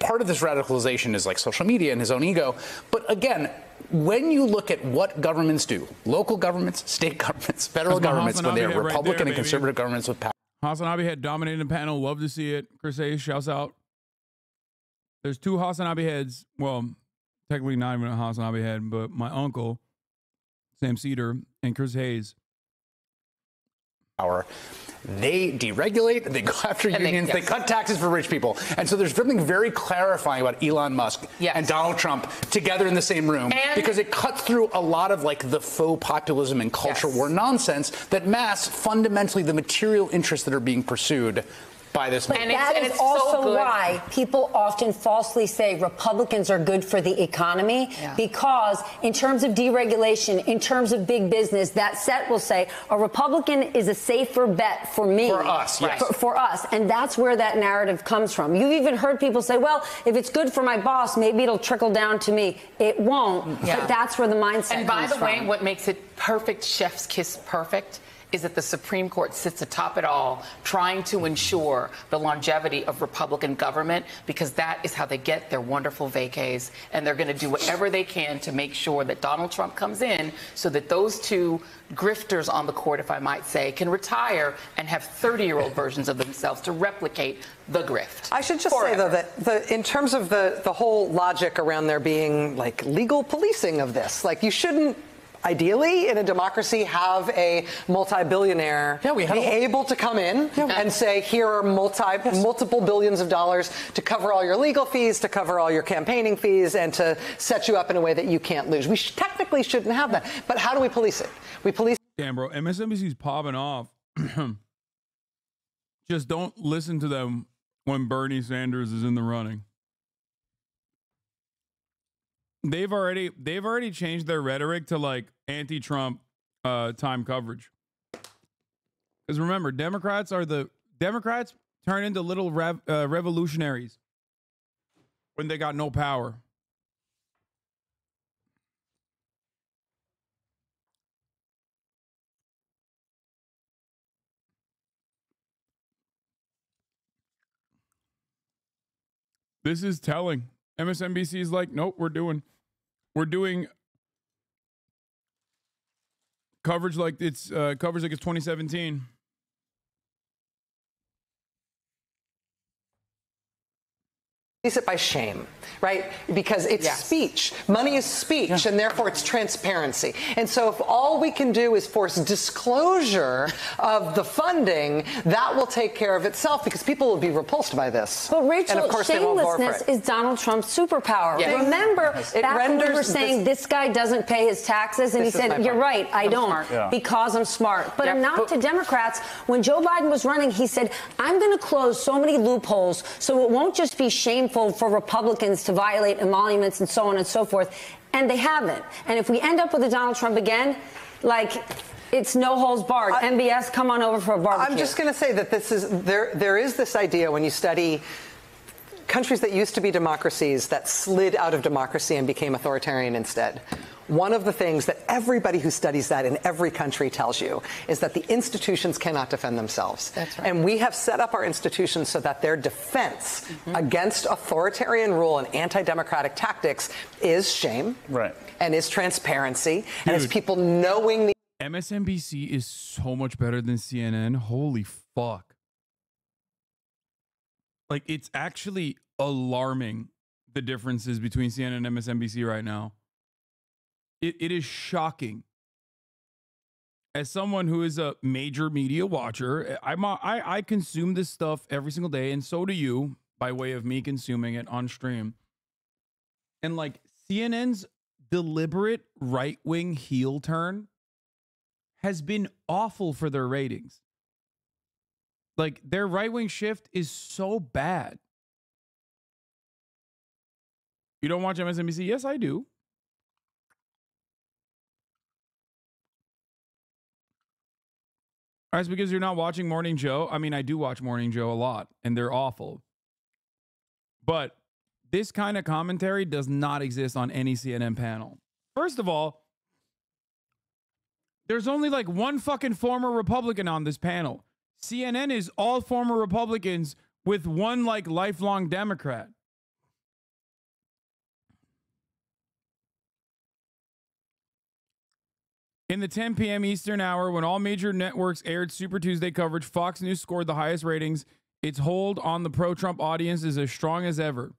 part of this radicalization is like social media and his own ego. But again, when you look at what governments do, local governments, state governments, federal governments, when they're Republican and conservative governments with power. HasanAbi had dominated the panel. Love to see it. Chris Hayes shouts out. There's two HasanAbi heads. Well, technically not even a HasanAbi head, but my uncle, Sam Cedar, and Chris Hayes. They deregulate, they go after unions, they cut taxes for rich people. And so there's something very clarifying about Elon Musk and Donald Trump together in the same room, because it cuts through a lot of like the faux populism and culture war nonsense that masks fundamentally the material interests that are being pursued by this man. But that is also why people often falsely say Republicans are good for the economy, because in terms of deregulation, in terms of big business, that set will say a Republican is a safer bet for me. For us, yes. For us. And that's where that narrative comes from. You've even heard people say, well, if it's good for my boss, maybe it'll trickle down to me. It won't. But that's where the mindset comes from. And by the way, what makes it perfect, chef's kiss perfect, is that the Supreme Court sits atop it all, trying to ensure the longevity of Republican government, because that is how they get their wonderful vacays. And they're going to do whatever they can to make sure that Donald Trump comes in so that those two grifters on the court, if I might say, can retire and have 30-year-old versions of themselves to replicate the grift. I should just say, though, that in terms of the whole logic around there being, like, legal policing of this, like, you shouldn't, ideally, in a democracy, have a multi-billionaire be able to come in and say, here are multiple billions of dollars to cover all your legal fees, to cover all your campaigning fees, and to set you up in a way that you can't lose. We technically shouldn't have that. But how do we police it? We police. Damn, bro, MSNBC's popping off. Just don't listen to them when Bernie Sanders is in the running. They've already changed their rhetoric to like anti-Trump time coverage. Because remember, Democrats turn into little revolutionaries when they got no power. This is telling. MSNBC is like, nope, we're doing coverage like it's 2017. it by shame, right? Because it's speech. Money is speech, and therefore it's transparency. And so if all we can do is force disclosure of the funding, that will take care of itself because people will be repulsed by this. But Rachel, and of course shamelessness is Donald Trump's superpower. Yes. Remember, It back when we were renders saying this guy doesn't pay his taxes, and he This is my said, you're point. right, I I'm don't, smart. because I'm smart. But a knock to Democrats, when Joe Biden was running, he said, I'm going to close so many loopholes so it won't just be shameful for Republicans to violate emoluments and so on and so forth. And they haven't. And if we end up with a Donald Trump again, like, it's no holds barred. MBS, come on over for a barbecue. I'm just going to say that this is there is this idea when you study countries that used to be democracies that slid out of democracy and became authoritarian instead. One of the things that everybody who studies that in every country tells you is that the institutions cannot defend themselves. That's right. And we have set up our institutions so that their defense against authoritarian rule and anti-democratic tactics is shame, and is transparency, and is people knowing the MSNBC is so much better than CNN. Holy fuck. Like, it's actually alarming the differences between CNN and MSNBC right now. It is shocking. As someone who is a major media watcher, I consume this stuff every single day, and so do you, by way of me consuming it on stream. And like CNN's deliberate right-wing heel turn has been awful for their ratings. Like, their right-wing shift is so bad. You don't watch MSNBC? Yes, I do. That's because you're not watching Morning Joe. I mean, I do watch Morning Joe a lot, and they're awful. But this kind of commentary does not exist on any CNN panel. First of all, there's only like one fucking former Republican on this panel. CNN is all former Republicans with one like lifelong Democrat. In the 10 p.m. Eastern hour, when all major networks aired Super Tuesday coverage, Fox News scored the highest ratings. Its hold on the pro-Trump audience is as strong as ever.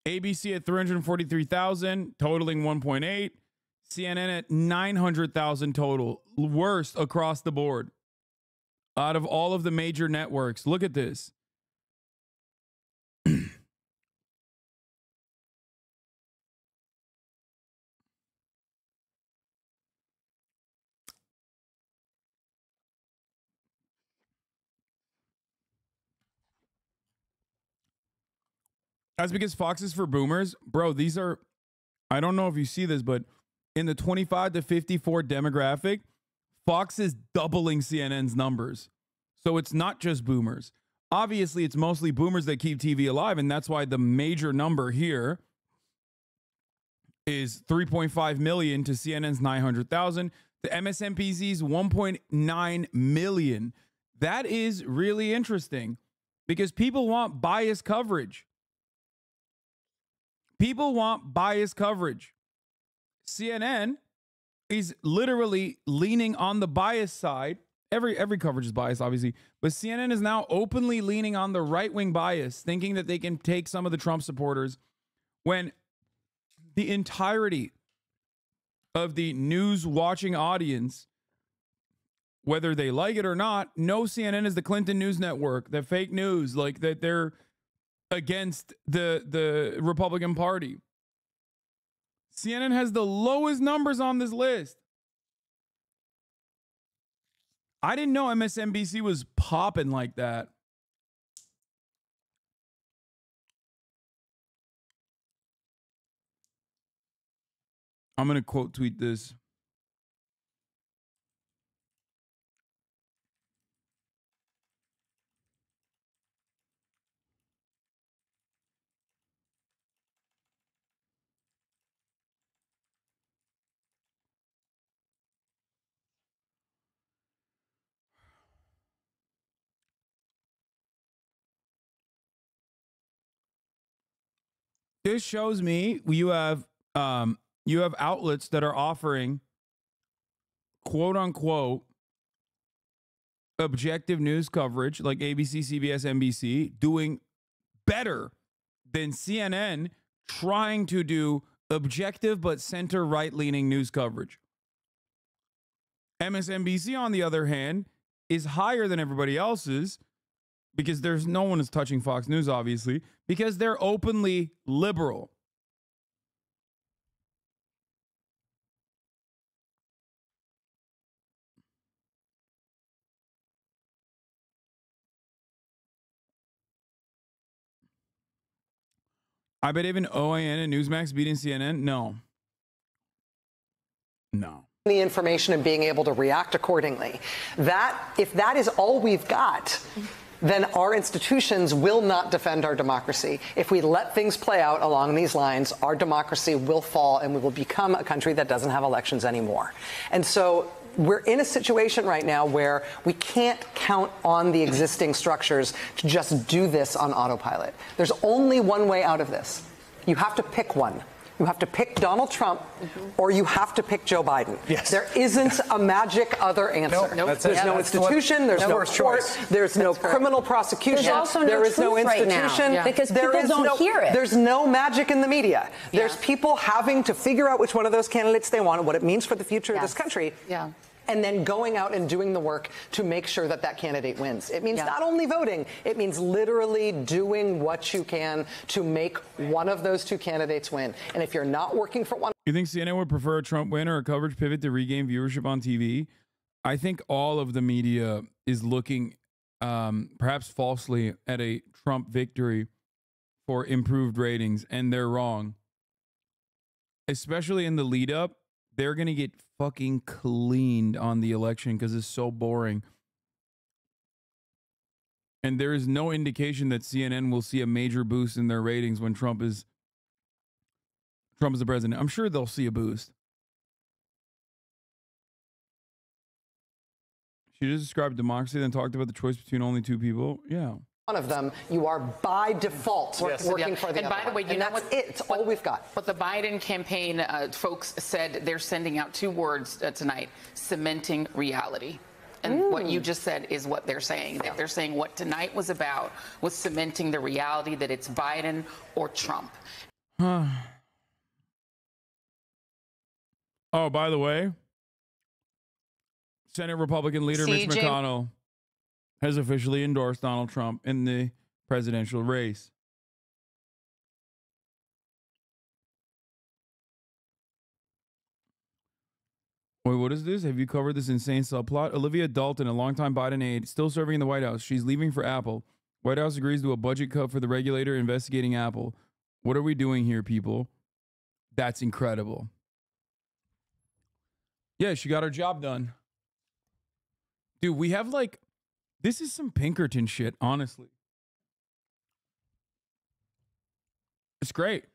ABC at 343,000, totaling 1.8. CNN at 900,000 total. Worst across the board. Out of all of the major networks. Look at this. That's because Fox is for boomers. Bro, these are, I don't know if you see this, but in the 25 to 54 demographic, Fox is doubling CNN's numbers. So it's not just boomers. Obviously, it's mostly boomers that keep TV alive, and that's why the major number here is 3.5 million to CNN's 900,000, to MSNBC's 1.9 million. That is really interesting because people want biased coverage. People want biased coverage. CNN is literally leaning on the bias side. Every coverage is biased, obviously. But CNN is now openly leaning on the right-wing bias, thinking that they can take some of the Trump supporters when the entirety of the news-watching audience, whether they like it or not, know CNN is the Clinton News Network, the fake news, like that they're against the Republican Party. CNN has the lowest numbers on this list. I didn't know MSNBC was popping like that. I'm going to quote tweet this. This shows me you have outlets that are offering quote unquote objective news coverage like ABC, CBS, NBC doing better than CNN trying to do objective but center right-leaning news coverage. MSNBC, on the other hand, is higher than everybody else's because there's no one is touching Fox News, obviously, because they're openly liberal. I bet even OAN and Newsmax beating CNN? No. No. The information and being able to react accordingly. That, if that is all we've got, then our institutions will not defend our democracy. If we let things play out along these lines, our democracy will fall and we will become a country that doesn't have elections anymore. And so we're in a situation right now where we can't count on the existing structures to just do this on autopilot. There's only one way out of this. You have to pick one. You have to pick Donald Trump or you have to pick Joe Biden. Yes. There isn't a magic other answer. Nope. There's no institution, there's no court, there's no criminal prosecution. There's also no there is no truth right now, institution. because there people is don't no, hear it. There's no magic in the media. There's people having to figure out which one of those candidates they want and what it means for the future of this country. Yeah. And then going out and doing the work to make sure that that candidate wins. It means not only voting, it means literally doing what you can to make one of those two candidates win. And if you're not working for one... You think CNN would prefer a Trump win or a coverage pivot to regain viewership on TV? I think all of the media is looking, perhaps falsely, at a Trump victory for improved ratings, and they're wrong. Especially in the lead up, they're going to get fucking cleaned on the election because it's so boring. And there is no indication that CNN will see a major boost in their ratings when Trump is the president. I'm sure they'll see a boost. She just described democracy, then talked about the choice between only two people. Yeah. One of them, you are by default working for the and other by the way, one. you know that's what? It's all we've got. What the Biden campaign folks said, they're sending out two words tonight: cementing reality. And what you just said is what they're saying. That they're saying what tonight was about was cementing the reality that it's Biden or Trump. Oh, by the way, Senate Republican leader Mitch McConnell has officially endorsed Donald Trump in the presidential race. Wait, what is this? Have you covered this insane subplot? Olivia Dalton, a longtime Biden aide, still serving in the White House. She's leaving for Apple. White House agrees to a budget cut for the regulator investigating Apple. What are we doing here, people? That's incredible. Yeah, she got her job done. Dude, we have like... This is some Pinkerton shit, honestly. It's great.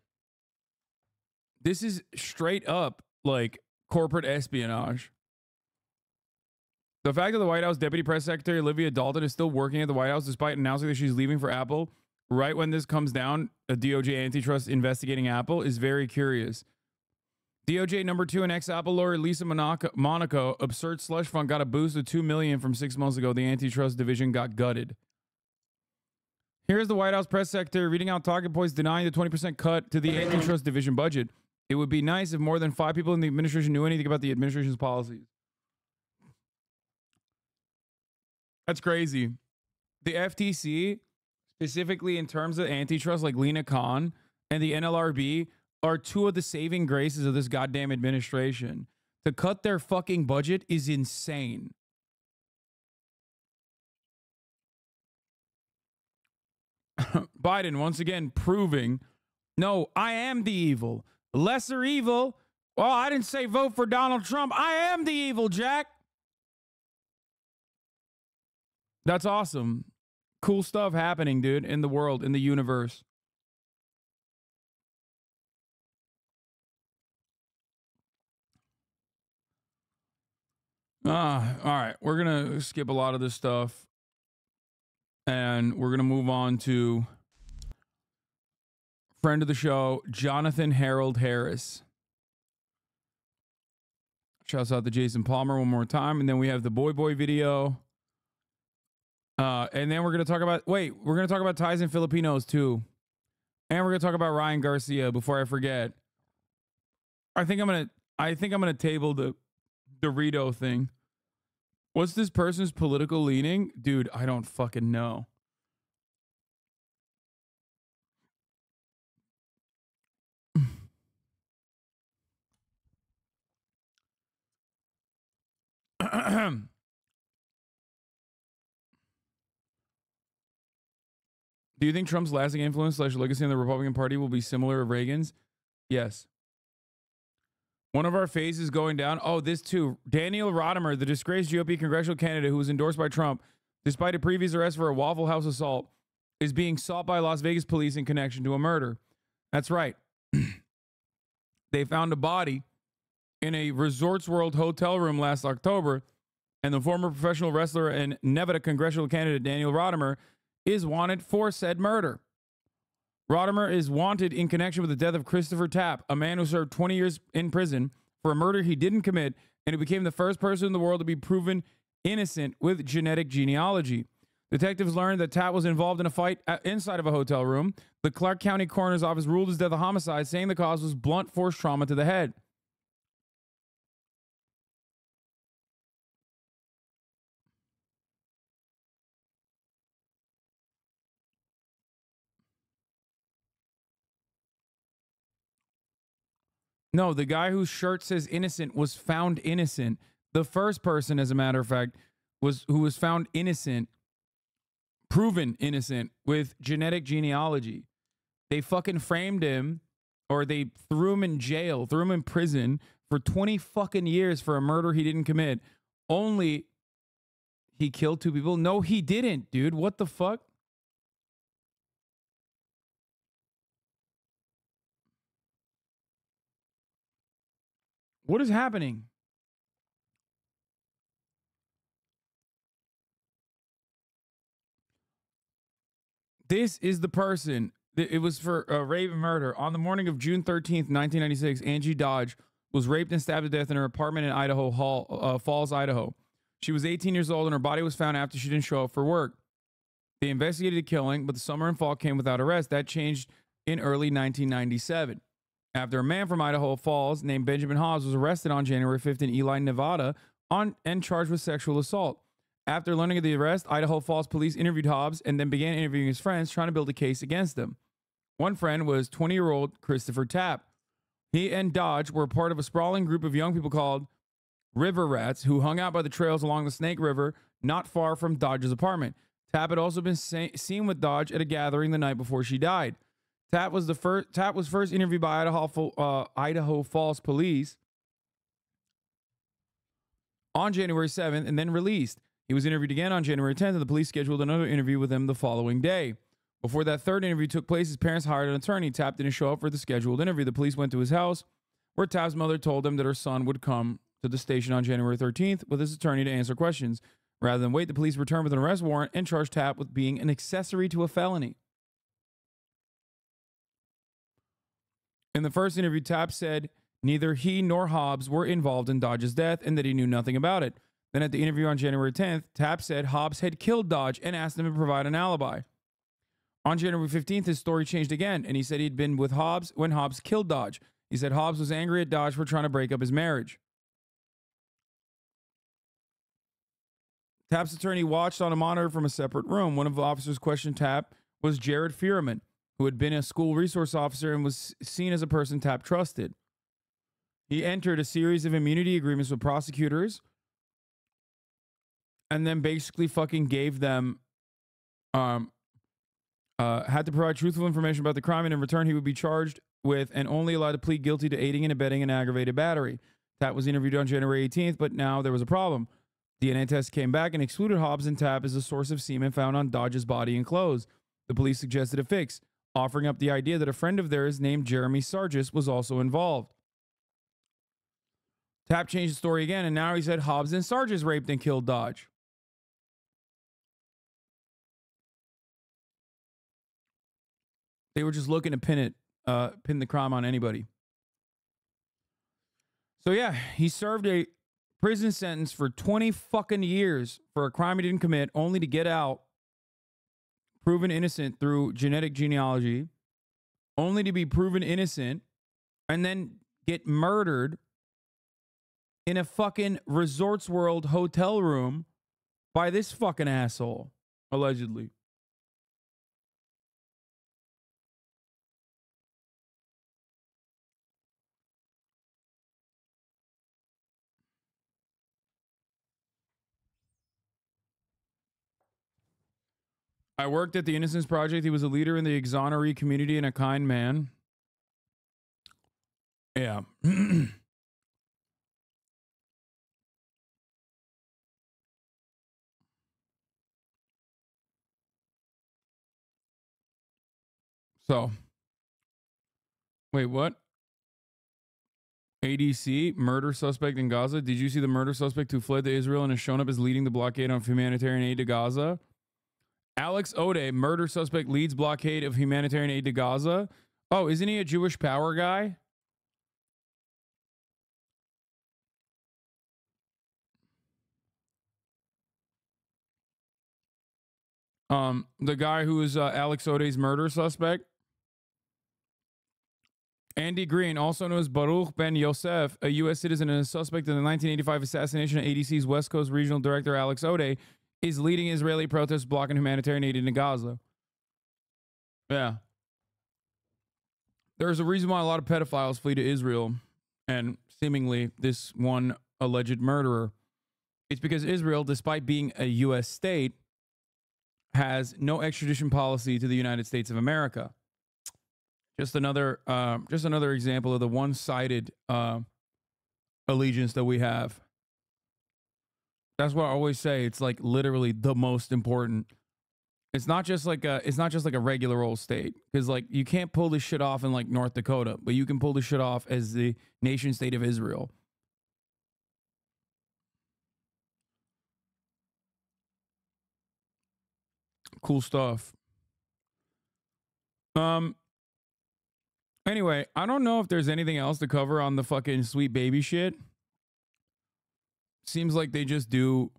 This is straight up like corporate espionage. The fact that the White House Deputy Press Secretary Olivia Dalton is still working at the White House despite announcing that she's leaving for Apple right when this comes down, a DOJ antitrust investigating Apple, is very curious. DOJ number 2 and ex-Apple lawyer Lisa Monaco, absurd slush fund got a boost of $2 million from 6 months ago. The antitrust division got gutted. Here's the White House press secretary reading out talking points denying the 20% cut to the antitrust division budget. It would be nice if more than 5 people in the administration knew anything about the administration's policies. That's crazy. The FTC, specifically in terms of antitrust, like Lena Khan and the NLRB, are 2 of the saving graces of this goddamn administration. To cut their fucking budget is insane. Biden once again proving, no, I am the evil. Lesser evil. Well, I didn't say vote for Donald Trump. I am the evil, Jack. That's awesome. Cool stuff happening, dude, in the world, in the universe. All right. We're going to skip a lot of this stuff. And we're going to move on to friend of the show, Jonathan Harold Harris. Shouts out to Jason Palmer one more time. And then we have the BoyBoy video. And then we're going to talk about, we're going to talk about Thais and Filipinos too. And we're going to talk about Ryan Garcia before I forget. I think I'm going to table the DORITO thing. What's this person's political leaning? Dude, I don't fucking know. Do you think Trump's lasting influence / legacy in the Republican Party will be similar to Reagan's? Yes. One of our phases going down. Oh, this too. Daniel Rodimer, the disgraced GOP congressional candidate who was endorsed by Trump, despite a previous arrest for a Waffle House assault, is being sought by Las Vegas police in connection to a murder. That's right. They found a body in a Resorts World hotel room last October, and the former professional wrestler and Nevada congressional candidate Daniel Rodimer is wanted for said murder. Rodimer is wanted in connection with the death of Christopher Tapp, a man who served 20 years in prison for a murder he didn't commit, and who became the first person in the world to be proven innocent with genetic genealogy. Detectives learned that Tapp was involved in a fight inside of a hotel room. The Clark County Coroner's Office ruled his death a homicide, saying the cause was blunt force trauma to the head. No, the guy whose shirt says innocent was found innocent. The first person, as a matter of fact, who was found innocent, proven innocent with genetic genealogy. They fucking framed him, or they threw him in jail, threw him in prison for 20 fucking years for a murder he didn't commit. Only he killed 2 people. No, he didn't, dude. What the fuck? What is happening? This is the person. It was for a rape and murder. On the morning of June 13th, 1996, Angie Dodge was raped and stabbed to death in her apartment in Idaho Falls, Idaho. She was 18 years old, and her body was found after she didn't show up for work. They investigated the killing, but the summer and fall came without arrest. That changed in early 1997. After a man from Idaho Falls named Benjamin Hobbs was arrested on January 5th in Ely, Nevada, and charged with sexual assault. After learning of the arrest, Idaho Falls police interviewed Hobbs and then began interviewing his friends, trying to build a case against him. One friend was 20-year-old Christopher Tapp. He and Dodge were part of a sprawling group of young people called River Rats who hung out by the trails along the Snake River, not far from Dodge's apartment. Tapp had also been seen with Dodge at a gathering the night before she died. Tapp was first interviewed by Idaho Falls police on January 7th and then released. He was interviewed again on January 10th, and the police scheduled another interview with him the following day. Before that third interview took place, his parents hired an attorney. Tapp didn't show up for the scheduled interview. The police went to his house, where Tapp's mother told him that her son would come to the station on January 13th with his attorney to answer questions. Rather than wait, the police returned with an arrest warrant and charged Tapp with being an accessory to a felony. In the first interview, Tapp said neither he nor Hobbs were involved in Dodge's death and that he knew nothing about it. Then at the interview on January 10th, Tapp said Hobbs had killed Dodge and asked him to provide an alibi. On January 15th, his story changed again, and he said he'd been with Hobbs when Hobbs killed Dodge. He said Hobbs was angry at Dodge for trying to break up his marriage. Tapp's attorney watched on a monitor from a separate room. One of the officers questioned Tapp was Jared Fierman, who had been a school resource officer and was seen as a person Tapp trusted. He entered a series of immunity agreements with prosecutors and then basically fucking gave them, had to provide truthful information about the crime, and in return he would be charged with and only allowed to plead guilty to aiding and abetting an aggravated battery. Tapp was interviewed on January 18th, but now there was a problem. DNA tests came back and excluded Hobbs and Tapp as a source of semen found on Dodge's body and clothes. The police suggested a fix, offering up the idea that a friend of theirs named Jeremy Sargis was also involved. Tapp changed the story again, and now he said Hobbs and Sargis raped and killed Dodge. They were just looking to pin the crime on anybody. So yeah, he served a prison sentence for 20 fucking years for a crime he didn't commit, only to get out, proven innocent through genetic genealogy, only to be proven innocent, and then get murdered in a fucking Resorts World hotel room by this fucking asshole, allegedly. I worked at the Innocence Project. He was a leader in the exoneree community and a kind man. Yeah. So, wait, what? ADC, murder suspect in Gaza. Did you see the murder suspect who fled to Israel and has shown up as leading the blockade of humanitarian aid to Gaza? Alex Ode, murder suspect, leads blockade of humanitarian aid to Gaza. Oh, isn't he a Jewish power guy? The guy who is Alex Ode's murder suspect. Andy Green, also known as Baruch Ben Yosef, a U.S. citizen and a suspect in the 1985 assassination of ADC's West Coast Regional Director Alex Ode, is leading Israeli protests blocking humanitarian aid into Gaza. Yeah. There's a reason why a lot of pedophiles flee to Israel, and seemingly this one alleged murderer. It's because Israel, despite being a U.S. state, has no extradition policy to the United States of America. Just another example of the one-sided allegiance that we have. That's what I always say. It's like literally the most important. It's not just like a regular old state, because like you can't pull this shit off in like North Dakota, but you can pull this shit off as the nation state of Israel. Cool stuff. Anyway, I don't know if there's anything else to cover on the fucking sweet baby shit. Seems like they just do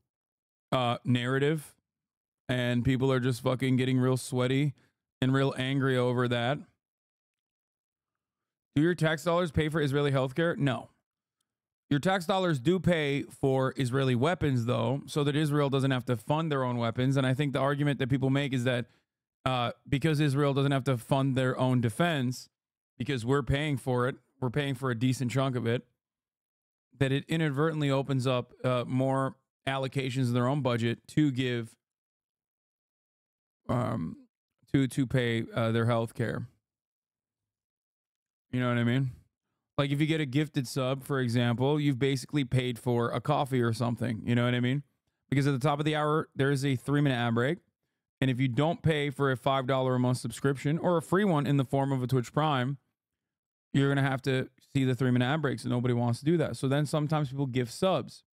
narrative, and people are just fucking getting real sweaty and real angry over that. Do your tax dollars pay for Israeli healthcare? No. Your tax dollars do pay for Israeli weapons, though, so that Israel doesn't have to fund their own weapons. And I think the argument that people make is that because Israel doesn't have to fund their own defense, because we're paying for it, we're paying for a decent chunk of it, that it inadvertently opens up more allocations in their own budget to give, to pay their health care. You know what I mean? Like if you get a gifted sub, for example, you've basically paid for a coffee or something. You know what I mean? Because at the top of the hour, there is a 3-minute ad break. And if you don't pay for a $5 a month subscription or a free one in the form of a Twitch Prime, you're going to have to see the 3-minute ad breaks, and nobody wants to do that. So then sometimes people give subs.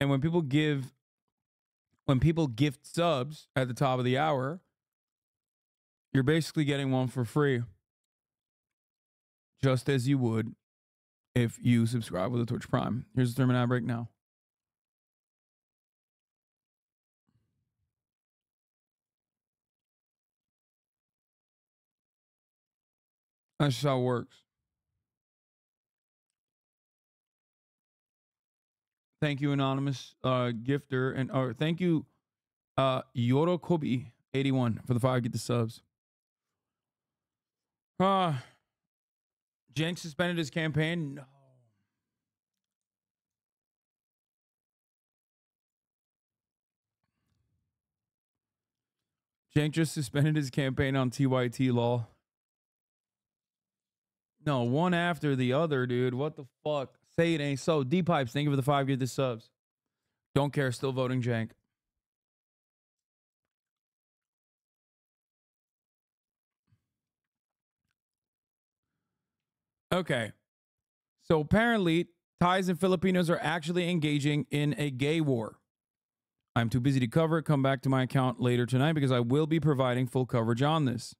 And when people gift subs at the top of the hour, you're basically getting one for free. Just as you would if you subscribe with a Twitch Prime. Here's the 3-minute ad break now. That's just how it works. Thank you, anonymous gifter, and thank you, Yorokobi81 for the 5 get the subs. Cenk suspended his campaign. No. Cenk just suspended his campaign on TYT law. No, one after the other, dude. What the fuck? Say it ain't so. D-Pipes, thank you for the 5 get the subs. Don't care, still voting Cenk. Okay. So apparently, Thais and Filipinos are actually engaging in a gay war. I'm too busy to cover it. Come back to my account later tonight because I will be providing full coverage on this.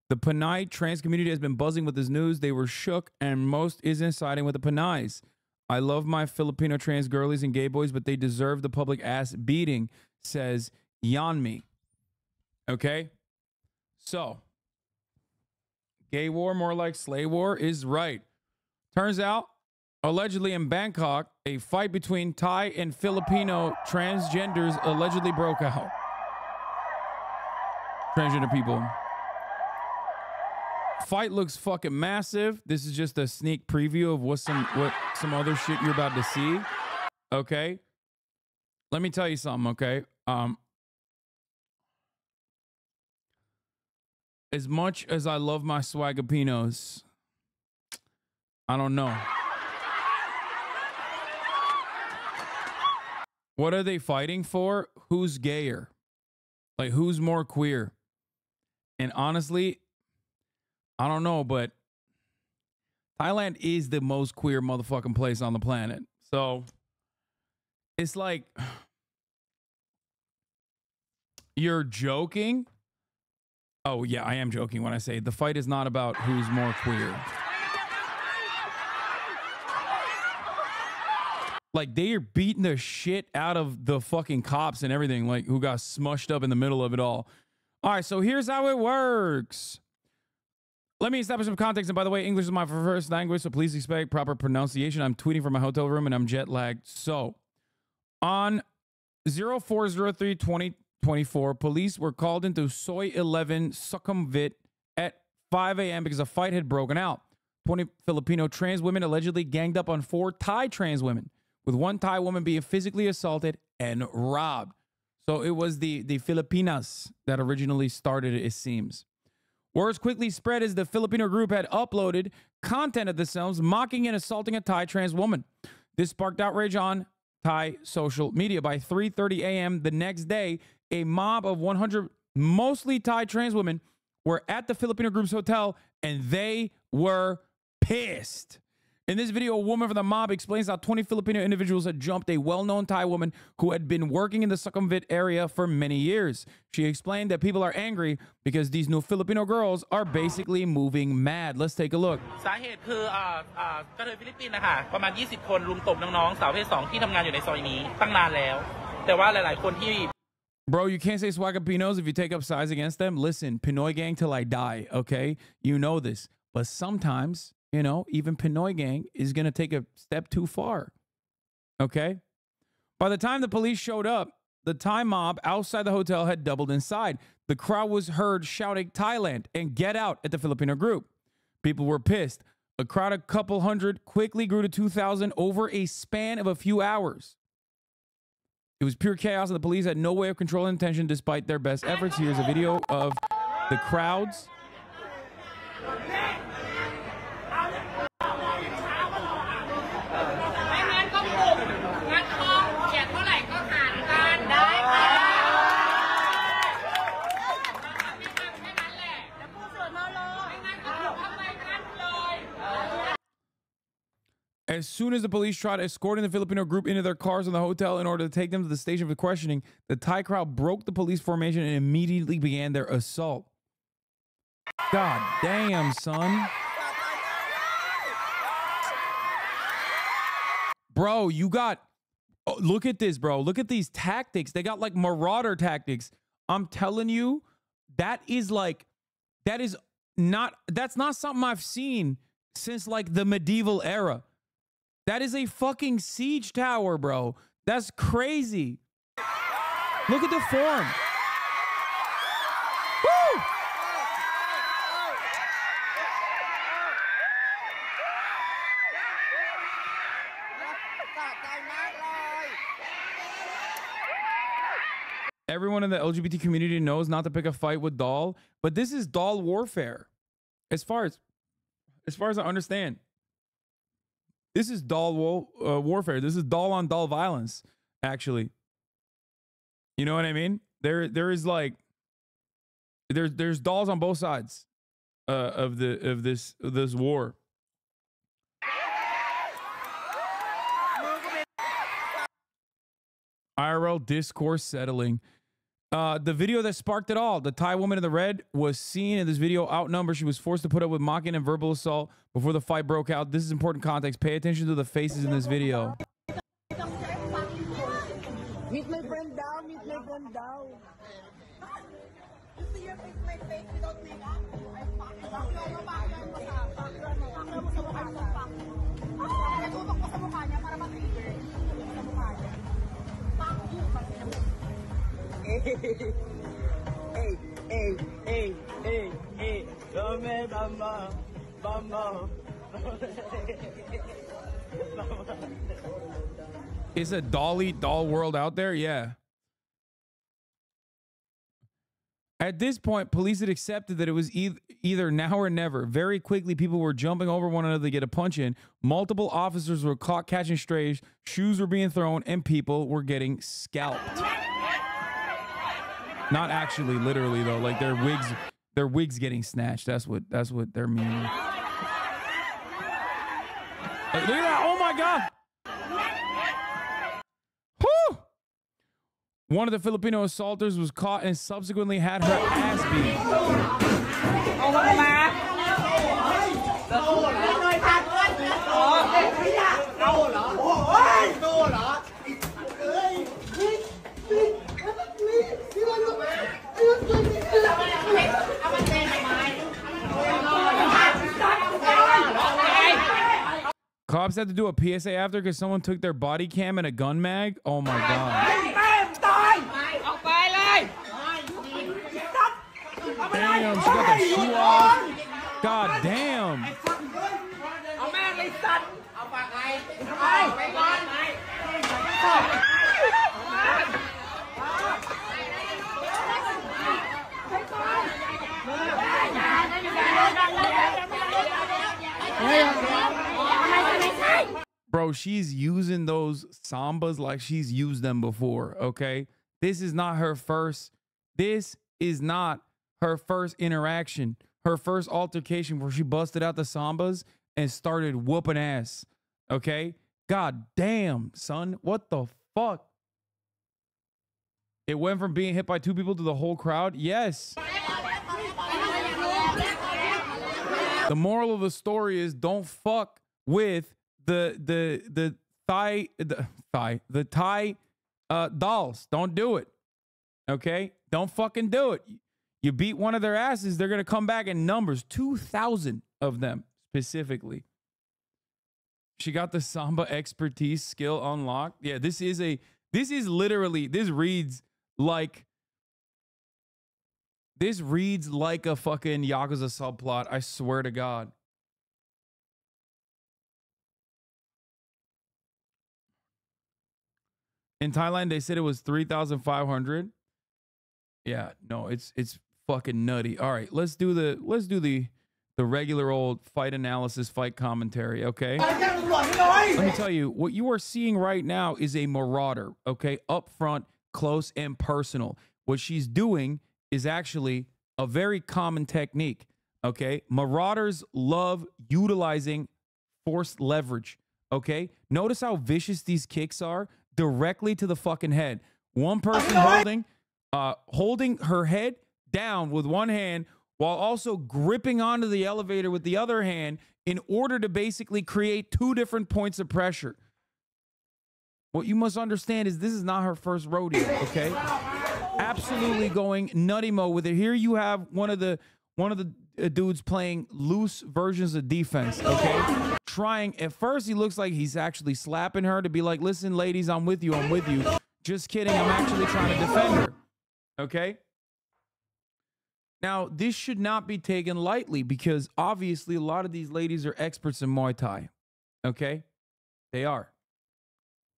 The PINOY trans community has been buzzing with this news. They were shook, and most isn't siding with the PINOYs. I love my Filipino trans girlies and gay boys, but they deserve the public ass beating, says Yanmi. Okay? So, gay war more like slay war is right. Turns out, allegedly in Bangkok, a fight between Thai and Filipino transgenders allegedly broke out. Transgender people. Fight looks fucking massive. This is just a sneak preview of what some other shit you're about to see. Okay? Let me tell you something, okay? As much as I love my swagapinos, I don't know. What are they fighting for? Who's gayer? Like, who's more queer? And honestly, I don't know, but Thailand is the most queer motherfucking place on the planet. So it's like, you're joking? Oh, yeah, I am joking when I say the fight is not about who's more queer. Like, they are beating the shit out of the fucking cops and everything, like, who got smushed up in the middle of it all. All right, so here's how it works. Let me establish some context. And by the way, English is my first language, so please expect proper pronunciation. I'm tweeting from my hotel room and I'm jet lagged. So, on 04/03/2024, police were called into Soi 11 Sukhumvit at 5 a.m. because a fight had broken out. 20 Filipino trans women allegedly ganged up on 4 Thai trans women, with one Thai woman being physically assaulted and robbed. So it was the Filipinas that originally started it, it seems. Words quickly spread as the Filipino group had uploaded content of themselves mocking and assaulting a Thai trans woman. This sparked outrage on Thai social media. By 3:30 a.m. the next day, a mob of 100 mostly Thai trans women were at the Filipino group's hotel, and they were pissed. In this video, a woman from the mob explains how 20 Filipino individuals had jumped a well-known Thai woman who had been working in the Sukhumvit area for many years. She explained that people are angry because these new Filipino girls are basically moving mad. Let's take a look. สาเหตุคือกระเทยฟิลิปปินส์นะคะประมาณ20 คนรุมตบน้องๆสาวเพศ2ที่ทำงานอยู่ในซอยนี้ตั้งนานแล้วแต่ว่าหลายๆคนที่ Bro, you can't say swagapinos if you take up sides against them. Listen, Pinoy gang till I die, okay? You know this. But sometimes, you know, even Pinoy gang is going to take a step too far, okay? By the time the police showed up, the Thai mob outside the hotel had doubled inside. The crowd was heard shouting Thailand and get out at the Filipino group. People were pissed. A crowd of couple hundred quickly grew to 2,000 over a span of a few hours. It was pure chaos, and the police had no way of controlling the tension despite their best efforts. Here's a video of the crowds. As soon as the police tried escorting the Filipino group into their cars in the hotel in order to take them to the station for questioning, the Thai crowd broke the police formation and immediately began their assault. God damn, son. Bro, you got... Oh, look at this, bro. Look at these tactics. They got like marauder tactics. I'm telling you, that is like... That's not something I've seen since like the medieval era. That is a fucking siege tower, bro. That's crazy. Look at the form. Woo! Everyone in the LGBT community knows not to pick a fight with doll, but this is doll warfare. As far as I understand. This is doll warfare. This is doll on doll violence, actually. You know what I mean? There is like there's dolls on both sides of this war. IRL discourse settling. The video that sparked it all, the Thai woman in the red was seen in this video outnumbered. She was forced to put up with mocking and verbal assault before the fight broke out. This is important context. Pay attention to the faces in this video. Meet my friend down, meet my friend down. Hey, Is a doll world out there? Yeah. At this point, police had accepted that it was either now or never. Very quickly, people were jumping over one another to get a punch in. Multiple officers were caught catching strays. Shoes were being thrown, and people were getting scalped. Not actually, literally though. Like their wigs getting snatched. That's what they're meaning. Look at that! Oh my God! Whew! One of the Filipino assaulters was caught and subsequently had her ass beat. Cops had to do a PSA after because someone took their body cam and a gun mag. Oh my God. Damn, she got the shoe off. God damn. Bro, she's using those sambas like she's used them before, okay? This is not her first interaction, her first altercation where she busted out the sambas and started whooping ass, okay? God damn, son, what the fuck? It went from being hit by 2 people to the whole crowd? Yes. The moral of the story is don't fuck with the Thai dolls. Don't do it. Okay? Don't fucking do it. You beat one of their asses, they're gonna come back in numbers. 2,000 of them specifically. She got the samba expertise skill unlocked. Yeah, this reads like a fucking Yakuza subplot. I swear to God. In Thailand, they said it was 3,500. Yeah, no, it's fucking nutty. All right, let's do the regular old fight analysis, fight commentary, okay? Let me tell you, what you are seeing right now is a marauder, okay? Up front, close, and personal. What she's doing is actually a very common technique, okay? Marauders love utilizing forced leverage, okay? Notice how vicious these kicks are. Directly to the fucking head. One person holding her head down with one hand while also gripping onto the elevator with the other hand in order to basically create 2 different points of pressure. What you must understand is this is not her first rodeo, okay? Absolutely going nutty mode with it. Here you have one of the dudes playing loose versions of defense, okay? Trying, at first he looks like he's actually slapping her to be like, listen, ladies, I'm with you. Just kidding, I'm actually trying to defend her, okay? Now, this should not be taken lightly because obviously a lot of these ladies are experts in Muay Thai, okay? They are.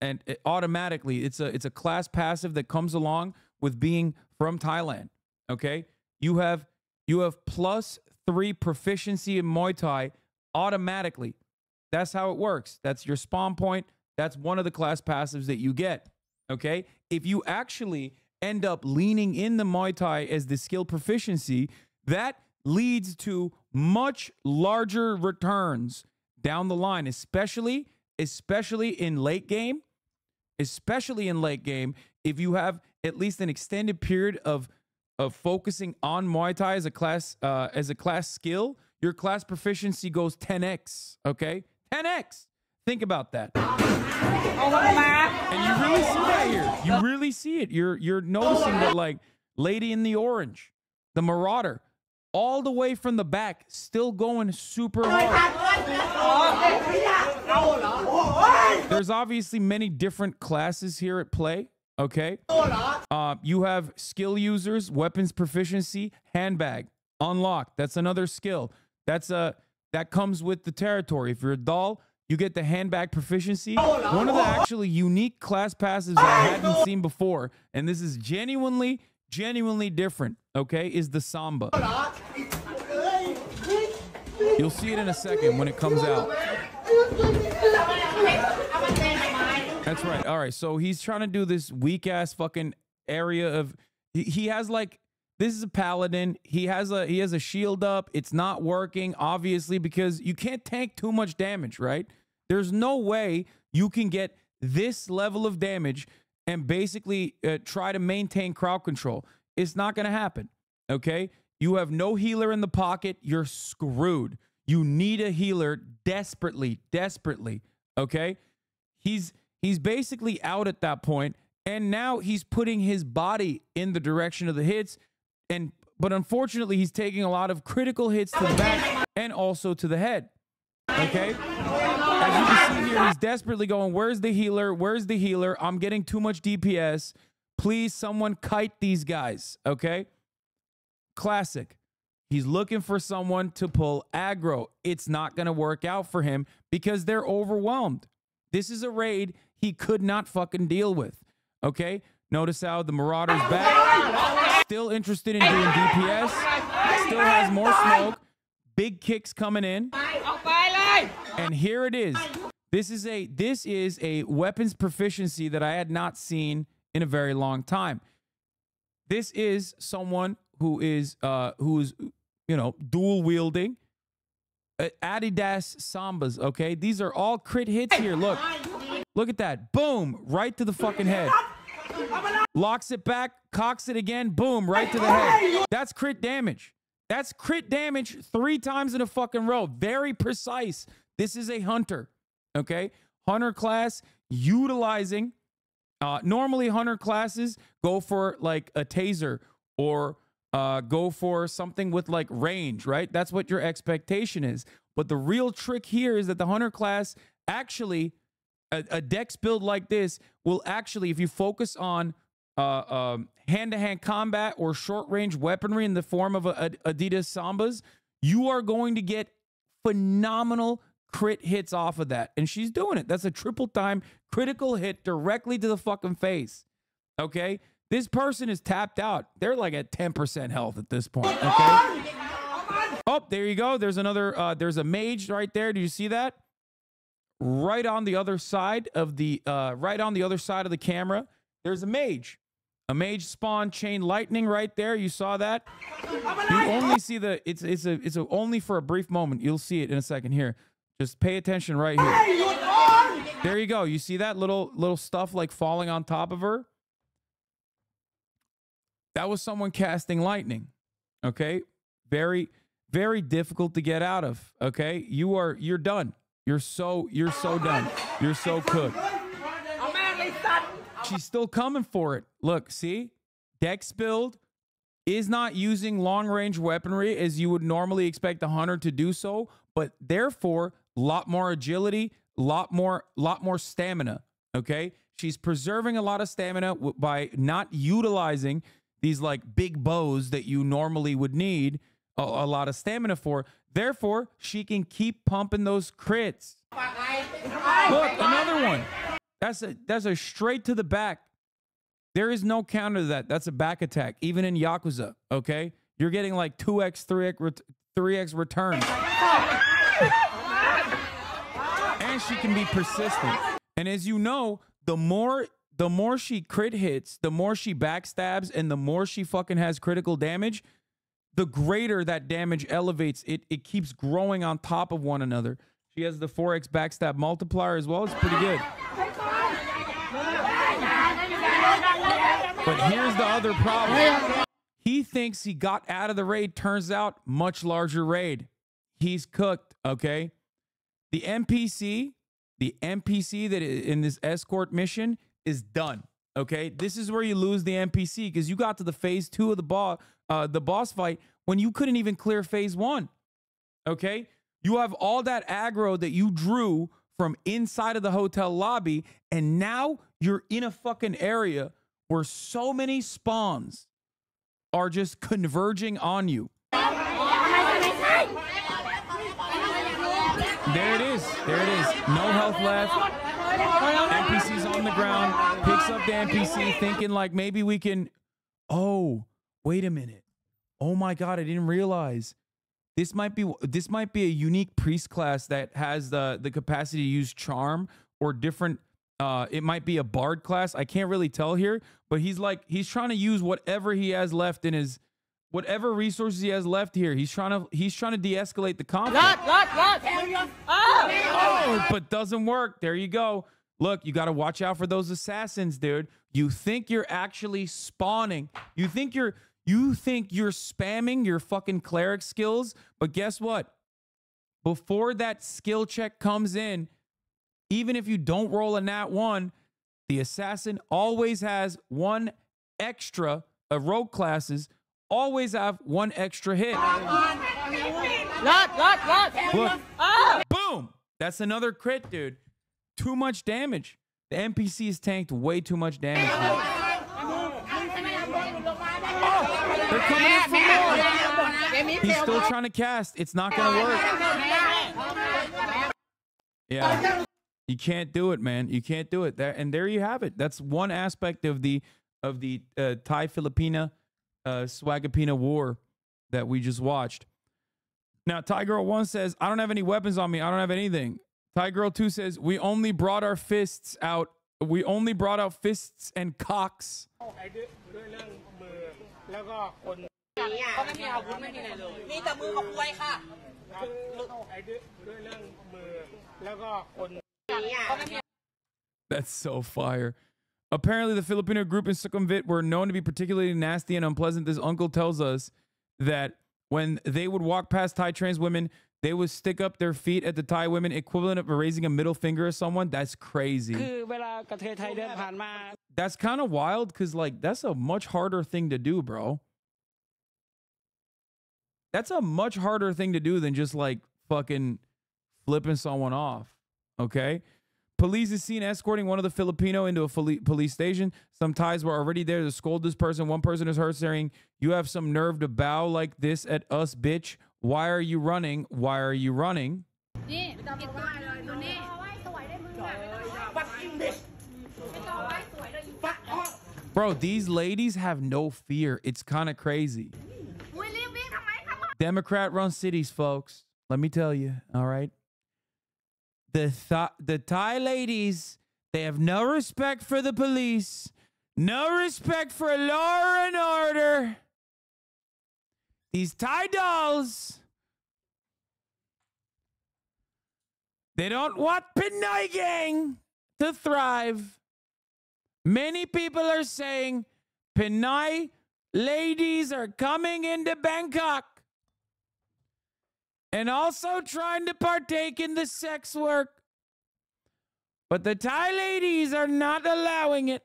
And automatically, it's a class passive that comes along with being from Thailand, okay? You have +3 proficiency in Muay Thai automatically. That's how it works. That's your spawn point. That's one of the class passives that you get, okay? If you actually end up leaning in the Muay Thai as the skill proficiency, that leads to much larger returns down the line, especially in late game. if you have at least an extended period of focusing on Muay Thai as a class skill, your class proficiency goes 10x. Okay, 10x. Think about that. And you really see that here. You really see it. You're noticing that, like, lady in the orange, the Marauder, all the way from the back, still going super hard. There's obviously many different classes here at play. Okay. You have skill users, weapons proficiency, handbag, unlocked. That's another skill. That comes with the territory. If you're a doll, you get the handbag proficiency. One of the actually unique class passives I hadn't seen before, and this is genuinely different, okay, is the Samba. You'll see it in a second when it comes out. That's right. All right, so he's trying to do this weak-ass fucking area of... He has, like... This is a paladin. He has a shield up. It's not working, obviously, because you can't tank too much damage, right? There's no way you can get this level of damage and basically try to maintain crowd control. It's not going to happen, okay? You have no healer in the pocket. You're screwed. You need a healer desperately, okay? He's basically out at that point, and now he's putting his body in the direction of the hits. But unfortunately, he's taking a lot of critical hits to the back and also to the head. Okay? As you can see here, he's desperately going, where's the healer? Where's the healer? I'm getting too much DPS. Please, someone kite these guys. Okay? Classic. He's looking for someone to pull aggro. It's not going to work out for him because they're overwhelmed. This is a raid he could not fucking deal with. Okay? Notice how the Marauder's back. Still interested in doing DPS. Still has more smoke. Big kicks coming in. And here it is. This is a weapons proficiency that I had not seen in a very long time. This is someone who's dual wielding Adidas Sambas. Okay, these are all crit hits here. Look at that. Boom, right to the fucking head. Locks it back, cocks it again, boom, right to the head. That's crit damage. That's crit damage 3 times in a fucking row. Very precise. This is a hunter, okay? Hunter class utilizing, normally hunter classes go for like a taser or go for something with like range, right? That's what your expectation is. But the real trick here is that the hunter class actually, a dex build like this will actually, if you focus on hand-to-hand combat or short-range weaponry in the form of Adidas Sambas, you are going to get phenomenal crit hits off of that. And she's doing it. That's a triple time critical hit directly to the fucking face. Okay? This person is tapped out. They're like at 10% health at this point. Okay? Oh, there you go. There's another, there's a mage right there. Do you see that? Right on the other side of the camera, there's a mage. A mage spawn chain lightning right there. You saw that? You only see it's only for a brief moment. You'll see it in a second here. Just pay attention right here. There you go. You see that little stuff like falling on top of her? That was someone casting lightning. Okay? Very, very difficult to get out of. Okay? You're done. You're so done. You're so cooked. She's still coming for it. Look, see? Dex build is not using long-range weaponry as you would normally expect a hunter to do so, but therefore, a lot more agility, lot more stamina, okay? She's preserving a lot of stamina by not utilizing these like big bows that you normally would need a lot of stamina for. Therefore, she can keep pumping those crits. Look, another one. That's a straight to the back. There is no counter to that. That's a back attack, even in Yakuza, okay? You're getting like 2x, 3x returns. And she can be persistent. And as you know, the more she crit hits, the more she backstabs, and the more she fucking has critical damage, the greater that damage elevates. It keeps growing on top of one another. She has the 4x backstab multiplier as well. It's pretty good. But here's the other problem. He thinks he got out of the raid. Turns out, much larger raid. He's cooked, okay? The NPC that in this escort mission is done, okay? This is where you lose the NPC because you got to the phase 2 of the boss fight when you couldn't even clear phase 1, okay? You have all that aggro that you drew from inside of the hotel lobby, and now you're in a fucking area where so many spawns are just converging on you. There it is. There it is. No health left. NPC's on the ground. Picks up the NPC thinking like maybe we can... Oh, wait a minute. Oh my God, I didn't realize. This might be a unique priest class that has the capacity to use charm or different... it might be a bard class. I can't really tell here, but he's trying to use whatever he has left in his, whatever resources he has left here. He's trying to de-escalate the conflict. Oh, but doesn't work. There you go. Look, you got to watch out for those assassins, dude. You think you're actually spawning. You think you're spamming your fucking cleric skills, but guess what? Before that skill check comes in, even if you don't roll a nat 1, the assassin always has one extra, rogue classes always have one extra hit. Look, boom! That's another crit, dude. Too much damage. The NPC has tanked way too much damage. Oh, they're coming in for more. He's still trying to cast. It's not going to work. Yeah. You can't do it, man. You can't do it. There you have it. That's one aspect of the Thai-Filipina Swagapina war that we just watched. Now, Thai Girl 1 says, I don't have any weapons on me. I don't have anything. Thai Girl 2 says, we only brought our fists out. We only brought out fists and cocks. That's so fire. Apparently, the Filipino group in Sukhumvit were known to be particularly nasty and unpleasant. This uncle tells us that when they would walk past Thai trans women, they would stick up their feet at the Thai women, equivalent of raising a middle finger at someone. That's crazy. That's kind of wild because, like, that's a much harder thing to do, bro. That's a much harder thing to do than just, like, fucking flipping someone off. Okay? Police is seen escorting one of the Filipino into a police station. Some Thais were already there to scold this person. One person is heard saying, "You have some nerve to bow like this at us, bitch. Why are you running? Why are you running?" Bro, these ladies have no fear. It's kind of crazy. Democrat run cities, folks. Let me tell you, all right? The Thai ladies, they have no respect for the police, no respect for law and order. These Thai dolls, they don't want Pinoy gang to thrive. Many people are saying Pinoy ladies are coming into Bangkok and also trying to partake in the sex work. But the Thai ladies are not allowing it.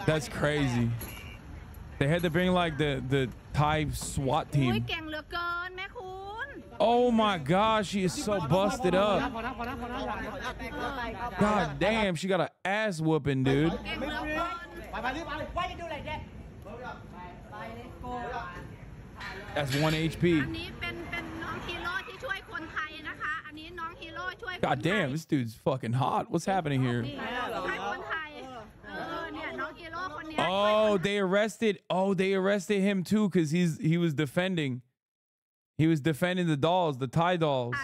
That's crazy. They had to bring like the Thai SWAT team. Oh my gosh, she is so busted up. God damn, she got an ass whooping, dude. That's 1 HP. God damn, this dude's fucking hot. What's happening here? Oh, they arrested him too because he was defending. He was defending the dolls, the Thai dolls.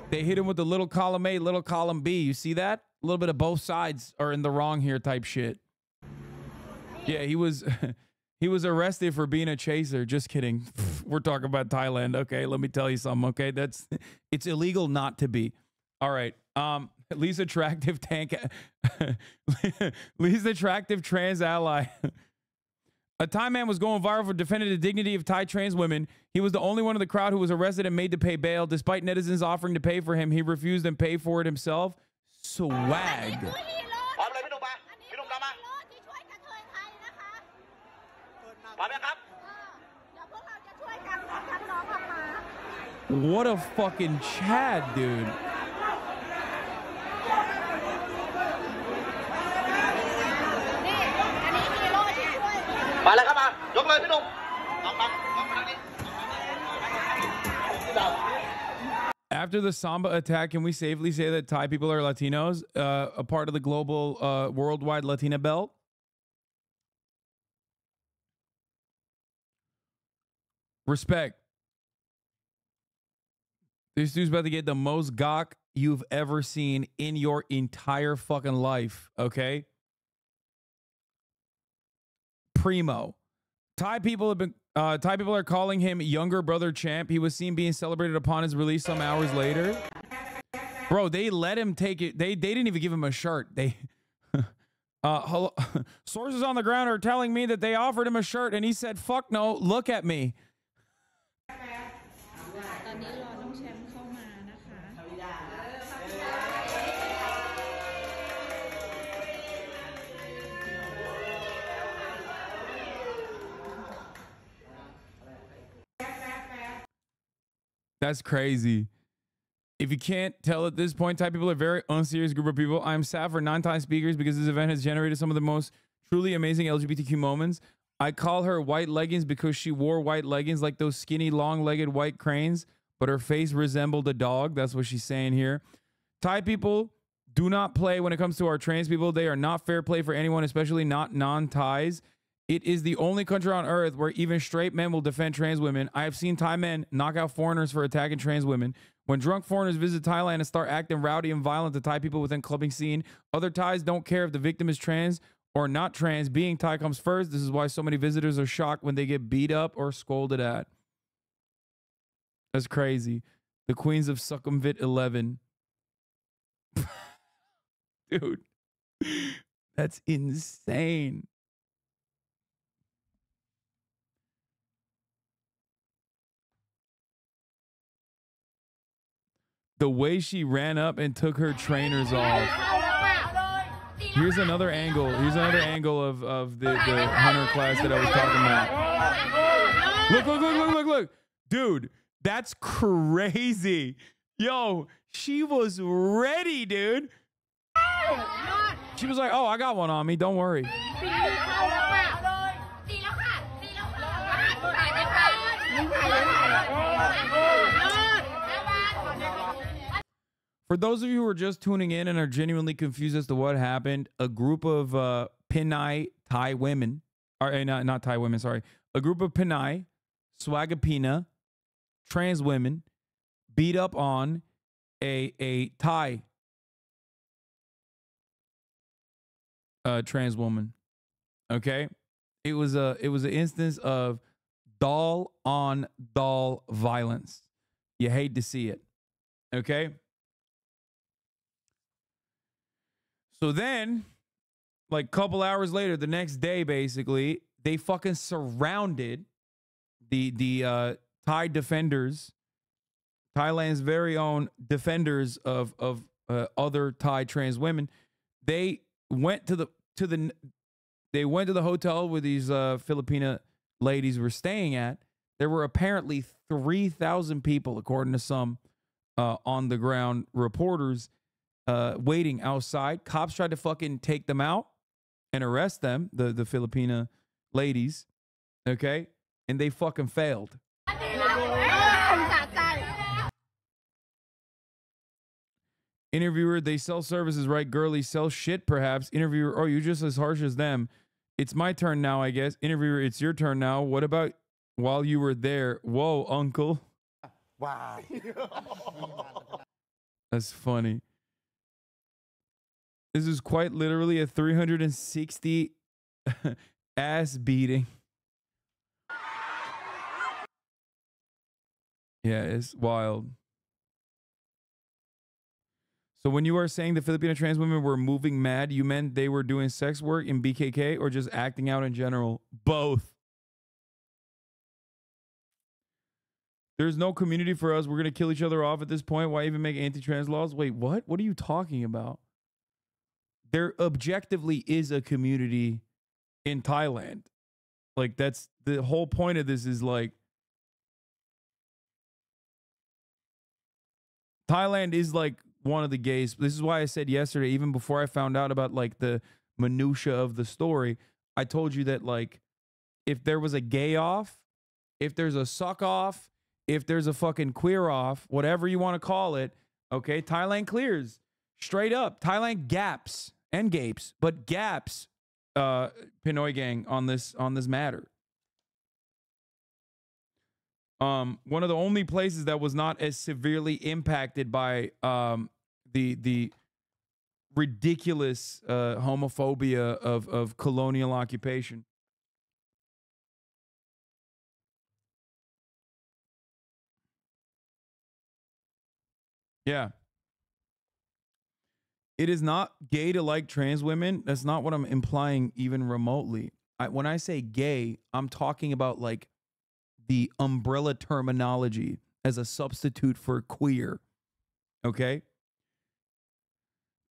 They hit him with the little column A, little column B. You see that? A little bit of both sides are in the wrong here type shit. Yeah, he was he was arrested for being a chaser. Just kidding. We're talking about Thailand. Okay, let me tell you something. Okay, it's illegal not to be. All right. Least attractive least attractive trans ally. A Thai man was going viral for defending the dignity of Thai trans women. He was the only one in the crowd who was arrested and made to pay bail. Despite netizens offering to pay for him, he refused and paid for it himself. Swag. What a fucking Chad, dude. After the Samba attack, can we safely say that Thai people are Latinos, a part of the global, worldwide Latina belt? Respect. This dude's about to get the most gawk you've ever seen in your entire fucking life, okay? Primo. Thai people are calling him younger brother champ. He was seen being celebrated upon his release some hours later. Bro, they let him take it. They didn't even give him a shirt. They sources on the ground are telling me that they offered him a shirt and he said, "Fuck no, look at me." That's crazy. If you can't tell at this point, Thai people are a very unserious group of people. I'm sad for non-Thai speakers because this event has generated some of the most truly amazing LGBTQ moments. I call her white leggings because she wore white leggings like those skinny, long-legged white cranes, but her face resembled a dog. That's what she's saying here. Thai people do not play when it comes to our trans people. They are not fair play for anyone, especially not non-Thais. It is the only country on earth where even straight men will defend trans women. I have seen Thai men knock out foreigners for attacking trans women. When drunk foreigners visit Thailand and start acting rowdy and violent to Thai people within clubbing scene, other Thais don't care if the victim is trans or not trans. Being Thai comes first. This is why so many visitors are shocked when they get beat up or scolded at. That's crazy. The Queens of Sukhumvit 11. Dude, that's insane. The way she ran up and took her trainers off. Here's another angle. Here's another angle of the hunter class that I was talking about. Look. Dude, that's crazy. Yo, she was ready, dude. She was like, oh, I got one on me. Don't worry. For those of you who are just tuning in and are genuinely confused as to what happened, a group of PINOY-THAI women, or not Thai women, sorry, a group of PINOY, Swagapina, trans women, beat up on a Thai trans woman. Okay, it was an instance of doll on doll violence. You hate to see it. Okay. So then, like a couple hours later, the next day, basically, they fucking surrounded the Thai defenders, Thailand's very own defenders of other Thai trans women. They went to the hotel where these Filipina ladies were staying at. There were apparently 3,000 people, according to some on the ground reporters, waiting outside. Cops tried to fucking take them out and arrest them, the Filipina ladies, okay? And they fucking failed. Interviewer, they sell services, right? Girlie, sell shit, perhaps. Interviewer, oh, you're just as harsh as them. It's my turn now, I guess. Interviewer, it's your turn now. What about while you were there? Whoa, uncle. Wow. That's funny. This is quite literally a 360 Ass beating. Yeah, it's wild. So when you were saying the Filipino trans women were moving mad, you meant they were doing sex work in BKK or just acting out in general? Both. There's no community for us. We're going to kill each other off at this point. Why even make anti-trans laws? Wait, what? What are you talking about? There objectively is a community in Thailand. Like, that's the whole point of this is like, Thailand is like one of the gays. This is why I said yesterday, even before I found out about like the minutia of the story, I told you that like, if there was a gay off, if there's a suck off, if there's a fucking queer off, whatever you want to call it, okay, Thailand clears. Straight up. Thailand gaps and gapes, but gaps Pinoy gang on this matter. One of the only places that was not as severely impacted by the ridiculous homophobia of colonial occupation. Yeah. It is not gay to like trans women. That's not what I'm implying even remotely. When I say gay, I'm talking about like the umbrella terminology as a substitute for queer. Okay?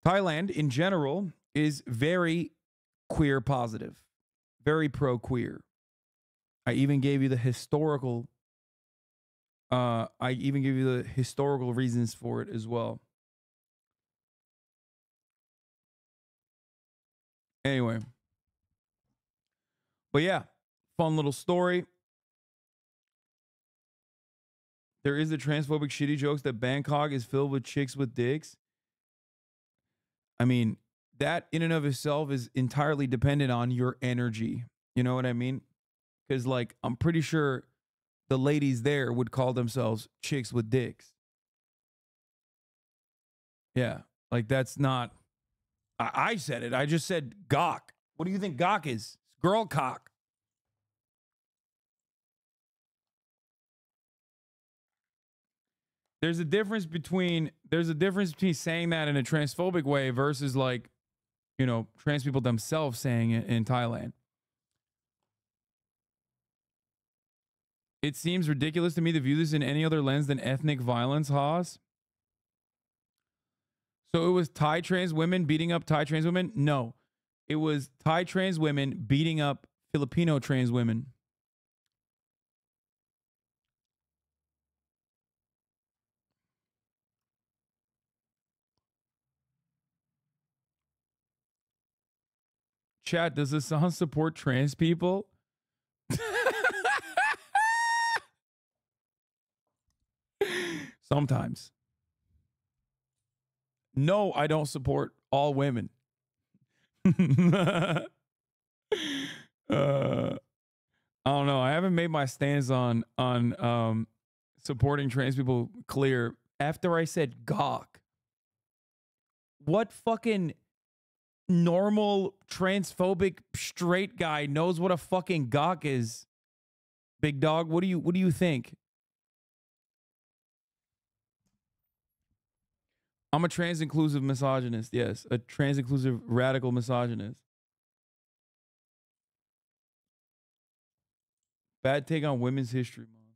Thailand in general is very queer positive, very pro-queer. I even gave you the historical reasons for it as well. Anyway. But yeah, fun little story. There is the transphobic shitty jokes that Bangkok is filled with chicks with dicks. I mean, that in and of itself is entirely dependent on your energy. You know what I mean? Because like, I'm pretty sure the ladies there would call themselves chicks with dicks. Yeah, like that's not... I said it. I just said gawk. What do you think gawk is? It's girl cock. There's a difference between saying that in a transphobic way versus like, you know, trans people themselves saying it in Thailand. It seems ridiculous to me to view this in any other lens than ethnic violence, Haas. So it was Thai trans women beating up Thai trans women? No. It was Thai trans women beating up Filipino trans women. Chat, does the song support trans people? Sometimes. No, I don't support all women. I don't know. I haven't made my stance on supporting trans people clear after I said gawk. What fucking normal transphobic straight guy knows what a fucking gawk is? Big dog, what do you think? I'm a trans-inclusive misogynist, yes. A trans-inclusive radical misogynist. Bad take on women's history, Mom.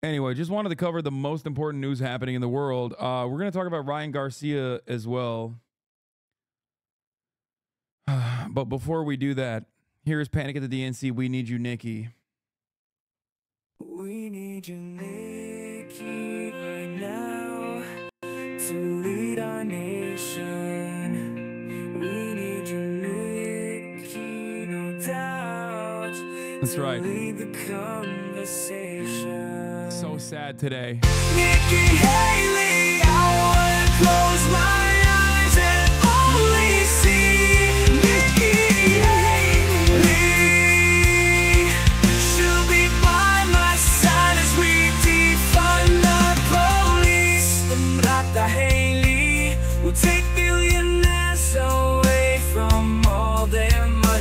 Anyway, just wanted to cover the most important news happening in the world. We're going to talk about Ryan Garcia as well. But before we do that, here is Panic at the DNC. We need you, Nikki. We need you, Nikki, right now to lead our nation. We need you, Nikki, no doubt. That's right. Lead the conversation. So sad today. Nikki Haley, I wanna close my eyes and only see Nikki Haley. She'll be by my side as we defund the police. Muad'Dib Haley will take billionaires away from all their money.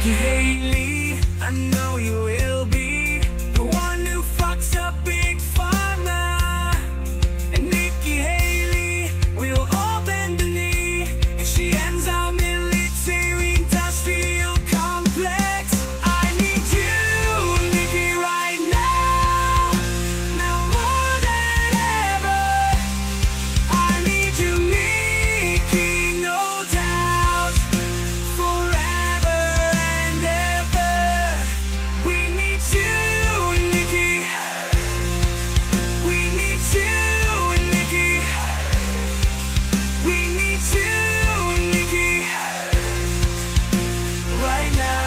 Nikki Haley, I know you will be the one who fucks up Big Pharma. And Nikki Haley will all bend the knee if she ends our military industrial complex. I need you, Nikki, right now. Now more than ever. I need you, Nikki, no doubt. Forever and ever. We need you, Nikki. We need you, Nikki. We need you, Nikki. Right now.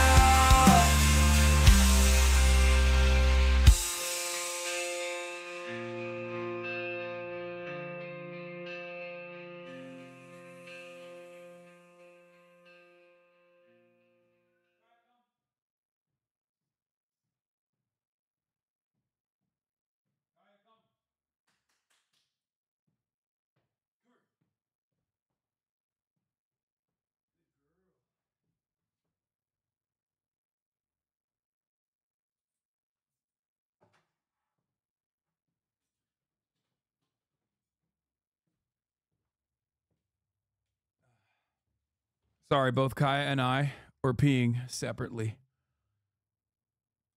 Sorry, both Kaya and I were peeing separately.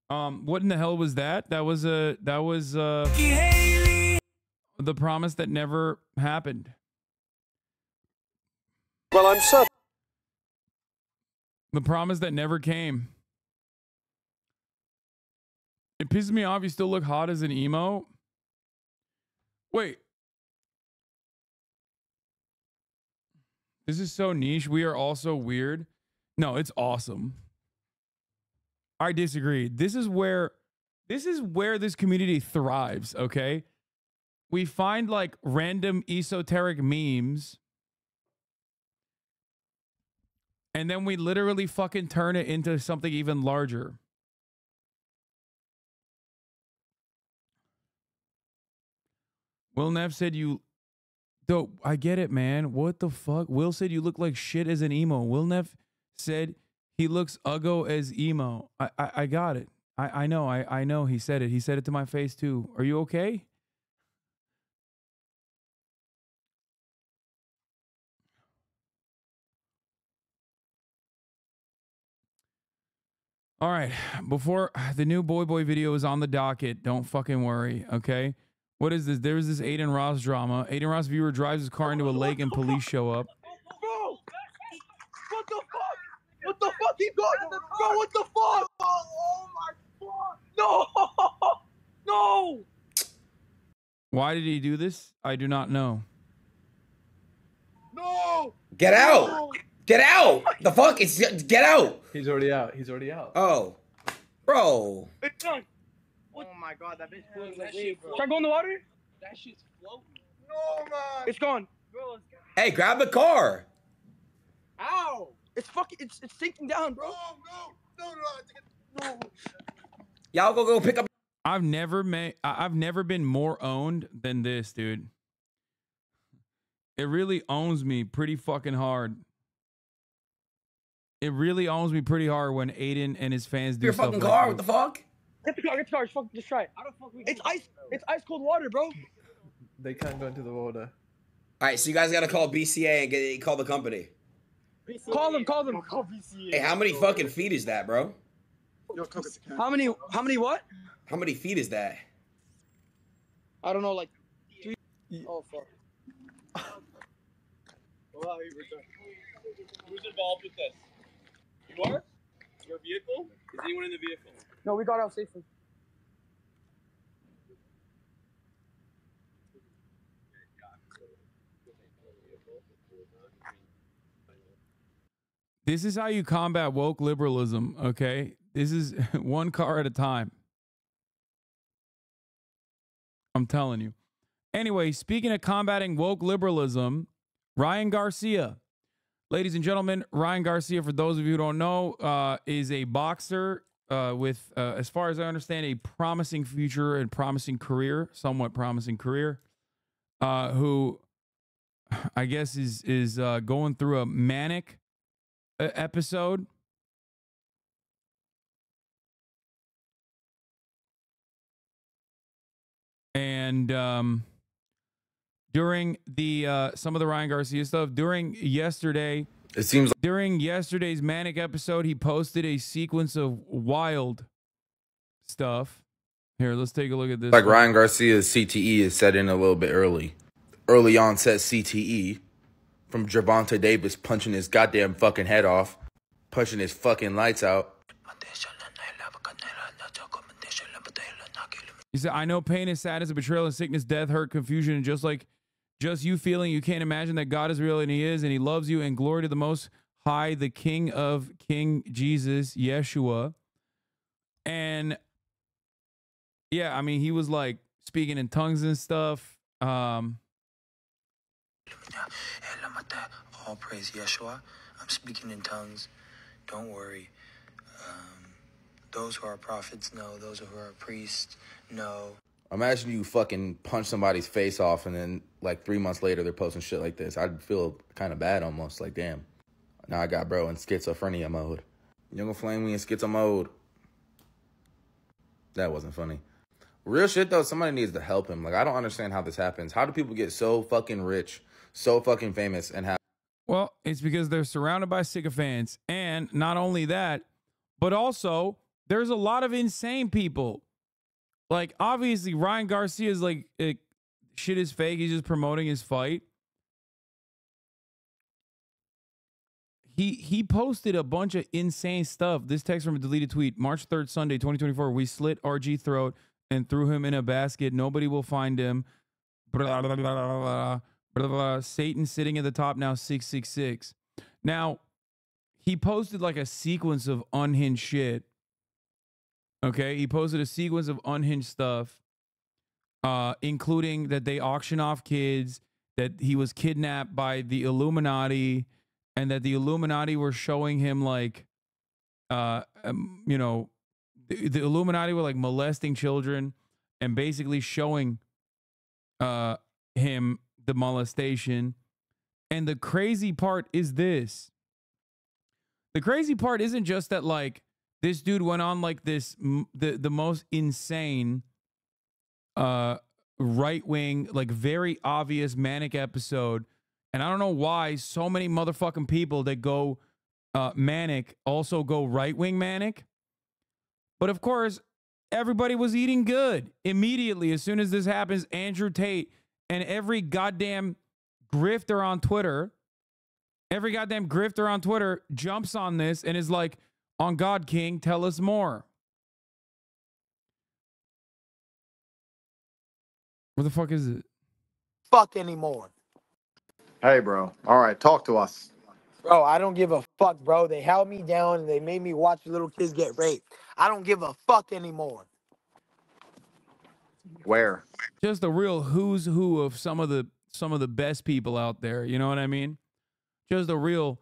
What in the hell was that? That was the promise that never happened. Well, I'm so. The promise that never came. It pisses me off. You still look hot as an emo. Wait. This is so niche. We are all so weird. No, it's awesome. I disagree. This is where this community thrives, okay? We find like random esoteric memes and then we literally fucking turn it into something even larger. Will Neff said you... Dope, I get it, man. What the fuck? Will said you look like shit as an emo. Will Neff said he looks uggo as emo. I got it. I know he said it. He said it to my face too. Are you okay? All right. Before the new BoyBoy video is on the docket, don't fucking worry, okay? What is this? There's this Adin Loss drama. Adin Loss viewer drives his car into a lake and police show up. Bro! What the fuck? What the fuck? Keep going! Bro, what the fuck? Oh my god! No! No! Why did he do this? I do not know. No! Get out! No. Get out! The fuck? Get out! He's already out. He's already out. Oh. Bro. It's done. Oh my god, that bitch floating like wave, bro. Should I go in the water? That shit's floating. No, man. It's gone. Bro, it's gone. Hey, grab the car. Ow! It's fucking, it's sinking down, bro. No. Y'all go pick up. I've never been more owned than this, dude. It really owns me pretty fucking hard. It really owns me pretty hard when Adin and his fans do your stuff fucking like car. this. What the fuck? Get the car. Just try it. It's ice. It's ice cold water, bro. They can't go into the water. All right, so you guys gotta call BCA and call the company. Call them. Call BCA. Hey, how many fucking feet is that, bro? How many what? How many feet is that? I don't know, like 3. Oh fuck. Who's involved with this? You are? Your vehicle? Is anyone in the vehicle? No, we got out safely. This is how you combat woke liberalism, okay? This is one car at a time. I'm telling you. Anyway, speaking of combating woke liberalism, Ryan Garcia. Ladies and gentlemen, Ryan Garcia, for those of you who don't know, is a boxer with, as far as I understand, a promising future and promising career, somewhat promising career, who I guess is going through a manic episode. And during the some of the Ryan Garcia stuff, during yesterday's manic episode, he posted a sequence of wild stuff. Here, let's take a look at this. Like Ryan Garcia's CTE is set in a little bit early. Early onset CTE from Gervonta Davis punching his goddamn fucking head off, punching his fucking lights out. He said, I know pain is sad as a betrayal and sickness, death, hurt, confusion, and just you feeling you can't imagine that God is real and he is, and he loves you, and glory to the Most High, the King of King Jesus, Yeshua. And yeah, I mean, he was like speaking in tongues and stuff. All praise Yeshua. I'm speaking in tongues. Don't worry. Those who are prophets know. Those who are priests know. Imagine you fucking punch somebody's face off and then like 3 months later they're posting shit like this. I'd feel kind of bad almost. Like, damn. Now I got bro in schizophrenia mode. You're gonna flame me in schizo mode. That wasn't funny. Real shit though, somebody needs to help him. Like, I don't understand how this happens. How do people get so fucking rich, so fucking famous, and have... Well, it's because they're surrounded by sycophants. And not only that, but also there's a lot of insane people. Like, obviously, Ryan Garcia is like, shit is fake. He's just promoting his fight. He posted a bunch of insane stuff. This text from a deleted tweet, March 3rd, Sunday, 2024. We slit RG throat and threw him in a basket. Nobody will find him. Blah, blah, blah, blah, blah, blah. Satan sitting at the top now, 666. Now, he posted like a sequence of unhinged shit. Okay, he posted a sequence of unhinged stuff, including that they auction off kids, that he was kidnapped by the Illuminati, and that the Illuminati were showing him like, you know, the Illuminati were like molesting children and basically showing him the molestation. And the crazy part is this. The crazy part isn't just that like this dude went on like this, the most insane right-wing, like very obvious manic episode. And I don't know why so many motherfucking people that go manic also go right-wing manic. But of course, everybody was eating good immediately. As soon as this happens, Andrew Tate and every goddamn grifter on Twitter jumps on this and is like, on God, King, tell us more. Where the fuck is it? Fuck anymore. Hey, bro. All right, talk to us. Bro, I don't give a fuck, bro. They held me down and they made me watch little kids get raped. I don't give a fuck anymore. Where? Just a real who's who of some of the best people out there. You know what I mean? Just a real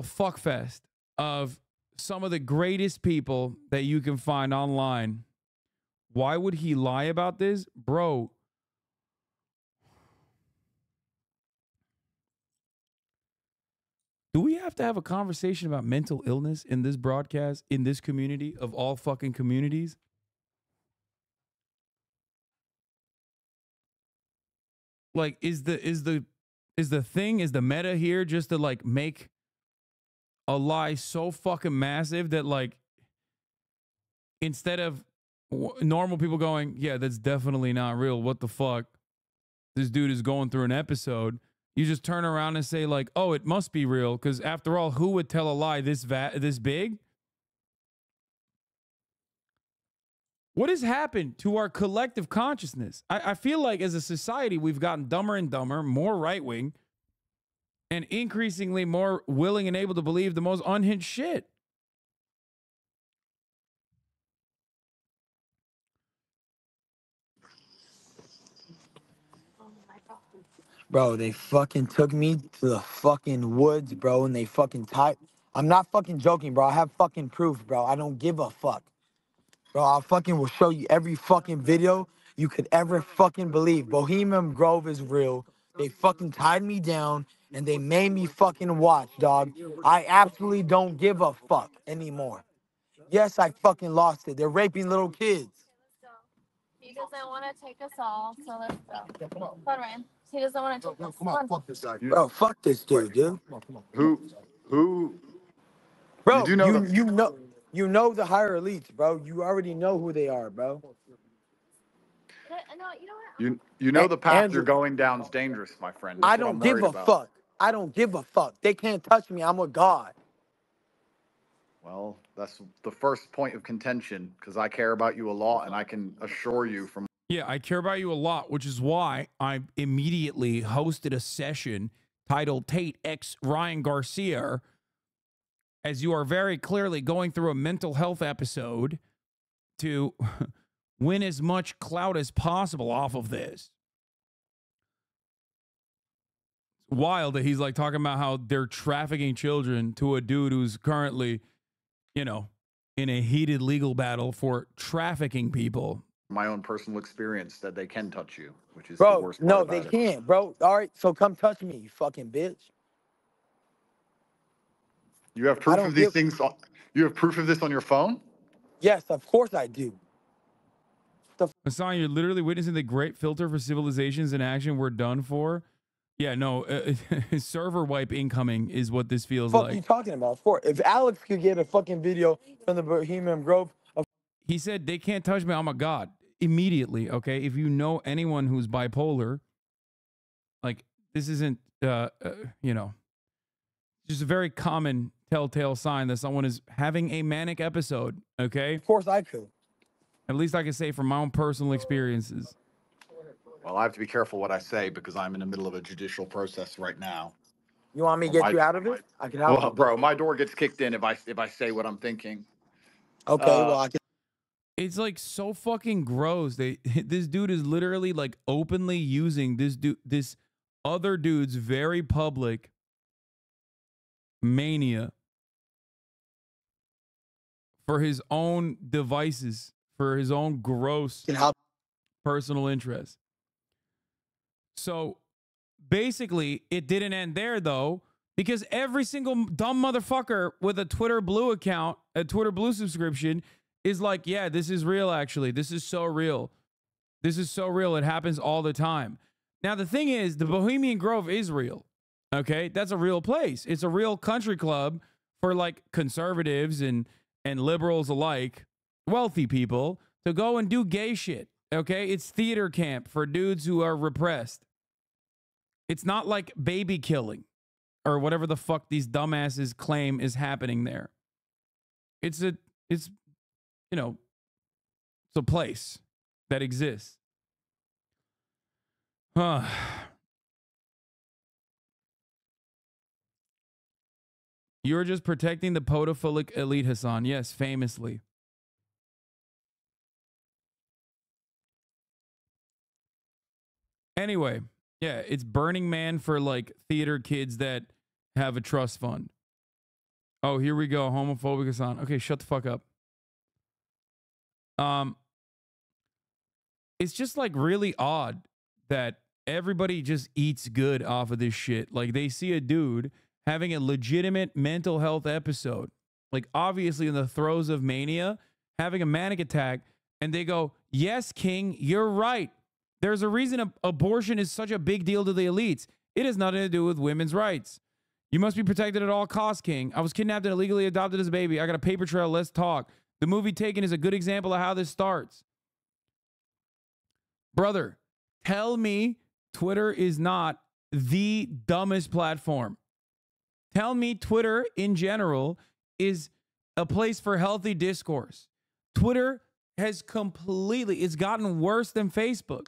fuck fest of some of the greatest people that you can find online. Why would he lie about this? Bro. Do we have to have a conversation about mental illness in this broadcast, in this community of all fucking communities? Like, is the meta here just to like make a lie so fucking massive that like instead of normal people going, yeah, that's definitely not real, what the fuck, this dude is going through an episode, you just turn around and say like, oh, it must be real, because after all, who would tell a lie this big? What has happened to our collective consciousness? I feel like as a society, we've gotten dumber and dumber, more right-wing, and increasingly more willing and able to believe the most unhinged shit. Bro, they fucking took me to the fucking woods, bro, and they fucking tied. I'm not fucking joking, bro. I have fucking proof, bro. I don't give a fuck. Bro, I fucking will show you every fucking video you could ever fucking believe. Bohemian Grove is real. They fucking tied me down and they made me fucking watch, dog. I absolutely don't give a fuck anymore. Yes, I fucking lost it. They're raping little kids. He doesn't want to take us all, so let's go. Come on, Ryan. He doesn't want to take us. Come on, fuck this guy. Bro, fuck this dude, dude. Who? Bro, You do know you know the higher elites, bro. You already know who they are, bro. No, you know what? You know the path Andrew, you're going down is dangerous, my friend. That's I what don't I'm give worried a about. fuck. I don't give a fuck. They can't touch me. I'm a god. Well, that's the first point of contention because I care about you a lot, and I can assure you from. Yeah, I care about you a lot, which is why I immediately hosted a session titled Tate X Ryan Garcia, as you are very clearly going through a mental health episode to win as much clout as possible off of this. It's wild that he's like talking about how they're trafficking children to a dude who's currently, you know, in a heated legal battle for trafficking people. My own personal experience that they can touch you, which is the Bro, worst part no, about they it. can't, bro. All right, so come touch me, you fucking bitch. You have proof of these things. You have proof of this on your phone? Yes, of course I do. Hasan, you're literally witnessing the great filter for civilizations in action we're done for. Yeah, no, server wipe incoming is what this feels What like. are you talking about? If Alex could get a fucking video from the Bohemian Grove of He said they can't touch me. I'm a god. Immediately, okay? If you know anyone who's bipolar, like this isn't, you know, just a very common telltale sign that someone is having a manic episode, okay? Of course I could. At least I can say from my own personal experiences. Well, I have to be careful what I say because I'm in the middle of a judicial process right now. You want me to get you out of it? I can help you. Bro, my door gets kicked in if I say what I'm thinking. Okay, well, I can. It's like so fucking gross. This dude is literally like openly using this other dude's very public mania for his own devices, for his own gross personal interest. So basically, it didn't end there though, because every single dumb motherfucker with a Twitter Blue account, a Twitter Blue subscription, is like, yeah, this is real, actually. This is so real. This is so real. It happens all the time. Now, the thing is, the Bohemian Grove is real. Okay? That's a real place. It's a real country club for like conservatives and liberals alike, wealthy people, to go and do gay shit. Okay? It's theater camp for dudes who are repressed. It's not like baby killing or whatever the fuck these dumbasses claim is happening there. It's you know, it's a place that exists. You're just protecting the podophilic elite, Hasan. Yes, famously. Anyway, yeah, it's Burning Man for like theater kids that have a trust fund. Oh, here we go. Homophobic Hasan. Okay, shut the fuck up. It's just like really odd that everybody just eats good off of this shit. Like they see a dude having a legitimate mental health episode, like obviously in the throes of mania, having a manic attack, and they go, yes, King, you're right. There's a reason abortion is such a big deal to the elites. It has nothing to do with women's rights. You must be protected at all costs, King. I was kidnapped and illegally adopted as a baby. I got a paper trail. Let's talk. The movie Taken is a good example of how this starts. Brother, tell me Twitter is not the dumbest platform. Tell me Twitter in general is a place for healthy discourse. Twitter has completely, it's gotten worse than Facebook.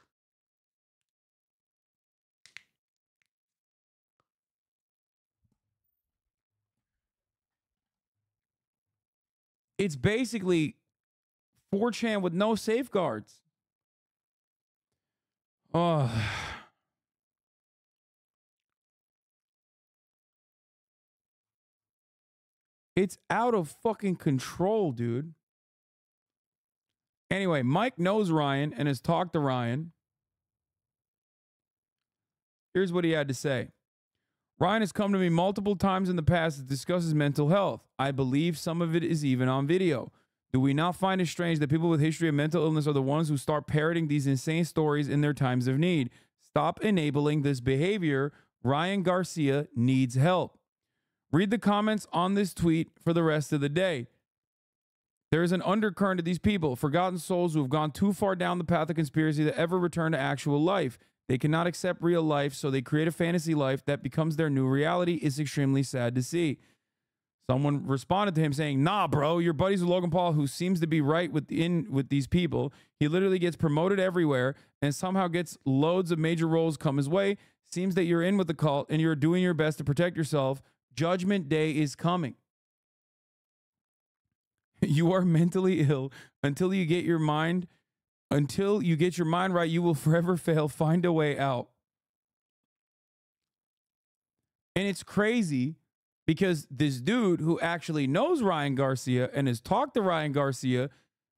It's basically 4chan with no safeguards. Oh. It's out of fucking control, dude. Anyway, Mike knows Ryan and has talked to Ryan. Here's what he had to say. Ryan has come to me multiple times in the past to discuss his mental health. I believe some of it is even on video. Do we not find it strange that people with history of mental illness are the ones who start parroting these insane stories in their times of need? Stop enabling this behavior. Ryan Garcia needs help. Read the comments on this tweet for the rest of the day. There is an undercurrent of these people, forgotten souls who have gone too far down the path of conspiracy to ever return to actual life. They cannot accept real life, so they create a fantasy life that becomes their new reality. It's extremely sad to see. Someone responded to him saying, nah, bro, your buddy's with Logan Paul, who seems to be right with these people. He literally gets promoted everywhere and somehow gets loads of major roles come his way. Seems that you're in with the cult and you're doing your best to protect yourself. Judgment Day is coming. You are mentally ill until you get your mind right. You will forever fail. Find a way out. And it's crazy because this dude who actually knows Ryan Garcia and has talked to Ryan Garcia,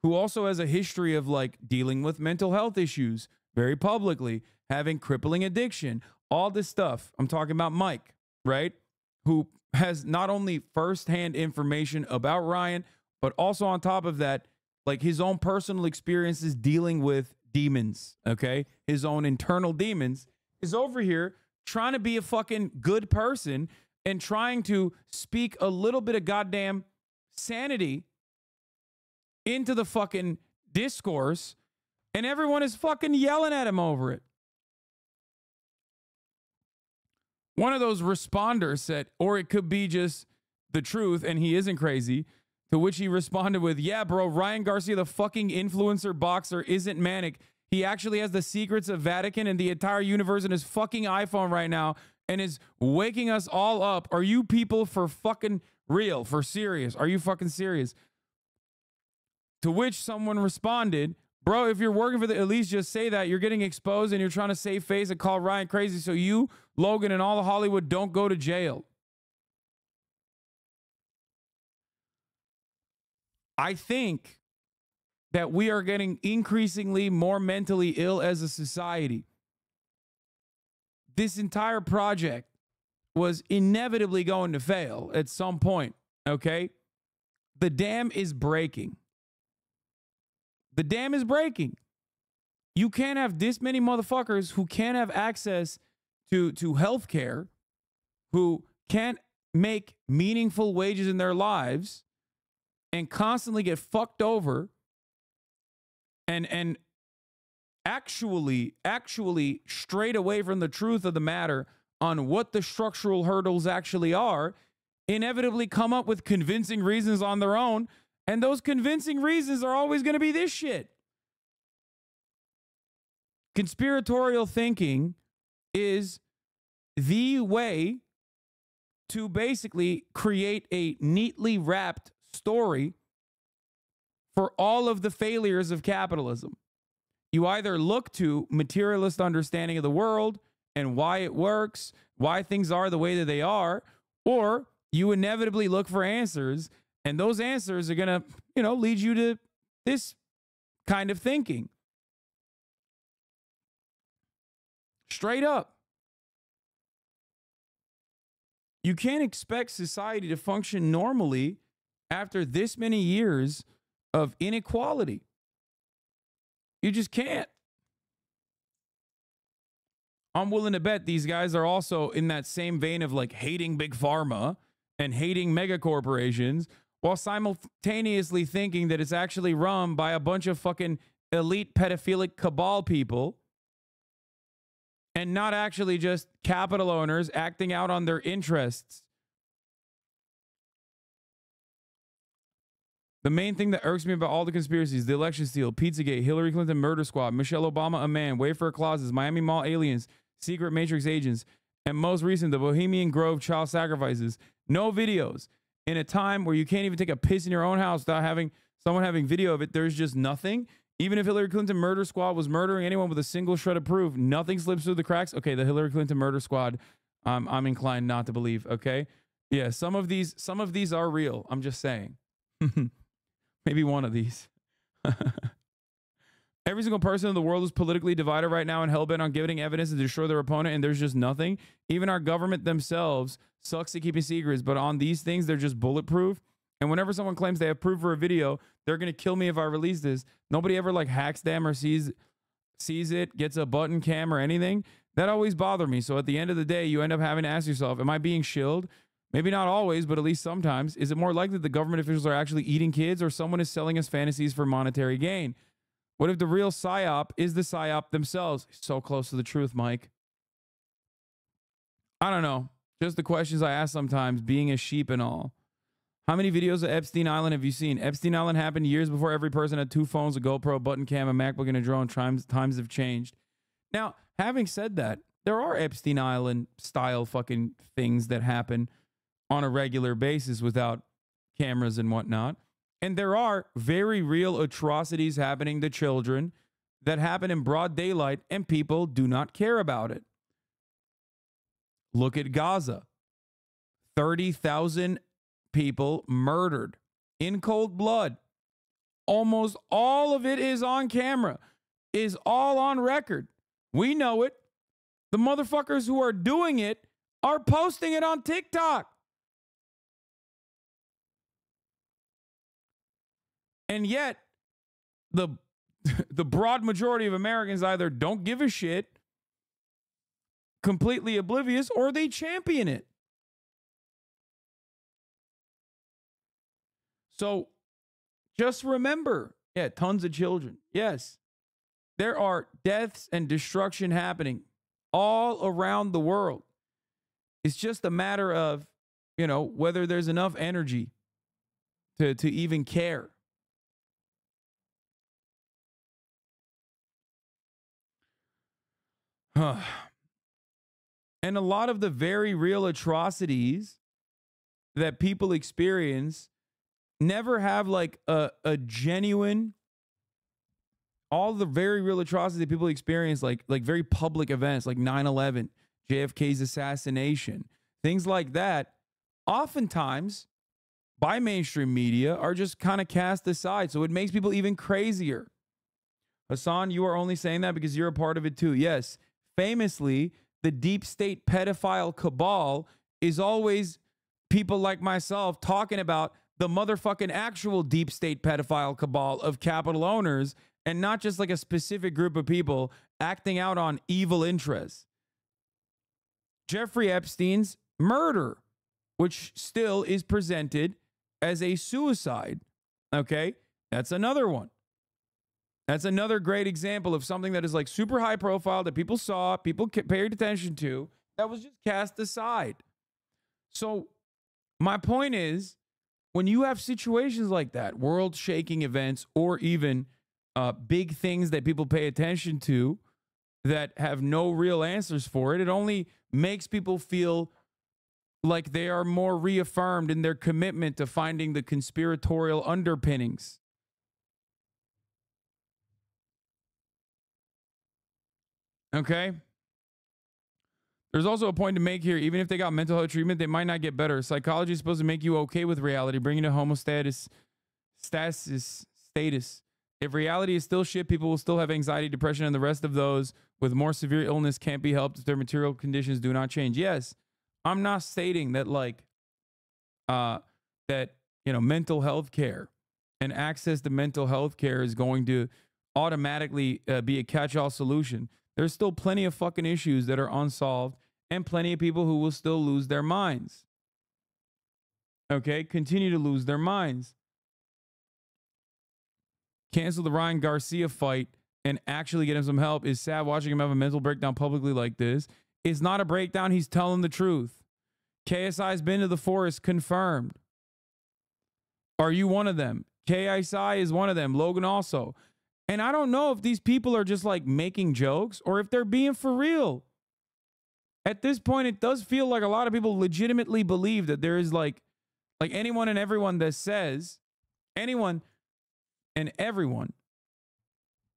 who also has a history of like dealing with mental health issues very publicly, having crippling addiction, all this stuff. I'm talking about Mike, right? Who has not only firsthand information about Ryan, but also on top of that, like his own personal experiences dealing with demons, okay? His own internal demons, is over here trying to be a fucking good person and trying to speak a little bit of goddamn sanity into the fucking discourse, and everyone is fucking yelling at him over it. One of those responders said, or it could be just the truth and he isn't crazy, to which he responded with, yeah, bro, Ryan Garcia, the fucking influencer boxer, isn't manic. He actually has the secrets of Vatican and the entire universe in his fucking iPhone right now and is waking us all up. Are you people for fucking real, for serious? Are you fucking serious? To which someone responded, bro, if you're working for the, at least just say that. You're getting exposed and you're trying to save face and call Ryan crazy so you, Logan, and all of Hollywood don't go to jail. I think that we are getting increasingly more mentally ill as a society. This entire project was inevitably going to fail at some point, okay? The dam is breaking. The dam is breaking. You can't have this many motherfuckers who can't have access to health care, who can't make meaningful wages in their lives, and constantly get fucked over and actually strayed away from the truth of the matter on what the structural hurdles actually are, inevitably come up with convincing reasons on their own. And those convincing reasons are always going to be this shit. Conspiratorial thinking is the way to basically create a neatly wrapped story for all of the failures of capitalism. You either look to materialist understanding of the world and why it works, why things are the way that they are, or you inevitably look for answers, and those answers are going to, lead you to this kind of thinking. Straight up. You can't expect society to function normally after this many years of inequality. You just can't. I'm willing to bet these guys are also in that same vein of like hating big pharma and hating mega corporations while simultaneously thinking that it's actually run by a bunch of fucking elite pedophilic cabal people and not actually just capital owners acting out on their interests. The main thing that irks me about all the conspiracies, the election steal, Pizzagate, Hillary Clinton murder squad, Michelle Obama a man, Wayfair clauses, Miami Mall aliens, secret Matrix agents, and most recent, the Bohemian Grove child sacrifices. No videos. In a time where you can't even take a piss in your own house without having someone having video of it, there's just nothing. Even if Hillary Clinton murder squad was murdering anyone with a single shred of proof, nothing slips through the cracks. Okay, the Hillary Clinton murder squad, I'm inclined not to believe, okay? Yeah, some of these are real. I'm just saying. Maybe one of these. Every single person in the world is politically divided right now and hell-bent on giving evidence to destroy their opponent, and there's just nothing. Even our government themselves sucks at keeping secrets, but on these things, they're just bulletproof. And whenever someone claims they have proof for a video, they're going to kill me if I release this. Nobody ever like hacks them or sees it, gets a button cam or anything. That always bothered me. So at the end of the day, you end up having to ask yourself, am I being shilled? Maybe not always, but at least sometimes. Is it more likely that the government officials are actually eating kids or someone is selling us fantasies for monetary gain? What if the real psyop is the psyop themselves? So close to the truth, Mike. I don't know. Just the questions I ask sometimes, being a sheep and all. How many videos of Epstein Island have you seen? Epstein Island happened years before every person had 2 phones, a GoPro, button cam, a MacBook, and a drone. Times have changed. Now, having said that, there are Epstein Island style fucking things that happen on a regular basis without cameras and whatnot. And there are very real atrocities happening to children that happen in broad daylight and people do not care about it. Look at Gaza. 30,000 people murdered in cold blood. Almost all of it is on camera, is all on record. We know it. The motherfuckers who are doing it are posting it on TikTok. And yet, the broad majority of Americans either don't give a shit, completely oblivious, or they champion it. So just remember, yeah, tons of children. Yes, there are deaths and destruction happening all around the world. It's just a matter of, you know, whether there's enough energy to even care. And a lot of the very real atrocities that people experience never have like a genuine, all the very real atrocities that people experience, like very public events like 9/11, JFK's assassination, things like that, oftentimes by mainstream media are just kind of cast aside. So it makes people even crazier. Hasan, you are only saying that because you're a part of it too. Yes, famously, the deep state pedophile cabal is always people like myself talking about the motherfucking actual deep state pedophile cabal of capital owners and not just like a specific group of people acting out on evil interests. Jeffrey Epstein's murder, which still is presented as a suicide. Okay, that's another one. That's another great example of something that is like super high profile that people saw, people paid attention to, that was just cast aside. So my point is, when you have situations like that, world-shaking events, or even big things that people pay attention to that have no real answers for it, it only makes people feel like they are more reaffirmed in their commitment to finding the conspiratorial underpinnings. Okay? There's also a point to make here. Even if they got mental health treatment, they might not get better. Psychology is supposed to make you okay with reality, bringing it to status. If reality is still shit, people will still have anxiety, depression, and the rest of those with more severe illness can't be helped if their material conditions do not change. Yes, I'm not stating that mental health care and access to mental health care is going to automatically be a catch-all solution. There's still plenty of fucking issues that are unsolved and plenty of people who will still lose their minds. Okay? Continue to lose their minds. Cancel the Ryan Garcia fight and actually get him some help. Is sad watching him have a mental breakdown publicly like this. It's not a breakdown. He's telling the truth. KSI's been to the forest, confirmed. Are you one of them? KSI is one of them. Logan also. And I don't know if these people are just like making jokes or if they're being for real. At this point, it does feel like a lot of people legitimately believe that there is like anyone and everyone that says, anyone and everyone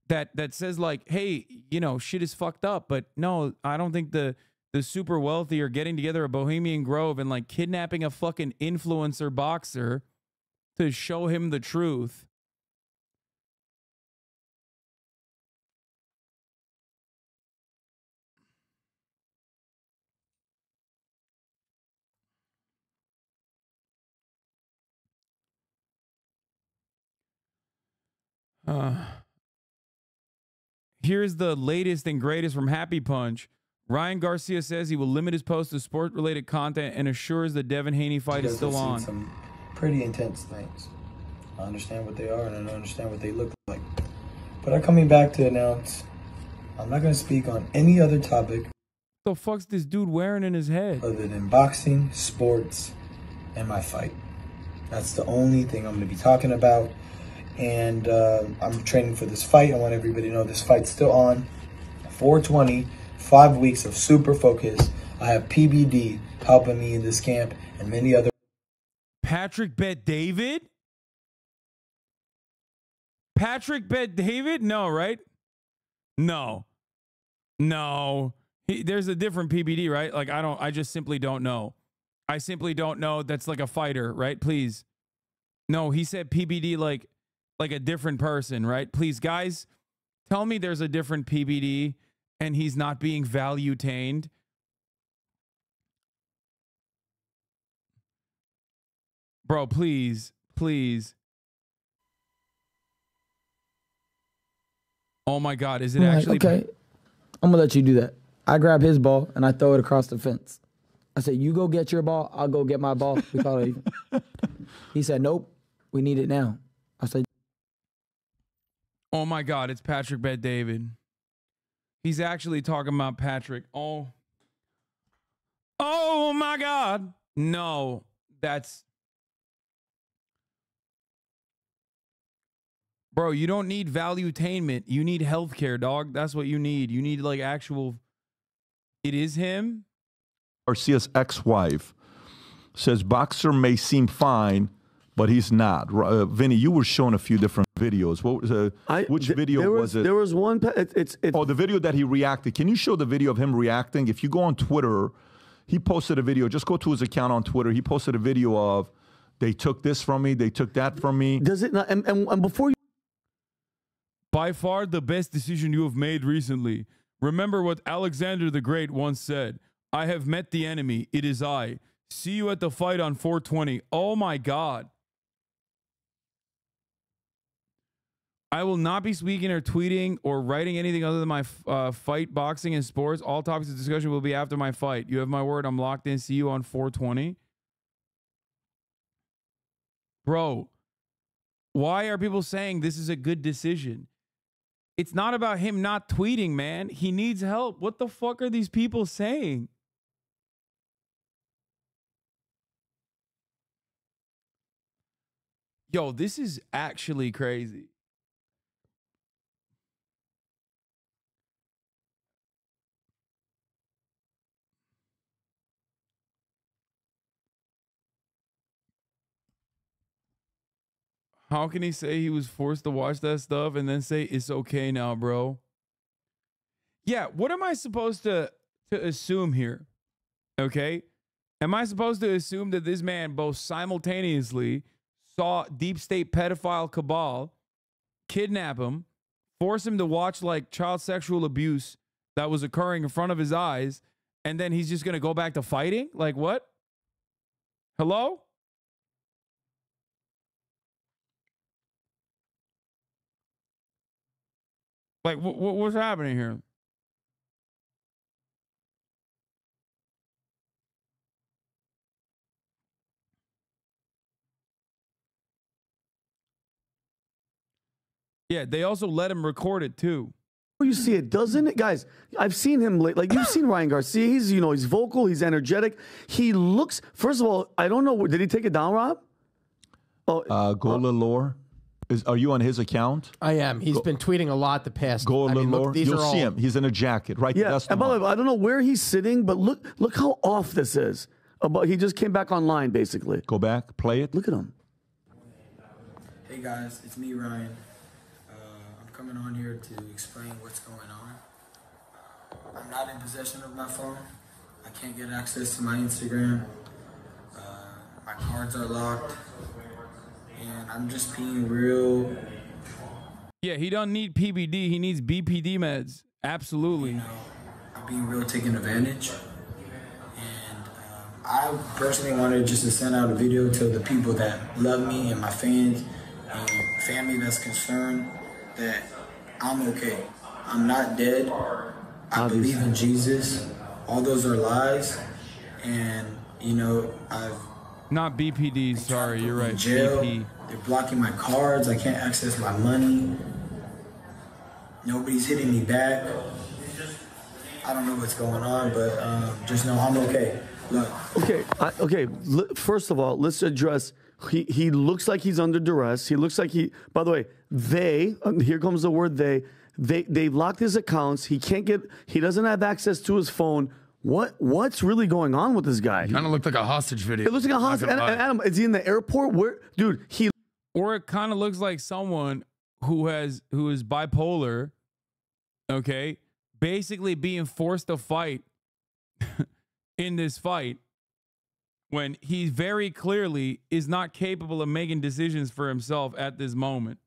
that says like, hey, you know, shit is fucked up. But no, I don't think the super wealthy are getting together a Bohemian Grove and like kidnapping a fucking influencer boxer to show him the truth. Here's the latest and greatest from Happy Punch. Ryan Garcia says he will limit his post to sport-related content and assures the Devin Haney fight is still on. Some pretty intense things. I understand what they are and I understand what they look like. But I'm coming back to announce I'm not going to speak on any other topic. What the fuck's this dude wearing in his head? Other than boxing, sports, and my fight. That's the only thing I'm going to be talking about. And I'm training for this fight. I want everybody to know this fight's still on. 420, 5 weeks of super focus. I have PBD helping me in this camp and many other. Patrick Bet David? Patrick Bet David? No, right? No. No. There's a different PBD, right? Like, I just simply don't know. I simply don't know. That's like a fighter, right? Please. No, he said PBD like a different person, right? Please, guys, tell me there's a different PBD and he's not being value-tained. Bro, please, please. Oh my God, is it actually? Okay, I'm gonna let you do that. I grab his ball and I throw it across the fence. I said, you go get your ball, I'll go get my ball. We call it even. He said, nope, we need it now. I said, oh my God, it's Patrick Bet David. He's actually talking about Patrick. Oh my God. No, that's. Bro, you don't need valuetainment. You need healthcare, dog. That's what you need. You need like actual. It is him. Garcia's ex-wife says boxer may seem fine, but he's not. Vinny, you were showing a few different videos. What was which video was it? There was one. Oh, the video that he reacted. Can you show the video of him reacting? If you go on Twitter, he posted a video. Just go to his account on Twitter. He posted a video of they took this from me. They took that from me. Does it not? And before you. By far the best decision you have made recently. Remember what Alexander the Great once said. I have met the enemy. It is I. See you at the fight on 420. Oh my God. I will not be speaking or tweeting or writing anything other than my fight, boxing, and sports. All topics of discussion will be after my fight. You have my word. I'm locked in. See you on 420. Bro, why are people saying this is a good decision? It's not about him not tweeting, man. He needs help. What the fuck are these people saying? Yo, this is actually crazy. How can he say he was forced to watch that stuff and then say it's okay now, bro? Yeah, what am I supposed to assume here? Okay? Am I supposed to assume that this man both simultaneously saw deep state pedophile cabal kidnap him, force him to watch like child sexual abuse that was occurring in front of his eyes, and then he's just going to go back to fighting? Like what? Hello? Like, what's happening here? Yeah, they also let him record it too. You see it, doesn't it, guys? I've seen him like you've seen Ryan Garcia. He's he's vocal, he's energetic. He looks. First of all, I don't know. Did he take it down, Rob? Oh, Gola Lore. Are you on his account? I am. He's been tweeting a lot the past. You'll see him. He's in a jacket, right? Yeah. And by the way, I don't know where he's sitting, but look how off this is. He just came back online, basically. Go back, play it. Look at him. Hey guys, it's me, Ryan. I'm coming on here to explain what's going on. I'm not in possession of my phone. I can't get access to my Instagram. My cards are locked. And I'm just being real. Yeah, he don't need PBD. He needs BPD meds. Absolutely. I'm being real taken advantage. And I personally wanted just to send out a video to the people that love me and my fans and family that's concerned. that I'm okay. I'm not dead. I believe in Jesus. All those are lies. And, you know, I've... Not BPD, sorry, you're right. Jail. BP. They're blocking my cards. I can't access my money. Nobody's hitting me back. I don't know what's going on, but just know I'm okay. Look. Okay. First of all, let's address. He looks like he's under duress. He looks like he. By the way, here comes the word they. They locked his accounts. He can't get. He doesn't have access to his phone. What's really going on with this guy? Kind of looked like a hostage video. It looks like a hostage. And Adam, is he in the airport? Where, dude? Or it kind of looks like someone who is bipolar. Okay, basically being forced to fight in this fight when he very clearly is not capable of making decisions for himself at this moment.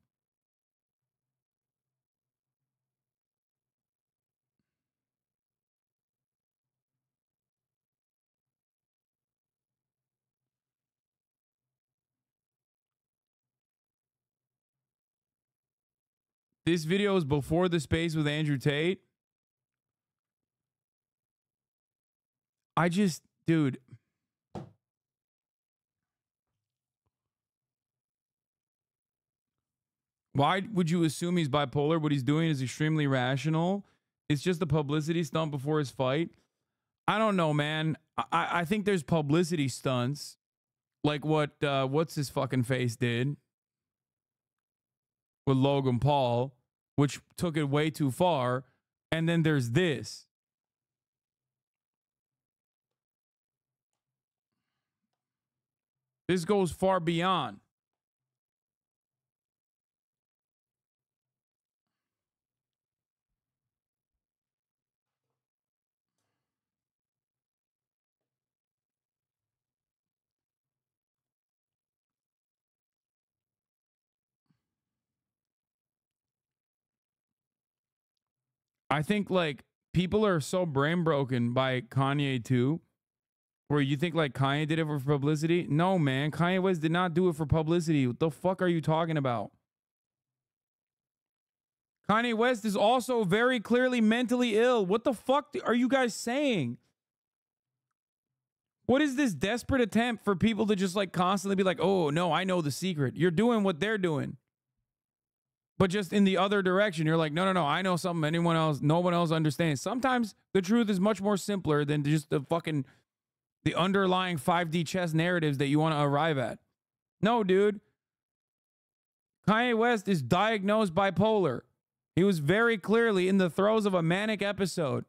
This video is before the space with Andrew Tate. Dude. Why would you assume he's bipolar? What he's doing is extremely rational. It's just a publicity stunt before his fight. I don't know, man. I think there's publicity stunts like what's his fucking face did with Logan Paul, which took it way too far. And then there's this. This goes far beyond. I think like people are so brain broken by Kanye too, where you think like Kanye did it for publicity. No, man, Kanye West did not do it for publicity. What the fuck are you talking about? Kanye West is also very clearly mentally ill. What the fuck are you guys saying? What is this desperate attempt for people to just like constantly be like, oh no, I know the secret. You're doing what they're doing. But just in the other direction, you're like, no, I know something no one else understands. Sometimes the truth is much more simpler than just the underlying 5D chess narratives that you want to arrive at. No, dude. Kanye West is diagnosed bipolar. He was very clearly in the throes of a manic episode.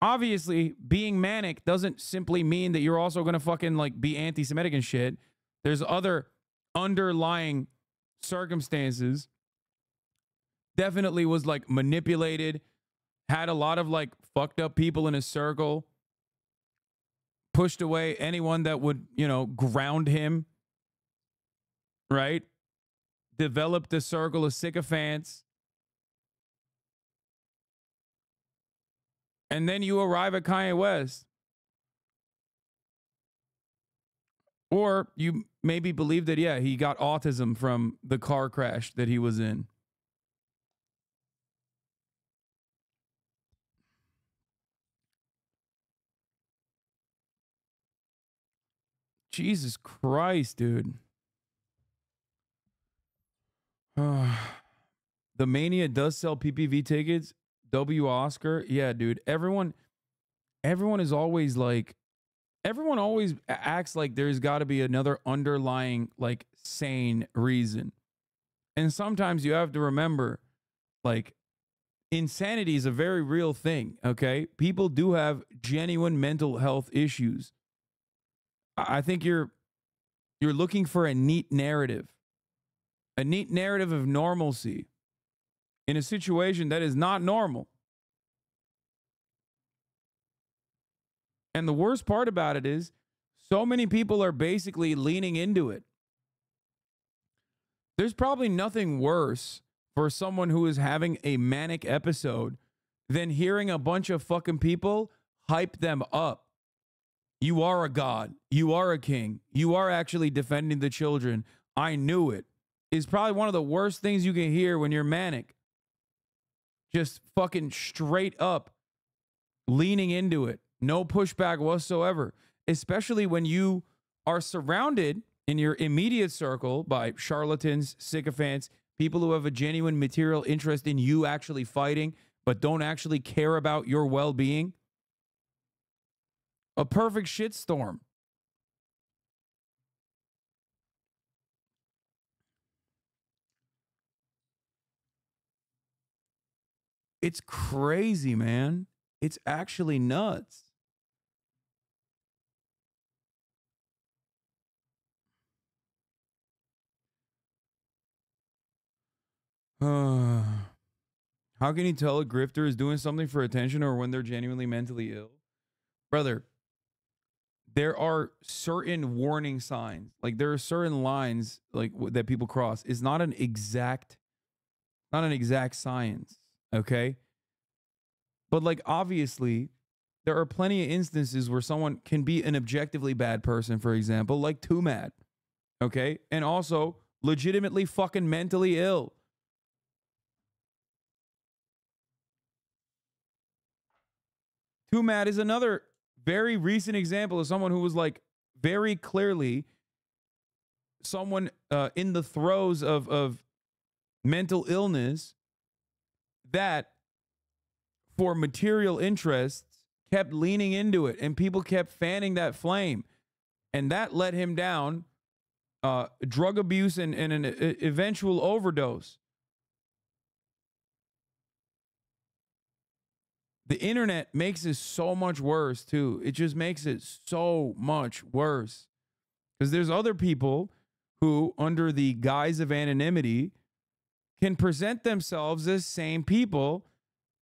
Obviously, being manic doesn't simply mean that you're also going to fucking like be anti-Semitic and shit. There's other underlying circumstances. Definitely was like manipulated, had a lot of like fucked up people in his circle, pushed away anyone that would, ground him, right? Developed a circle of sycophants. And then you arrive at Kanye West. Or you maybe believe that, yeah, he got autism from the car crash that he was in. Jesus Christ, dude. The Mania does sell PPV tickets. W Oscar. Yeah, dude. Everyone is always like, everyone always acts like there's got to be another underlying, like, sane reason. And sometimes you have to remember, like, insanity is a very real thing, okay? People do have genuine mental health issues. I think you're looking for a neat narrative of normalcy in a situation that is not normal. And the worst part about it is so many people are basically leaning into it. There's probably nothing worse for someone who is having a manic episode than hearing a bunch of fucking people hype them up. You are a god. You are a king. You are actually defending the children. I knew it. is probably one of the worst things you can hear when you're manic. Just fucking straight up leaning into it. No pushback whatsoever. Especially when you are surrounded in your immediate circle by charlatans, sycophants, people who have a genuine material interest in you actually fighting, but don't actually care about your well-being. A perfect shitstorm. It's crazy, man. It's actually nuts. How can you tell a grifter is doing something for attention or when they're genuinely mentally ill? Brother, there are certain warning signs. Like there are certain lines like that people cross. It's not an exact science, okay? But like obviously there are plenty of instances where someone can be an objectively bad person, for example, like too mad, okay? And also legitimately fucking mentally ill. Too Mad is another very recent example of someone who was like very clearly someone in the throes of mental illness that for material interests kept leaning into it and people kept fanning that flame and that let him down drug abuse and an eventual overdose. The internet makes it so much worse, too. It just makes it so much worse. Because there's other people who, under the guise of anonymity, can present themselves as sane people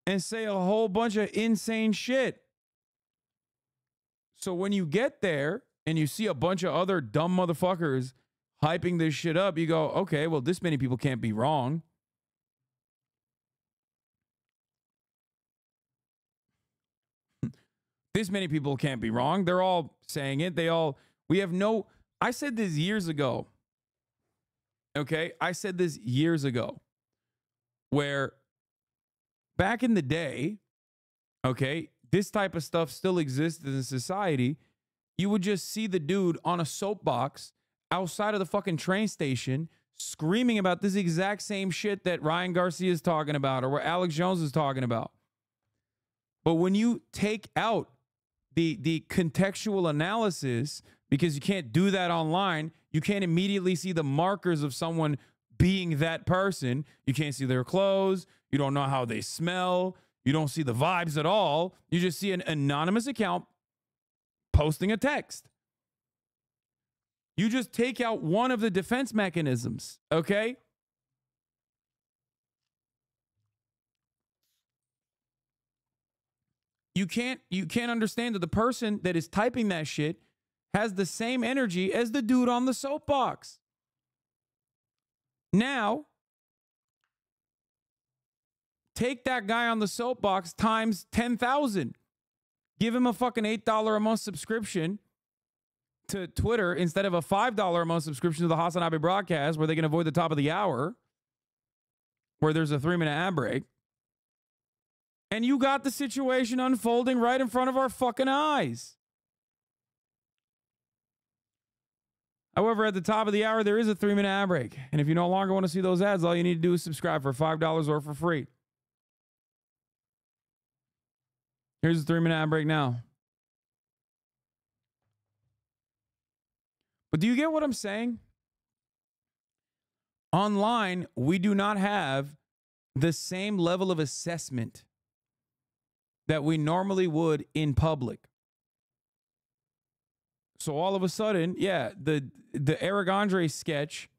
and say a whole bunch of insane shit. So when you get there and you see a bunch of other dumb motherfuckers hyping this shit up, you go, okay, well, this many people can't be wrong. This many people can't be wrong. They're all saying it. I said this years ago. Okay. I said this years ago where back in the day, okay, this type of stuff still existed in society. You would just see the dude on a soapbox outside of the fucking train station screaming about this exact same shit that Ryan Garcia is talking about or what Alex Jones is talking about. But when you take out the contextual analysis, because you can't do that online, you can't immediately see the markers of someone being that person. You can't see their clothes. You don't know how they smell. You don't see the vibes at all. You just see an anonymous account posting a text. You just take out one of the defense mechanisms, okay? You can't understand that the person that is typing that shit has the same energy as the dude on the soapbox. Now, take that guy on the soapbox times 10,000. Give him a fucking $8 a month subscription to Twitter instead of a $5 a month subscription to the HasanAbi broadcast where they can avoid the top of the hour, where there's a 3-minute ad break. And you got the situation unfolding right in front of our fucking eyes. However, at the top of the hour, there is a 3-minute ad break. And if you no longer want to see those ads, all you need to do is subscribe for $5 or for free. Here's the 3-minute ad break now. But do you get what I'm saying? Online, we do not have the same level of assessment that we normally would in public. So all of a sudden, yeah, the Eric Andre sketch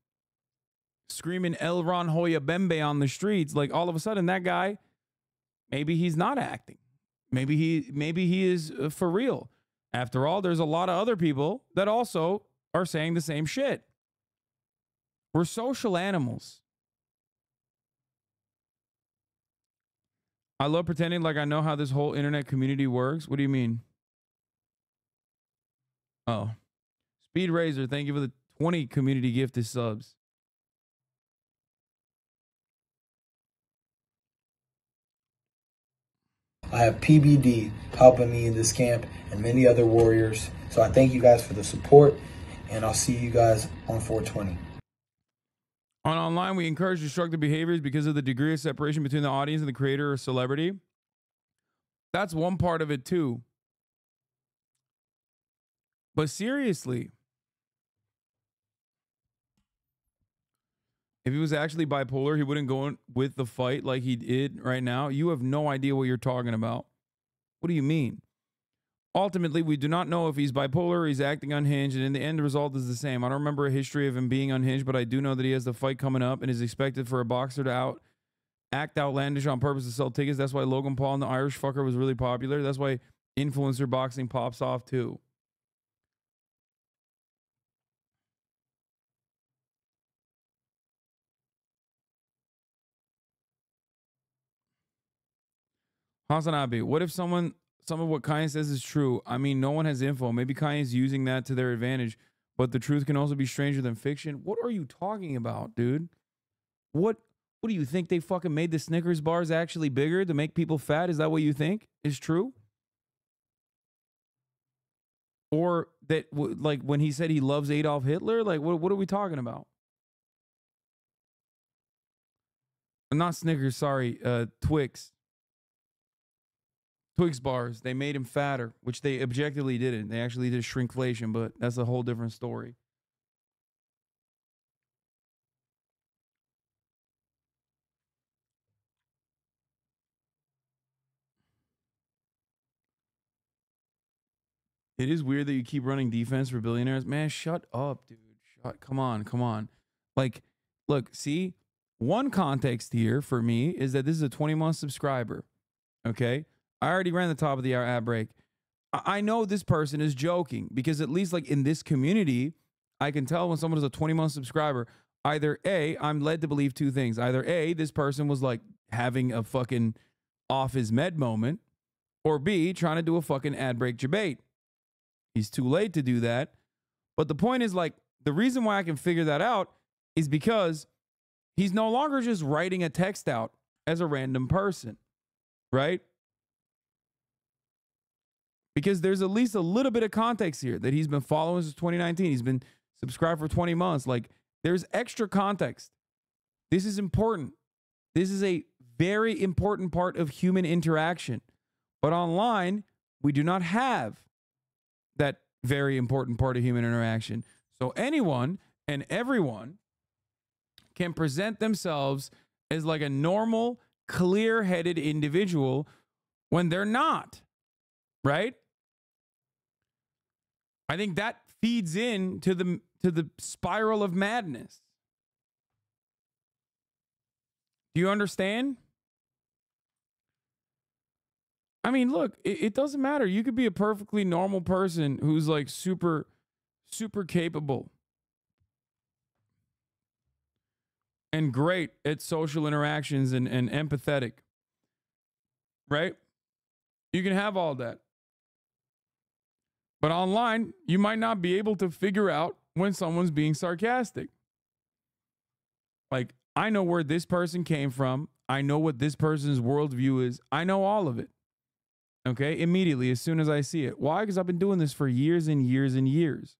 screaming El Ron Hoya Bembe on the streets, like all of a sudden that guy, maybe he's not acting. Maybe he is for real. After all, there's a lot of other people that also are saying the same shit. We're social animals. I love pretending like I know how this whole internet community works. What do you mean? Oh. Speed Razor, thank you for the 20 community gifted subs. I have PBD helping me in this camp and many other warriors. So I thank you guys for the support, and I'll see you guys on 420. On online, we encourage destructive behaviors because of the degree of separation between the audience and the creator or celebrity. That's one part of it too. But seriously, if he was actually bipolar, he wouldn't go in with the fight like he did right now. You have no idea what you're talking about. What do you mean? Ultimately, we do not know if he's bipolar or he's acting unhinged, and in the end, the result is the same. I don't remember a history of him being unhinged, but I do know that he has the fight coming up and is expected for a boxer to act outlandish on purpose to sell tickets. That's why Logan Paul and the Irish fucker was really popular. That's why influencer boxing pops off too. HasanAbi, what if some of what Kanye says is true? I mean, no one has info. Maybe Kanye's using that to their advantage, but the truth can also be stranger than fiction. What are you talking about, dude? What do you think they fucking made the Snickers bars actually bigger to make people fat? Is that what you think is true? Or that, like, when he said he loves Adolf Hitler? Like, what are we talking about? Not Snickers, sorry, Twix. Twix bars, they made him fatter, which they objectively didn't. They actually did shrinkflation, but that's a whole different story. It is weird that you keep running defense for billionaires. Man, shut up, dude. Come on. Like, look, see, one context here for me is that this is a 20-month subscriber, okay? I already ran the top of the hour ad break. I know this person is joking because at least like in this community, I can tell when someone is a 20-month subscriber, either A, I'm led to believe two things. Either A, this person was like having a fucking off his med moment, or B, trying to do a fucking ad break debate. He's too late to do that. But the point is, like, the reason why I can figure that out is because he's no longer just writing a text out as a random person, right? Because there's at least a little bit of context here that he's been following since 2019. He's been subscribed for 20 months. Like, there's extra context. This is important. This is a very important part of human interaction. But online, we do not have that very important part of human interaction. So anyone and everyone can present themselves as like a normal, clear-headed individual when they're not, right? I think that feeds in to the spiral of madness. Do you understand? I mean, look, it doesn't matter. You could be a perfectly normal person who's like super, super capable and great at social interactions and empathetic, right? You can have all that. But online, you might not be able to figure out when someone's being sarcastic. Like, I know where this person came from. I know what this person's worldview is. I know all of it. Okay? Immediately, as soon as I see it. Why? Because I've been doing this for years and years and years.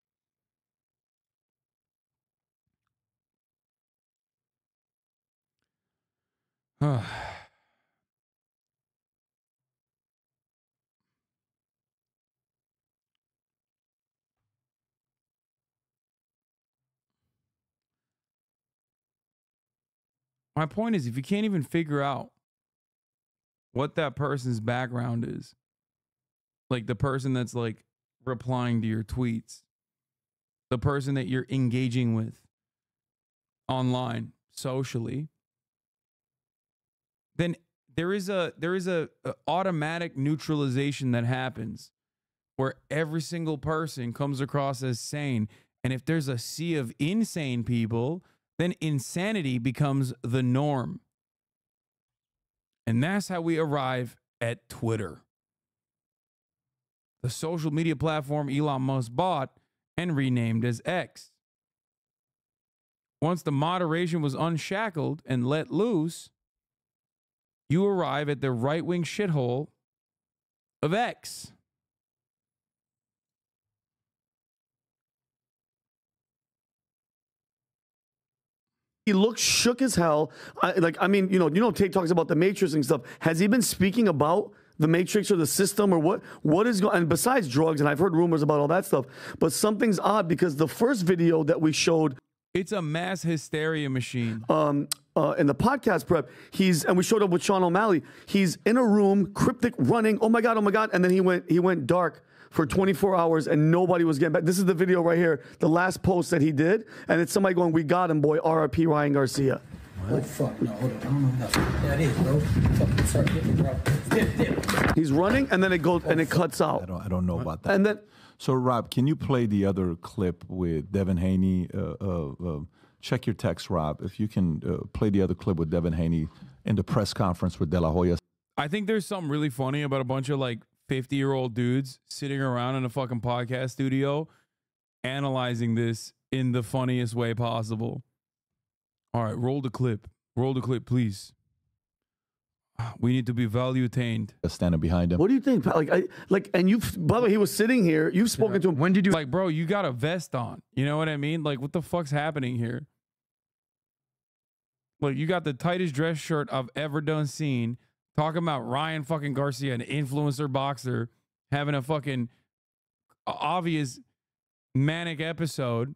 My point is, if you can't even figure out what that person's background is, like the person that's like replying to your tweets, the person that you're engaging with online, socially, then there is a automatic neutralization that happens where every single person comes across as sane. And if there's a sea of insane people, then insanity becomes the norm. And that's how we arrive at Twitter, the social media platform Elon Musk bought and renamed as X. Once the moderation was unshackled and let loose, you arrive at the right-wing shithole of X. He looks shook as hell. I mean, Tate talks about the Matrix and stuff. Has he been speaking about the Matrix or the system or what is going? And besides drugs, and I've heard rumors about all that stuff, but something's odd because the first video that we showed, it's a mass hysteria machine. In the podcast prep, and we showed up with Sean O'Malley. He's in a room, cryptic, running. Oh my god! And then he went dark for 24 hours and nobody was getting back. This is the video right here, the last post that he did, and it's somebody going, "We got him, boy. R.I.P. Ryan Garcia." Oh fuck! No, hold on. I don't know nothing. Yeah, it is, bro. Fucking start getting, bro. Dip. He's running, and then it goes and it cuts out. I don't know about that. And then, so Rob, can you play the other clip with Devin Haney? Check your text, Rob. If you can play the other clip with Devin Haney in the press conference with De La Hoya. I think there's something really funny about a bunch of like 50-year-old dudes sitting around in a fucking podcast studio analyzing this in the funniest way possible. All right, roll the clip. Roll the clip, please. We need to be value-tained. Standing behind him. What do you think? And you, by the way, he was sitting here. You've spoken to him. When did you? Like, bro, you got a vest on. You know what I mean? Like, what the fuck's happening here? Like, you got the tightest dress shirt I've ever done seen. Talking about Ryan fucking Garcia, an influencer boxer, having a fucking obvious manic episode.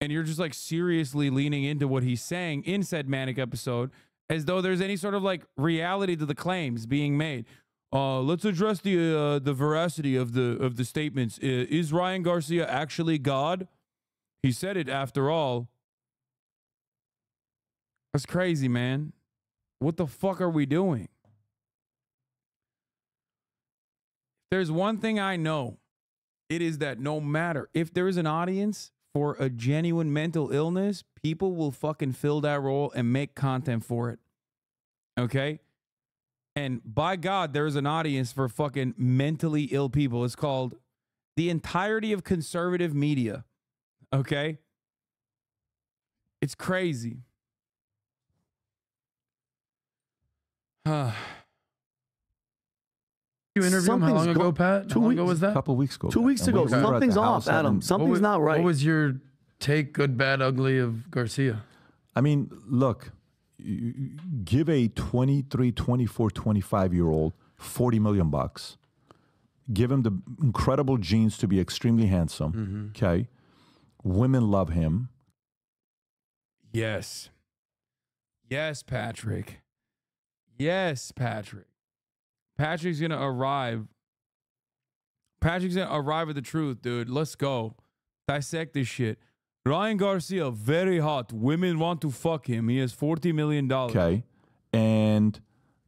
And you're just like seriously leaning into what he's saying in said manic episode as though there's any sort of like reality to the claims being made. Let's address the veracity of the statements. Is Ryan Garcia actually God? He said it after all. That's crazy, man. What the fuck are we doing? There's one thing I know. It is that no matter if there is an audience for a genuine mental illness, people will fucking fill that role and make content for it. Okay? And by God, there is an audience for fucking mentally ill people. It's called the entirety of conservative media. Okay? It's crazy. You interviewed him how long ago, Pat? How long ago was that? A couple weeks ago. 2 weeks ago. Something's off, Adam. Something's not right. What was your take, good, bad, ugly, of Garcia? I mean, look, give a 23, 24, 25-year-old $40 million. Give him the incredible genes to be extremely handsome. Okay? Women love him. Yes. Yes, Patrick. Yes, Patrick. Patrick's going to arrive. Patrick's going to arrive at the truth, dude. Let's go. Dissect this shit. Ryan Garcia, very hot. Women want to fuck him. He has $40 million. Okay. And,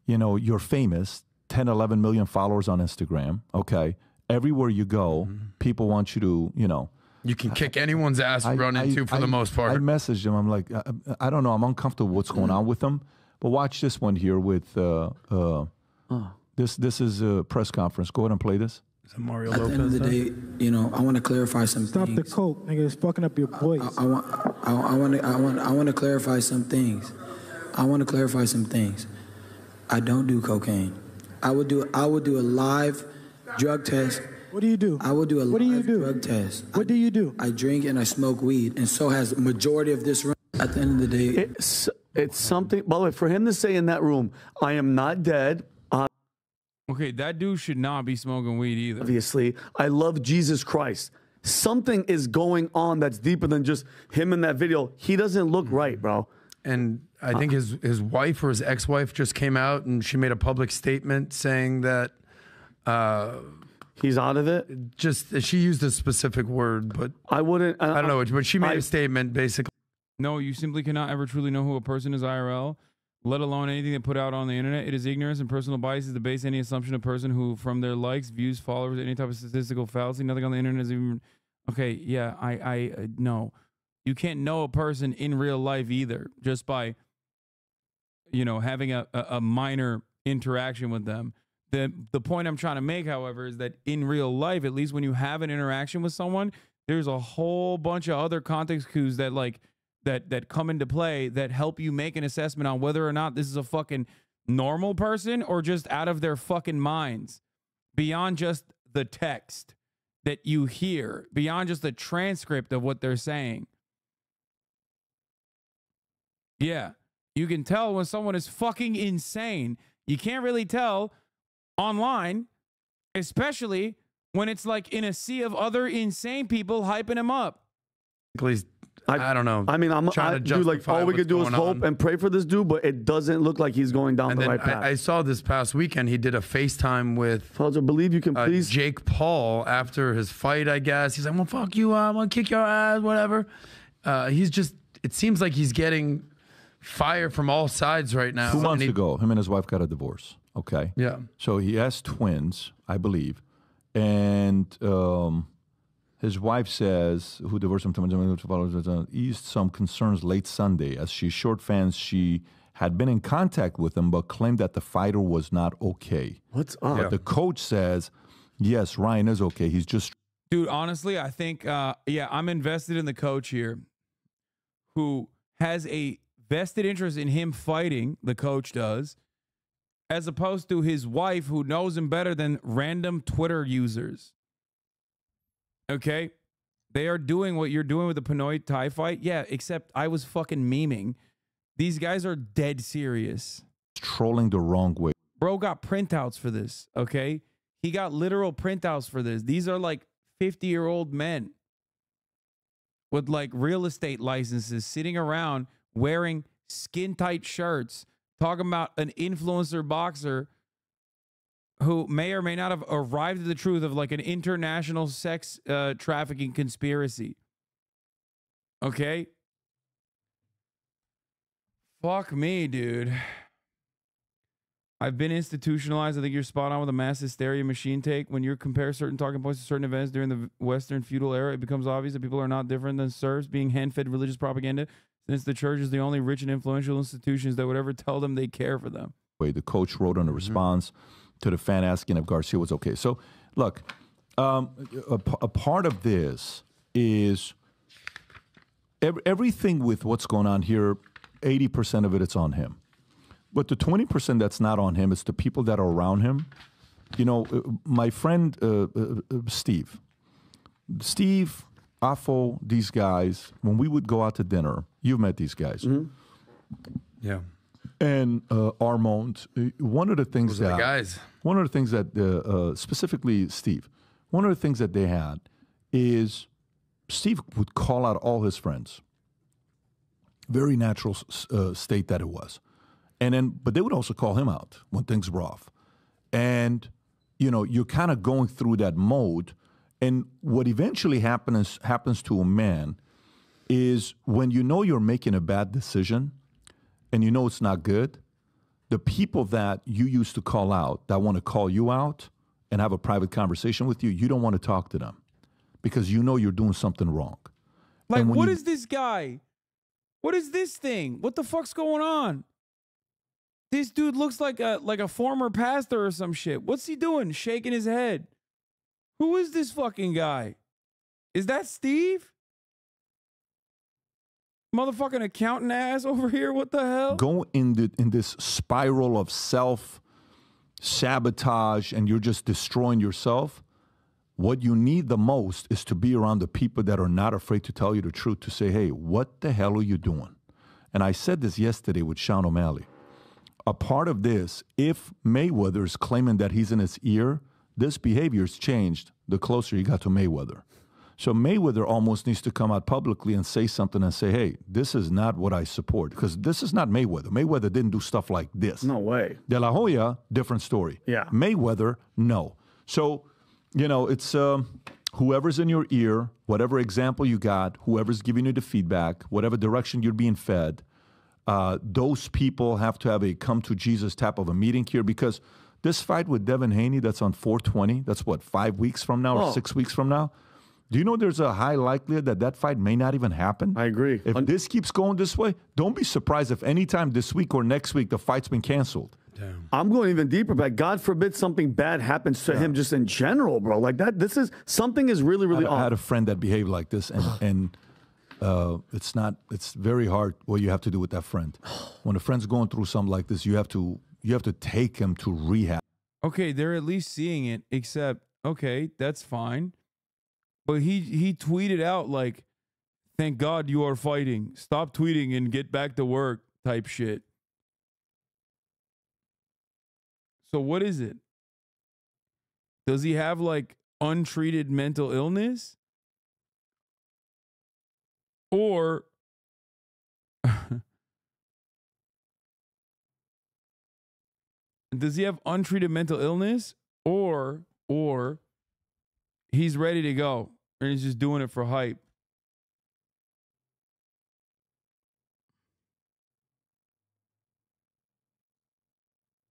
you're famous. 10, 11 million followers on Instagram. Okay. Everywhere you go, people want you to, You can kick anyone's ass and run into for the most part. I messaged him. I'm like, I don't know. I'm uncomfortable with what's going on with him. But watch this one here with... This is a press conference. Go ahead and play this. Is that Mario Lopez? At the end of the day, I want to clarify some things. Stop the coke, nigga. It's fucking up your voice. I want to clarify some things. I don't do cocaine. I would do a live drug test. What do you do? I would do a live drug test. What do you do? I drink and I smoke weed, and so has the majority of this room. At the end of the day, it's something. By the way, for him to say in that room, "I am not dead." Okay, that dude should not be smoking weed either. Obviously, I love Jesus Christ. Something is going on that's deeper than just him in that video. He doesn't look right, bro. And I think his wife or his ex-wife just came out and she made a public statement saying that he's out of it. Just she used a specific word, but I wouldn't. I don't know, but she made a statement basically. No, you simply cannot ever truly know who a person is IRL. Let alone anything they put out on the internet. It is ignorance and personal biases to base any assumption of person who, from their likes, views, followers, any type of statistical fallacy. Nothing on the internet is even... Okay, yeah, I no. You can't know a person in real life either, just by, having a minor interaction with them. The point I'm trying to make, however, is that in real life, at least when you have an interaction with someone, there's a whole bunch of other context cues that, that come into play that help you make an assessment on whether or not this is a fucking normal person or just out of their fucking minds. beyond just the text that you hear, beyond just the transcript of what they're saying. Yeah, you can tell when someone is fucking insane. You can't really tell online, especially when it's like in a sea of other insane people hyping him up. Please, I don't know. I mean, dude, like, all we could do is hope and pray for this dude, but it doesn't look like he's going down the right path. I saw this past weekend, he did a FaceTime with believe you can please Jake Paul after his fight, I guess. He's like, well, fuck you, I'm gonna kick your ass, whatever. He's just, it seems like he's getting fire from all sides right now. 2 months ago, him and his wife got a divorce. Okay. Yeah. So he has twins, I believe. And his wife says, who divorced him, eased some concerns late Sunday. As she assured fans she had been in contact with him, but claimed that the fighter was not okay. What's up? But the coach says, yes, Ryan is okay. He's just... Dude, honestly, I think, yeah, I'm invested in the coach here who has a vested interest in him fighting, the coach does, as opposed to his wife who knows him better than random Twitter users. Okay? They are doing what you're doing with the PINOY-THAI fight. Yeah, except I was fucking memeing. These guys are dead serious. Trolling the wrong way. Bro got printouts for this, okay? He got literal printouts for this. These are like 50-year-old men with like real estate licenses sitting around wearing skin-tight shirts, talking about an influencer boxer who may or may not have arrived at the truth of like an international sex trafficking conspiracy. Okay? Fuck me, dude. I've been institutionalized. I think you're spot on with a mass hysteria machine take. When you compare certain talking points to certain events during the Western feudal era, it becomes obvious that people are not different than serfs being hand-fed religious propaganda, since the church is the only rich and influential institutions that would ever tell them they care for them. The coach wrote on a response to the fan asking if Garcia was okay. So, look, a part of this is everything with what's going on here, 80% of it's on him. But the 20% that's not on him is the people that are around him. You know, my friend Steve, Afo, these guys, when we would go out to dinner, you've met these guys. Yeah. And Armand, one of the things Those are the guys. One of the things that, specifically Steve, one of the things that they had is Steve would call out all his friends. Very natural state that it was. And then, but they would also call him out when things were off. And, you know, you're kind of going through that mode. And what eventually happens to a man is when you know you're making a bad decision and you know it's not good, the people that you used to call out, that want to call you out and have a private conversation with you, you don't want to talk to them because you know you're doing something wrong. Like, what is this guy? What is this thing? What the fuck's going on? This dude looks like a former pastor or some shit. What's he doing? Shaking his head. Who is this fucking guy? Is that Steve? Motherfucking accountant ass over here. What the hell? Go in this spiral of self-sabotage and you're just destroying yourself. What you need the most is to be around the people that are not afraid to tell you the truth, to say, hey, what the hell are you doing? And I said this yesterday with Sean O'Malley. A part of this, if Mayweather is claiming that he's in his ear, this behavior's changed the closer he got to Mayweather. So Mayweather almost needs to come out publicly and say something and say, hey, this is not what I support. Because this is not Mayweather. Mayweather didn't do stuff like this. No way. De La Hoya, different story. Yeah. Mayweather, no. So, you know, it's whoever's in your ear, whatever example you got, whoever's giving you the feedback, whatever direction you're being fed, those people have to have a come to Jesus type of a meeting here, because this fight with Devin Haney that's on 420, that's what, 5 weeks from now or 6 weeks from now? Do you know there's a high likelihood that that fight may not even happen? I agree. If this keeps going this way, don't be surprised if anytime this week or next week the fight's been canceled. Damn. I'm going even deeper, but God forbid something bad happens to him just in general, bro. Like that, this is, something is really, really off. I had a friend that behaved like this, and it's very hard what you have to do with that friend. When a friend's going through something like this, you have to take him to rehab. Okay, they're at least seeing it, except, okay, that's fine. But he tweeted out like, thank God you are fighting. Stop tweeting and get back to work type shit. So what is it? Does he have like untreated mental illness? Or does he have untreated mental illness? Or he's ready to go and he's just doing it for hype.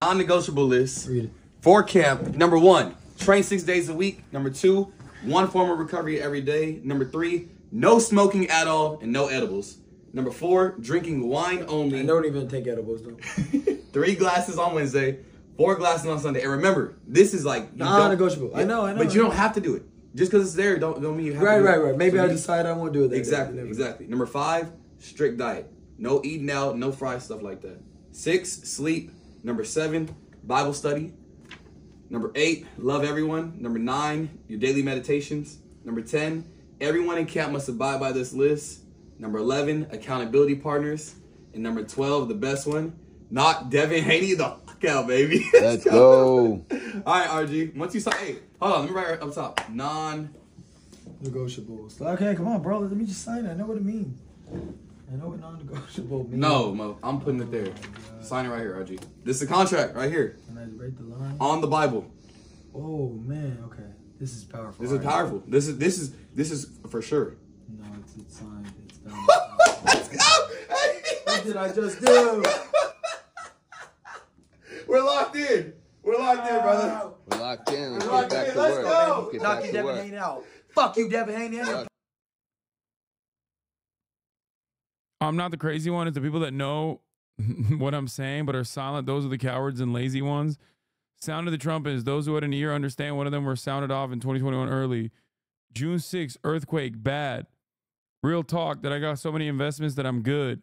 Non-negotiable list for camp. Number 1, train 6 days a week. Number 2, 1 form of recovery every day. Number 3, no smoking at all and no edibles. Number 4, drinking wine only. I don't even take edibles though. 3 glasses on Wednesday, 4 glasses on Sunday. And remember, this is like non-negotiable. I know. But you don't have to do it. Just because it's there, don't mean you have to do it. Right. Maybe I decide I won't do it. Exactly. Number 5, strict diet. No eating out, no fried stuff like that. 6, sleep. Number 7, Bible study. Number 8, love everyone. Number 9, your daily meditations. Number 10, everyone in camp must abide by this list. Number 11, accountability partners. And number 12, the best one, knock Devin Haney the fuck out, baby. Let's go. All right, RG. Once you sign, hey, hold on, let me write up top. Non-negotiables. Okay, come on, bro. Let me just sign it. I know what it means. I know what non-negotiable means. No, Mo, I'm putting it there. Sign it right here, RG. This is the contract right here. Can I write the line? On the Bible. Oh man, okay. This is powerful. This is powerful. This is for sure. No, it's signed. It's done. Let's go! What did I just do? We're locked in. We're locked in, brother. We're locked in. Let's We're get back locked in. to Let's work. go. Get Knock back your to Devin work. Haney out. Fuck you, Devin Haney. I'm not the crazy one. It's the people that know what I'm saying but are silent. Those are the cowards and lazy ones. Sound of the trumpet is those who had an ear understand. One of them were sounded off in 2021 early. June 6th, earthquake, bad. Real talk that I got so many investments that I'm good.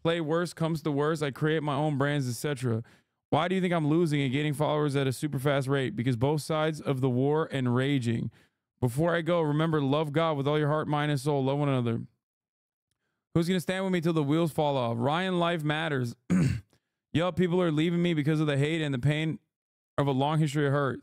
Play worse comes to worse. I create my own brands, etc. Why do you think I'm losing and gaining followers at a super fast rate? Because both sides of the war and raging. Before I go, remember, love God with all your heart, mind, and soul. Love one another. Who's going to stand with me till the wheels fall off? Ryan, life matters. Yo, people are leaving me because of the hate and the pain of a long history of hurt.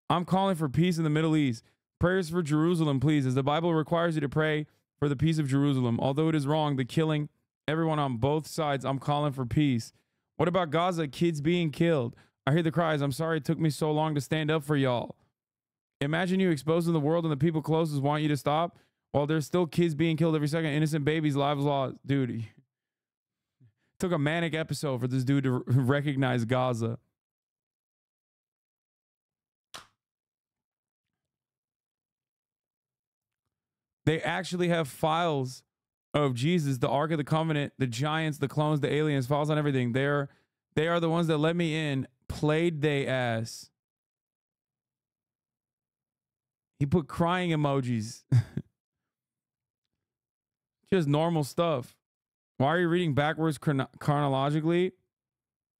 I'm calling for peace in the Middle East. Prayers for Jerusalem, please, as the Bible requires you to pray for the peace of Jerusalem. Although it is wrong, the killing, everyone on both sides, I'm calling for peace. What about Gaza? Kids being killed. I hear the cries. I'm sorry it took me so long to stand up for y'all. Imagine you exposing the world and the people closest want you to stop while there's still kids being killed every second, innocent babies, lives lost. Dude, it took a manic episode for this dude to recognize Gaza. They actually have files of Jesus, the Ark of the Covenant, the giants, the clones, the aliens, files on everything. They are the ones that let me in. Played they ass. He put crying emojis. Just normal stuff. Why are you reading backwards chronologically?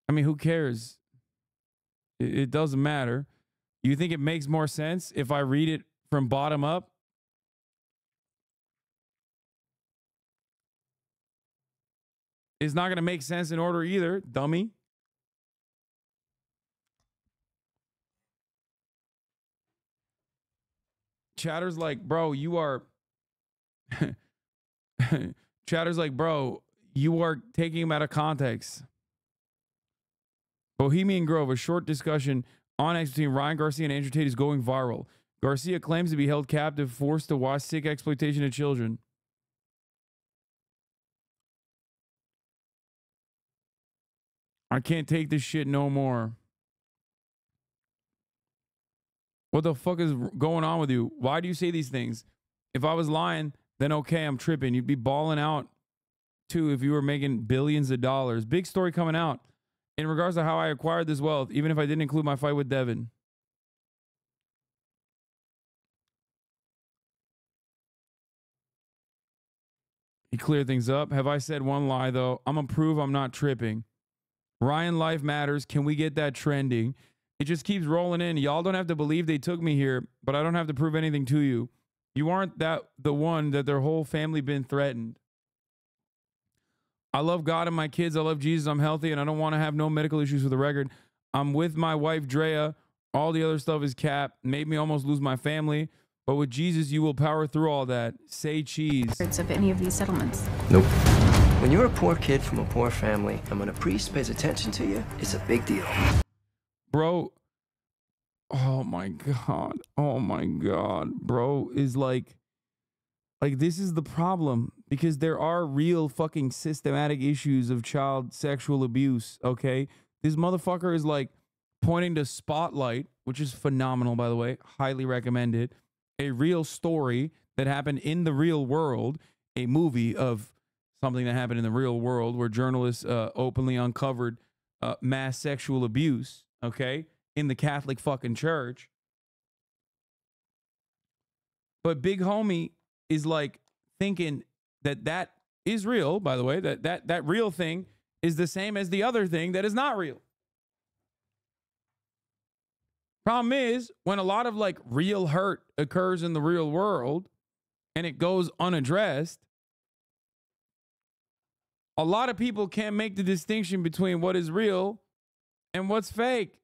I mean, who cares? It doesn't matter. You think it makes more sense if I read it from bottom up? It's not going to make sense in order either, dummy. Chatter's like, bro, you are... Chatter's like, bro, you are taking him out of context. Bohemian Grove, a short discussion on X between Ryan Garcia and Andrew Tate is going viral. Garcia claims to be held captive, forced to watch sick exploitation of children. I can't take this shit no more. What the fuck is going on with you? Why do you say these things? If I was lying, then okay, I'm tripping. You'd be balling out too if you were making billions of dollars. Big story coming out in regards to how I acquired this wealth, even if I didn't include my fight with Devin. He cleared things up. Have I said one lie, though? I'm going to prove I'm not tripping. Ryan, life matters. Can we get that trending? It just keeps rolling in. Y'all don't have to believe they took me here, but I don't have to prove anything to you. You aren't the one that their whole family been threatened. I love God and my kids. I love Jesus. I'm healthy, and I don't want to have no medical issues with the record. I'm with my wife, Drea. All the other stuff is cap. Made me almost lose my family. But with Jesus, you will power through all that. Say cheese. Of any of these settlements. Nope. When you're a poor kid from a poor family, and when a priest pays attention to you, it's a big deal. Bro, oh my God. Oh my God. Bro is like this is the problem, because there are real fucking systematic issues of child sexual abuse, okay? This motherfucker is like pointing to Spotlight, which is phenomenal, by the way. Highly recommend it. A real story that happened in the real world, a movie of something that happened in the real world where journalists openly uncovered mass sexual abuse, okay, in the Catholic fucking church. But Big Homie is like thinking that is real, by the way, that real thing is the same as the other thing that is not real. Problem is, when a lot of like real hurt occurs in the real world and it goes unaddressed, a lot of people can't make the distinction between what is real and what's fake.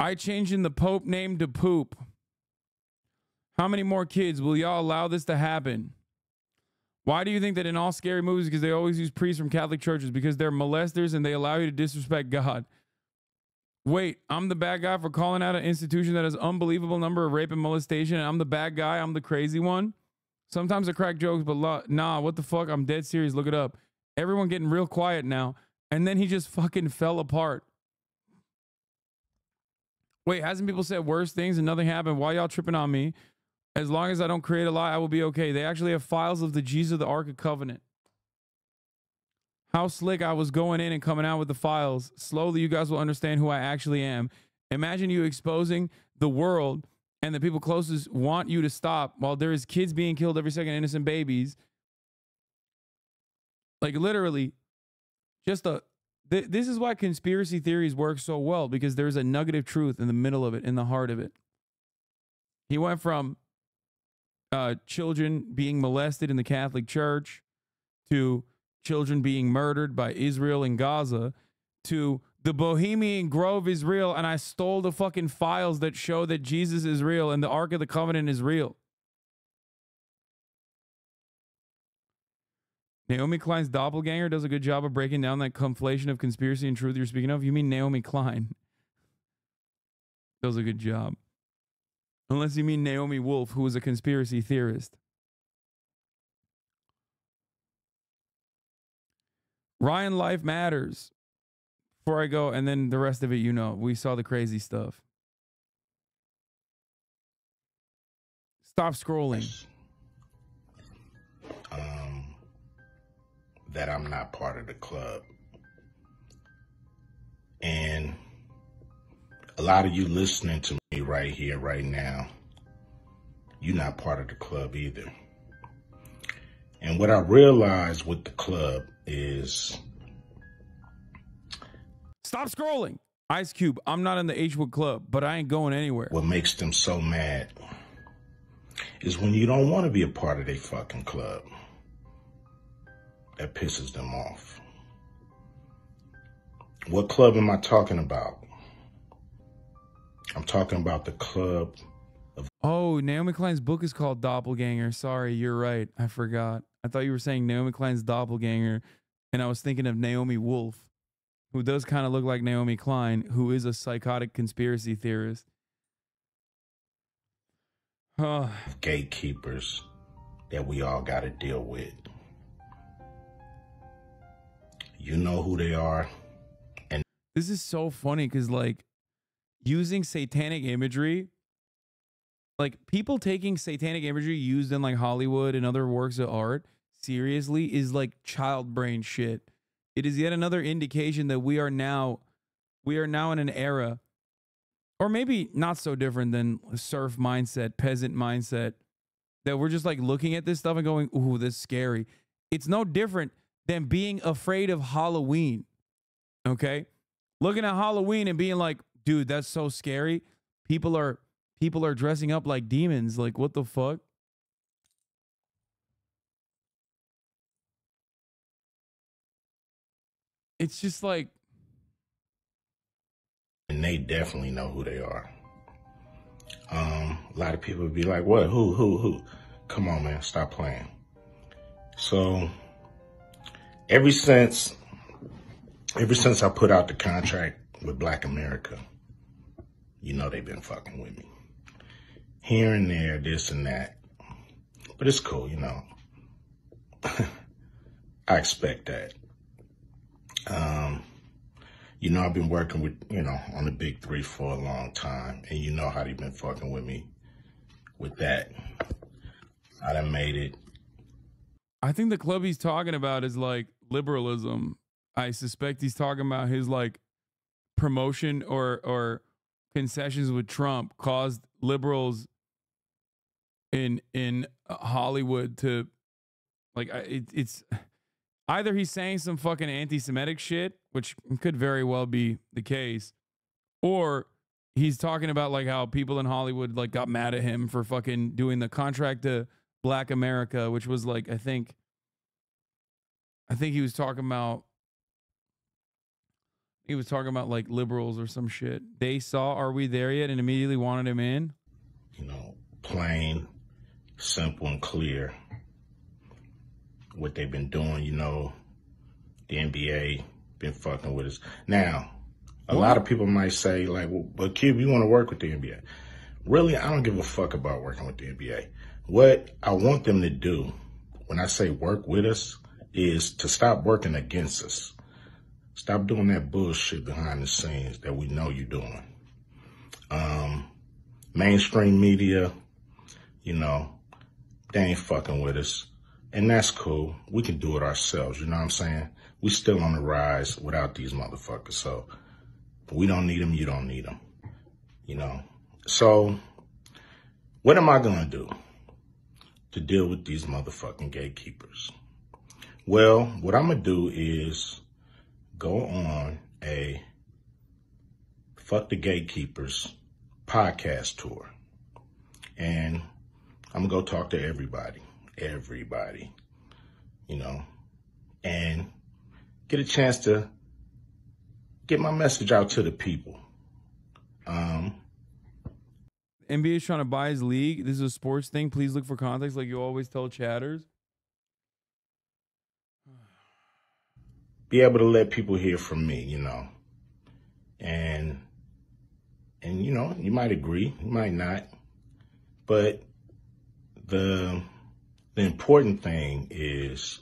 I changing the Pope name to Poop. How many more kids will y'all allow this to happen? Why do you think that in all scary movies, because they always use priests from Catholic churches, because they're molesters and they allow you to disrespect God? Wait, I'm the bad guy for calling out an institution that has unbelievable number of rape and molestation, and I'm the bad guy, I'm the crazy one? Sometimes I crack jokes, but nah, what the fuck? I'm dead serious. Look it up. Everyone getting real quiet now. And then he just fucking fell apart. Wait, hasn't people said worse things and nothing happened? Why y'all tripping on me? As long as I don't create a lie, I will be okay. They actually have files of the Jesus of the Ark of Covenant. How slick I was going in and coming out with the files. Slowly, you guys will understand who I actually am. Imagine you exposing the world and the people closest want you to stop while there is kids being killed every second, innocent babies. Like literally, just this is why conspiracy theories work so well, because there's a nugget of truth in the middle of it, in the heart of it. He went from children being molested in the Catholic Church to children being murdered by Israel in Gaza to the Bohemian Grove is real, and I stole the fucking files that show that Jesus is real and the Ark of the Covenant is real. Naomi Klein's doppelganger does a good job of breaking down that conflation of conspiracy and truth you're speaking of. You mean Naomi Klein? Does a good job. Unless you mean Naomi Wolf, who is a conspiracy theorist. Ryan, life matters. Before I go, and then the rest of it, you know, we saw the crazy stuff. Stop scrolling. That I'm not part of the club. And a lot of you listening to me right here, right now, you're not part of the club either. And what I realized with the club is... Stop scrolling. Ice Cube, I'm not in the H-Wood Club, but I ain't going anywhere. What makes them so mad is when you don't want to be a part of their fucking club. That pisses them off. What club am I talking about? I'm talking about the club of... Oh, Naomi Klein's book is called Doppelganger. Sorry, you're right. I forgot. I thought you were saying Naomi Klein's Doppelganger, and I was thinking of Naomi Wolf, who does kind of look like Naomi Klein, who is a psychotic conspiracy theorist. Gatekeepers that we all got to deal with. You know who they are. And this is so funny because, like, using satanic imagery, like, people taking satanic imagery used in, like, Hollywood and other works of art seriously is, like, child brain shit. It is yet another indication that we are now in an era, or maybe not so different than serf mindset, peasant mindset, that we're just, like, looking at this stuff and going, ooh, this is scary. It's no different than being afraid of Halloween. Okay? Looking at Halloween and being like, dude, that's so scary. People are dressing up like demons. Like, what the fuck? It's just like, and they definitely know who they are. A lot of people would be like, what? Who? Come on, man, stop playing. So ever since I put out the contract with Black America, you know they've been fucking with me. Here and there, this and that. But it's cool, you know. I expect that. You know, I've been working with, you know, on the big three for a long time. And you know how they've been fucking with me with that. I done made it. I think the club he's talking about is like liberalism. I suspect he's talking about his like promotion or concessions with Trump caused liberals in Hollywood to like it's either he's saying some fucking anti-Semitic shit, which could very well be the case, or he's talking about like how people in Hollywood like got mad at him for fucking doing the contract to Black America, which was like I think he was talking about like liberals or some shit. They saw Are We There Yet and immediately wanted him in. You know, plain, simple, and clear. What they've been doing, you know, the NBA been fucking with us. Now, a lot of people might say, like, well, but Cube, you want to work with the NBA. Really, I don't give a fuck about working with the NBA. What I want them to do, when I say work with us, is to stop working against us. Stop doing that bullshit behind the scenes that we know you're doing. Mainstream media, you know, they ain't fucking with us. And that's cool. We can do it ourselves. You know what I'm saying? We still on the rise without these motherfuckers. So we don't need them. You don't need them. You know? So what am I going to do to deal with these motherfucking gatekeepers? Well, what I'm going to do is go on a Fuck the Gatekeepers podcast tour. And I'm going to go talk to everybody, you know, and get a chance to get my message out to the people. NBA is trying to buy his league. This is a sports thing. Please look for context like you always tell chatters. Be able to let people hear from me, you know. And you know, you might agree, you might not. But the important thing is,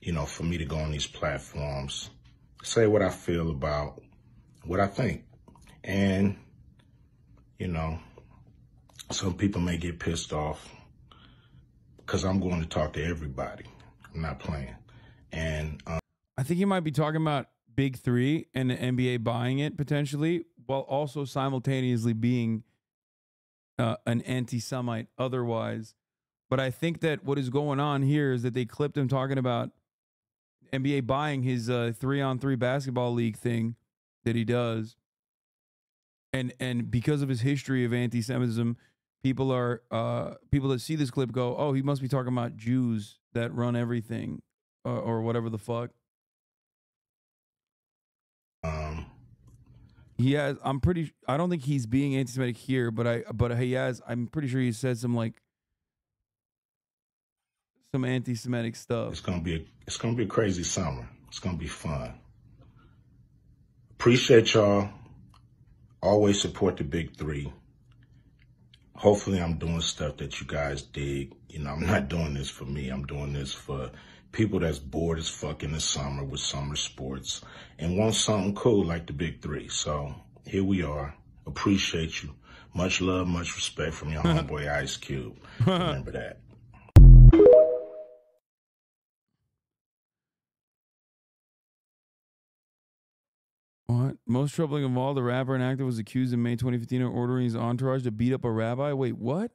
you know, for me to go on these platforms, say what I feel about what I think. And, you know, some people may get pissed off because I'm going to talk to everybody. I'm not playing. And I think he might be talking about Big Three and the NBA buying it potentially, while also simultaneously being an anti-Semite otherwise. But I think that what is going on here is that they clipped him talking about NBA buying his 3-on-3 basketball league thing that he does. And because of his history of anti-Semitism, people that see this clip go, oh, he must be talking about Jews that run everything or whatever the fuck. He has, I don't think he's being anti-Semitic here, but he has, I'm pretty sure he said some anti-Semitic stuff. It's gonna be a crazy summer. It's gonna be fun. Appreciate y'all. Always support the Big Three. Hopefully I'm doing stuff that you guys dig. You know, I'm not doing this for me. I'm doing this for people that's bored as fuck in the summer with summer sports and want something cool like the Big Three. So here we are. Appreciate you. Much love, much respect from your homeboy Ice Cube. Remember that. What? Most troubling of all, the rapper and actor was accused in May 2015 of ordering his entourage to beat up a rabbi. Wait, what?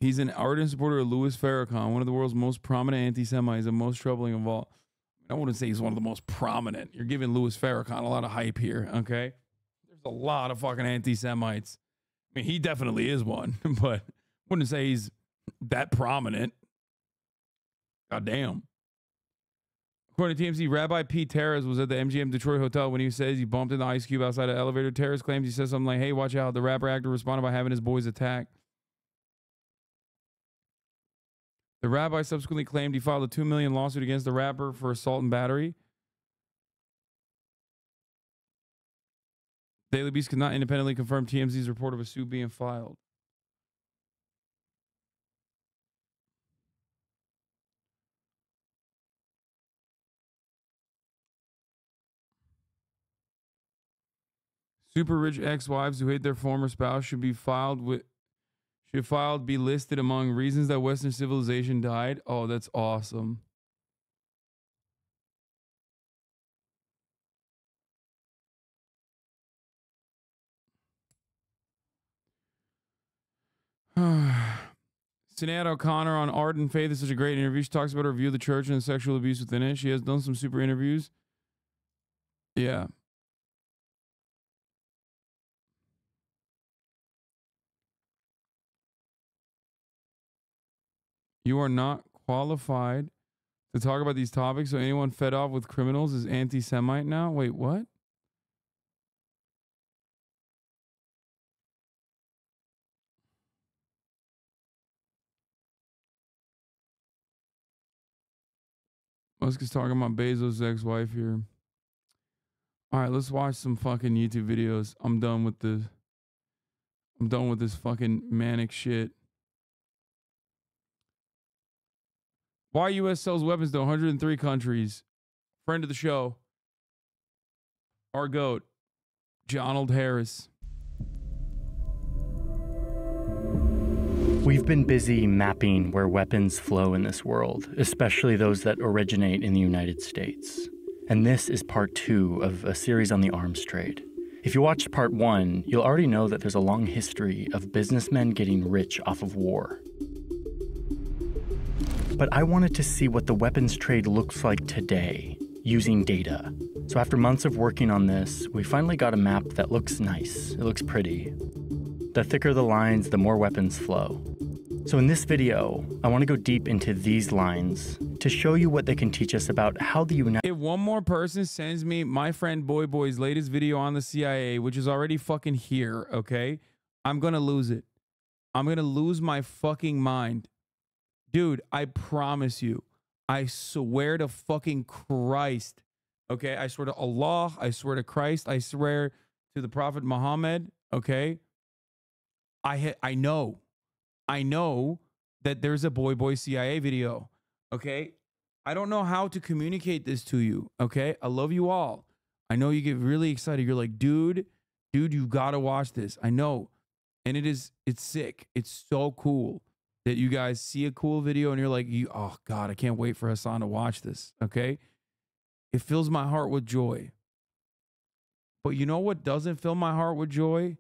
He's an ardent supporter of Louis Farrakhan, one of the world's most prominent anti-Semites and most troubling of all. I wouldn't say he's one of the most prominent. You're giving Louis Farrakhan a lot of hype here, okay? There's a lot of fucking anti-Semites. I mean, he definitely is one, but I wouldn't say he's that prominent. God damn. According to TMZ, Rabbi Pete Terrace was at the MGM Detroit Hotel when he says he bumped into Ice Cube outside an elevator. Terrace claims he said something like, hey, watch out. The rapper actor responded by having his boys attacked. The rabbi subsequently claimed he filed a $2 million lawsuit against the rapper for assault and battery. Daily Beast could not independently confirm TMZ's report of a suit being filed. Super rich ex-wives who hate their former spouse should be be listed among reasons that Western civilization died. Oh, that's awesome. Sinead O'Connor on Art and Faith is such a great interview. She talks about her view of the church and the sexual abuse within it. She has done some super interviews. Yeah. You are not qualified to talk about these topics, so anyone fed off with criminals is anti-Semite now? Wait, what? Musk is talking about Bezos' ex-wife here. All right, let's watch some fucking YouTube videos. I'm done with this fucking manic shit. Why U.S. sells weapons to 103 countries. Friend of the show. Our GOAT. Donald Harris. We've been busy mapping where weapons flow in this world, especially those that originate in the United States. And this is part 2 of a series on the arms trade. If you watched part 1, you'll already know that there's a long history of businessmen getting rich off of war. But I wanted to see what the weapons trade looks like today, using data. So after months of working on this, we finally got a map that looks nice. It looks pretty. The thicker the lines, the more weapons flow. So in this video, I want to go deep into these lines to show you what they can teach us about how the United... If one more person sends me my friend BoyBoy's latest video on the CIA, which is already fucking here, okay? I'm going to lose it. I'm going to lose my fucking mind. Dude, I promise you. I swear to fucking Christ. Okay? I swear to Allah. I swear to Christ. I swear to the Prophet Muhammad. Okay? I know that there's a BoyBoy CIA video. Okay? I don't know how to communicate this to you. Okay? I love you all. I know you get really excited. You're like, dude, you gotta watch this. I know. And it's sick. It's so cool that you guys see a cool video and you're like, oh God, I can't wait for Hasan to watch this. Okay? It fills my heart with joy. But you know what doesn't fill my heart with joy?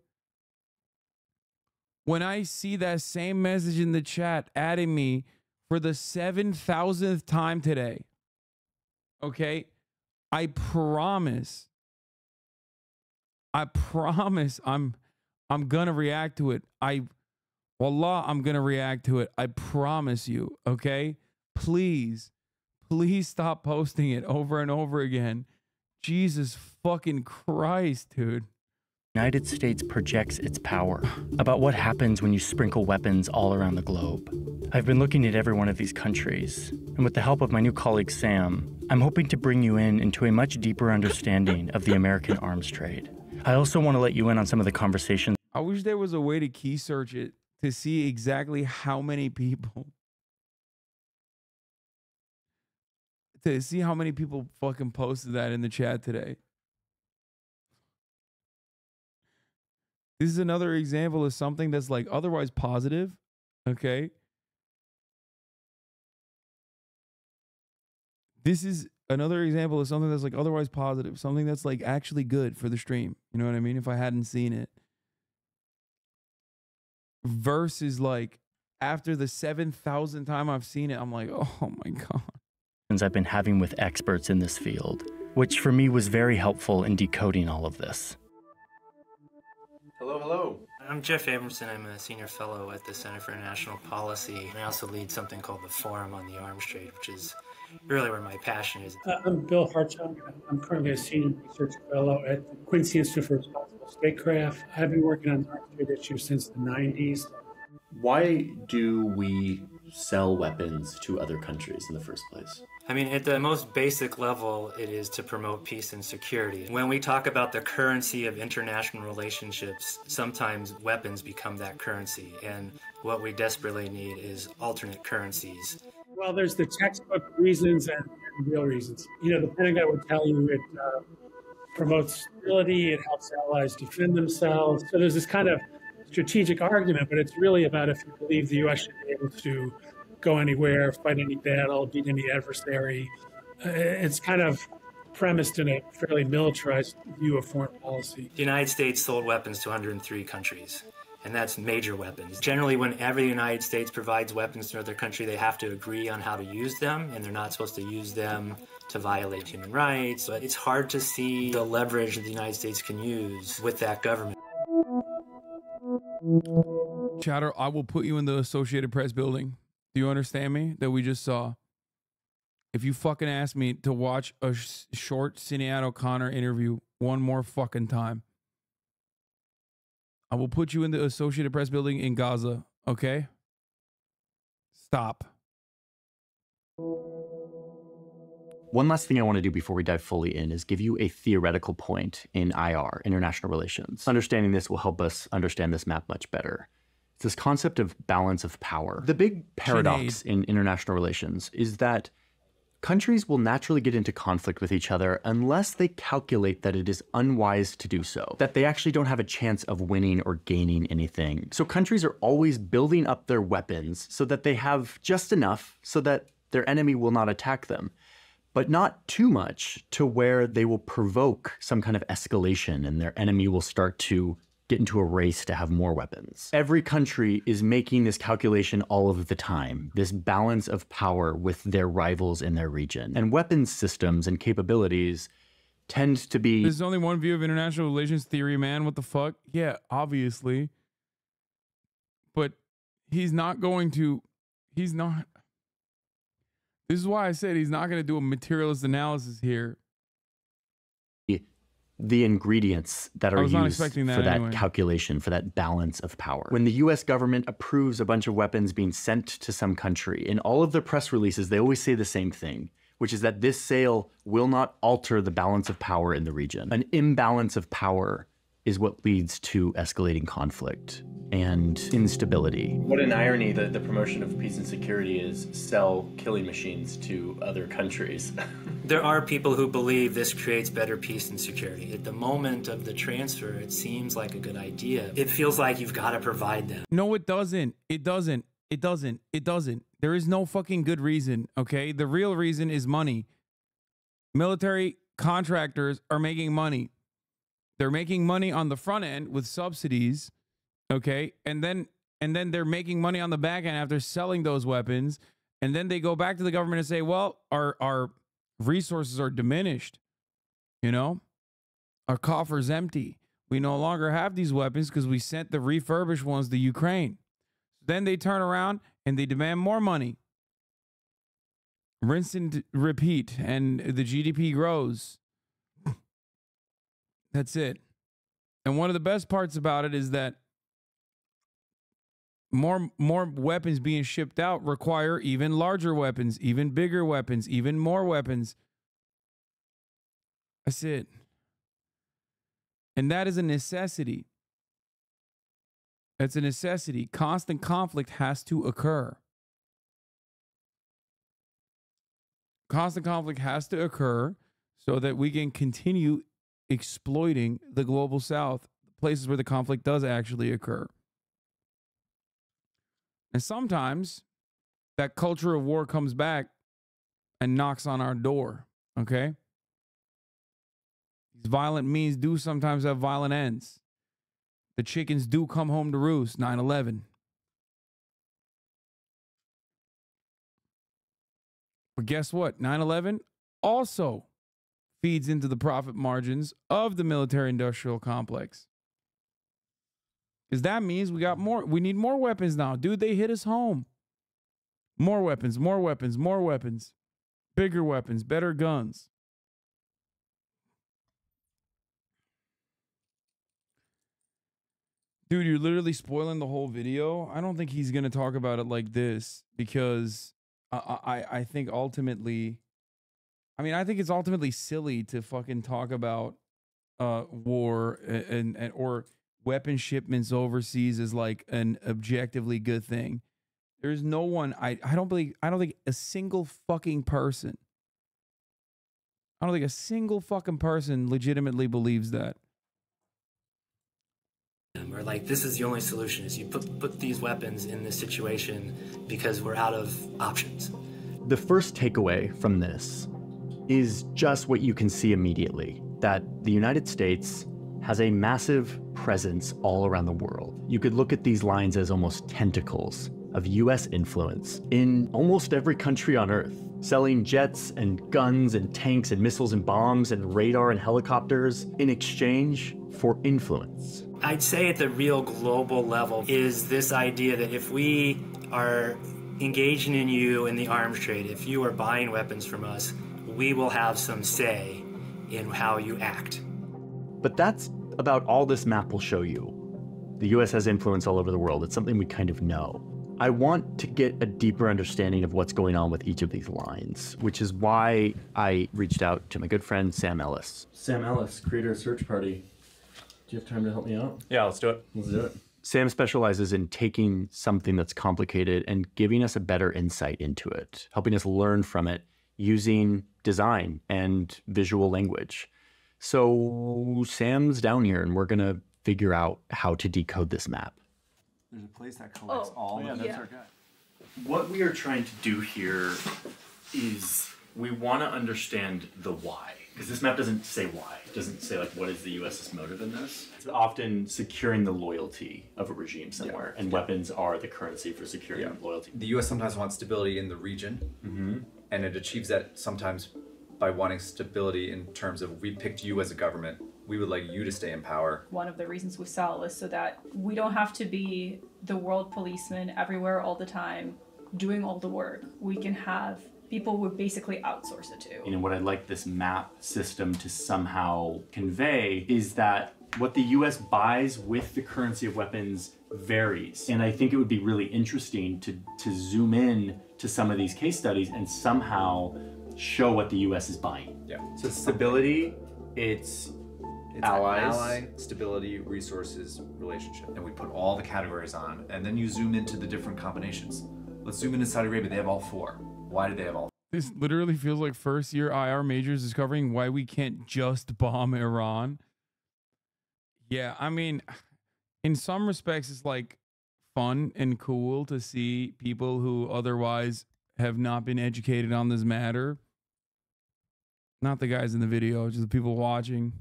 When I see that same message in the chat adding me for the 7,000th time today. Okay? I promise I'm gonna react to it. Wallah, I'm gonna react to it. I promise you. Okay? Please stop posting it over and over again. Jesus fucking Christ, dude. United States projects its power, about what happens when you sprinkle weapons all around the globe. I've been looking at every one of these countries, and with the help of my new colleague Sam, I'm hoping to bring you into a much deeper understanding of the American arms trade. I also want to let you in on some of the conversations. I wish there was a way to key search it to see exactly how many people fucking posted that in the chat today. This is another example of something that's like otherwise positive. Okay. This is another example of something that's like otherwise positive, something that's like actually good for the stream. You know what I mean? If I hadn't seen it. Versus like after the 7,000th time I've seen it, I'm like, oh my God. I've been having with experts in this field, which for me was very helpful in decoding all of this. Hello, hello. I'm Jeff Abramson. I'm a senior fellow at the Center for International Policy. And I also lead something called the Forum on the Arms Trade, which is really where my passion is. I'm Bill Hartog. I'm currently a senior research fellow at the Quincy Institute for Responsible Statecraft. I've been working on arms trade issues since the 90s. Why do we sell weapons to other countries in the first place? I mean, at the most basic level, it is to promote peace and security. When we talk about the currency of international relationships, sometimes weapons become that currency. And what we desperately need is alternate currencies. Well, there's the textbook reasons and real reasons. You know, the Pentagon would tell you it promotes stability, it helps allies defend themselves. So there's this kind of strategic argument, but it's really about if you believe the U.S. should be able to go anywhere, fight any battle, beat any adversary. It's kind of premised in a fairly militarized view of foreign policy. The United States sold weapons to 103 countries, and that's major weapons. Generally, whenever the United States provides weapons to another country, they have to agree on how to use them, and they're not supposed to use them to violate human rights. But it's hard to see the leverage that the United States can use with that government. Chatter, I will put you in the Associated Press building. Do you understand me? That we just saw. If you fucking ask me to watch a short Sinead O'Connor interview one more fucking time, I will put you in the Associated Press building in Gaza, okay? Stop. One last thing I want to do before we dive fully in is give you a theoretical point in IR, international relations. Understanding this will help us understand this map much better. It's this concept of balance of power. The big paradox in international relations is that countries will naturally get into conflict with each other unless they calculate that it is unwise to do so, that they actually don't have a chance of winning or gaining anything. So countries are always building up their weapons so that they have just enough so that their enemy will not attack them, but not too much to where they will provoke some kind of escalation and their enemy will start to get into a race to have more weapons. Every country is making this calculation all of the time, this balance of power with their rivals in their region. And weapons systems and capabilities tend to be... There's only one view of international relations theory, man. What the fuck? Yeah, obviously. But he's not going to... He's not... This is why I said he's not going to do a materialist analysis here. The ingredients that are used for that calculation, for that balance of power. When the US government approves a bunch of weapons being sent to some country, in all of their press releases, they always say the same thing, which is that this sale will not alter the balance of power in the region. An imbalance of power is what leads to escalating conflict and instability. What an irony that the promotion of peace and security is sell killing machines to other countries. There are people who believe this creates better peace and security. At the moment of the transfer, it seems like a good idea. It feels like you've got to provide them. No, it doesn't. It doesn't. It doesn't. It doesn't. There is no fucking good reason, okay? The real reason is money. Military contractors are making money. They're making money on the front end with subsidies, okay? And then they're making money on the back end after selling those weapons. And then they go back to the government and say, well, our resources are diminished. You know, our coffer's empty. We no longer have these weapons because we sent the refurbished ones to Ukraine. Then they turn around and they demand more money. Rinse and repeat, and the GDP grows. That's it. And one of the best parts about it is that more weapons being shipped out require even larger weapons, even bigger weapons, even more weapons. That's it. And that is a necessity. That's a necessity. Constant conflict has to occur. Constant conflict has to occur so that we can continue exploiting the global south, places where the conflict does actually occur. And sometimes that culture of war comes back and knocks on our door, okay? These violent means do sometimes have violent ends. The chickens do come home to roost, 9/11. But guess what? 9/11 also feeds into the profit margins of the military-industrial complex. Because that means we need more weapons now. Dude, they hit us home. More weapons, more weapons, more weapons. Bigger weapons, better guns. Dude, you're literally spoiling the whole video. I don't think he's going to talk about it like this because I think ultimately, I think it's ultimately silly to fucking talk about war and or weapon shipments overseas as like an objectively good thing. There's no one, I don't think a single fucking person, legitimately believes that. Or like, this is the only solution, is you put these weapons in this situation because we're out of options. The first takeaway from this is just what you can see immediately, that the United States has a massive presence all around the world. You could look at these lines as almost tentacles of US influence in almost every country on Earth, selling jets and guns and tanks and missiles and bombs and radar and helicopters in exchange for influence. I'd say at the real global level is this idea that if we are engaging in you in the arms trade, if you are buying weapons from us, we will have some say in how you act. But that's about all this map will show you. The US has influence all over the world. It's something we kind of know. I want to get a deeper understanding of what's going on with each of these lines, which is why I reached out to my good friend, Sam Ellis. Sam Ellis, creator of Search Party. Do you have time to help me out? Yeah, let's do it. Let's do it. Sam specializes in taking something that's complicated and giving us a better insight into it, helping us learn from it using design and visual language. So Sam's down here and we're gonna figure out how to decode this map. There's a place that collects all of that's them. our guy. What we are trying to do here is we want to understand the why. Because this map doesn't say why. It doesn't say, like, what is the U.S.'s motive in this. It's often securing the loyalty of a regime somewhere, and weapons are the currency for securing loyalty. The U.S. sometimes wants stability in the region, and it achieves that sometimes by wanting stability in terms of, we picked you as a government, we would like you to stay in power. One of the reasons we sell is so that we don't have to be the world policeman everywhere all the time, doing all the work. We can have people we basically outsource it to. You know, what I'd like this map system to somehow convey is that what the US buys with the currency of weapons varies. And I think it would be really interesting to zoom in to some of these case studies and somehow show what the US is buying. Yeah. So stability, it's allies. Ally, stability, resources, relationship. And we put all the categories on, and then you zoom into the different combinations. Let's zoom into Saudi Arabia. They have all four. Why do they have all? This literally feels like first year IR majors is covering why we can't just bomb Iran. Yeah, I mean, in some respects, it's like fun and cool to see people who otherwise have not been educated on this matter. Not the guys in the video, just the people watching.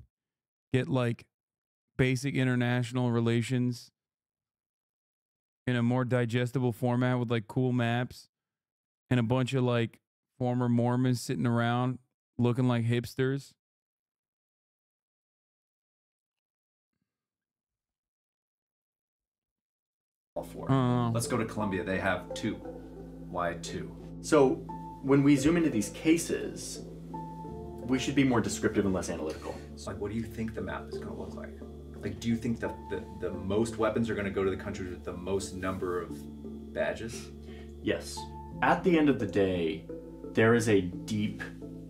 Get like basic international relations in a more digestible format with like cool maps and a bunch of like former Mormons sitting around looking like hipsters. All four. Let's go to Colombia. They have two. Why two? So when we zoom into these cases, we should be more descriptive and less analytical. Like, what do you think the map is going to look like? Like, do you think that the most weapons are going to go to the countries with the most number of badges? Yes. At the end of the day, there is a deep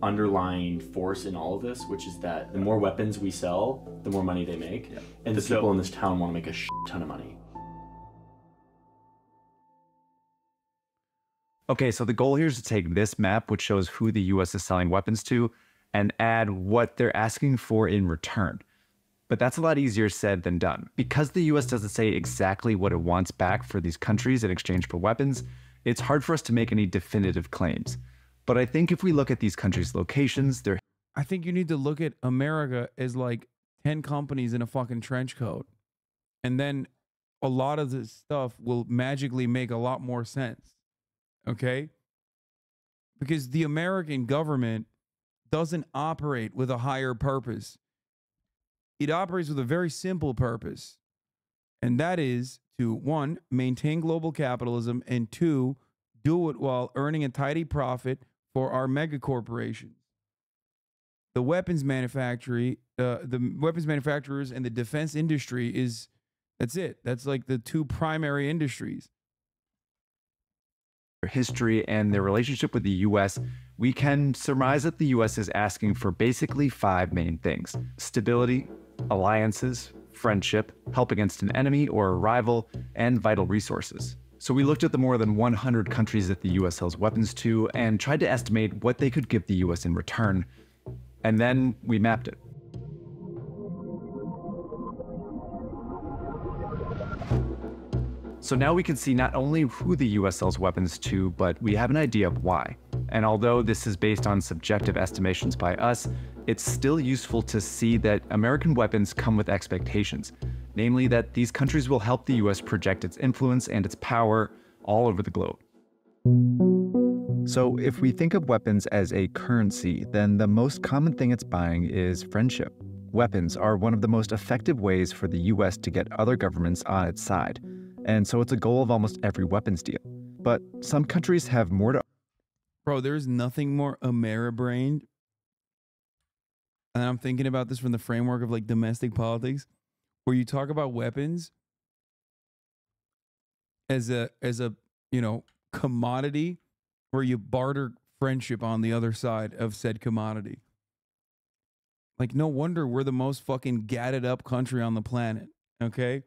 underlying force in all of this, which is that the more weapons we sell, the more money they make. Yeah. And the people in this town want to make a shit ton of money. Okay, so the goal here is to take this map, which shows who the US is selling weapons to, and add what they're asking for in return. But that's a lot easier said than done. Because the US doesn't say exactly what it wants back for these countries in exchange for weapons, it's hard for us to make any definitive claims. But I think if we look at these countries' locations, they're... I think you need to look at America as like 10 companies in a fucking trench coat. And then a lot of this stuff will magically make a lot more sense. Okay? because the American government doesn't operate with a higher purpose. It operates with a very simple purpose, and that is to, one, maintain global capitalism, and two, do it while earning a tidy profit for our mega corporations. The weapons manufacturers and the defense industry that's it. That's like the two primary industries. History and their relationship with the US, we can surmise that the US is asking for basically 5 main things: stability, alliances, friendship, help against an enemy or a rival, and vital resources. So we looked at the more than 100 countries that the US sells weapons to and tried to estimate what they could give the US in return. And then we mapped it. So now we can see not only who the US sells weapons to, but we have an idea of why. And although this is based on subjective estimations by us, it's still useful to see that American weapons come with expectations, namely that these countries will help the US project its influence and its power all over the globe. So if we think of weapons as a currency, then the most common thing it's buying is friendship. Weapons are one of the most effective ways for the US to get other governments on its side. And so it's a goal of almost every weapons deal. But some countries have more to... Bro, there's nothing more Ameribrained. And I'm thinking about this from the framework of like domestic politics, where you talk about weapons as a commodity, where you barter friendship on the other side of said commodity. Like, no wonder we're the most fucking gadded up country on the planet. Okay?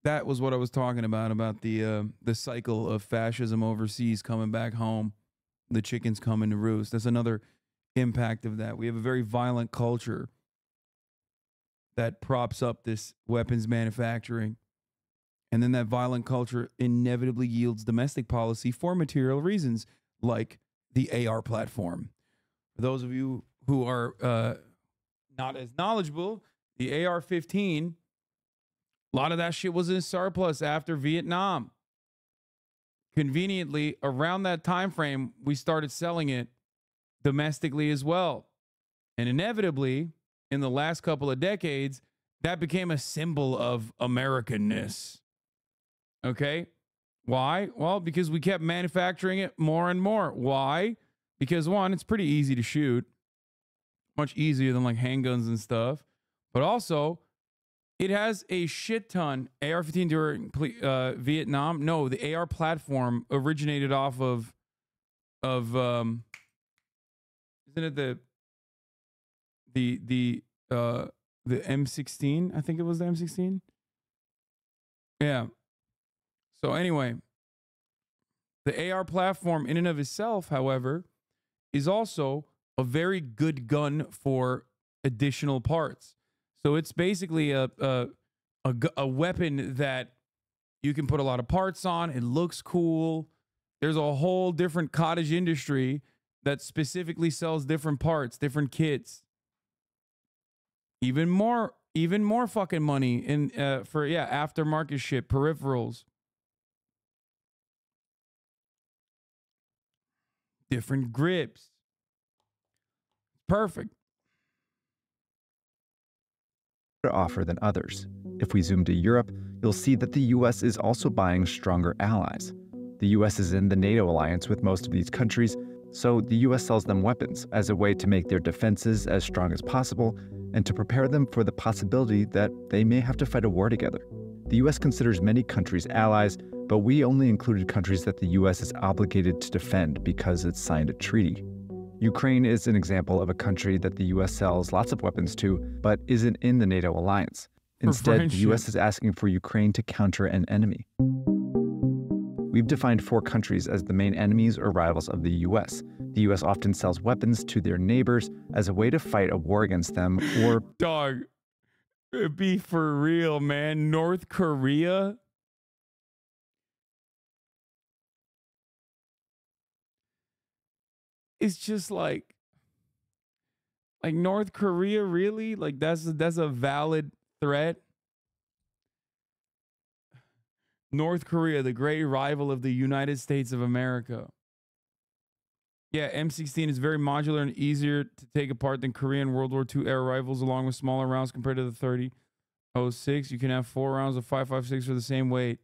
That was what I was talking about the cycle of fascism overseas coming back home, the chickens coming to roost. That's another impact of that. We have a very violent culture that props up this weapons manufacturing. And then that violent culture inevitably yields domestic policy for material reasons, like the AR platform. For those of you who are not as knowledgeable, the AR-15... a lot of that shit was in surplus after Vietnam. Conveniently, around that time frame, we started selling it domestically as well. And inevitably, in the last couple of decades, that became a symbol of Americanness. Okay? Why? Well, because we kept manufacturing it more and more. Why? Because one, it's pretty easy to shoot. Much easier than like handguns and stuff. But also, it has a shit ton. AR-15 during Vietnam. No, the AR platform originated off of isn't it the M16? I think it was the M16. Yeah. So anyway, the AR platform in and of itself, however, is also a very good gun for additional parts. So it's basically a weapon that you can put a lot of parts on. It looks cool. There's a whole different cottage industry that specifically sells different parts, different kits. Even more fucking money in for aftermarket shit, peripherals. Different grips. Perfect. Offer than others. If we zoom to Europe, you'll see that the US is also buying stronger allies. The US is in the NATO alliance with most of these countries, so the US sells them weapons as a way to make their defenses as strong as possible and to prepare them for the possibility that they may have to fight a war together. The US considers many countries allies, but we only included countries that the US is obligated to defend because it's signed a treaty. Ukraine is an example of a country that the US sells lots of weapons to, but isn't in the NATO alliance. Instead, the US is asking for Ukraine to counter an enemy. We've defined 4 countries as the main enemies or rivals of the US. The US often sells weapons to their neighbors as a way to fight a war against them, or... Dog, be for real, man. North Korea? It's just like North Korea, really? Like that's a valid threat? North Korea, the great rival of the United States of America. Yeah, M16 is very modular and easier to take apart than Korean World War II era rifles, along with smaller rounds compared to the 30-06. You can have 4 rounds of 5.56 for the same weight.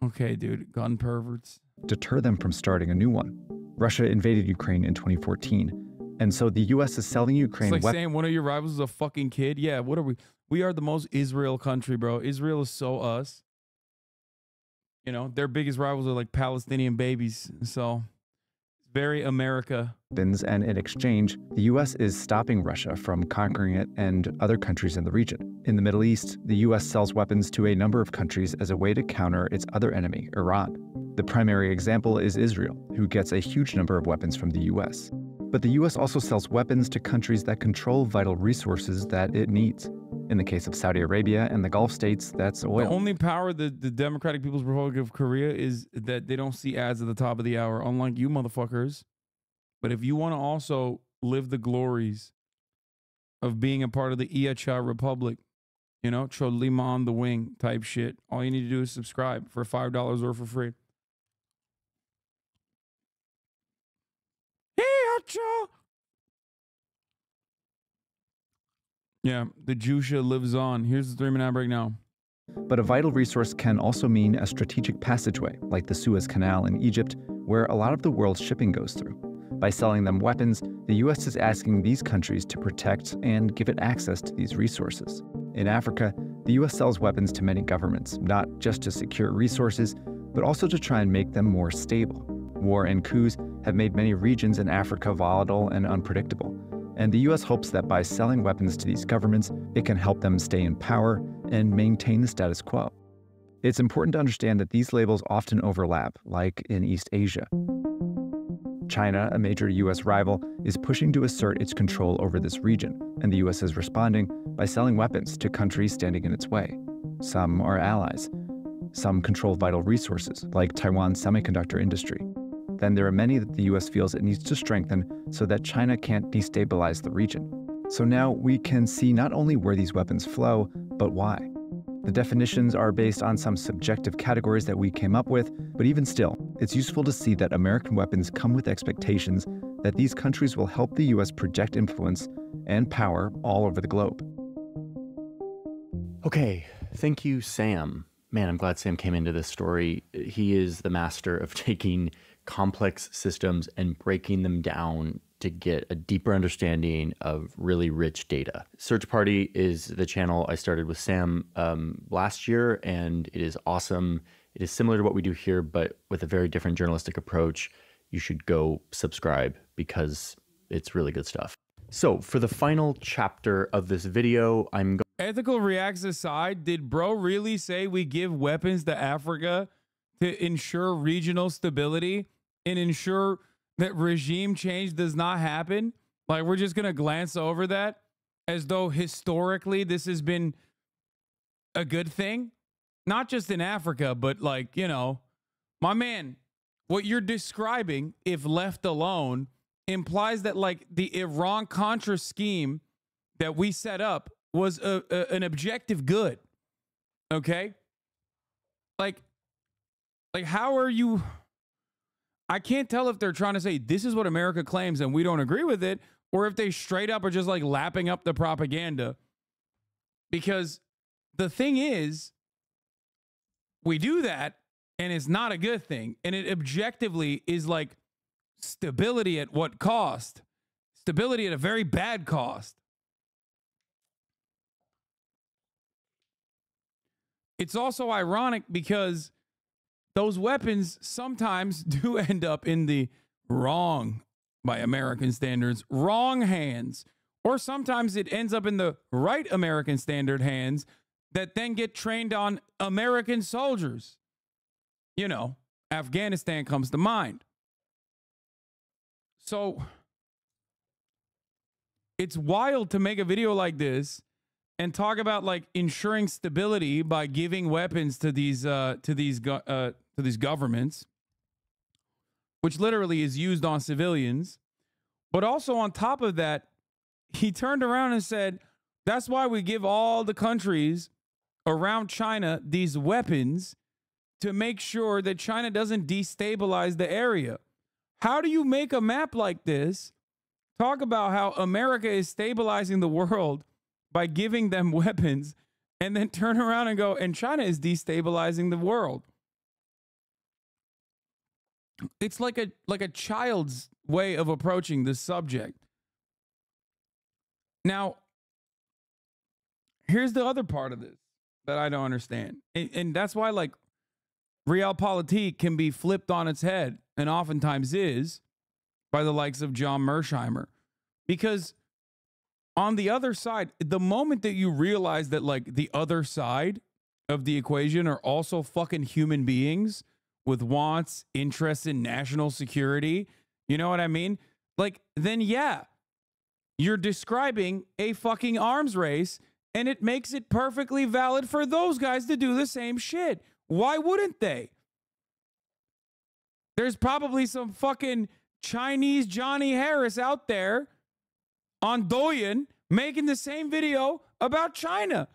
Okay, dude, gun perverts. Deter them from starting a new one. Russia invaded Ukraine in 2014, and so the U.S. is selling Ukraine It's like saying one of your rivals is a fucking kid. Yeah, what are we? We are the most Israel country, bro. Israel is so us. You know, their biggest rivals are like Palestinian babies. So, very America. weapons, and in exchange, the U.S. is stopping Russia from conquering it and other countries in the region. In the Middle East, the U.S. sells weapons to a number of countries as a way to counter its other enemy, Iran. The primary example is Israel, who gets a huge number of weapons from the U.S. But the U.S. also sells weapons to countries that control vital resources that it needs. In the case of Saudi Arabia and the Gulf states, that's oil. The only power the Democratic People's Republic of Korea is that they don't see ads at the top of the hour, unlike you motherfuckers. But if you want to also live the glories of being a part of the Iacha Republic, you know, Cholima on the wing type shit, all you need to do is subscribe for $5 or for free. Iacha! Yeah, the Jusha lives on. Here's the 3-minute break now. But a vital resource can also mean a strategic passageway, like the Suez Canal in Egypt, where a lot of the world's shipping goes through. By selling them weapons, the U.S. is asking these countries to protect and give it access to these resources. In Africa, the U.S. sells weapons to many governments, not just to secure resources, but also to try and make them more stable. War and coups have made many regions in Africa volatile and unpredictable. And the U.S. hopes that by selling weapons to these governments, it can help them stay in power and maintain the status quo. It's important to understand that these labels often overlap, like in East Asia. China, a major U.S. rival, is pushing to assert its control over this region, and the U.S. is responding by selling weapons to countries standing in its way. Some are allies. Some control vital resources, like Taiwan's semiconductor industry. Then there are many that the U.S. feels it needs to strengthen so that China can't destabilize the region. So now we can see not only where these weapons flow, but why. The definitions are based on some subjective categories that we came up with, but even still, it's useful to see that American weapons come with expectations that these countries will help the U.S. project influence and power all over the globe. Okay, thank you, Sam. Man, I'm glad Sam came into this story. He is the master of taking complex systems and breaking them down to get a deeper understanding of really rich data. Search Party is the channel I started with Sam last year, and it is awesome. It is similar to what we do here, but with a very different journalistic approach. You should go subscribe because it's really good stuff. So for the final chapter of this video, I'm going... Ethical reacts aside, did bro really say we give weapons to Africa to ensure regional stability and ensure that regime change does not happen? Like, we're just going to glance over that as though historically this has been a good thing? Not just in Africa, but like, you know, my man, what you're describing, if left alone, implies that like the Iran-Contra scheme that we set up was an objective good. Okay? Like how are you... I can't tell if they're trying to say this is what America claims and we don't agree with it, or if they straight up are just like lapping up the propaganda. Because the thing is, we do that and it's not a good thing. And it objectively is like stability at what cost? Stability at a very bad cost. It's also ironic because those weapons sometimes do end up in the wrong, by American standards, wrong hands. Or sometimes it ends up in the right American standard hands that then get trained on American soldiers. You know, Afghanistan comes to mind. So it's wild to make a video like this and talk about like ensuring stability by giving weapons to these governments, which literally is used on civilians. But also on top of that, he turned around and said, that's why we give all the countries around China these weapons to make sure that China doesn't destabilize the area. How do you make a map like this talk about how America is stabilizing the world by giving them weapons, and then turn around and go, and China is destabilizing the world? It's like a child's way of approaching this subject. Now, here's the other part of this that I don't understand. And that's why, like, realpolitik can be flipped on its head, and oftentimes is, by the likes of John Mersheimer. Because on the other side, the moment that you realize that, like, the other side of the equation are also fucking human beings with wants, interests in national security, you know what I mean? Like, then yeah, you're describing a fucking arms race, and it makes it perfectly valid for those guys to do the same shit. Why wouldn't they? There's probably some fucking Chinese Johnny Harris out there on Douyin making the same video about China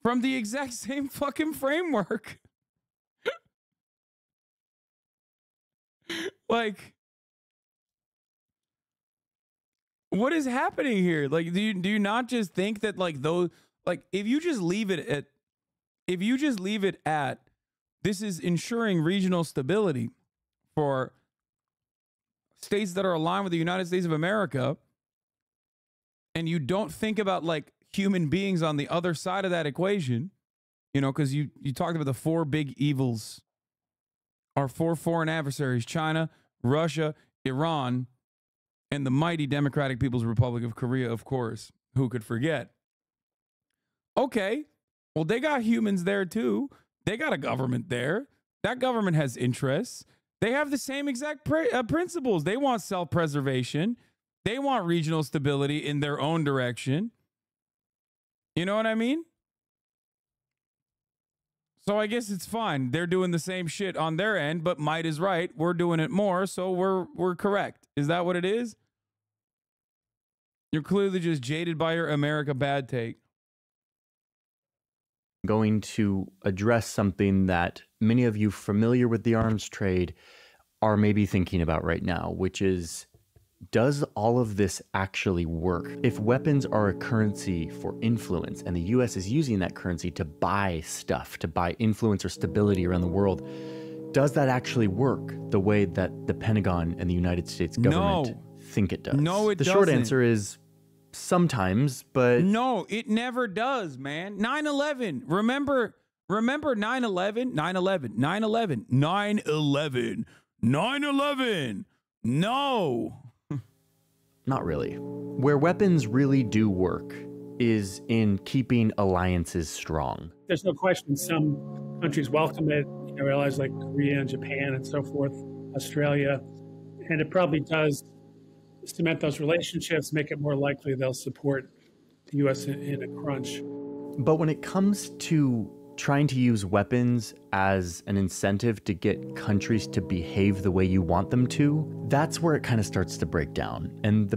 from the exact same fucking framework. Like, what is happening here? Like, do you not just think that, like, those, like, if you just leave it at this is ensuring regional stability for states that are aligned with the United States of America, and you don't think about, like, human beings on the other side of that equation, you know, because you talked about the four big evils, our four foreign adversaries: China, Russia, Iran, and the mighty Democratic People's Republic of Korea, of course. Who could forget? Okay, well, they got humans there too. They got a government there. That government has interests. They have the same exact principles. They want self-preservation. They want regional stability in their own direction. You know what I mean? So I guess it's fine. They're doing the same shit on their end, but might is right. We're doing it more, so we're correct. Is that what it is? You're clearly just jaded by your America bad take. Going to address something that many of you familiar with the arms trade are maybe thinking about right now, which is, does all of this actually work? If weapons are a currency for influence, and the US is using that currency to buy stuff, to buy influence or stability around the world, does that actually work the way that the Pentagon and the United States government think it does? No, it doesn't. The short answer is sometimes, but... No, it never does, man. 9/11. Remember 9/11? 9/11. 9/11. 9/11. 9/11. No. Not really. Where weapons really do work is in keeping alliances strong. There's no question some countries welcome it, you know, realize like Korea and Japan and so forth, Australia, and it probably does cement those relationships, make it more likely they'll support the U.S. in a crunch. But when it comes to trying to use weapons as an incentive to get countries to behave the way you want them to, that's where it kind of starts to break down. And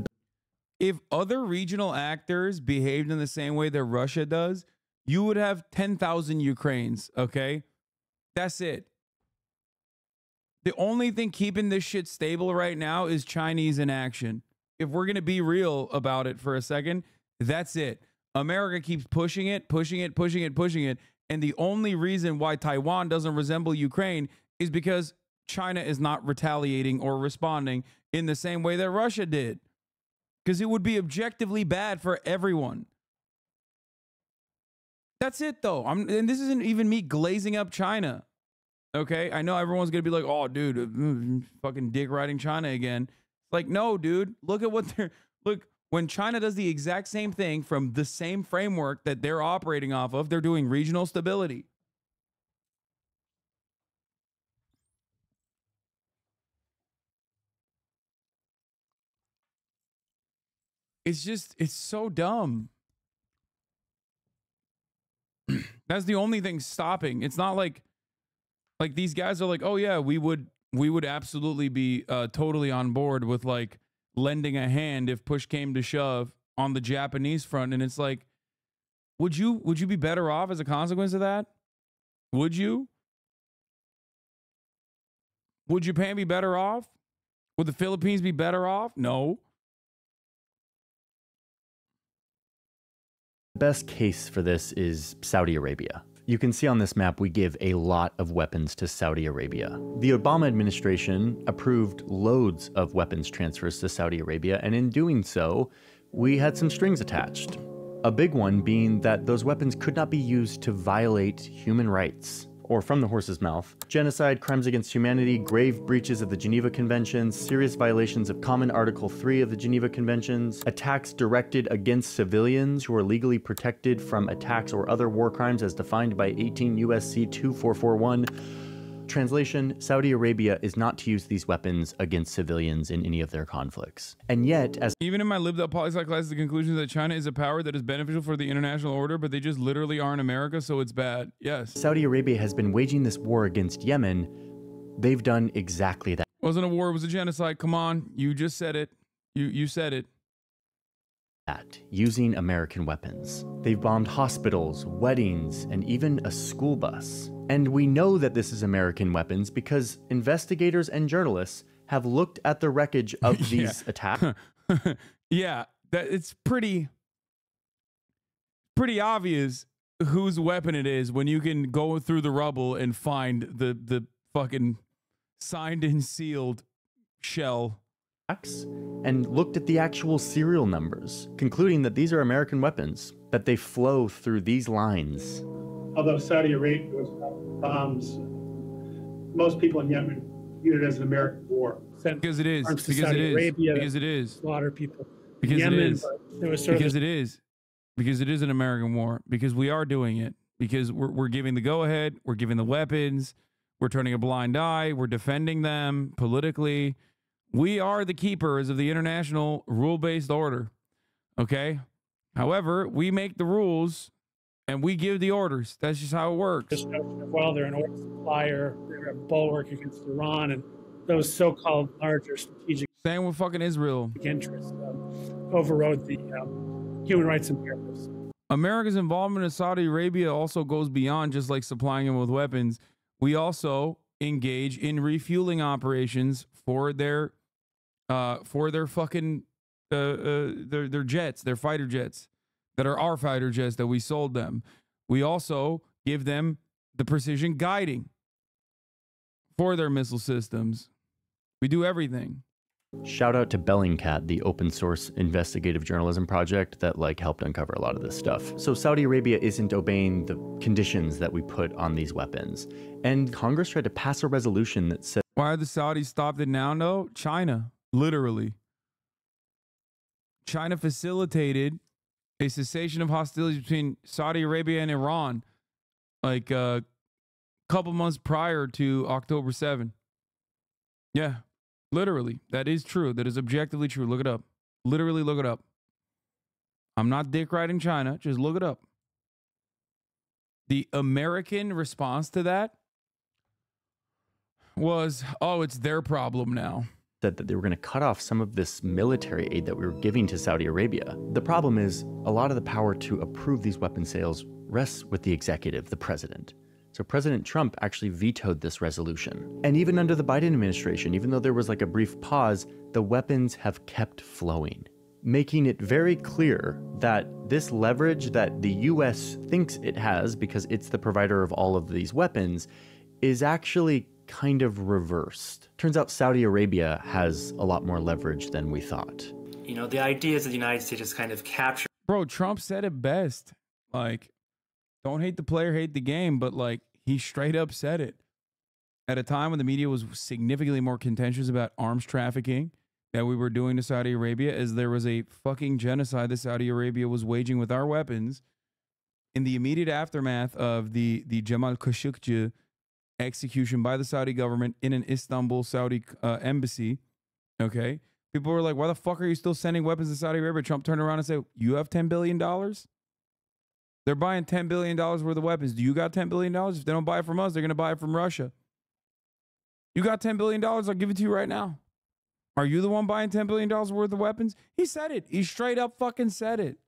if other regional actors behaved in the same way that Russia does, you would have 10,000 Ukraines, okay? That's it. The only thing keeping this shit stable right now is Chinese inaction. If we're going to be real about it for a second, that's it. America keeps pushing it. And the only reason why Taiwan doesn't resemble Ukraine is because China is not retaliating or responding in the same way that Russia did. Because it would be objectively bad for everyone. That's it, though. And this isn't even me glazing up China. Okay? I know everyone's going to be like, oh, dude, fucking dick riding China again. Like, no, dude. Look at what they're... Look, when China does the exact same thing from the same framework that they're operating off of, they're doing regional stability. It's just, it's so dumb. That's the only thing stopping. It's not like these guys are like, oh yeah, we would absolutely be totally on board with like lending a hand if push came to shove on the Japanese front. And it's like, Would you be better off as a consequence of that? Would you? Would Japan be better off? Would the Philippines be better off? No. The best case for this is Saudi Arabia. You can see on this map we give a lot of weapons to Saudi Arabia. The Obama administration approved loads of weapons transfers to Saudi Arabia, and in doing so, we had some strings attached. A big one being that those weapons could not be used to violate human rights. Or from the horse's mouth, genocide, crimes against humanity, grave breaches of the Geneva Conventions, serious violations of Common Article 3 of the Geneva Conventions, attacks directed against civilians who are legally protected from attacks or other war crimes as defined by 18 U.S.C. 2441. Translation, Saudi Arabia is not to use these weapons against civilians in any of their conflicts. And yet, as even in my lived up poli-sci class, the conclusion is that China is a power that is beneficial for the international order, but they just literally are in America, so it's bad. Yes. Saudi Arabia has been waging this war against Yemen. They've done exactly that. It wasn't a war, it was a genocide. Come on, you just said it. You said it. Using American weapons. They've bombed hospitals, weddings, and even a school bus. And we know that this is American weapons because investigators and journalists have looked at the wreckage of these attacks. Yeah, it's pretty obvious whose weapon it is when you can go through the rubble and find the fucking signed and sealed shell. And looked at the actual serial numbers, concluding that these are American weapons, that they flow through these lines. Although Saudi Arabia was bombs, most people in Yemen view it as an American war. Because it is. Arms to Because it Saudi is. Arabia Because it is. Slaughter people. Because Yemen, it is. but there was sort Because of it is. Because it is an American war. Because we are doing it. Because we're giving the go-ahead. We're giving the weapons. We're turning a blind eye. We're defending them politically. We are the keepers of the international rule-based order. Okay? However, we make the rules and we give the orders. That's just how it works. this notion of, well, they're an oil supplier, they're a bulwark against Iran, and those so-called larger strategic Same with fucking Israel. interests overrode the human rights imperatives. America's involvement in Saudi Arabia also goes beyond just like supplying them with weapons. We also engage in refueling operations for their fucking their jets, their fighter jets that are our fighter jets that we sold them. We also give them the precision guiding for their missile systems. We do everything. Shout out to Bellingcat, the open source investigative journalism project that helped uncover a lot of this stuff. So Saudi Arabia isn't obeying the conditions that we put on these weapons. And Congress tried to pass a resolution that said, why are the Saudis stopped it now? No, China, literally. China facilitated a cessation of hostilities between Saudi Arabia and Iran like a couple months prior to October 7. Yeah. Literally, that is true. That is objectively true. Look it up. Literally look it up. I'm not dick riding China. Just look it up. The American response to that was, oh, it's their problem now. Said that they were going to cut off some of this military aid that we were giving to Saudi Arabia. The problem is a lot of the power to approve these weapon sales rests with the executive, the president. So President Trump actually vetoed this resolution. And even under the Biden administration, even though there was a brief pause, the weapons have kept flowing, making it very clear that this leverage that the US thinks it has because it's the provider of all of these weapons is actually kind of reversed. Turns out Saudi Arabia has a lot more leverage than we thought. You know, the idea is that the United States just kind of captured. Bro, Trump said it best. Don't hate the player, hate the game, but he straight up said it. At a time when the media was significantly more contentious about arms trafficking that we were doing to Saudi Arabia, as there was a fucking genocide that Saudi Arabia was waging with our weapons in the immediate aftermath of the Jamal Khashoggi execution by the Saudi government in an Istanbul Saudi embassy. Okay? People were like, why the fuck are you still sending weapons to Saudi Arabia? Trump turned around and said, you have $10 billion? They're buying $10 billion worth of weapons. Do you got $10 billion? If they don't buy it from us, they're going to buy it from Russia. You got $10 billion? I'll give it to you right now. Are you the one buying $10 billion worth of weapons? He said it. He straight up fucking said it.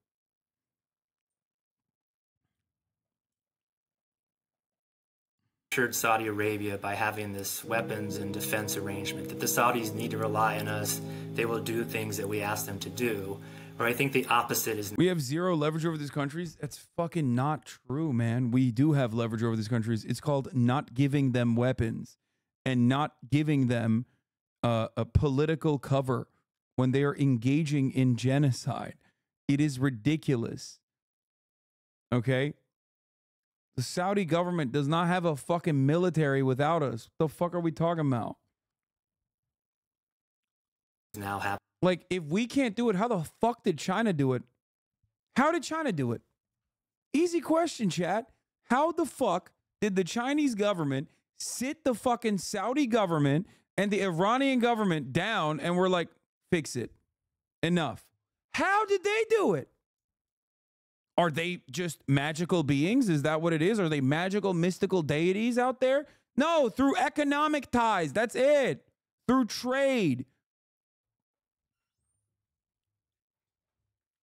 assured Saudi Arabia by having this weapons and defense arrangement that the Saudis need to rely on us. They will do things that we ask them to do. Or I think the opposite is. We have zero leverage over these countries. That's fucking not true, man. We do have leverage over these countries. It's called not giving them weapons and not giving them a political cover when they are engaging in genocide. It is ridiculous. Okay? The Saudi government does not have a fucking military without us. What the fuck are we talking about? Now happen. Like, if we can't do it, how the fuck did China do it? How did China do it? Easy question, chat. How the fuck did the Chinese government sit the fucking Saudi government and the Iranian government down and were like, fix it. Enough. How did they do it? Are they just magical beings? Is that what it is? Are they magical, mystical deities out there? No, through economic ties. That's it. Through trade.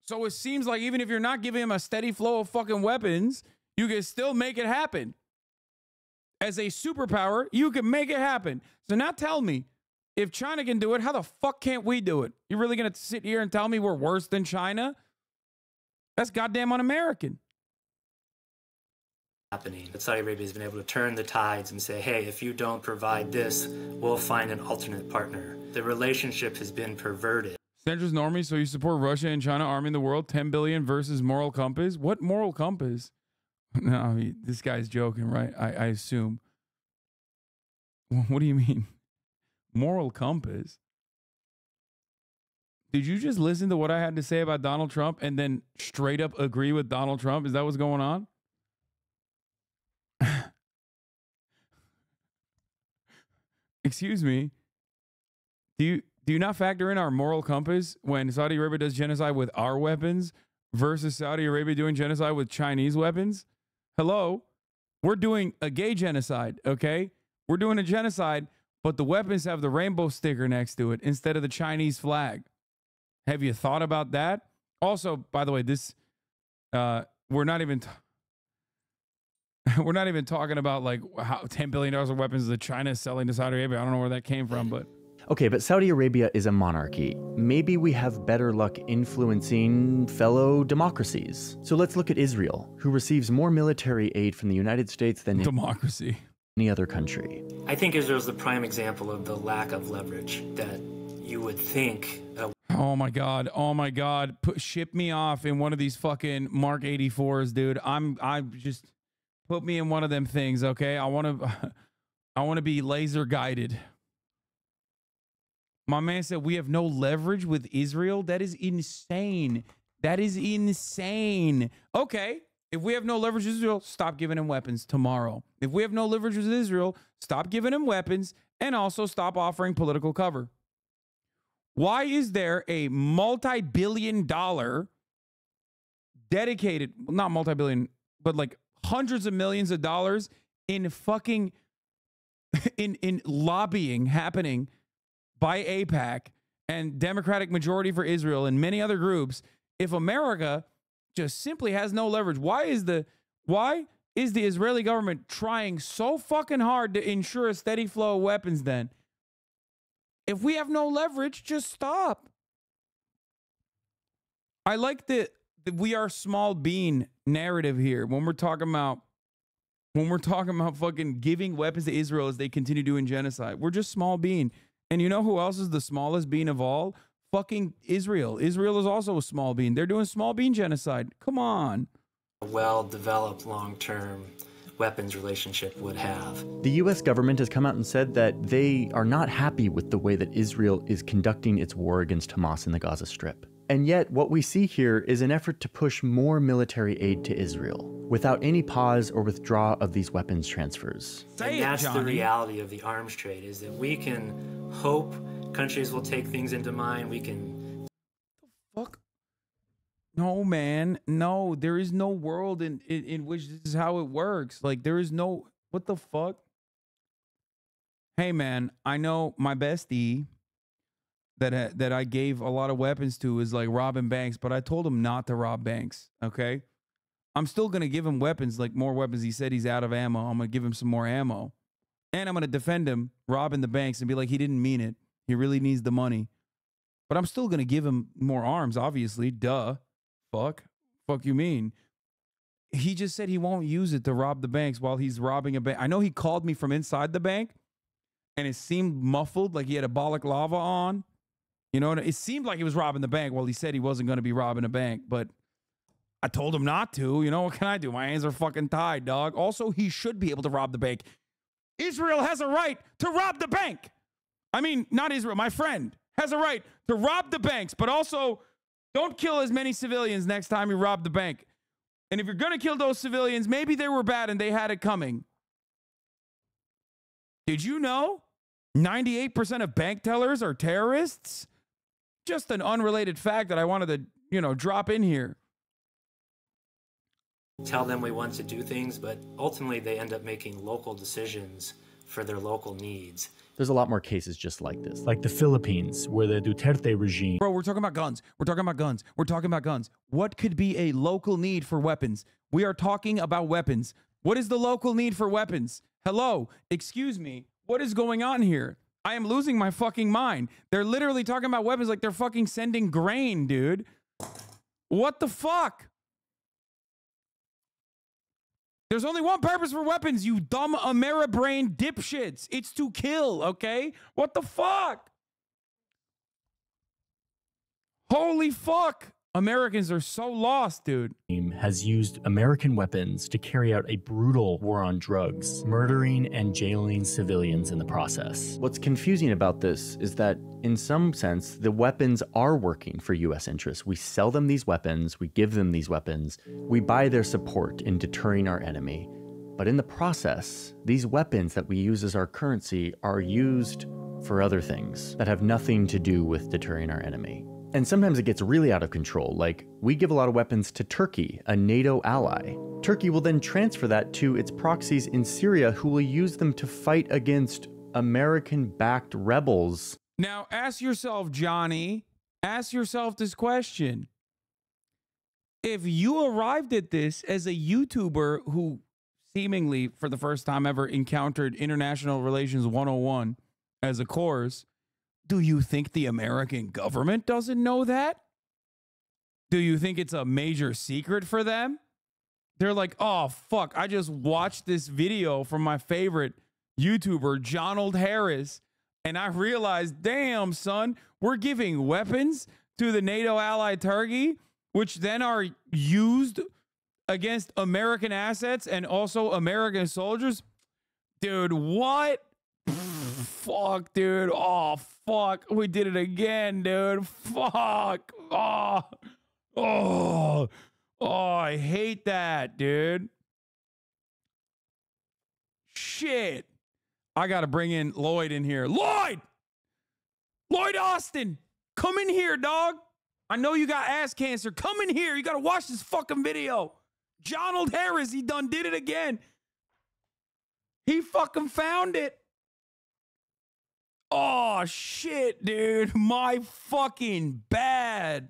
So it seems like even if you're not giving him a steady flow of fucking weapons, you can still make it happen. As a superpower, you can make it happen. So now tell me, if China can do it, how the fuck can't we do it? You're really going to sit here and tell me we're worse than China? That's goddamn un-American. Happening. But Saudi Arabia has been able to turn the tides and say, hey, if you don't provide this, we'll find an alternate partner. The relationship has been perverted. Centrist Normie, so you support Russia and China arming the world? 10 billion versus moral compass? What moral compass? No, I mean, this guy's joking, right? I assume. What do you mean? Moral compass? Did you just listen to what I had to say about Donald Trump and then straight up agree with Donald Trump? Is that what's going on? Excuse me. Do you not factor in our moral compass when Saudi Arabia does genocide with our weapons versus Saudi Arabia doing genocide with Chinese weapons? Hello? We're doing a gay genocide, okay? We're doing a genocide, but the weapons have the rainbow sticker next to it instead of the Chinese flag. Have you thought about that? Also, by the way, this we're not even talking about like how $10 billion of weapons that China is selling to Saudi Arabia. I don't know where that came from, but okay, but Saudi Arabia is a monarchy. Maybe we have better luck influencing fellow democracies. So let's look at Israel, who receives more military aid from the United States than democracy. Any other country. I think Israel's the prime example of the lack of leverage that you would think. Oh my God. Oh my God. Ship me off in one of these fucking Mark 84s, dude. I just put me in one of them things, okay? I want to be laser guided. My man said we have no leverage with Israel. That is insane. That is insane. Okay. If we have no leverage with Israel, stop giving him weapons tomorrow. If we have no leverage with Israel, stop giving him weapons and also stop offering political cover. Why is there a multi-billion-dollar dedicated, not multi-billion, but like hundreds of millions of dollars in fucking in lobbying happening by AIPAC and Democratic Majority for Israel and many other groups if America just simply has no leverage? Why is the Israeli government trying so fucking hard to ensure a steady flow of weapons then? If we have no leverage, just stop. I like the we are small bean narrative here when we're talking about fucking giving weapons to Israel as they continue doing genocide. We're just small bean. And you know who else is the smallest bean of all? Fucking Israel. Israel is also a small bean. They're doing small bean genocide. Come on. A well-developed long-term weapons relationship would have. The U.S. government has come out and said that they are not happy with the way that Israel is conducting its war against Hamas in the Gaza Strip. And yet, what we see here is an effort to push more military aid to Israel without any pause or withdrawal of these weapons transfers. And that's the reality of the arms trade, is that we can hope countries will take things into mind. We can... Fuck. No, man. No, there is no world in which this is how it works. Like, there is no... What the fuck? Hey, man, I know my bestie that I gave a lot of weapons to is like robbing banks, but I told him not to rob banks, okay? I'm still going to give him weapons, like more weapons. He said he's out of ammo. I'm going to give him some more ammo. And I'm going to defend him robbing the banks and be like, he didn't mean it. He really needs the money. But I'm still going to give him more arms, obviously. Duh. Fuck you mean? He just said he won't use it to rob the banks while he's robbing a bank. I know he called me from inside the bank, and it seemed muffled, like he had a balaclava on. You know, it seemed like he was robbing the bank while he said he wasn't going to be robbing a bank. But I told him not to. You know, what can I do? My hands are fucking tied, dog. Also, he should be able to rob the bank. Israel has a right to rob the bank. I mean, not Israel. My friend has a right to rob the banks, but also don't kill as many civilians next time you rob the bank. And if you're going to kill those civilians, maybe they were bad and they had it coming. Did you know 98% of bank tellers are terrorists? Just an unrelated fact that I wanted to, you know, drop in here. Tell them we want to do things, but ultimately they end up making local decisions for their local needs. There's a lot more cases just like this. Like the Philippines, where the Duterte regime... Bro, we're talking about guns. We're talking about guns. We're talking about guns. What could be a local need for weapons? We are talking about weapons. What is the local need for weapons? Hello? Excuse me. What is going on here? I am losing my fucking mind. They're literally talking about weapons like they're fucking sending grain, dude. What the fuck? There's only one purpose for weapons, you dumb Ameribrain dipshits. It's to kill, okay? What the fuck? Holy fuck. Americans are so lost, dude. Has used American weapons to carry out a brutal war on drugs, murdering and jailing civilians in the process. What's confusing about this is that, in some sense, the weapons are working for U.S. interests. We sell them these weapons, we give them these weapons, we buy their support in deterring our enemy. But in the process, these weapons that we use as our currency are used for other things that have nothing to do with deterring our enemy. And sometimes it gets really out of control, like we give a lot of weapons to Turkey, a NATO ally. Turkey will then transfer that to its proxies in Syria, who will use them to fight against American-backed rebels. Now, ask yourself, Johnny, ask yourself this question. If you arrived at this as a YouTuber who seemingly, for the first time ever, encountered International Relations 101 as a course, do you think the American government doesn't know that? Do you think it's a major secret for them? They're like, oh, fuck, I just watched this video from my favorite YouTuber, Jonald Harris, and I realized, damn, son, we're giving weapons to the NATO ally Turkey, which then are used against American assets and also American soldiers. Dude, what? Fuck, dude. Oh, fuck. We did it again, dude. Fuck. Oh, I hate that, dude. Shit. I got to bring in Lloyd in here. Lloyd Austin. Come in here, dog. I know you got ass cancer. Come in here. You got to watch this fucking video. Jonald Harris, he done did it again. He fucking found it. Oh, shit, dude. My fucking bad.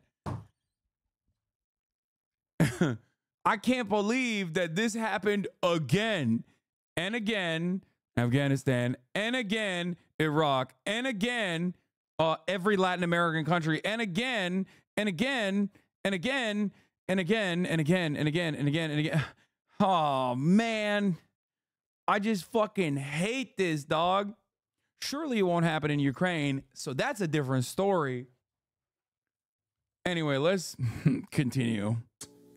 I can't believe that this happened again and again. Afghanistan, and again, Iraq, and again, every Latin American country, and again, and again, and again, and again, and again, and again, and again, and again. Oh, man. I just fucking hate this, dog. Surely it won't happen in Ukraine, so that's a different story. Anyway, let's continue.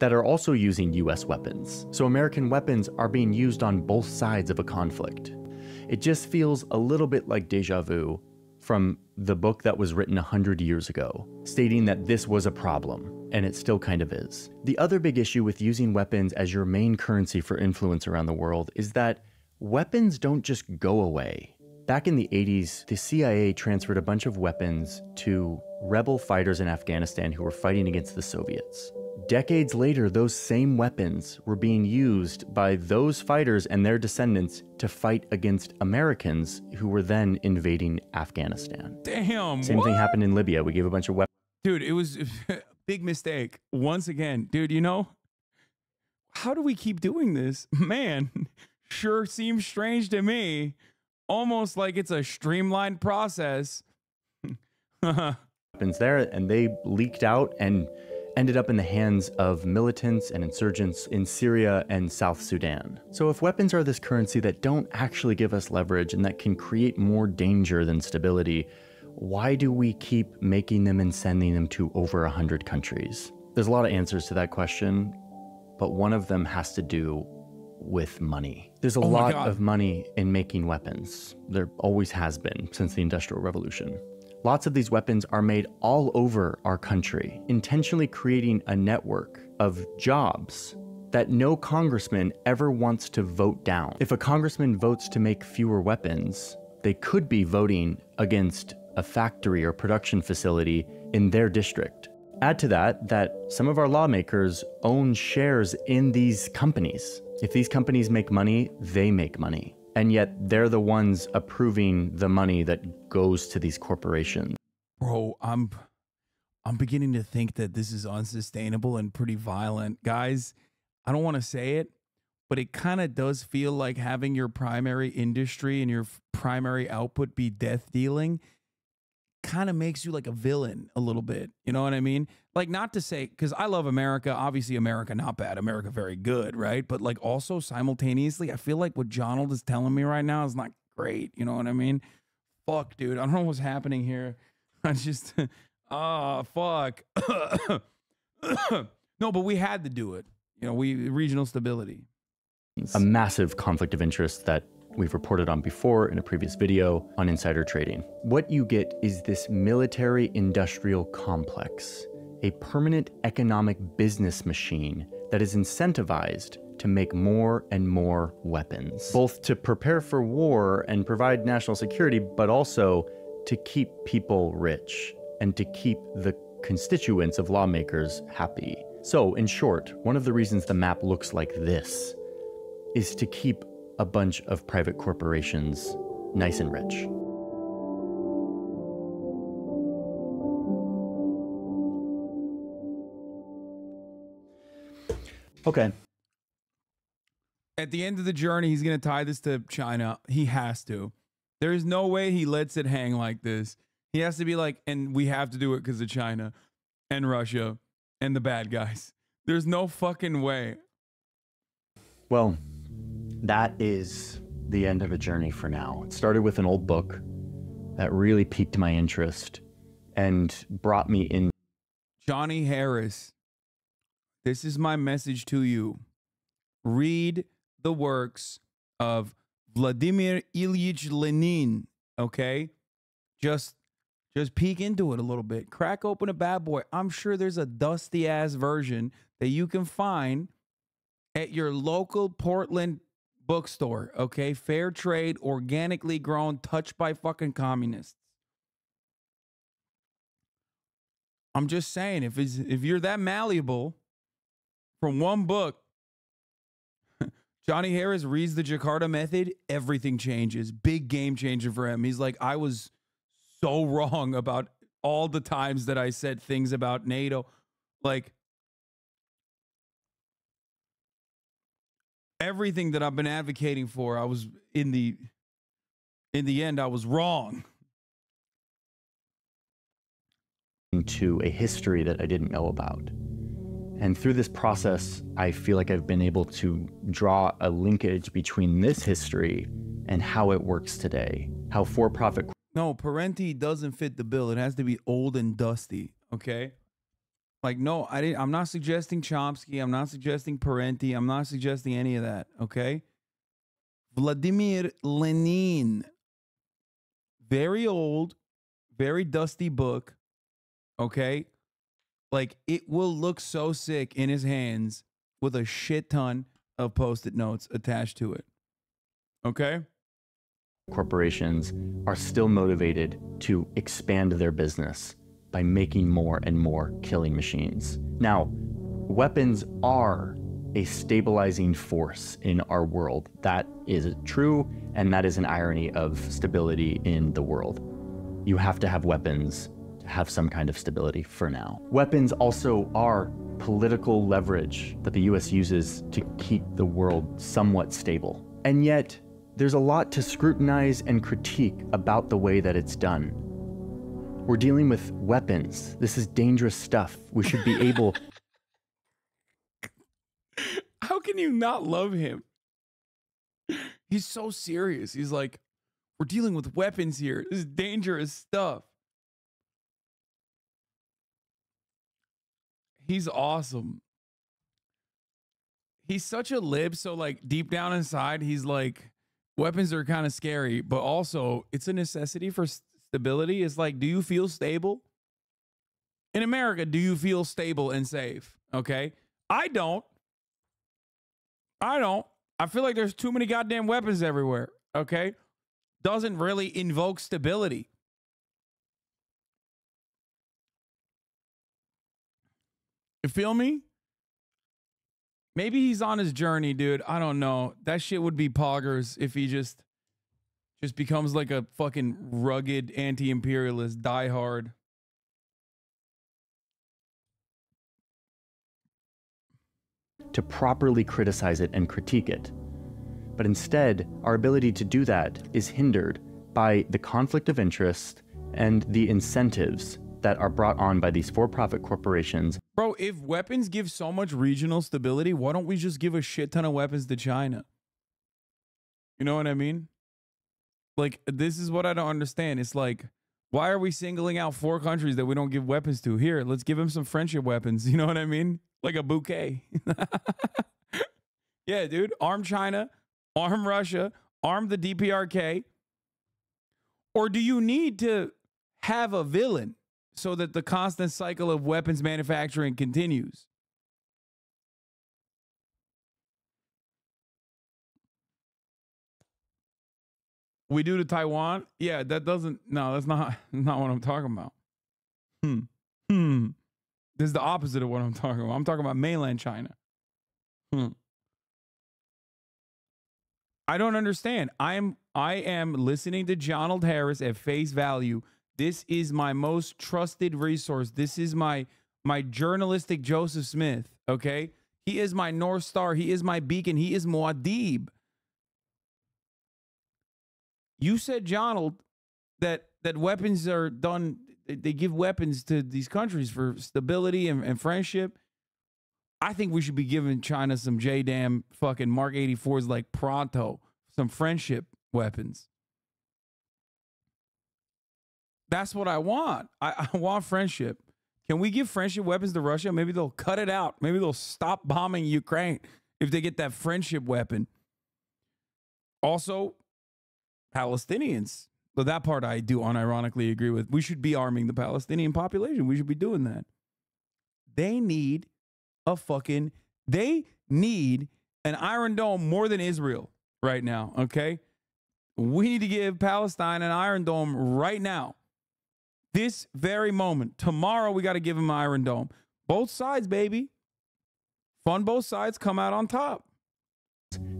That are also using U.S. weapons. So American weapons are being used on both sides of a conflict. It just feels a little bit like deja vu from the book that was written 100 years ago, stating that this was a problem, and it still kind of is. The other big issue with using weapons as your main currency for influence around the world is that weapons don't just go away. Back in the 80s, the CIA transferred a bunch of weapons to rebel fighters in Afghanistan who were fighting against the Soviets. Decades later, those same weapons were being used by those fighters and their descendants to fight against Americans who were then invading Afghanistan. Damn, Same thing happened in Libya. We gave a bunch of weapons. Dude, it was a big mistake. Once again, dude, you know, how do we keep doing this? Man, sure seems strange to me. Almost like it's a streamlined process. Weapons there, and they leaked out and ended up in the hands of militants and insurgents in Syria and South Sudan. So if weapons are this currency that don't actually give us leverage and that can create more danger than stability, why do we keep making them and sending them to over 100 countries? There's a lot of answers to that question, but one of them has to do with money. There's a lot of money in making weapons. There always has been since the Industrial Revolution. Lots of these weapons are made all over our country, intentionally creating a network of jobs that no congressman ever wants to vote down. If a congressman votes to make fewer weapons, they could be voting against a factory or production facility in their district. Add to that some of our lawmakers own shares in these companies. If these companies make money, they make money. And yet they're the ones approving the money that goes to these corporations. Bro, I'm beginning to think that this is unsustainable and pretty violent. Guys, I don't want to say it, but it kind of does feel like having your primary industry and your primary output be death dealing kind of makes you like a villain a little bit. You know what I mean? Like, not to say, because I love America. Obviously, America not bad. America very good, right? But like also simultaneously, I feel like what Jonald is telling me right now is not great. You know what I mean? Fuck, dude. I don't know what's happening here. I just, fuck. No, but we had to do it. You know, regional stability. A massive conflict of interest that we've reported on before in a previous video on insider trading. What you get is this military-industrial complex, a permanent economic business machine that is incentivized to make more and more weapons, both to prepare for war and provide national security, but also to keep people rich and to keep the constituents of lawmakers happy. So, in short, one of the reasons the map looks like this is to keep a bunch of private corporations nice and rich. Okay. At the end of the journey, he's going to tie this to China. He has to. There's no way he lets it hang like this. He has to be like, and we have to do it because of China and Russia and the bad guys. There's no fucking way. Well, that is the end of a journey for now. It started with an old book that really piqued my interest and brought me in. Johnny Harris, this is my message to you. Read the works of Vladimir Ilyich Lenin, okay? Just peek into it a little bit. Crack open a bad boy. I'm sure there's a dusty-ass version that you can find at your local Portland bookstore, okay? Fair trade, organically grown, touched by fucking communists. I'm just saying, if you're that malleable from one book, Johnny Harris reads the Jakarta Method, everything changes. Big game changer for him. He's like, I was so wrong about all the times that I said things about NATO. Like, everything that I've been advocating for, I was in the end, I was wrong. To a history that I didn't know about. And through this process, I feel like I've been able to draw a linkage between this history and how it works today. How for-profit... No, Parenti doesn't fit the bill. It has to be old and dusty, okay? Like, no, I'm not suggesting Chomsky. I'm not suggesting Parenti. I'm not suggesting any of that, okay? Vladimir Lenin. Very old, very dusty book, okay? Like, it will look so sick in his hands with a shit ton of Post-it notes attached to it, okay? Corporations are still motivated to expand their business by making more and more killing machines. Now, weapons are a stabilizing force in our world. That is true, and that is an irony of stability in the world. You have to have weapons have some kind of stability for now. Weapons also are political leverage that the US uses to keep the world somewhat stable. And yet, there's a lot to scrutinize and critique about the way that it's done. We're dealing with weapons. This is dangerous stuff. We should be able... How can you not love him? He's so serious. He's like, we're dealing with weapons here. This is dangerous stuff. He's awesome. He's such a lib, so like deep down inside, he's like, weapons are kind of scary, but also it's a necessity for stability. It's like, do you feel stable? In America, do you feel stable and safe? Okay. I don't. I feel like there's too many goddamn weapons everywhere. Okay. Doesn't really invoke stability. You feel me? Maybe he's on his journey, dude. I don't know. That shit would be poggers if he just becomes like a fucking rugged anti-imperialist diehard. To properly criticize it and critique it. But instead, our ability to do that is hindered by the conflict of interest and the incentives that are brought on by these for-profit corporations. Bro, if weapons give so much regional stability, why don't we just give a shit ton of weapons to China? You know what I mean? Like, this is what I don't understand. It's like, why are we singling out 4 countries that we don't give weapons to? Here, let's give them some friendship weapons. You know what I mean? Like a bouquet. Yeah, dude. Arm China, arm Russia, arm the DPRK. Or do you need to have a villain so that the constant cycle of weapons manufacturing continues? We do to Taiwan? Yeah, that doesn't... No, that's not what I'm talking about. This is the opposite of what I'm talking about. I'm talking about mainland China. I don't understand. I am listening to Donald Harris at face value. This is my most trusted resource. This is my journalistic Joseph Smith, okay? He is my North Star. He is my beacon. He is Muad'Dib. You said, Donald, that weapons are done... They give weapons to these countries for stability and friendship. I think we should be giving China some J-damn fucking Mark 84s like pronto, some friendship weapons. That's what I want. I want friendship. Can we give friendship weapons to Russia? Maybe they'll cut it out. Maybe they'll stop bombing Ukraine if they get that friendship weapon. Also, Palestinians. But that part I do unironically agree with. We should be arming the Palestinian population. We should be doing that. They need an Iron Dome more than Israel right now, okay? We need to give Palestine an Iron Dome right now. This very moment. Tomorrow, we got to give them an Iron Dome. Both sides, baby. Fund both sides, come out on top.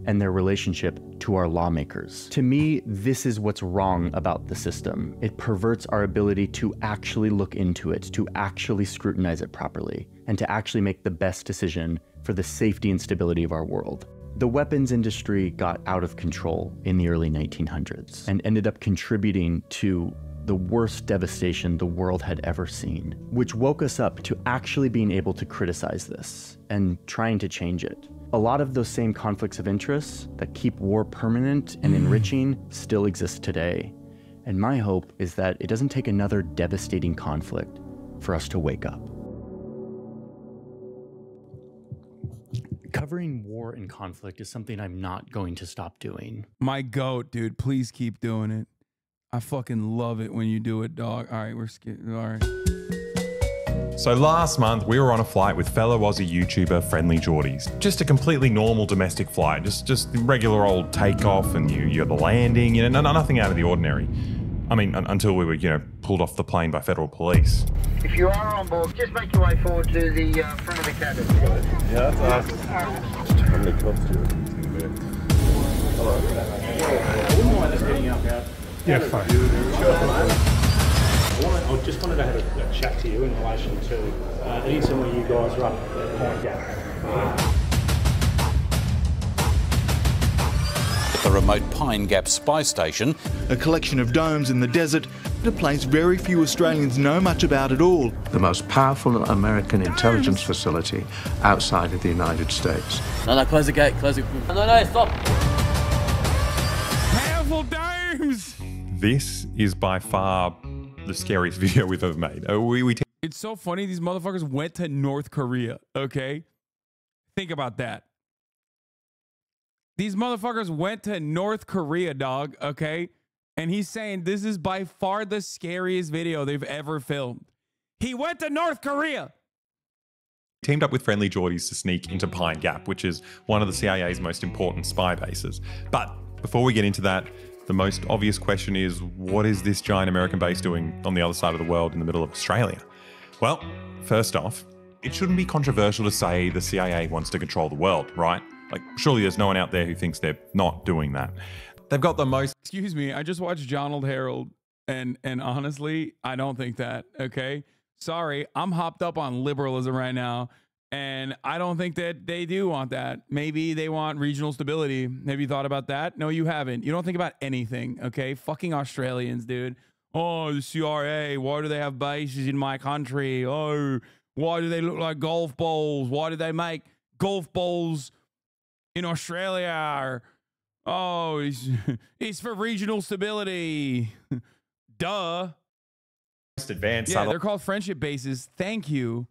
And their relationship to our lawmakers. To me, this is what's wrong about the system. It perverts our ability to actually look into it, to actually scrutinize it properly, and to actually make the best decision for the safety and stability of our world. The weapons industry got out of control in the early 1900s and ended up contributing to the worst devastation the world had ever seen, which woke us up to actually being able to criticize this and trying to change it. A lot of those same conflicts of interest that keep war permanent and enriching still exist today. And my hope is that it doesn't take another devastating conflict for us to wake up. Covering war and conflict is something I'm not going to stop doing. My goat, dude. Please keep doing it. I fucking love it when you do it, dog. All right, we're skipping. All right. So last month, we were on a flight with fellow Aussie YouTuber Friendly Geordies. Just a completely normal domestic flight, just the regular old takeoff and you got the landing, you know, nothing out of the ordinary. I mean, until we were, pulled off the plane by federal police. If you are on board, just make your way forward to the front of the cabin. Yeah, that's awesome. How many cups do you think? Hello. I wouldn't mind us getting out, guys. Yeah, fine. I just wanted to have a chat to you in relation to an incident where you guys were up at Point Gap. The remote Pine Gap Spy Station, a collection of domes in the desert, a place very few Australians know much about at all. The most powerful American intelligence facility outside of the United States. No, close the gate, close it. No, stop. Powerful domes! This is by far the scariest video we've ever made. It's so funny. These motherfuckers went to North Korea, okay? Think about that. These motherfuckers went to North Korea, dog, okay? And he's saying this is by far the scariest video they've ever filmed. He went to North Korea. Teamed up with friendly Geordies to sneak into Pine Gap, which is one of the CIA's most important spy bases. But before we get into that, the most obvious question is, what is this giant American base doing on the other side of the world in the middle of Australia? Well, first off, it shouldn't be controversial to say the CIA wants to control the world, right? Like, surely there's no one out there who thinks they're not doing that. They've got the most... Excuse me, I just watched Donald Harold, and honestly, I don't think that, okay? Sorry, I'm hopped up on liberalism right now, and I don't think that they do want that. Maybe they want regional stability. Have you thought about that? No, you haven't. You don't think about anything, okay? Fucking Australians, dude. Oh, the CIA, why do they have bases in my country? Oh, why do they look like golf balls? Why do they make golf balls in Australia? Or, oh, it's for regional stability. Duh. Advanced yeah, they're called friendship bases. Thank you.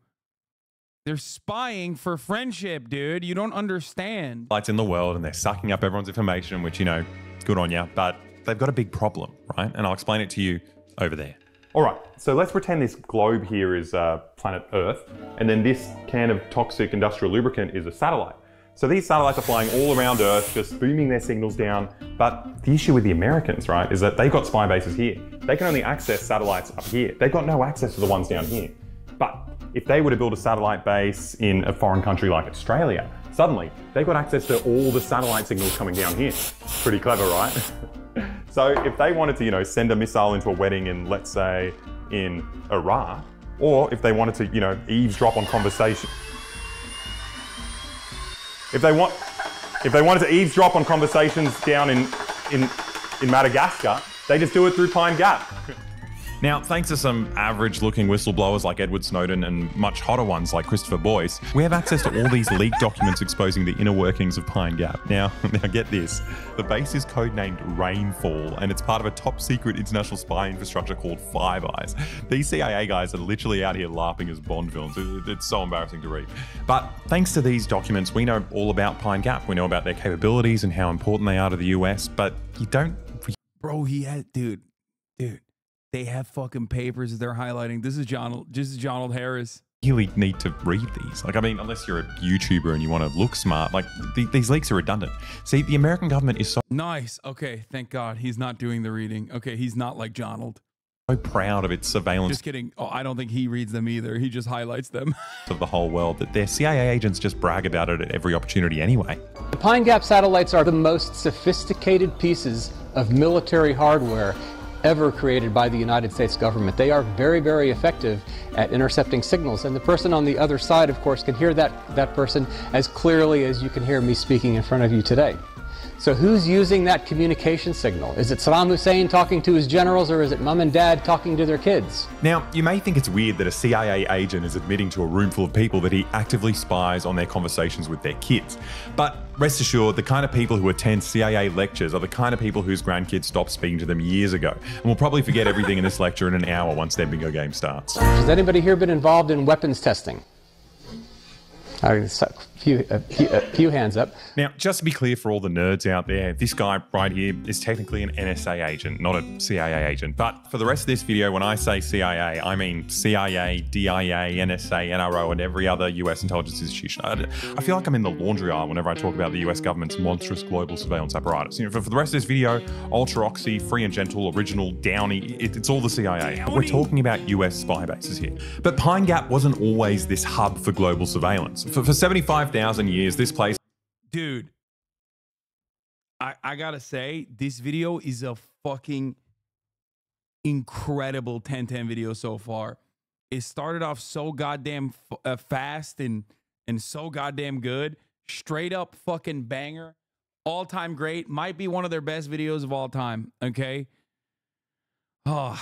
They're spying for friendship, dude. You don't understand. Lights in the world, and they're sucking up everyone's information, which, you know, good on you. But they've got a big problem, right? And I'll explain it to you over there. All right, so let's pretend this globe here is planet Earth, and then this can of toxic industrial lubricant is a satellite. So these satellites are flying all around Earth, just booming their signals down. But the issue with the Americans, right, is that they've got spy bases here. They can only access satellites up here. They've got no access to the ones down here. But if they were to build a satellite base in a foreign country like Australia, suddenly they've got access to all the satellite signals coming down here. Pretty clever, right? So if they wanted to, you know, send a missile into a wedding in, let's say, in Iraq, or if they wanted to, you know, eavesdrop on conversation. If they wanted to eavesdrop on conversations down in Madagascar, they just do it through Pine Gap. Now, thanks to some average-looking whistleblowers like Edward Snowden and much hotter ones like Christopher Boyce, we have access to all these leaked documents exposing the inner workings of Pine Gap. Now get this. The base is codenamed Rainfall, and it's part of a top-secret international spy infrastructure called Five Eyes. These CIA guys are literally out here laughing as Bond villains. It's so embarrassing to read. But thanks to these documents, we know all about Pine Gap. We know about their capabilities and how important they are to the US, but you don't... Bro, he had... Dude. They have fucking papers that they're highlighting. This is Donald Harris. You really need to read these. Like, I mean, unless you're a YouTuber and you want to look smart, like these leaks are redundant. See, the American government is so nice. Okay, thank God he's not doing the reading. Okay, he's not like Donald. So proud of its surveillance. Just kidding. Oh, I don't think he reads them either. He just highlights them. Of the whole world that their CIA agents just brag about it at every opportunity anyway. The Pine Gap satellites are the most sophisticated pieces of military hardware ever created by the United States government. They are very, very effective at intercepting signals, and the person on the other side, of course, can hear that person as clearly as you can hear me speaking in front of you today. So who's using that communication signal? Is it Saddam Hussein talking to his generals, or is it mom and dad talking to their kids? Now, you may think it's weird that a CIA agent is admitting to a room full of people that he actively spies on their conversations with their kids. But rest assured, the kind of people who attend CIA lectures are the kind of people whose grandkids stopped speaking to them years ago. And will probably forget everything in this lecture in an hour once their bingo game starts. Has anybody here been involved in weapons testing? A few hands up. Now, just to be clear for all the nerds out there, this guy right here is technically an NSA agent, not a CIA agent. But for the rest of this video, when I say CIA, I mean CIA, DIA, NSA, NRO, and every other US intelligence institution. I feel like I'm in the laundry aisle whenever I talk about the US government's monstrous global surveillance apparatus. You know, for the rest of this video, Ultra Oxy, Free and Gentle, Original, Downey, it's all the CIA. We're talking about US spy bases here. But Pine Gap wasn't always this hub for global surveillance. For 75,000 years, this place... Dude, I gotta say, this video is a fucking incredible 10/10 video so far. It started off so goddamn fast and so goddamn good. Straight up fucking banger. All-time great. Might be one of their best videos of all time. Okay. Oh,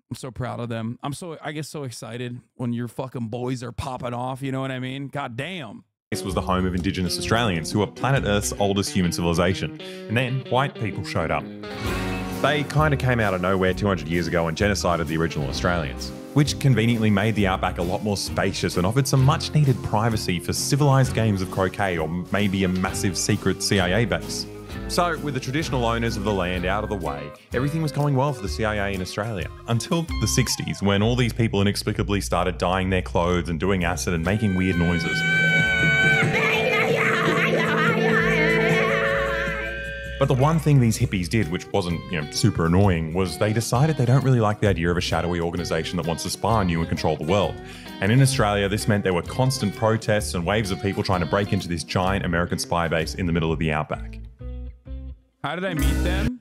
I'm so proud of them. I get so excited when your fucking boys are popping off. You know what I mean? God damn. This was the home of Indigenous Australians, who are planet Earth's oldest human civilization. And then white people showed up. They kind of came out of nowhere 200 years ago and genocided the original Australians, which conveniently made the outback a lot more spacious and offered some much needed privacy for civilized games of croquet or maybe a massive secret CIA base. So, with the traditional owners of the land out of the way, everything was going well for the CIA in Australia. Until the 60s, when all these people inexplicably started dyeing their clothes and doing acid and making weird noises. But the one thing these hippies did, which wasn't, super annoying, was they decided they don't really like the idea of a shadowy organisation that wants to spy on you and control the world. And in Australia, this meant there were constant protests and waves of people trying to break into this giant American spy base in the middle of the outback. How did I meet them?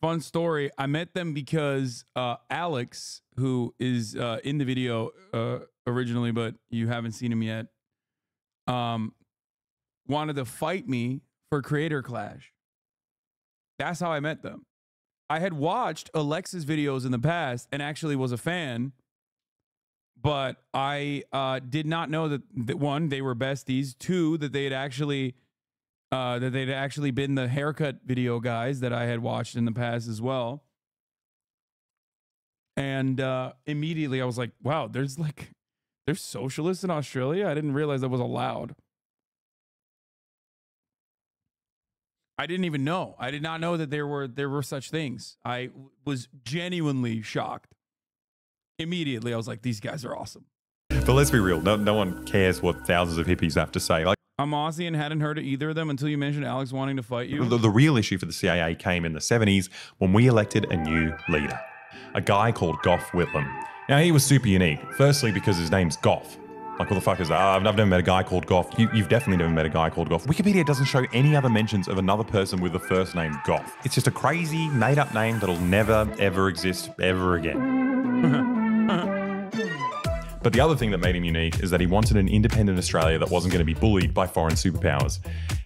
Fun story. I met them because Alex, who is in the video originally, but you haven't seen him yet, wanted to fight me for Creator Clash. That's how I met them. I had watched Alexa's videos in the past and actually was a fan, but I did not know that one, they were besties. Two, that they had actually been the haircut video guys that I had watched in the past as well. And immediately I was like, wow, there's socialists in Australia? I didn't realize that was allowed. I didn't even know. I did not know that there were such things. I was genuinely shocked. Immediately, I was like, these guys are awesome. But let's be real. No one cares what thousands of hippies have to say. I'm Aussie and hadn't heard of either of them until you mentioned Alex wanting to fight you. The real issue for the CIA came in the 70s when we elected a new leader, a guy called Gough Whitlam. Now, he was super unique. Firstly, because his name's Gough. Like, what the fuck is that? I've never met a guy called Gough. You've definitely never met a guy called Gough. Wikipedia doesn't show any other mentions of another person with the first name Gough. It's just a crazy, made-up name that'll never, ever exist ever again. But the other thing that made him unique is that he wanted an independent Australia that wasn't going to be bullied by foreign superpowers.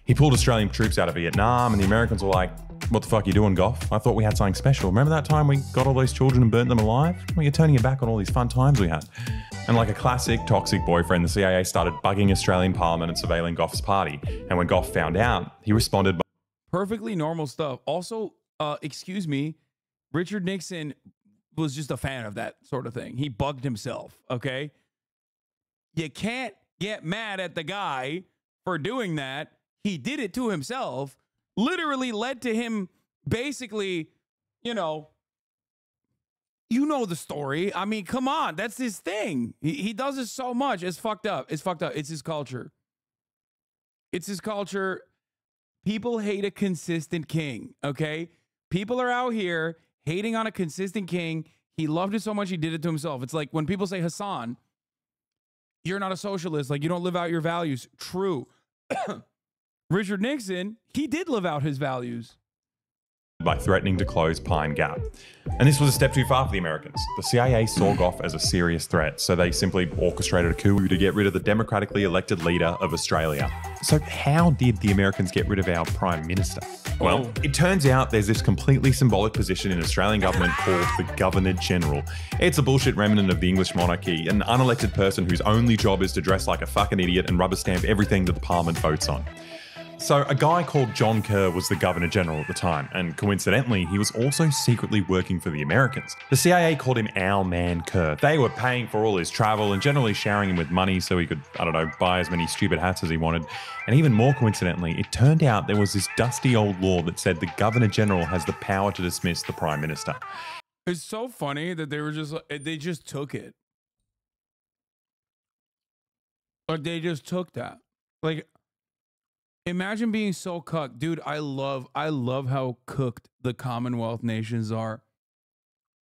He pulled Australian troops out of Vietnam, and the Americans were like, what the fuck are you doing, Gough? I thought we had something special. Remember that time we got all those children and burnt them alive? Well, you're turning your back on all these fun times we had. And like a classic toxic boyfriend, the CIA started bugging Australian Parliament and surveilling Gough's party. And when Gough found out, he responded by perfectly normal stuff. Also, excuse me, Richard Nixon was just a fan of that sort of thing. He bugged himself, okay? You can't get mad at the guy for doing that. He did it to himself. Literally led to him basically, you know the story. I mean, come on. That's his thing. He does it so much. It's fucked up. It's fucked up. It's his culture. It's his culture. People hate a consistent king, okay? People are out here hating on a consistent king. He loved it so much he did it to himself. It's like when people say, Hasan, you're not a socialist. Like, you don't live out your values. True. Richard Nixon, he did live out his values by threatening to close Pine Gap. And this was a step too far for the Americans. The CIA saw Gough as a serious threat, so they simply orchestrated a coup to get rid of the democratically elected leader of Australia. So how did the Americans get rid of our Prime Minister? Well, it turns out there's this completely symbolic position in Australian government called the Governor-General. It's a bullshit remnant of the English monarchy, an unelected person whose only job is to dress like a fucking idiot and rubber stamp everything that the Parliament votes on. So a guy called John Kerr was the Governor-General at the time, and coincidentally, he was also secretly working for the Americans. The CIA called him Our Man Kerr. They were paying for all his travel and generally showering him with money so he could, buy as many stupid hats as he wanted. And even more coincidentally, it turned out there was this dusty old law that said the Governor-General has the power to dismiss the Prime Minister. It's so funny that they just took it. Like, they just took that. Like, imagine being so cooked. Dude, I love how cooked the Commonwealth nations are.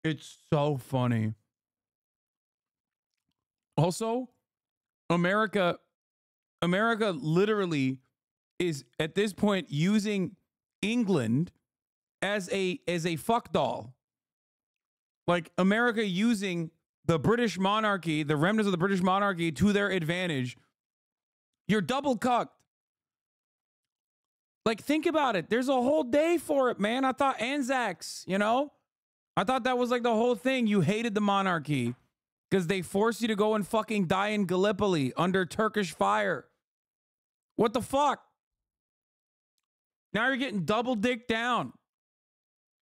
It's so funny. Also, America literally is at this point using England as a fuck doll. Like America using the British monarchy, the remnants of the British monarchy to their advantage. You're double cucked. Like, think about it. There's a whole day for it, man. I thought Anzacs, you know? I thought that was like the whole thing. You hated the monarchy because they forced you to go and fucking die in Gallipoli under Turkish fire. What the fuck? Now you're getting double dicked down.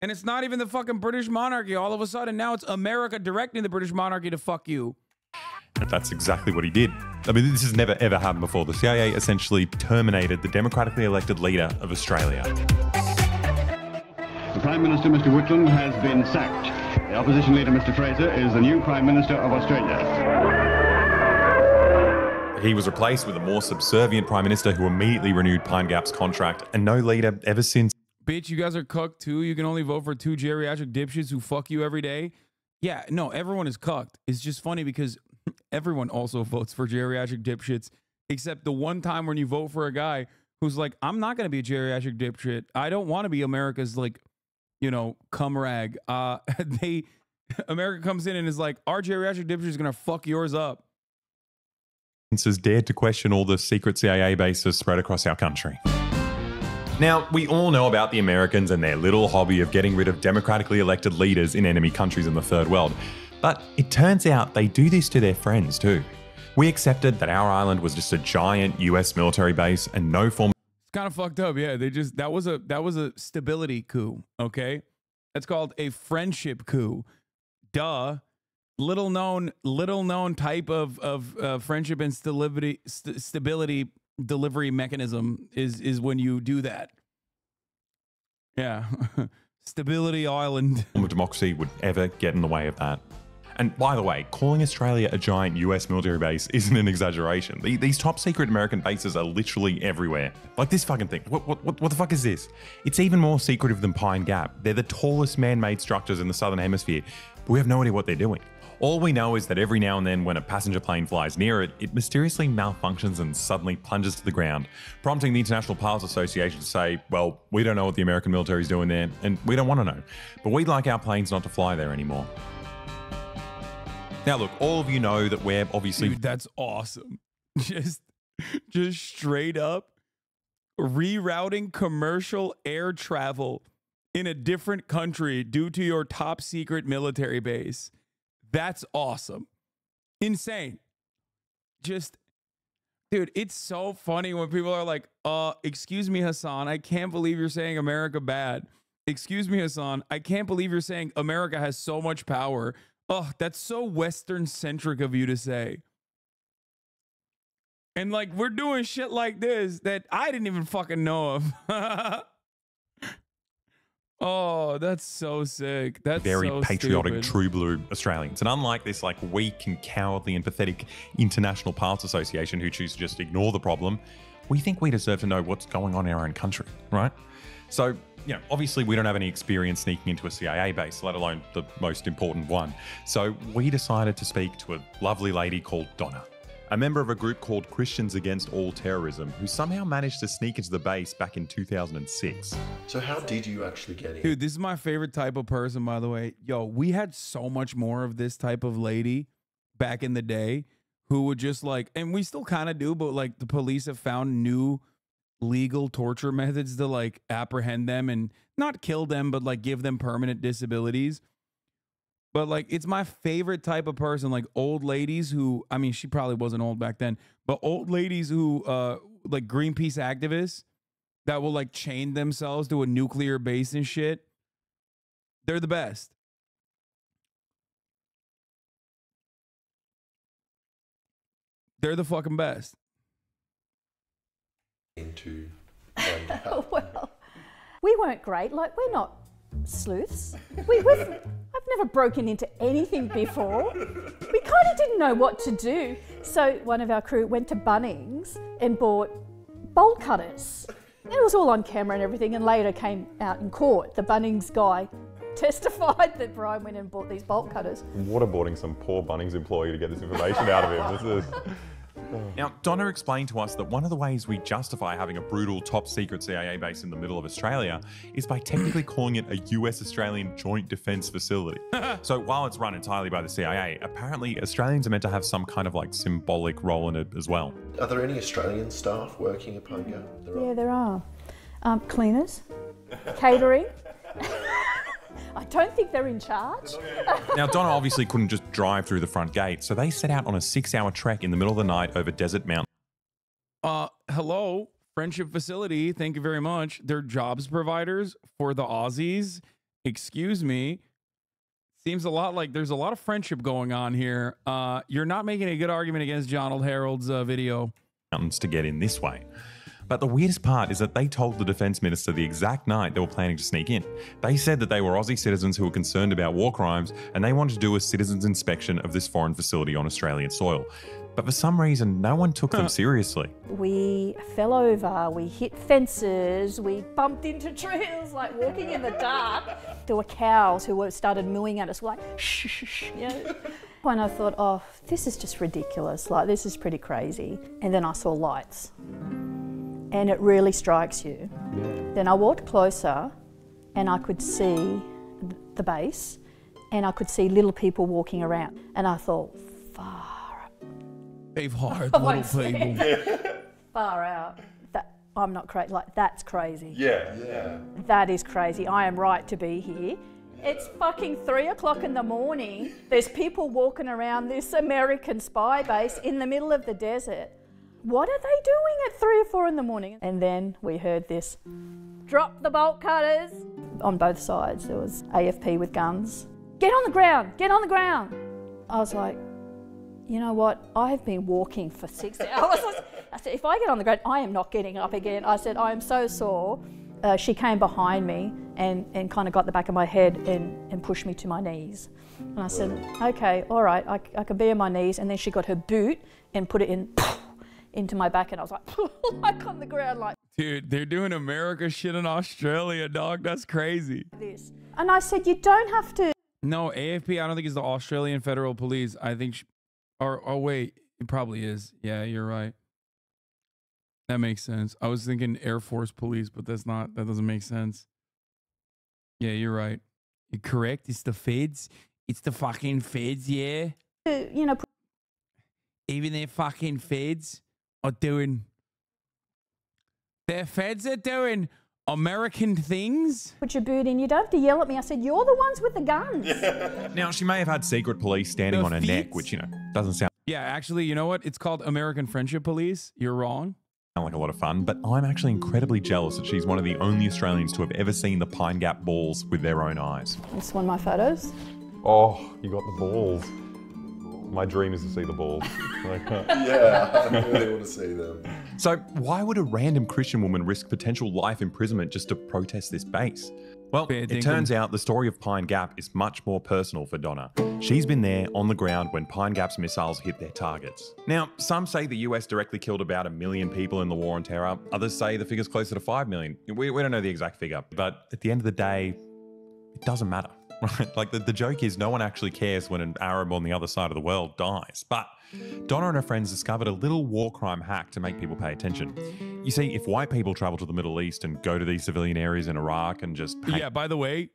And it's not even the fucking British monarchy. All of a sudden, now it's America directing the British monarchy to fuck you. That's exactly what he did. I mean, this has never ever happened before. The CIA essentially terminated the democratically elected leader of Australia. The Prime Minister, Mr. Whitlam, has been sacked. The opposition leader, Mr. Fraser, is the new Prime Minister of Australia. He was replaced with a more subservient Prime Minister who immediately renewed Pine Gap's contract, and no leader ever since. Bitch, you guys are cucked too. You can only vote for 2 geriatric dipshits who fuck you every day. Yeah, no, everyone is cucked. It's just funny because everyone also votes for geriatric dipshits, except the one time when you vote for a guy who's like, I'm not going to be a geriatric dipshit. I don't want to be America's, like, you know, cum rag. America comes in and is like, our geriatric dipshit is going to fuck yours up. Has dared to question all the secret CIA bases spread across our country. Now, we all know about the Americans and their little hobby of getting rid of democratically elected leaders in enemy countries in the third world. But it turns out they do this to their friends too. We accepted that our island was just a giant US military base and no form. It's kind of fucked up. Yeah, that was a stability coup, okay? That's called a friendship coup. Duh. Little known type of friendship and stability delivery mechanism is when you do that. Yeah. Stability Island. Of democracy would ever get in the way of that. And by the way, calling Australia a giant US military base isn't an exaggeration. These top secret American bases are literally everywhere. Like this fucking thing. What the fuck is this? It's even more secretive than Pine Gap. They're the tallest man-made structures in the Southern Hemisphere, but we have no idea what they're doing. All we know is that every now and then when a passenger plane flies near it, it mysteriously malfunctions and suddenly plunges to the ground, prompting the International Pilots Association to say, well, we don't know what the American military is doing there, and we don't want to know. But we'd like our planes not to fly there anymore. Now look, all of you know that we're obviously... Dude, that's awesome. Just straight up rerouting commercial air travel in a different country due to your top secret military base. That's awesome. Insane. Just, dude, it's so funny when people are like, excuse me, Hasan, I can't believe you're saying America bad. Excuse me, Hasan, I can't believe you're saying America has so much power. Oh, that's so Western-centric of you to say. And like, we're doing shit like this that I didn't even fucking know of. Oh, that's so sick. That's very so patriotic, stupid. true blue Australians. And unlike this like weak and cowardly and pathetic International Pilots Association who choose to just ignore the problem, we think we deserve to know what's going on in our own country, right? So, you know, obviously we don't have any experience sneaking into a CIA base, let alone the most important one. So we decided to speak to a lovely lady called Donna, a member of a group called Christians Against All Terrorism, who somehow managed to sneak into the base back in 2006. So how did you actually get in? Dude, this is my favorite type of person, by the way. Yo, we had so much more of this type of lady back in the day who would just like, and we still kind of do, but like the police have found new legal torture methods to like apprehend them and not kill them, but like give them permanent disabilities. But like, it's my favorite type of person, like old ladies who, I mean, she probably wasn't old back then, but old ladies who, like Greenpeace activists that will like chain themselves to a nuclear base and shit. They're the best. They're the fucking best. Well, we weren't great. Like, we're not sleuths. I've never broken into anything before. We kind of didn't know what to do. So one of our crew went to Bunnings and bought bolt cutters. It was all on camera and everything, and later came out in court. The Bunnings guy testified that Brian went and bought these bolt cutters. Waterboarding some poor Bunnings employee to get this information out of him. Now, Donna explained to us that one of the ways we justify having a brutal top secret CIA base in the middle of Australia is by technically calling it a US-Australian joint defence facility. So while it's run entirely by the CIA, apparently Australians are meant to have some kind of like symbolic role in it as well. Are there any Australian staff working at Pine Gap? Yeah, there are. Cleaners, catering. I don't think they're in charge. Now, Donna obviously couldn't just drive through the front gate, so they set out on a 6-hour trek in the middle of the night over desert mountains. Hello, Friendship Facility, thank you very much. They're jobs providers for the Aussies. Excuse me. Seems a lot like there's a lot of friendship going on here. You're not making a good argument against John Old Harold's video. Mountains to get in this way. But the weirdest part is that they told the Defence Minister the exact night they were planning to sneak in. They said that they were Aussie citizens who were concerned about war crimes and they wanted to do a citizen's inspection of this foreign facility on Australian soil. But for some reason, no one took them seriously. We fell over, we hit fences, we bumped into trees, like walking in the dark. There were cows who started mooing at us, like, shh, shh, shh, you know. When I thought, oh, this is just ridiculous, like, this is pretty crazy. And then I saw lights. And it really strikes you. Then I walked closer and I could see the base and I could see little people walking around. And I thought, far out. They've hired little people. Far out. I'm not crazy, like that's crazy. Yeah. That is crazy. I am right to be here. It's fucking 3 o'clock in the morning. There's people walking around this American spy base in the middle of the desert. What are they doing at 3 or 4 in the morning? And then we heard this, drop the bolt cutters. On both sides, there was AFP with guns. Get on the ground, get on the ground. I was like, you know what? I've been walking for 6 hours. I said, if I get on the ground, I am not getting up again. I said, I am so sore. She came behind me and kind of got the back of my head and pushed me to my knees. And I said, okay, all right, I can be on my knees. And then she got her boot and put it into my back, and I was like on the ground, like. Dude, they're doing America shit in Australia, dog. That's crazy. This. And I said, you don't have to. No, AFP, I don't think it's the Australian Federal Police. I think, oh wait, it probably is. Yeah, you're right. That makes sense. I was thinking Air Force Police, but that doesn't make sense. Yeah, you're right. You're correct. It's the feds. It's the fucking feds, yeah. You know. Even their fucking feds are doing. Their feds are doing American things. Put your boot in. You don't have to yell at me. I said, you're the ones with the guns. Now, she may have had secret police standing on her neck, which, doesn't sound. Yeah, actually, you know what? It's called American Friendship Police. You're wrong. Sound like a lot of fun, but I'm actually incredibly jealous that she's one of the only Australians to have ever seen the Pine Gap balls with their own eyes. This is one of my photos. Oh, you got the balls. My dream is to see the balls. Yeah, I really want to see them. So why would a random Christian woman risk potential life imprisonment just to protest this base? Well, it turns out the story of Pine Gap is much more personal for Donna. She's been there on the ground when Pine Gap's missiles hit their targets. Now, some say the US directly killed about 1 million people in the war on terror. Others say the figure's closer to 5 million. We don't know the exact figure, but at the end of the day, it doesn't matter. Right? Like the joke is no one actually cares when an Arab on the other side of the world dies. But Donna and her friends discovered a little war crime hack to make people pay attention. You see, if white people travel to the Middle East and go to these civilian areas in Iraq and just pay— Yeah, by the way,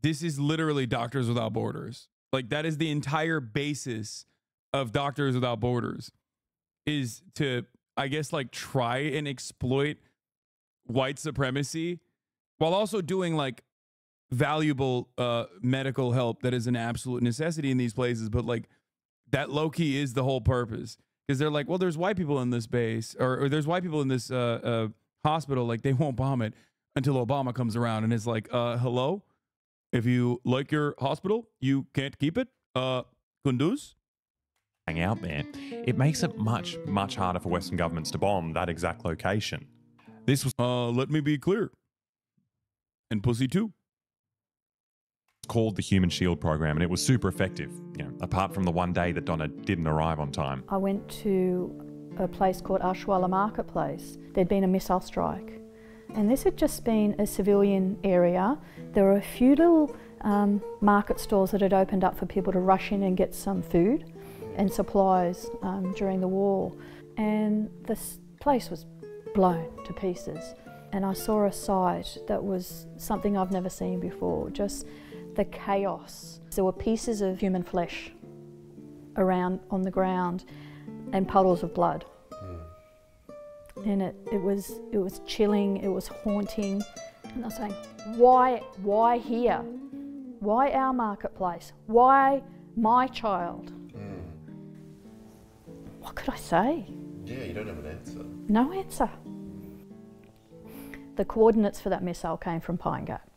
this is literally Doctors Without Borders. Like that is the entire basis of Doctors Without Borders, is to, I guess, like try and exploit white supremacy while also doing like valuable medical help that is an absolute necessity in these places. But like that low-key is the whole purpose, because they're like, well, there's white people in this base, or there's white people in this hospital, like they won't bomb it until Obama comes around and is like, hello, if you like your hospital, you can't keep it. Kunduz? Hang out there. It makes it much, much harder for Western governments to bomb that exact location. This was let me be clear. And pussy too. Called the Human Shield Program, and it was super effective, apart from the one day that Donna didn't arrive on time. I went to a place called Ashwala Marketplace. There'd been a missile strike, and this had just been a civilian area. There were a few little market stores that had opened up for people to rush in and get some food and supplies during the war. and this place was blown to pieces. And I saw a sight that was something I've never seen before, just the chaos. There were pieces of human flesh around on the ground and puddles of blood. And it was chilling, it was haunting. And I was saying, why here? Why our marketplace? Why my child? What could I say? Yeah, you don't have an answer. No answer. The coordinates for that missile came from Pine Gap.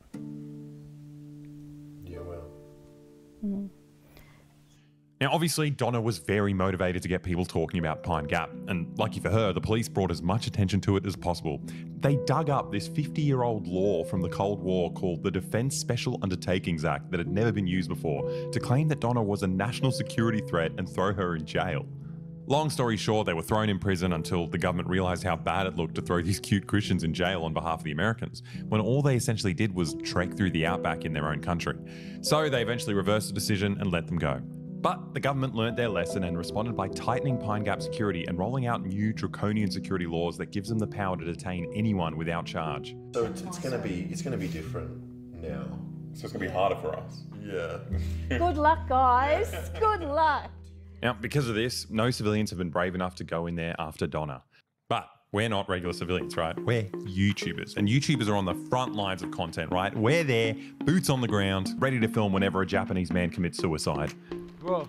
Yeah, well. Now, obviously, Donna was very motivated to get people talking about Pine Gap, and lucky for her, the police brought as much attention to it as possible. They dug up this 50-year-old law from the Cold War called the Defense Special Undertakings Act that had never been used before to claim that Donna was a national security threat and throw her in jail. Long story short, they were thrown in prison until the government realised how bad it looked to throw these cute Christians in jail on behalf of the Americans, when all they essentially did was trek through the outback in their own country. So they eventually reversed the decision and let them go. But the government learnt their lesson and responded by tightening Pine Gap security and rolling out new draconian security laws that gives them the power to detain anyone without charge. So it's gonna be different now. So it's gonna be harder for us. Yeah. Good luck, guys. Good luck. Now, because of this, no civilians have been brave enough to go in there after Donna. But we're not regular civilians, right? We're YouTubers. And YouTubers are on the front lines of content, right? We're there, boots on the ground, ready to film whenever a Japanese man commits suicide. Bro,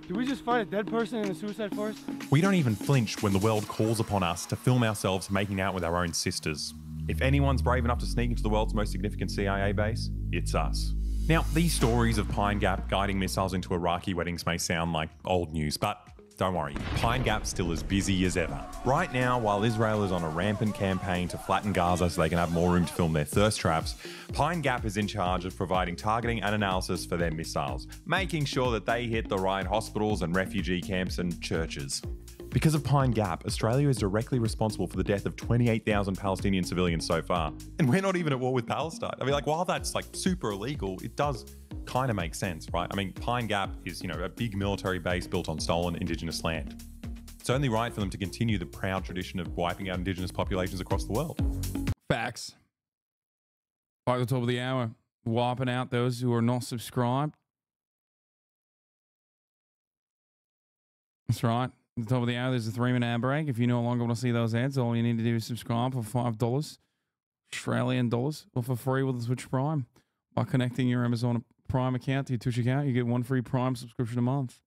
did we just find a dead person in a suicide forest? We don't even flinch when the world calls upon us to film ourselves making out with our own sisters. If anyone's brave enough to sneak into the world's most significant CIA base, it's us. Now, these stories of Pine Gap guiding missiles into Iraqi weddings may sound like old news, but don't worry, Pine Gap's still as busy as ever. Right now, while Israel is on a rampant campaign to flatten Gaza so they can have more room to film their thirst traps, Pine Gap is in charge of providing targeting and analysis for their missiles, making sure that they hit the right hospitals and refugee camps and churches. Because of Pine Gap, Australia is directly responsible for the death of 28,000 Palestinian civilians so far. And we're not even at war with Palestine. I mean, like, while that's like super illegal, it does kind of make sense, right? I mean, Pine Gap is, a big military base built on stolen Indigenous land. It's only right for them to continue the proud tradition of wiping out Indigenous populations across the world. Facts. By the top of the hour, wiping out those who are not subscribed. That's right. At the top of the hour, there's a 3-minute ad break. If you no longer want to see those ads, all you need to do is subscribe for $5 Australian dollars, or for free with the Twitch Prime. By connecting your Amazon Prime account to your Twitch account, you get 1 free Prime subscription a month.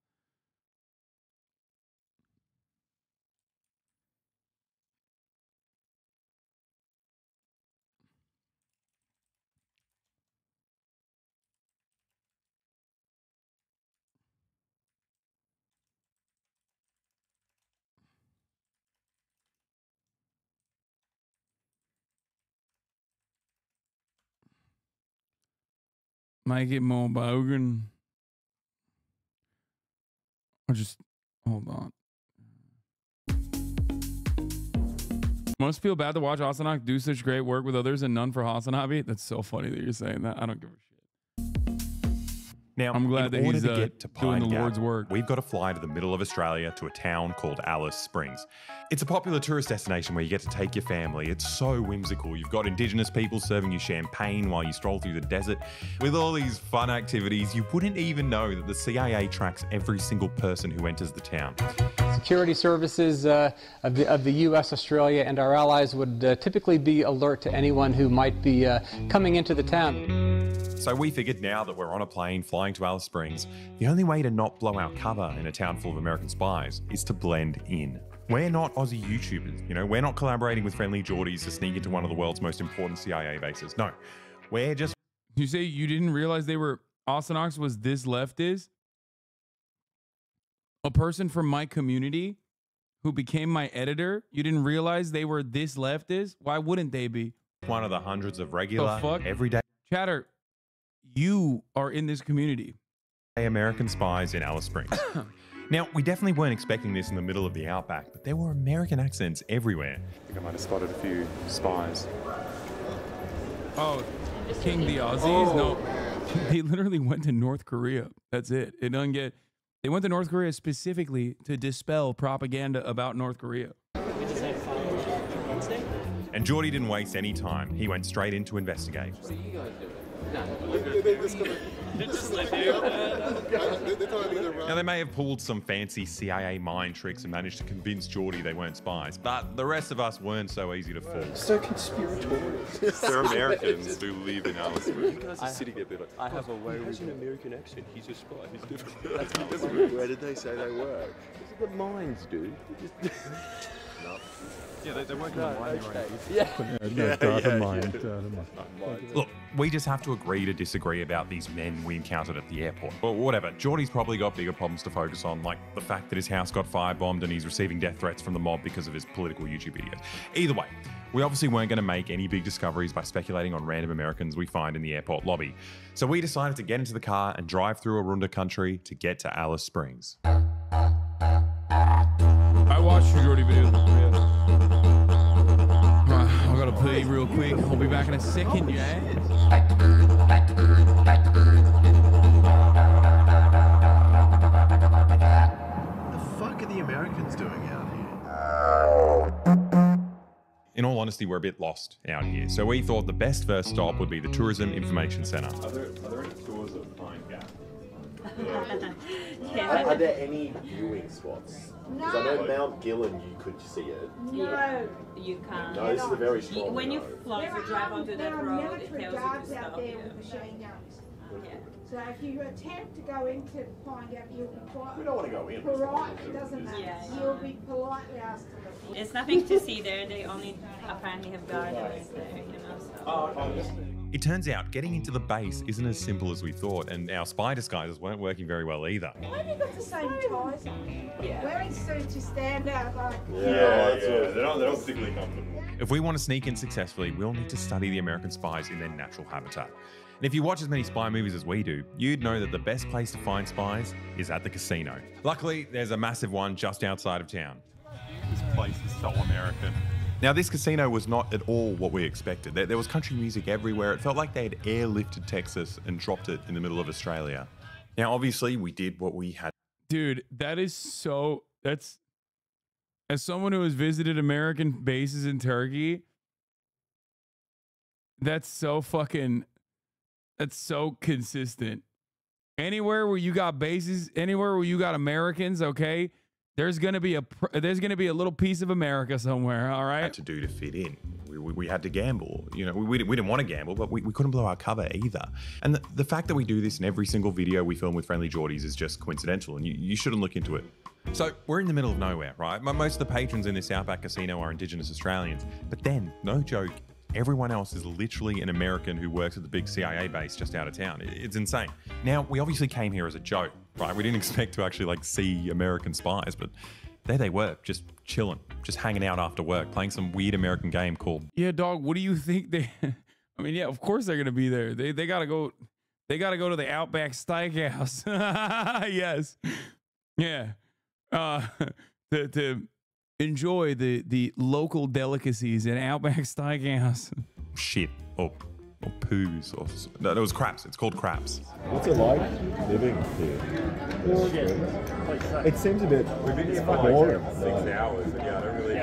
Make it more bogan. Or just hold on. Most feel bad to watch HasanAbi do such great work with others and none for HasanAbi. That's so funny that you're saying that. I don't give a shit. Now, I'm glad that he's to get to doing the Pine Lord's Gap, work. We've got to fly to the middle of Australia to a town called Alice Springs. It's a popular tourist destination where you get to take your family. It's so whimsical. You've got Indigenous people serving you champagne while you stroll through the desert. With all these fun activities, you wouldn't even know that the CIA tracks every single person who enters the town. Security services of the U.S., Australia, and our allies would typically be alert to anyone who might be coming into the town. So we figured now that we're on a plane flying to Alice Springs, the only way to not blow our cover in a town full of American spies is to blend in. We're not Aussie YouTubers, we're not collaborating with friendly Geordies to sneak into one of the world's most important CIA bases. No, we're just... You say you didn't realize they were... HasanAbi was this leftist? A person from my community who became my editor? You didn't realize they were this leftist? Why wouldn't they be? One of the hundreds of regular, fuck? everyday... Chatter, you are in this community. American spies in Alice Springs. Now, we definitely weren't expecting this in the middle of the outback, but there were American accents everywhere. I think I might have spotted a few spies. Oh, King the Aussies? No, they literally went to North Korea. That's it. It They went to North Korea specifically to dispel propaganda about North Korea. And Geordie didn't waste any time. He went straight in to investigate. Now, they may have pulled some fancy CIA mind tricks and managed to convince Geordie they weren't spies, but the rest of us weren't so easy to fool. So conspiratorial. They're Americans who live in Alice Springs. You guys are sitting there like, I have a way he has with an him. American accent. He's a spy. He's different. Where did they say they work? These are the mines, dude. No. Yeah, they're working on mining right. Look, we just have to agree to disagree about these men we encountered at the airport. But whatever, Geordie's probably got bigger problems to focus on, like the fact that his house got firebombed and he's receiving death threats from the mob because of his political YouTube videos. Either way, we obviously weren't going to make any big discoveries by speculating on random Americans we find in the airport lobby. So we decided to get into the car and drive through Arunda country to get to Alice Springs. I watched your Geordie videos. I gotta pee real quick. I'll be back in a second, yeah? The fuck are the Americans doing out here? In all honesty, we're a bit lost out here, so we thought the best first stop would be the Tourism Information Centre. Are there any tours of Pine Gap? Are there any viewing spots? Because I know Mount Gillen, you could see it. No, you can't. No, this is a very strong When you road. fly, you drive onto that road, it tells you to guards out stop. there with machine guns. Yeah. So if you attempt to go into Pine Gap, you'll be quite. We don't want to go in. Polite, it doesn't matter. Yeah. You'll be politely asked to leave. There's nothing to see there. They only apparently have gardens there, you know. So. It turns out getting into the base isn't as simple as we thought, and our spy disguises weren't working very well either. Why have you got the same ties on? Yeah. Wearing suits, you stand out like. They're not particularly comfortable. If we want to sneak in successfully, we'll need to study the American spies in their natural habitat. And if you watch as many spy movies as we do, you'd know that the best place to find spies is at the casino. Luckily, there's a massive one just outside of town. This place is so American. Now, this casino was not at all what we expected. There was country music everywhere. It felt like they had airlifted Texas and dropped it in the middle of Australia. Now, obviously, we did what we had. Dude, that is so... That's... As someone who has visited American bases in Turkey, that's so fucking... That's so consistent. Anywhere where you got bases, anywhere where you got Americans, okay, there's gonna be a little piece of America somewhere. All right. Had to do to fit in. We had to gamble. You know, we didn't want to gamble, but we couldn't blow our cover either. And the fact that we do this in every single video we film with Friendly Geordies is just coincidental, and you shouldn't look into it. So we're in the middle of nowhere, right? Most of the patrons in this Outback Casino are Indigenous Australians, but then, no joke, everyone else is literally an American who works at the big CIA base just out of town. It's insane. Now, we obviously came here as a joke, right? We didn't expect to actually see American spies, but there they were, just chilling, just hanging out after work, playing some weird American game called... Yeah, dog, what do you think they... I mean, yeah, of course they're going to be there. They got to go... They got to go to the Outback Steakhouse. Yes. Yeah. To enjoy the local delicacies at Outback Steakhouse. Shit. Or poos. No, it was craps. It's called craps. What's it like living here? It seems a bit. We've been here for boring. like 6 hours. Yeah, I don't really.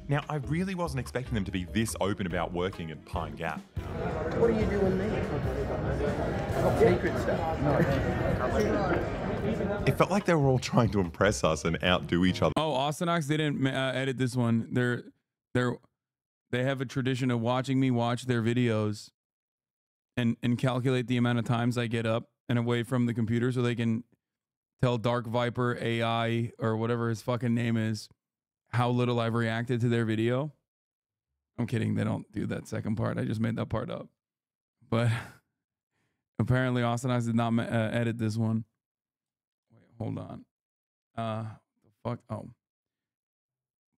Now, I really wasn't expecting them to be this open about working at Pine Gap. What are you doing there? Top secret stuff. It felt like they were all trying to impress us and outdo each other. Oh, Austinox didn't edit this one. They have a tradition of watching me watch their videos and calculate the amount of times I get up and away from the computer so they can tell Dark Viper AI or whatever his fucking name is how little I've reacted to their video. I'm kidding. They don't do that second part. I just made that part up. But apparently Austinox did not edit this one. Wait, hold on. The fuck? Oh.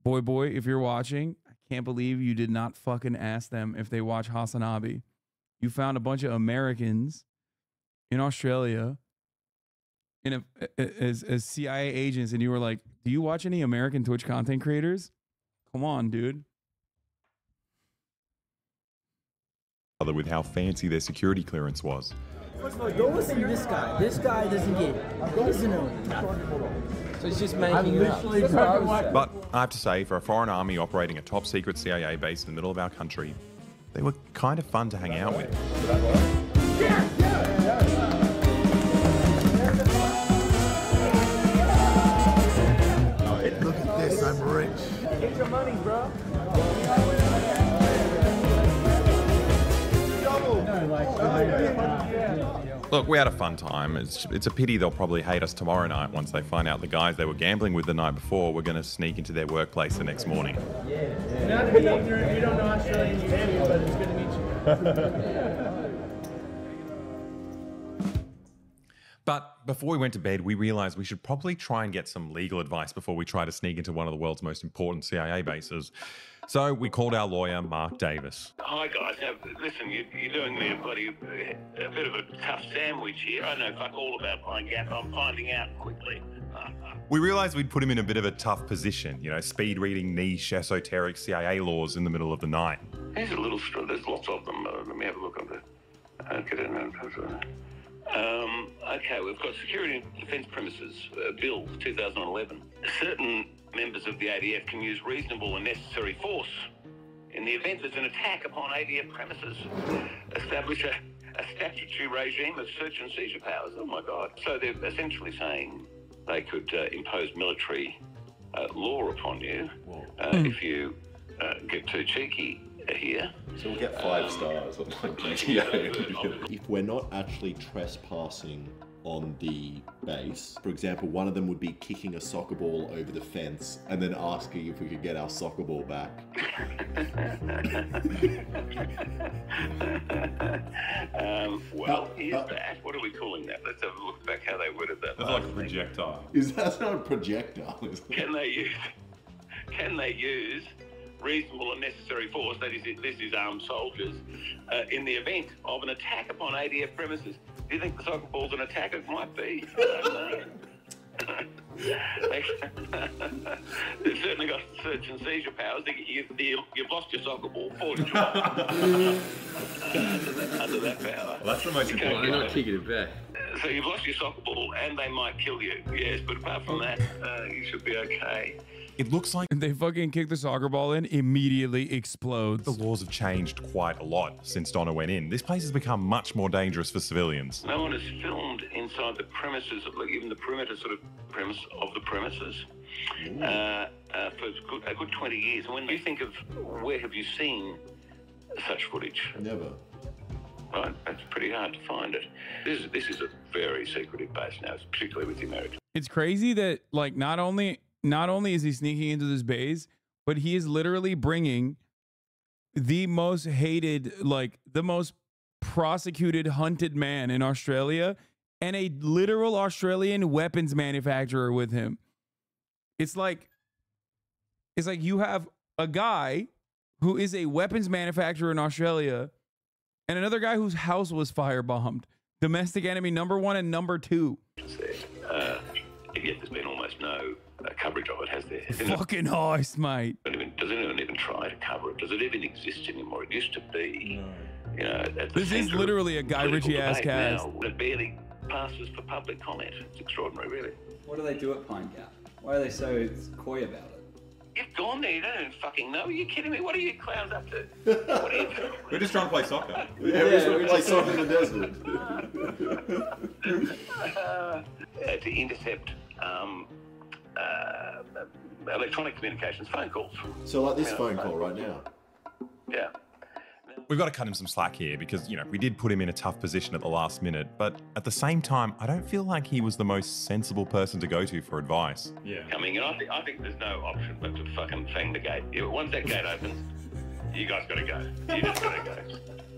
BoyBoy, if you're watching, I can't believe you did not fucking ask them if they watch HasanAbi. You found a bunch of Americans in Australia as CIA agents, and you were like, do you watch any American Twitch content creators? Come on, dude. With how fancy their security clearance was. First of all, don't listen to this guy. This guy doesn't get it. Don't listen to him. So he's just making it up. But I have to say, for a foreign army operating a top secret CIA base in the middle of our country, they were kind of fun to hang out with. Look at this, I'm rich. Get your money, bro. Look, we had a fun time. It's a pity they'll probably hate us tomorrow night once they find out the guys they were gambling with the night before were going to sneak into their workplace the next morning. Not to be ignorant, we don't know Australian behavior, but it's good to meet you. But before we went to bed, we realized we should probably try and get some legal advice before we try to sneak into one of the world's most important CIA bases. So we called our lawyer, Mark Davis. Hi guys, now, listen, you're doing me a bit of a tough sandwich here. I know fuck all about Pine Gap. I'm finding out quickly. We realized we'd put him in a bit of a tough position, you know, speed reading niche, esoteric CIA laws in the middle of the night. Here's a little story. There's lots of them. Let me have a look on the... okay, we've got Security and Defence Premises Bill 2011. Certain members of the ADF can use reasonable and necessary force in the event there's an attack upon ADF premises. Establish a statutory regime of search and seizure powers. Oh my God. So they're essentially saying they could impose military law upon you if you get too cheeky here. So we'll get 5 stars on my GTA. If we're not actually trespassing on the base, for example, one of them would be kicking a soccer ball over the fence and then asking if we could get our soccer ball back. Well, here's that. What are we calling that? Let's have a look back how they worded that. That's like a projectile. Is that not a projectile? Can they use reasonable and necessary force, that is, this is armed soldiers, in the event of an attack upon ADF premises? Do you think the soccer ball's an attack? It might be. I don't know. They've certainly got search and seizure powers. You've lost your soccer ball, forged under that power. Well, that's the most important. You're not kicking it back. So you've lost your soccer ball and they might kill you, yes, but apart from that, you should be okay. It looks like they fucking kick the soccer ball in, immediately explodes. The laws have changed quite a lot since Donna went in. This place has become much more dangerous for civilians. No one has filmed inside the premises, like even the perimeter sort of premise of the premises, for a good 20 years. And when you think of where have you seen such footage? Never. Right, it's pretty hard to find it. This is a very secretive base now, particularly with the Americans. It's crazy that, like, not only is he sneaking into this base, but he is literally bringing the most hated, like the most prosecuted, hunted man in Australia and a literal Australian weapons manufacturer with him. It's like you have a guy who is a weapons manufacturer in Australia and another guy whose house was firebombed. Domestic enemy number 1 and number 2. Yet there's been almost no coverage of it, has there? Fucking ice, mate. Does anyone even try to cover it? Does it even exist anymore? It used to be, you know, at the this is literally a Guy Ritchie-ass cast. Now, it barely passes for public comment. It's extraordinary, really. What do they do at Pine Gap? Why are they so coy about it? You've gone there, you don't fucking know. Are you kidding me? What are you clowns up to? What are you doing? We're just trying to play soccer. We play soccer in the desert. To intercept electronic communications, phone calls. So like this phone call right now? Yeah. We've got to cut him some slack here because, you know, we did put him in a tough position at the last minute, but at the same time, I don't feel like he was the most sensible person to go to for advice. Yeah. Coming in, I think there's no option but to fucking fang the gate. Once that gate opens, you guys got to go. You just got to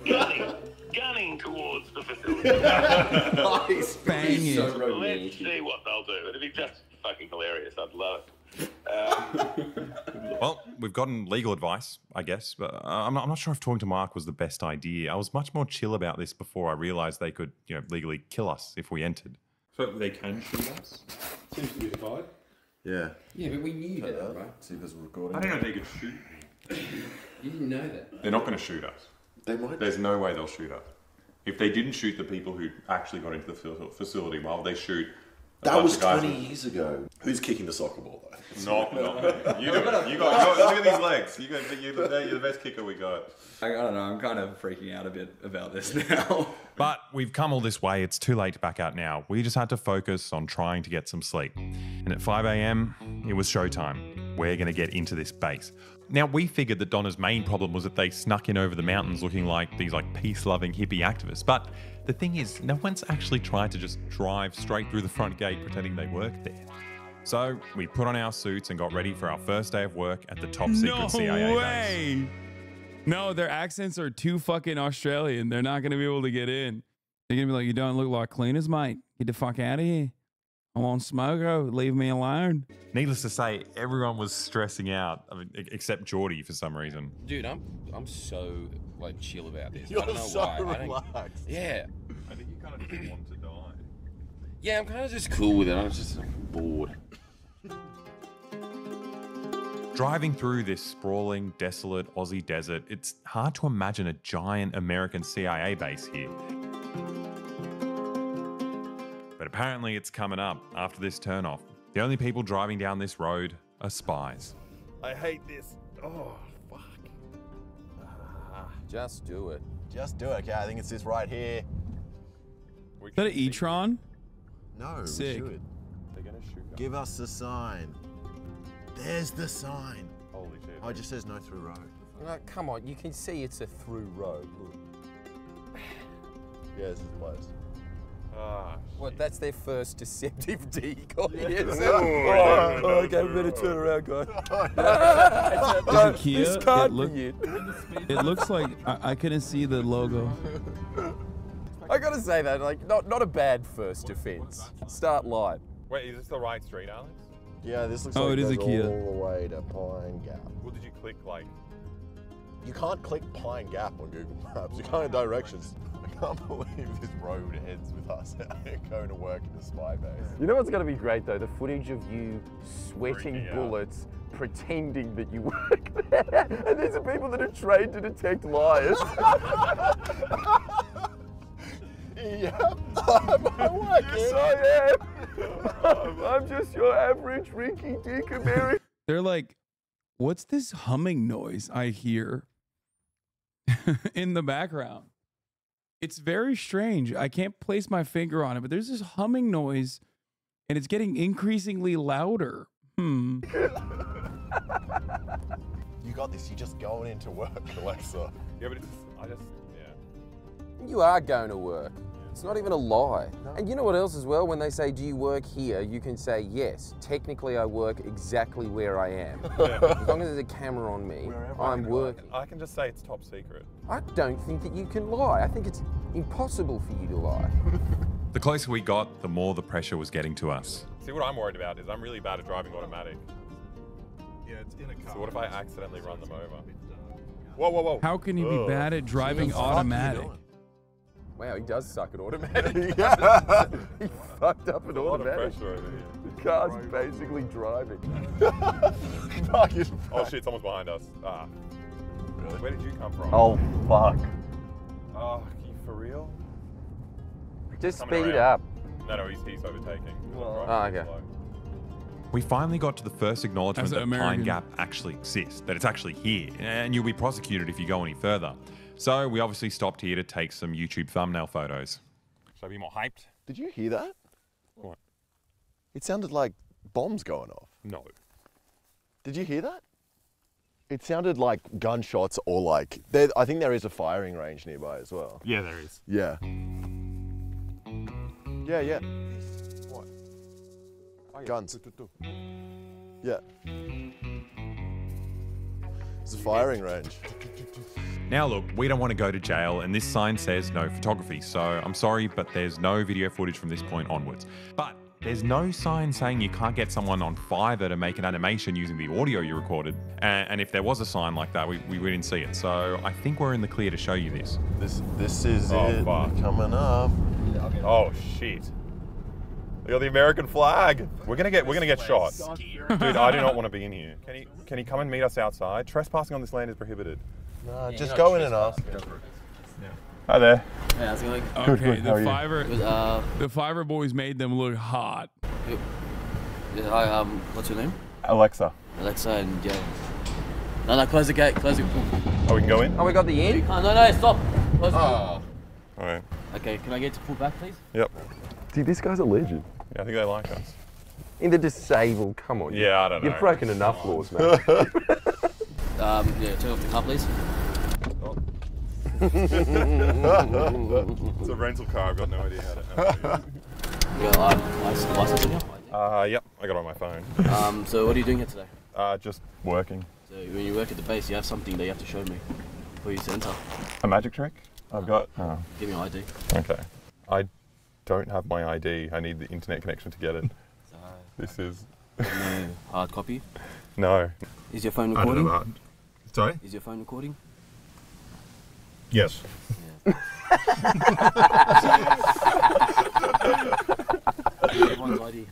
go. Gunning towards the facility. Nice. Bang it. So let's see what they'll do. It'll be just fucking hilarious. I'd love it. Well, we've gotten legal advice, I guess, but I'm not sure if talking to Mark was the best idea. I was much more chill about this before I realised they could, you know, legally kill us if we entered. So they can shoot us? Seems to be the vibe. Yeah. Yeah, but we knew that, right? See if there's a recording. I didn't know they could shoot me. You didn't know that. They're not going to shoot us. They might. There's no way they'll shoot us. If they didn't shoot the people who actually got into the facility, why would they shoot? That was 20 years ago. Who's kicking the soccer ball though? Not me. You do it. You got. Look at these legs. You're the best kicker we got. I don't know. I'm kind of freaking out a bit about this now. But we've come all this way. It's too late to back out now. We just had to focus on trying to get some sleep. And at 5 a.m, it was showtime. We're going to get into this base. Now, we figured that Donna's main problem was that they snuck in over the mountains looking like these peace-loving hippie activists. But the thing is, no one's actually tried to just drive straight through the front gate pretending they work there. So we put on our suits and got ready for our first day of work at the top secret CIA base. No, their accents are too fucking Australian. They're not going to be able to get in. They're going to be like, you don't look like cleaners, mate. Get the fuck out of here. I want smoke. Leave me alone. Needless to say, everyone was stressing out, except Geordie for some reason. Dude, I'm so chill about this. You're I don't know so why. relaxed. Yeah. I think you kind of just want to die. Yeah, I'm kind of just cool with it. I'm just bored. Driving through this sprawling, desolate Aussie desert, it's hard to imagine a giant American CIA base here. But apparently it's coming up after this turnoff. The only people driving down this road are spies. I hate this. Oh, fuck. Just do it. Just do it. Okay, I think it's this right here. Is that an E-tron? No, Sick. we should. They're going to shoot. Give us the sign. There's the sign. Holy shit. Oh, it just says no through road. No, come on, you can see it's a through road. Look. Yeah, this is close. What, that's their first deceptive decoy, Yeah. is it? Oh, Okay, we better turn around, guys. Is it Kia? This can't be it. It looks like I couldn't see the logo. I gotta say that, not a bad first offense. Start light. Wait, is this the right street, Alex? Yeah, this looks Oh, like it is it a goes Kia. all the way to Pine Gap. What did you click You can't click Pine Gap on Google Maps. You can't have directions. I can't believe this road ends with us going to work in a spy base. You know what's going to be great though? The footage of you sweating bullets, pretending that you work there. And these are people that are trained to detect liars. Yep, I work Yes, I am. I'm just your average rinky-dink American. They're like, what's this humming noise I hear in the background? It's very strange. I can't place my finger on it, but there's this humming noise and it's getting increasingly louder. You got this. You're just going into work, Alexa. Yeah, but You are going to work. It's not even a lie. And you know what else as well? When they say, do you work here? You can say, yes. Technically, I work exactly where I am. Yeah. As long as there's a camera on me, I'm working. I can just say it's top secret. I don't think that you can lie. I think it's impossible for you to lie. The closer we got, the more the pressure was getting to us. See, what I'm worried about is I'm really bad at driving automatic. Yeah, it's in a car. So what if I accidentally run them over? Whoa, whoa, whoa. How can you be bad at driving automatic? Wow, he does suck at automatic. Yeah. He fucked up an a lot of automatic. pressure over here. The car's basically driving. Oh shit, someone's behind us. Ah. Really? Where did you come from? Oh, fuck. Oh, you for real? Just Coming speed around. up. No, he's overtaking. Oh, okay. We finally got to the first acknowledgement As an that Pine American. Gap actually exists, that it's actually here, and you'll be prosecuted if you go any further. So we obviously stopped here to take some YouTube thumbnail photos. Should I be more hyped? Did you hear that? What? It sounded like bombs going off. No. Did you hear that? It sounded like gunshots or like... I think there is a firing range nearby as well. Yeah, there is. Yeah. Yeah. What? Oh, yeah. Guns. Yeah. It's a firing range. Now look, we don't want to go to jail, and this sign says no photography, so I'm sorry, but there's no video footage from this point onwards. But there's no sign saying you can't get someone on Fiverr to make an animation using the audio you recorded, and if there was a sign like that, we didn't see it, so I think we're in the clear to show you this. This is it coming up. Oh shit. They got the American flag. We're gonna get shot. Dude, I do not want to be in here. Can he come and meet us outside? Trespassing on this land is prohibited. No, just go in and ask. Hi there. Hey, how's it going? Good, Okay, good. How are you? the Fiverr boys made them look hot. Yeah, hi, what's your name? Alexa. Alexa and Joe. No, close the gate, close it. Oh, we can go in? Oh, we got the in? No, stop. Close the All right. Okay, can I get to pull back, please? Yep. Dude, this guy's a legend. Yeah, I think they like us. In the disabled, come on. Yeah, I don't know. You've broken enough laws, man. Yeah, turn off the car, please. It's a rental car. I've got no idea how to use it. You got license in here? Yep, I got it on my phone. So what are you doing here today? Just working. So when you work at the base, you have something that you have to show me for you to enter. A magic trick? I've got... Oh. Give me your ID. Okay. I don't have my ID. I need the internet connection to get it. This is... No hard copy? No. Is your phone recording? I don't know. Sorry? Is your phone recording? Yes. Everyone's ID.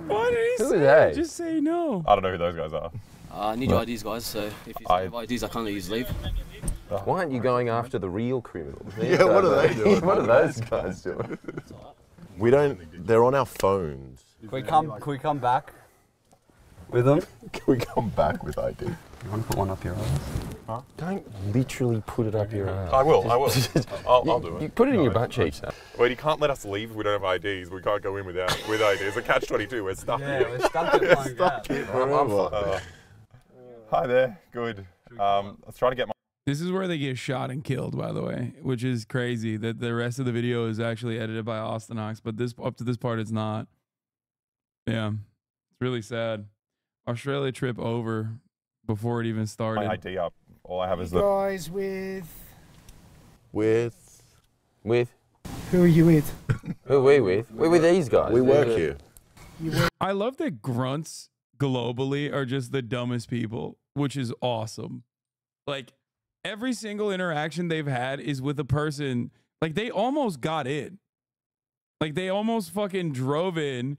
Why did he Who say are they? Just say no. I don't know who those guys are. I need your IDs, guys, so if you have IDs, I can't let you leave. Why aren't you going after the real criminals? Yeah, what are they doing? What are those guys doing? We don't. They're on our phones. Can we come back with them? Can we come back with ID? You want to put one up your ass? Huh? Don't literally put it up your ass. I will. I'll do it. You put it in your butt cheeks. Wait, you can't let us leave if we don't have IDs. We can't go in with IDs. It's a catch-22. We're stuck. Yeah, we're stuck at Pine Gap. Hi there. Good. Let's try to get my... This is where they get shot and killed, by the way, which is crazy that the rest of the video is actually edited by Austin Ox, but this up to this part it's not. Yeah, it's really sad. Australia trip over before it even started. My ID up. All I have is the... Guys with... With? Who are you with? Who are we with? We're with these guys. We work here. I love that grunts globally are just the dumbest people, which is awesome. Like, every single interaction they've had is with a person, like, they almost got in. Like, they almost fucking drove in,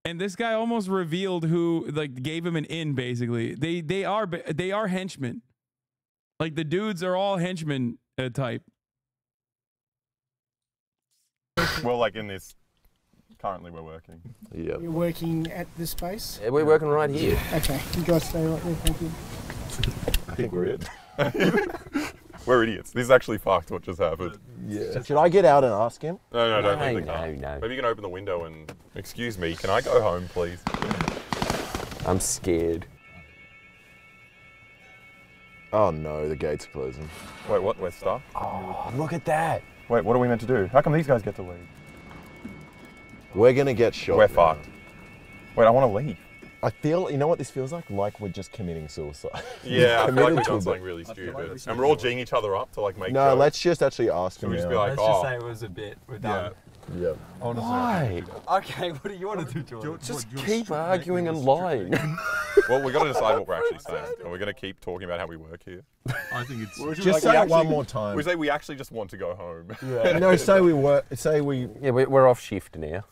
and this guy almost revealed who, like, gave him an in, basically. They are henchmen. Like, the dudes are all henchmen type. Well, like, in this... Currently, we're working. Yeah. You're working at this space? Yeah, we're working right here. Okay, you guys stay right there, thank you. I think we're it. We're idiots. This is actually fucked what just happened. Yeah. Should I get out and ask him? No, don't No, leave the car. no. Maybe you can open the window and... Excuse me, can I go home, please? I'm scared. Oh no, the gate's closing. Wait, what? We're stuck? Oh, look at that. Wait, what are we meant to do? How come these guys get to leave? We're gonna get shot. We're fucked. Wait, I want to leave. I feel, you know what this feels like? Like we're just committing suicide. Yeah, I feel like we've done to something really stupid. And we're all G'ing each other up to like make No, jokes. let's just actually ask So him we just now. be like, Let's just say it was a bit. We're done. Yeah. Why? Okay, what do you want to do, Jordan? Just keep arguing and lying. Well, we've got to decide what we're actually saying. Are we going to keep talking about how we work here? I think it's... Just say it one more time. We say we actually just want to go home. Yeah. No, say we work, say we... Yeah, we're off shift now.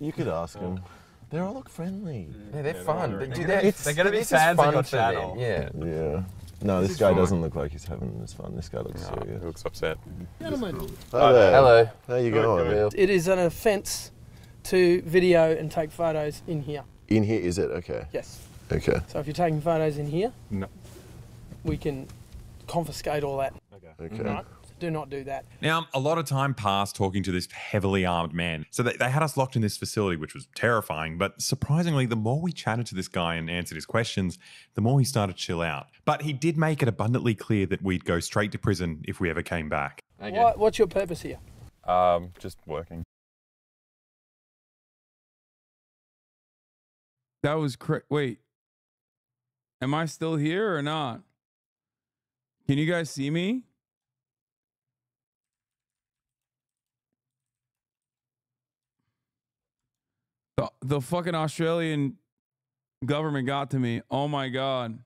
You could ask them. They all look friendly. Yeah, they're fun. They're going to be fans of your channel. Yeah. Yeah. No, this guy doesn't look like he's having this fun. This guy looks serious. He looks upset. Gentlemen. Hi there. Hello. How you going? It is an offence to video and take photos in here. In here, is it? Okay. Yes. Okay. So if you're taking photos in here, no, we can confiscate all that. Okay. Right? Do not do that. Now, a lot of time passed talking to this heavily armed man. So they had us locked in this facility, which was terrifying. But surprisingly, the more we chatted to this guy and answered his questions, the more he started to chill out. But he did make it abundantly clear that we'd go straight to prison if we ever came back. Okay. What's your purpose here? Just working. That was wait. Am I still here or not? Can you guys see me? The fucking Australian government got to me. Oh my God.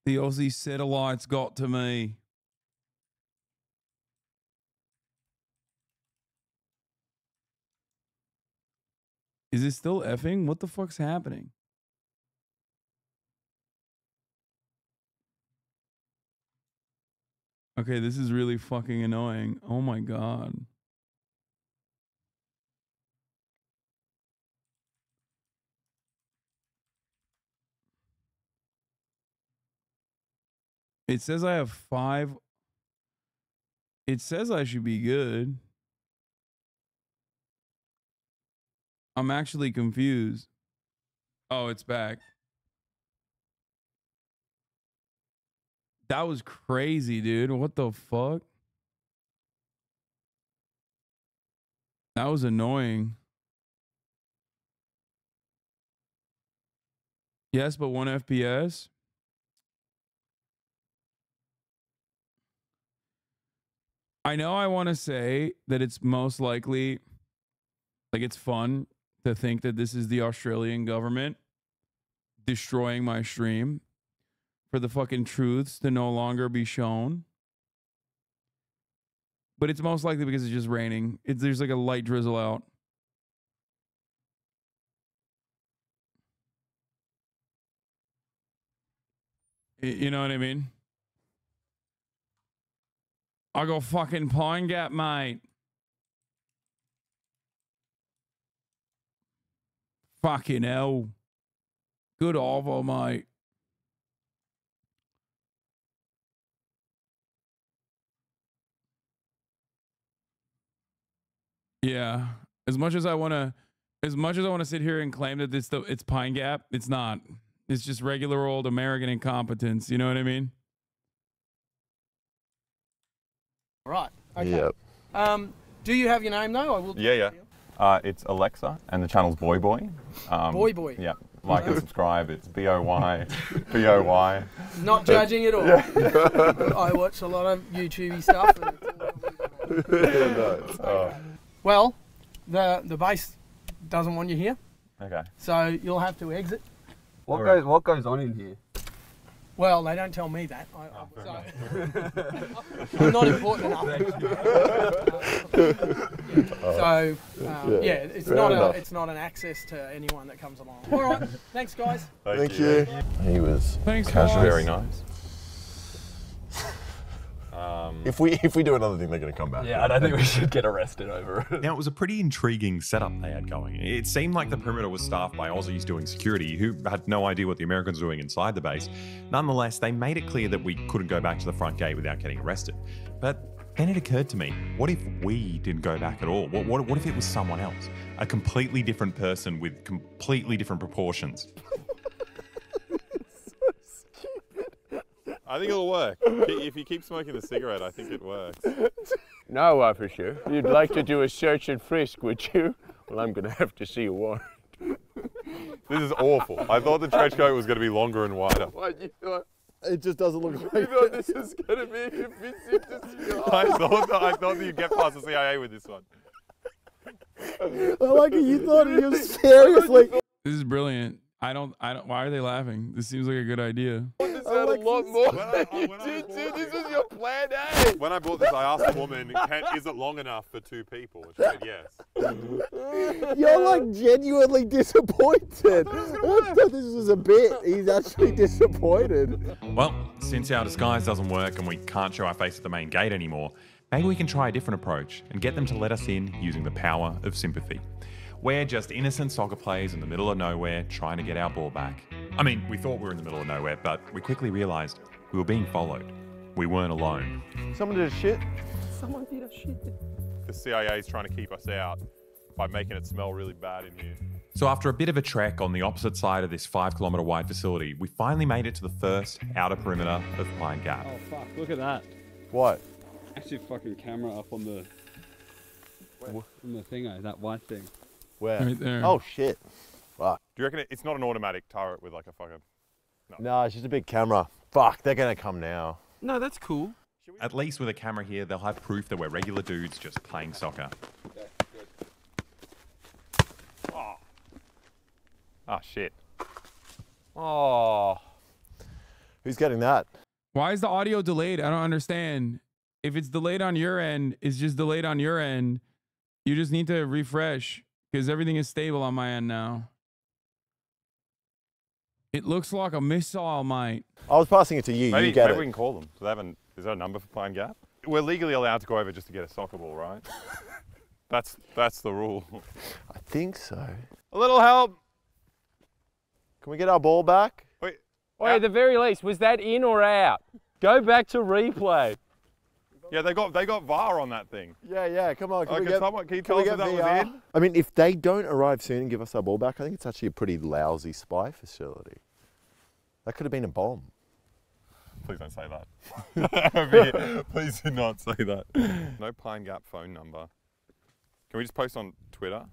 The Aussie satellites got to me. Is it still effing? What the fuck's happening? Okay, this is really fucking annoying. Oh my God. It says I have 5. It says I should be good. I'm actually confused. Oh, it's back. That was crazy, dude. What the fuck? That was annoying. Yes, but 1 FPS. I know I want to say that it's most likely, like, it's fun to think that this is the Australian government destroying my stream for the fucking truths to no longer be shown. But it's most likely because it's just raining. There's like a light drizzle out. You know what I mean? I go fucking Pine Gap, mate. Fucking hell. Good over, mate. Yeah. As much as I want to sit here and claim that it's Pine Gap, it's not. It's just regular old American incompetence. You know what I mean? Right. Okay. Yep. Do you have your name though? I will. Yeah. It's Alexa, and the channel's BoyBoy. BoyBoy. Yeah. Like and subscribe. It's BOY. BOY. Not judging at all. Yeah. I watch a lot of YouTube stuff. And well, the base doesn't want you here. Okay. So you'll have to exit. What goes on in here? Well, they don't tell me that. I'm not important enough. It's not an access to anyone that comes along. All right, thanks guys. Thank you. He was casual. Very nice. If we do another thing, they're going to come back. Yeah, I don't think we should get arrested over it. Now, it was a pretty intriguing setup they had going. It seemed like the perimeter was staffed by Aussies doing security who had no idea what the Americans were doing inside the base. Nonetheless, they made it clear that we couldn't go back to the front gate without getting arrested. But then it occurred to me, what if we didn't go back at all? What if it was someone else? A completely different person with completely different proportions. I think it'll work. If you keep smoking the cigarette, I think it works. No, officer. You'd like to do a search and frisk, would you? Well, I'm going to have to see a warrant. This is awful. I thought the trench coat was going to be longer and wider. What, you thought? It just doesn't look like You thought this was going to be a visit to I thought that you'd get past the CIA with this one. I like it. You thought it was seriously. This is brilliant. I don't. Why are they laughing? This seems like a good idea. This had a lot more than you did, dude. This was your plan A. When I bought this, I asked the woman, is it long enough for 2 people? And she said yes. You're like genuinely disappointed. I thought this was a bit. He's actually disappointed. Well, since our disguise doesn't work and we can't show our face at the main gate anymore, maybe we can try a different approach and get them to let us in using the power of sympathy. We're just innocent soccer players in the middle of nowhere trying to get our ball back. I mean, we thought we were in the middle of nowhere, but we quickly realised we were being followed. We weren't alone. Someone did a shit. Someone did a shit. The CIA is trying to keep us out by making it smell really bad in here. So after a bit of a trek on the opposite side of this 5-kilometre wide facility, we finally made it to the first outer perimeter of Pine Gap. Oh fuck, look at that. What? Actually fucking camera up on the thingo, that white thing. Where? Right there. Oh shit. Fuck. Do you reckon it's not an automatic turret with like a fucking... No, it's just a big camera. Fuck, they're going to come now. No, that's cool. At least with a camera here, they'll have proof that we're regular dudes just playing soccer. Oh shit. Oh. Who's getting that? Why is the audio delayed? I don't understand. If it's delayed on your end, it's just delayed on your end. You just need to refresh because everything is stable on my end now. It looks like a missile, mate. I was passing it to you. Maybe, you get maybe it. we can call them. Do they have is there a number for Pine Gap? We're legally allowed to go over just to get a soccer ball, right? That's the rule. I think so. A little help. Can we get our ball back? Wait, at the very least, was that in or out? Go back to replay. Yeah, they got VAR on that thing. Yeah, come on. Can you tell us if that was in? I mean, if they don't arrive soon and give us our ball back, I think it's actually a pretty lousy spy facility. That could have been a bomb. Please don't say that. Please do not say that. No Pine Gap phone number. Can we just post on Twitter?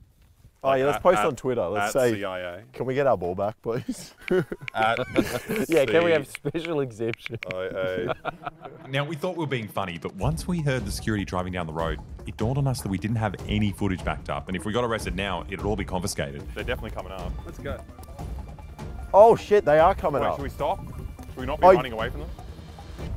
Oh yeah, let's post on Twitter. Let's say, CIA. Can we get our ball back, please? Yeah, can we have special exemption? Now, we thought we were being funny, but once we heard the security driving down the road, it dawned on us that we didn't have any footage backed up. And if we got arrested now, it'd all be confiscated. They're definitely coming up. Let's go. Oh shit, they are coming up. Should we stop? Should we not be running away from them?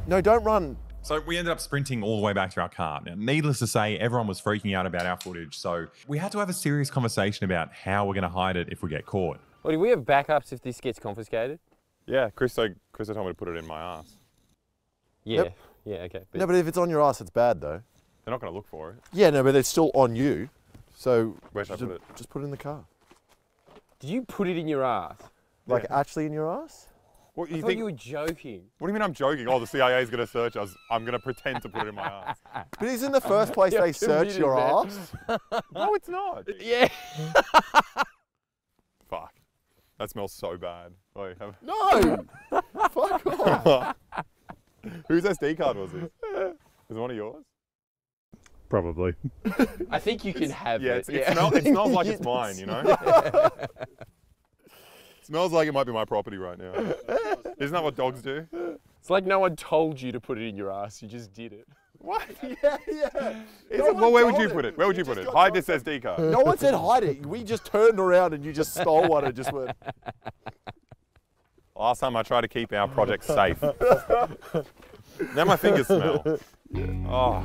No, don't run. So we ended up sprinting all the way back to our car. Now, needless to say, everyone was freaking out about our footage. So we had to have a serious conversation about how we're going to hide it if we get caught. Well, do we have backups if this gets confiscated? Yeah, Chris told me to put it in my ass. Yeah, Yep. yeah, okay. No, but if it's on your ass, it's bad though. They're not going to look for it. Yeah, no, but it's still on you. So where should I put it? Just put it in the car. Did you put it in your ass? Like actually in your ass? What, I thought you were joking. What do you mean I'm joking? Oh, the CIA is going to search us. I'm going to pretend to put it in my ass. But isn't the first place they search your ass? No, it's not. Yeah. Fuck. That smells so bad. Wait, No! Fuck off. Whose SD card was this? Was it one of yours? Probably. I think you can have it. It smells like it's mine, you know? Smells like it might be my property right now. Isn't that what dogs do? It's like no one told you to put it in your ass, you just did it. What? Yeah. Well, where would you put it? Where would you put it? Hide this SD card. No one said hide it. We just turned around and you just stole one and just went. Last time I tried to keep our project safe. Now my fingers smell. Oh.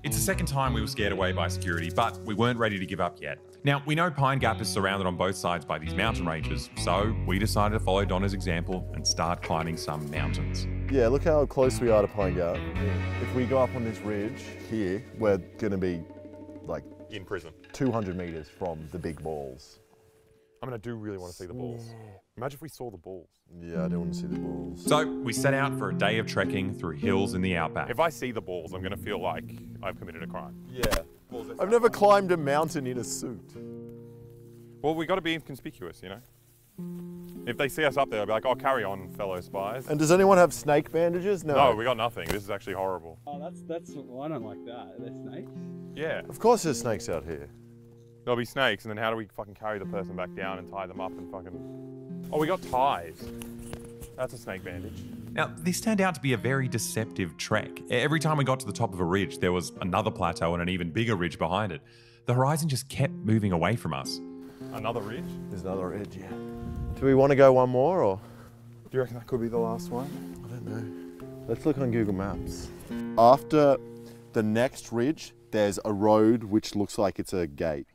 It's the second time we were scared away by security, but we weren't ready to give up yet. Now, we know Pine Gap is surrounded on both sides by these mountain ranges, so we decided to follow Donna's example and start climbing some mountains. Yeah, look how close we are to Pine Gap. If we go up on this ridge here, we're going to be like in prison. 200 meters from the big balls. I mean, I do really want to see the balls. Yeah. Imagine if we saw the balls. Yeah, I do want to see the balls. So we set out for a day of trekking through hills in the outback. If I see the balls, I'm going to feel like I've committed a crime. Yeah. I've never climbed a mountain in a suit. Well, we got to be inconspicuous, you know? If they see us up there, they'll be like, oh, carry on, fellow spies. And does anyone have snake bandages? No. No, we got nothing. This is actually horrible. Oh, well, I don't like that. Are there snakes? Yeah. Of course there's snakes out here. There'll be snakes, and then how do we fucking carry the person back down and tie them up and fucking... Oh, we got ties. That's a snake bandage. Now, this turned out to be a very deceptive trek. Every time we got to the top of a ridge, there was another plateau and an even bigger ridge behind it. The horizon just kept moving away from us. Another ridge? There's another ridge, yeah. Do we want to go one more, or? Do you reckon that could be the last one? I don't know. Let's look on Google Maps. After the next ridge, there's a road which looks like it's a gate.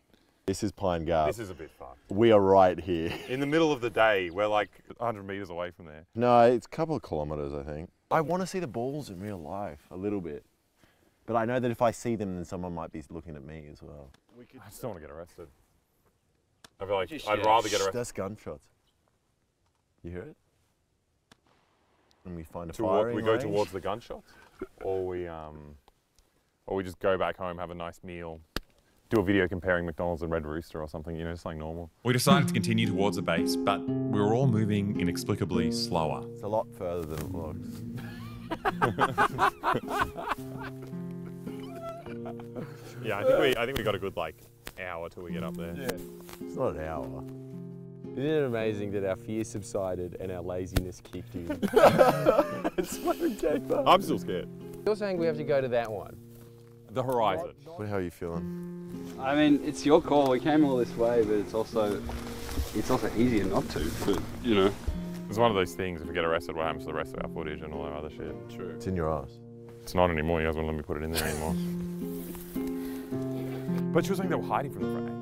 This is Pine Gap. This is a bit fucked. We are right here. In the middle of the day, we're like 100 meters away from there. No, it's a couple of kilometers, I think. I want to see the balls in real life, a little bit. But I know that if I see them, then someone might be looking at me as well. I just don't want to get arrested. I feel like I'd rather get arrested. That's gunshots. You hear it? And we find a firing We go range. towards the gunshots, or we just go back home, have a nice meal, do a video comparing McDonald's and Red Rooster or something, you know, just like normal. We decided to continue towards the base, but we were all moving inexplicably slower. It's a lot further than it looks. Yeah, I think we got a good like hour till we get up there. Yeah. It's not an hour. Isn't it amazing that our fear subsided and our laziness kicked in? It's fucking came up. I'm still scared. You're saying we have to go to that one? The horizon. How are you feeling? I mean, it's your call. We came all this way, but it's also easier not to. But you know, It's one of those things, if we get arrested, what happens to the rest of our footage and all that other shit? True. It's in your ass. It's not anymore. You guys won't let me put it in there anymore. But she was saying they were hiding from them for age.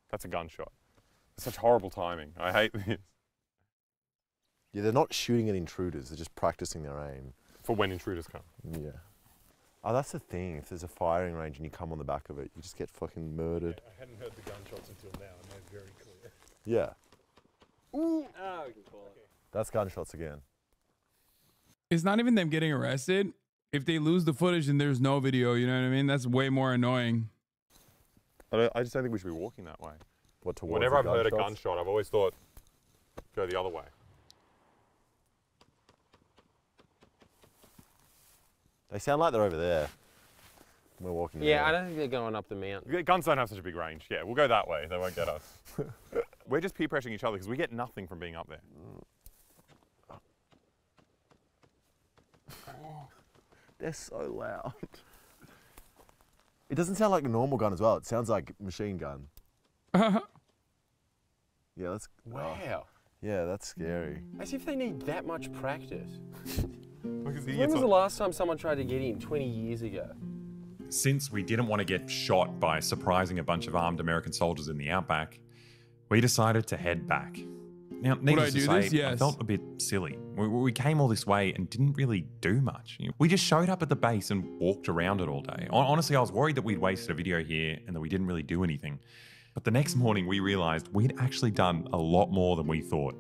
That's a gunshot. Such horrible timing. I hate this. Yeah, they're not shooting at intruders. They're just practicing their aim. For when intruders come. Yeah. Oh, that's the thing. If there's a firing range and you come on the back of it, you just get fucking murdered. I hadn't heard the gunshots until now, and they're very clear. Yeah. Ooh. Oh, we can call it. That's gunshots again. It's not even them getting arrested. If they lose the footage and there's no video, you know what I mean? That's way more annoying. I just don't think we should be walking that way. What, towards Whenever I've heard a gunshots? gunshot, I've always thought, go the other way. They sound like they're over there. We're walking. Yeah, I don't think they're going up the mountain. Guns don't have such a big range. Yeah, we'll go that way. They won't get us. We're just peer pressuring each other because we get nothing from being up there. They're so loud. It doesn't sound like a normal gun as well. It sounds like a machine gun. Yeah, that's... Wow. Yeah, that's scary. As if they need that much practice. When was the last time someone tried to get in? 20 years ago. Since we didn't want to get shot by surprising a bunch of armed American soldiers in the outback, we decided to head back. Now, needless to say, I felt a bit silly. We came all this way and didn't really do much. We just showed up at the base and walked around it all day. Honestly, I was worried that we'd wasted a video here and that we didn't really do anything. But the next morning, we realized we'd actually done a lot more than we thought.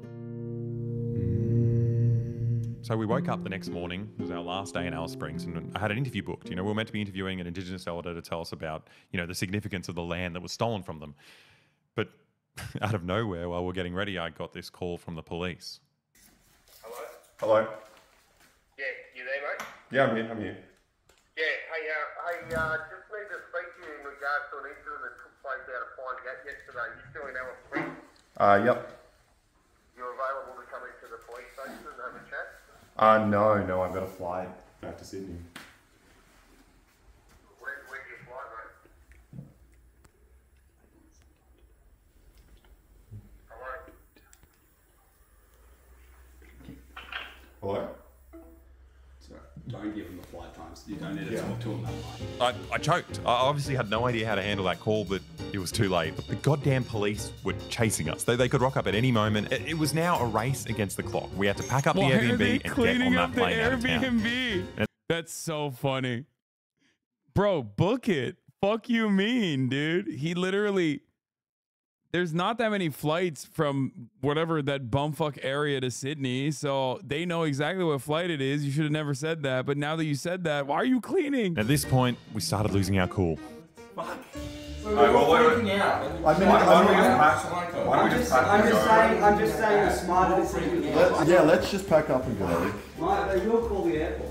So we woke up the next morning. It was our last day in Alice Springs, and I had an interview booked. We were meant to be interviewing an Indigenous elder to tell us about, the significance of the land that was stolen from them. But out of nowhere, while we're getting ready, I got this call from the police. Hello? Hello? Yeah, you there, mate? Yeah, I'm here. Yeah, hey, just need to speak to you in regards to an incident that took place out of Pine Gap yesterday. You still in Alice Springs? Yep. You're available to come into the police station and have a chat? No, I've got to fly back to Sydney. Where do you fly, mate? Hello? Sorry, don't give them the flight times. You don't need to talk to them that much. I choked. I obviously had no idea how to handle that call, but it was too late. The goddamn police were chasing us. They could rock up at any moment. It was now a race against the clock. We had to pack up the Airbnb and get on that plane out of town. Airbnb. That's so funny. Bro, book it. Fuck you mean, dude? He literally... There's not that many flights from whatever that bumfuck area to Sydney, so they know exactly what flight it is. You should have never said that, but now that you said that, why are you cleaning? At this point, we started losing our cool. Fuck. Freaking out. I'm just saying the smarter decision. Let's just pack up and go. They will call the airport.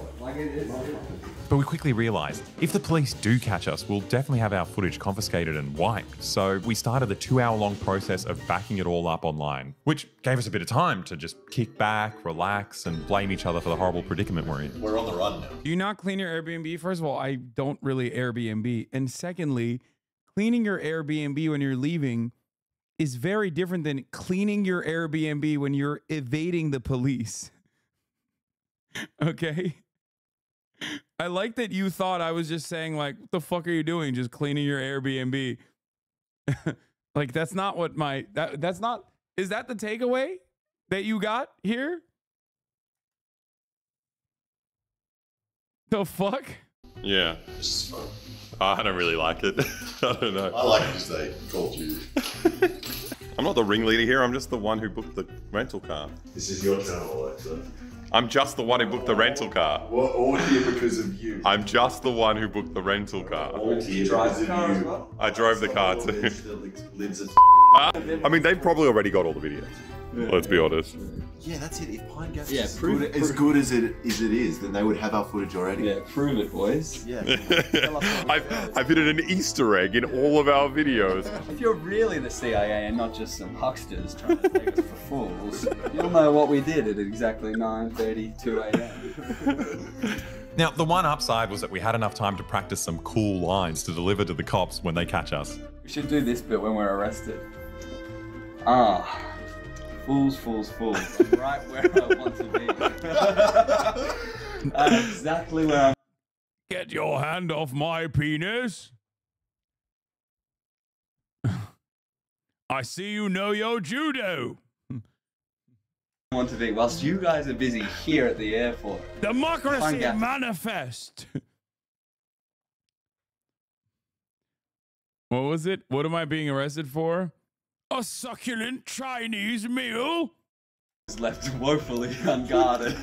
But we quickly realised, if the police do catch us, we'll definitely have our footage confiscated and wiped. So we started the 2-hour-long process of backing it all up online, which gave us a bit of time to just kick back, relax, and blame each other for the horrible predicament we're in. We're on the run now. Do you not clean your Airbnb? First of all, I don't really Airbnb. And secondly, cleaning your Airbnb when you're leaving is very different than cleaning your Airbnb when you're evading the police. Okay? I like that you thought I was just saying, like, what the fuck are you doing? Just cleaning your Airbnb. Like, that's not what that's not, is that the takeaway that you got here? The fuck? Yeah. I don't really like it. I don't know. I like it because they called you. I'm not the ringleader here, I'm just the one who booked the rental car. This is your channel, Alexa. I'm just the one who booked the rental car. We're all here because of you. I'm just the one who booked the rental car. All here because of you. I drove the car too. Lives at I mean, they've probably already got all the videos. Let's be honest. Yeah, that's it. If Pine Gap is as good as it is, then they would have our footage already. Yeah, prove it, boys. Yeah. I've hidden an Easter egg in all of our videos. If you're really the CIA and not just some hucksters trying to take us for fools, you'll know what we did at exactly 9:32 a.m. Now, the one upside was that we had enough time to practice some cool lines to deliver to the cops when they catch us. We should do this bit when we're arrested. Fools, fools, fools. I'm right where I want to be. I'm exactly where I'm. Get your hand off my penis. I see you know your judo. Want to be whilst you guys are busy here at the airport. Democracy manifest. What was it? What am I being arrested for? A succulent Chinese meal? Left woefully unguarded.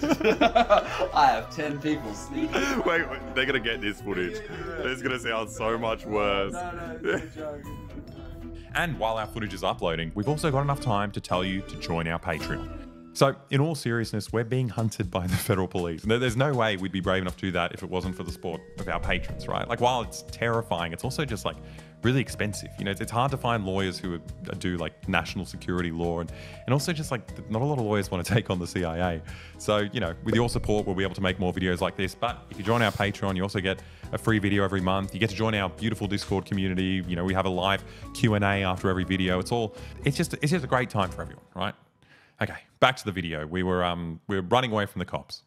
I have 10 people sneaking. Wait, they're gonna get this footage. It's gonna sound so much worse. And while our footage is uploading, we've also got enough time to tell you to join our Patreon. So, in all seriousness, we're being hunted by the federal police. There's no way we'd be brave enough to do that if it wasn't for the support of our patrons, right? Like, while it's terrifying, it's also just like really expensive. You know, it's hard to find lawyers who do like national security law, and also just like not a lot of lawyers want to take on the CIA. So, you know, with your support, we'll be able to make more videos like this. But if you join our Patreon, you also get a free video every month. You get to join our beautiful Discord community. You know, we have a live Q&A after every video. It's just a great time for everyone, right? Okay, back to the video. We were running away from the cops.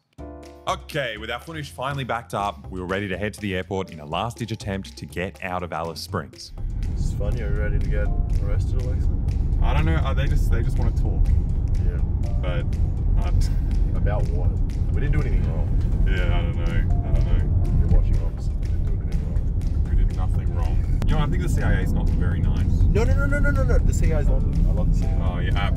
Okay, with our footage finally backed up, we were ready to head to the airport in a last-ditch attempt to get out of Alice Springs. It's funny. Are you ready to get arrested, Alexa? I don't know. They just want to talk. Yeah. But about what? We didn't do anything wrong. Yeah, I don't know. You're watching officer. We didn't do anything wrong. We did nothing wrong. You know, I think the CIA is not very nice. No. The CIA is lovely. I love the CIA. Oh yeah.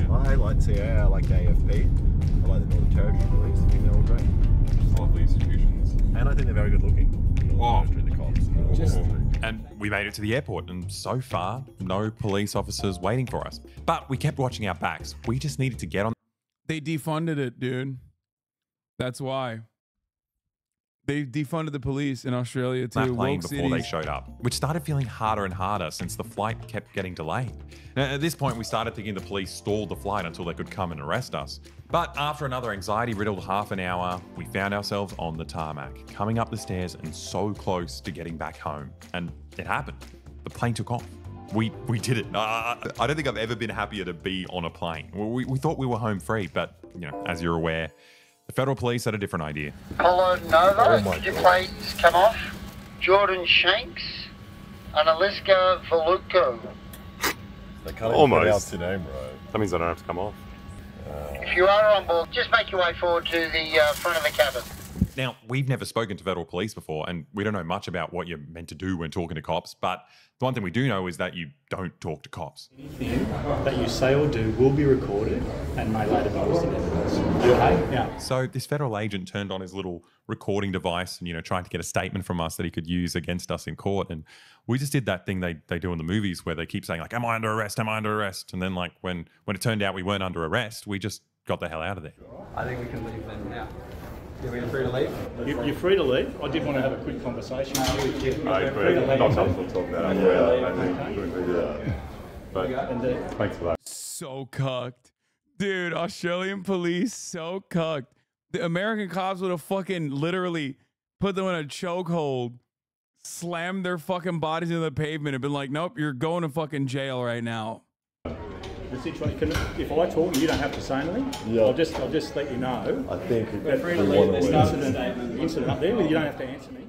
I like CIA. I like AFP. I like the Northern Territory Police. I think they're all great. Just lovely institutions. And I think they're very good looking. The cops. And we made it to the airport, and so far, no police officers waiting for us. But we kept watching our backs. We just needed to get on. They defunded it, dude. That's why. They defunded the police in Australia too. That plane Woke before they cities. showed up, which started feeling harder and harder since the flight kept getting delayed. Now, at this point, we started thinking the police stalled the flight until they could come and arrest us. But after another anxiety-riddled half an hour, we found ourselves on the tarmac, coming up the stairs and so close to getting back home. And it happened. The plane took off. We did it. I don't think I've ever been happier to be on a plane. We thought we were home free, but you know, as you're aware, the federal police had a different idea. Apollo Nova, could you please come off? Jordan Shanks and Aliska Voluko. They can't even pronounce your name right. That means I don't have to come off. If you are on board, just make your way forward to the front of the cabin. Now, we've never spoken to federal police before, and we don't know much about what you're meant to do when talking to cops, but the one thing we do know is that you don't talk to cops. Anything that you say or do will be recorded and may later be used in evidence. Okay? Yeah. So this federal agent turned on his little recording device and, you know, trying to get a statement from us that he could use against us in court. And we just did that thing they do in the movies where they keep saying, like, am I under arrest? Am I under arrest? And then, like, when it turned out we weren't under arrest, we just got the hell out of there. I think we can leave then now. Are we free to leave? You're free to leave. I did want to have a quick conversation with you. Not helpful to talk about it. But thanks for that. So cucked. Dude, Australian police, so cucked. The American cops would have fucking literally put them in a chokehold, slammed their fucking bodies into the pavement, and been like, nope, you're going to fucking jail right now. The situation, if I talk and you don't have to say anything, yeah. I'll just let you know. I think we're free to leave. There's an incident up there, but you don't have to answer me.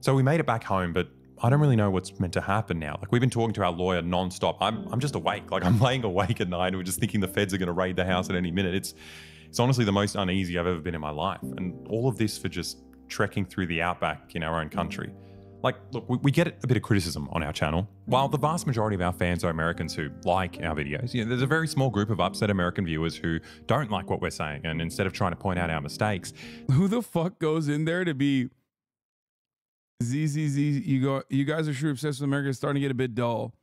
So we made it back home, but I don't really know what's meant to happen now. Like, we've been talking to our lawyer non-stop. I'm just awake. Like, I'm laying awake at night and we're just thinking the feds are going to raid the house at any minute. It's honestly the most uneasy I've ever been in my life. And all of this for just trekking through the outback in our own country. Like, look, we get a bit of criticism on our channel. While the vast majority of our fans are Americans who like our videos, you know, there's a very small group of upset American viewers who don't like what we're saying. And instead of trying to point out our mistakes, who the fuck goes in there to be ZZZ? You guys are sure obsessed with America. It's starting to get a bit dull.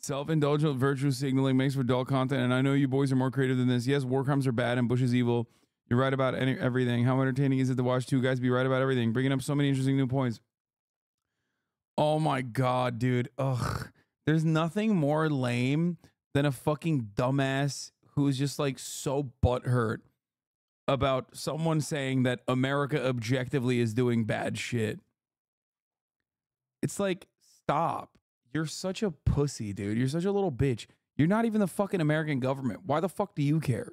Self-indulgent virtue signaling makes for dull content. And I know you boys are more creative than this. Yes, war crimes are bad and Bush is evil. You're right about everything. How entertaining is it to watch two guys be right about everything? Bringing up so many interesting new points. Oh my God, dude. Ugh. There's nothing more lame than a fucking dumbass who's just like so butthurt about someone saying that America objectively is doing bad shit. It's like, stop. You're such a pussy, dude. You're such a little bitch. You're not even the fucking American government. Why the fuck do you care?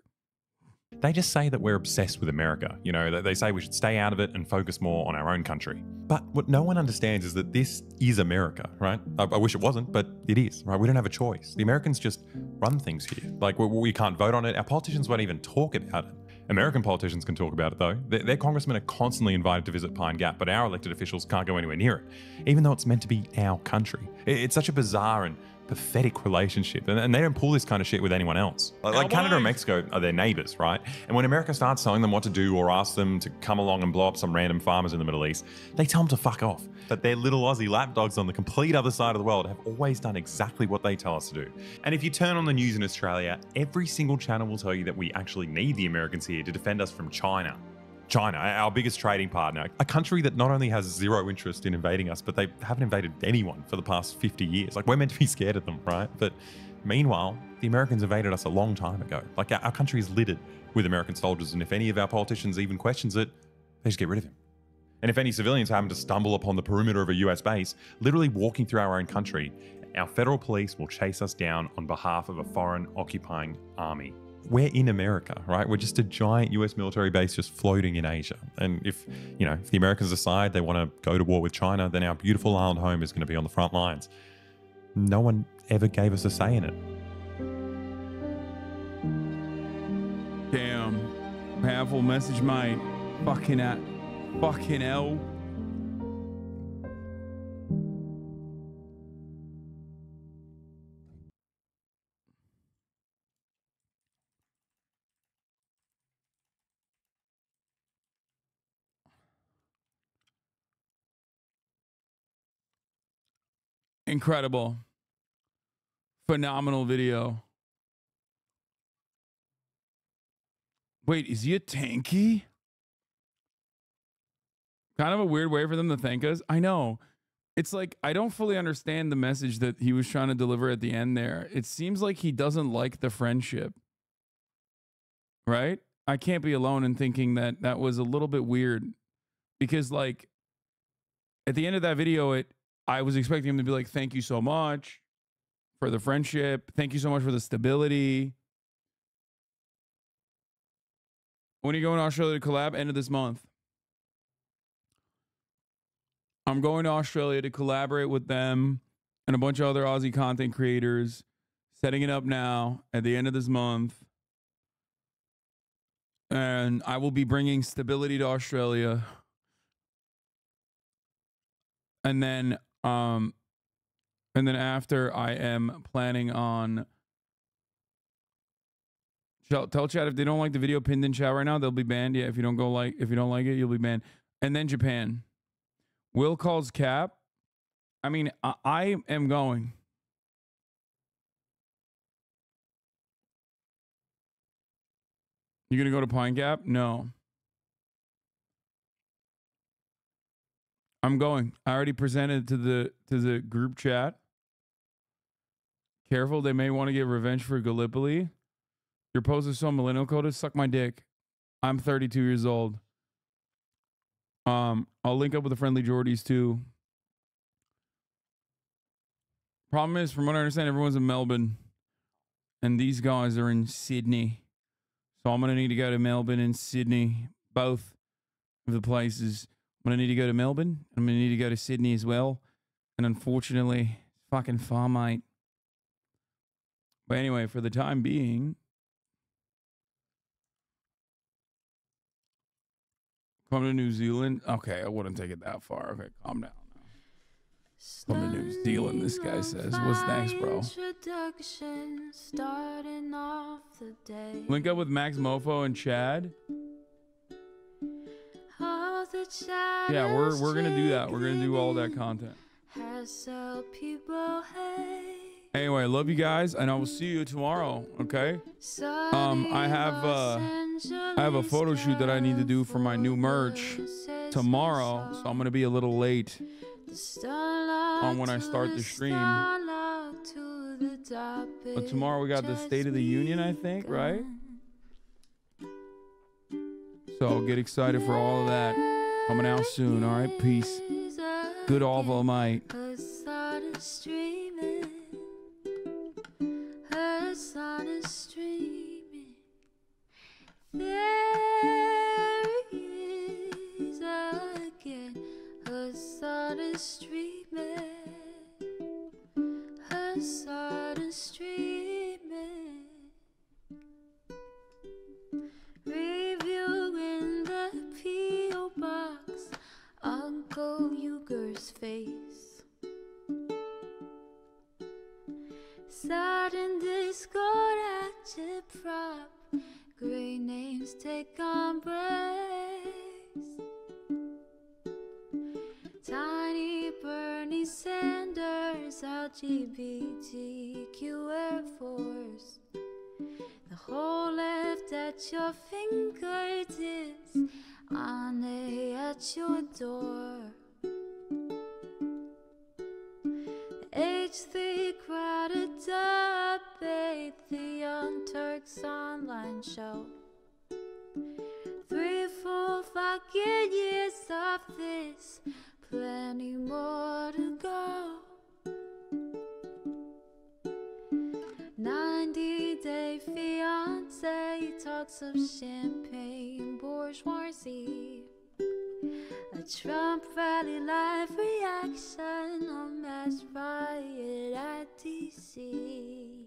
They just say that we're obsessed with America. You know, they say we should stay out of it and focus more on our own country. But what no one understands is that this is America, right? I wish it wasn't, but it is, right? We don't have a choice. The Americans just run things here. Like, we can't vote on it. Our politicians won't even talk about it. American politicians can talk about it, though. Their congressmen are constantly invited to visit Pine Gap, but our elected officials can't go anywhere near it, even though it's meant to be our country. It's such a bizarre and pathetic relationship, and they don't pull this kind of shit with anyone else. Like Canada and Mexico are their neighbors, right? And when America starts telling them what to do or asks them to come along and blow up some random farmers in the Middle East, they tell them to fuck off. But their little Aussie lapdogs on the complete other side of the world have always done exactly what they tell us to do. And if you turn on the news in Australia, every single channel will tell you that we actually need the Americans here to defend us from China. China, our biggest trading partner, a country that not only has zero interest in invading us, but they haven't invaded anyone for the past 50 years. Like, we're meant to be scared of them, right? But meanwhile, the Americans invaded us a long time ago. Like, our country is littered with American soldiers, and if any of our politicians even questions it, they just get rid of him. And if any civilians happen to stumble upon the perimeter of a US base, literally walking through our own country, our federal police will chase us down on behalf of a foreign occupying army. We're in America, right? We're just a giant US military base just floating in Asia. And if the Americans decide they want to go to war with China, then our beautiful island home is going to be on the front lines. No one ever gave us a say in it. Damn. Powerful message, mate. Fucking hell. Incredible. Phenomenal video. Wait, is he a tanky? Kind of a weird way for them to thank us. I know. It's like, I don't fully understand the message that he was trying to deliver at the end there. It seems like he doesn't like the friendship. Right? I can't be alone in thinking that that was a little bit weird. Because, like, at the end of that video, I was expecting him to be like, thank you so much for the friendship. Thank you so much for the stability. When are you going to Australia to collab? End of this month. I'm going to Australia to collaborate with them and a bunch of other Aussie content creators. Setting it up now at the end of this month. And I will be bringing stability to Australia. And then after, I am planning on tell chat if they don't like the video pinned in chat right now, they'll be banned. Yeah, if you don't like it, you'll be banned. And then Japan. Will calls cap. I mean, I am going. You gonna go to Pine Gap? No. I'm going. I already presented to the group chat. Careful, they may want to get revenge for Gallipoli. Your post is so millennial coded. Suck my dick. I'm 32 years old. I'll link up with the friendly Geordies too. Problem is, from what I understand, everyone's in Melbourne, and these guys are in Sydney. So I'm gonna need to go to Melbourne and Sydney, both of the places. I'm going to need to go to Melbourne. I'm going to need to go to Sydney as well. And unfortunately, fucking far, mate. But anyway, for the time being, come to New Zealand. Okay, I wouldn't take it that far. Okay, calm down. Come to New Zealand, this guy says. What's thanks, bro? Link up with Max Mofo and Chad. Yeah, we're gonna do that. We're gonna do all that content. Anyway, love you guys, and I will see you tomorrow. Okay. I have a photo shoot that I need to do for my new merch tomorrow, so I'm gonna be a little late on when I start the stream. But tomorrow we got the State of the Union, I think, right? So get excited for all of that. Coming out soon, all right? Peace. Good all, mate. Hasan is streaming, reviewing the P.O. box, Uncle Uger's face. Sat in Discord at your prop, great names take embrace. Tiny Bernie Sanders, LGBTQ Air Force. The whole left at your fingertips, Ane at your door. H3 crowded debate, the Young Turks online show. 3 full fucking years of this, plenty more to go. 90-day fiance talks of champagne bourgeoisie. A Trump rally live reaction on mass riot at DC.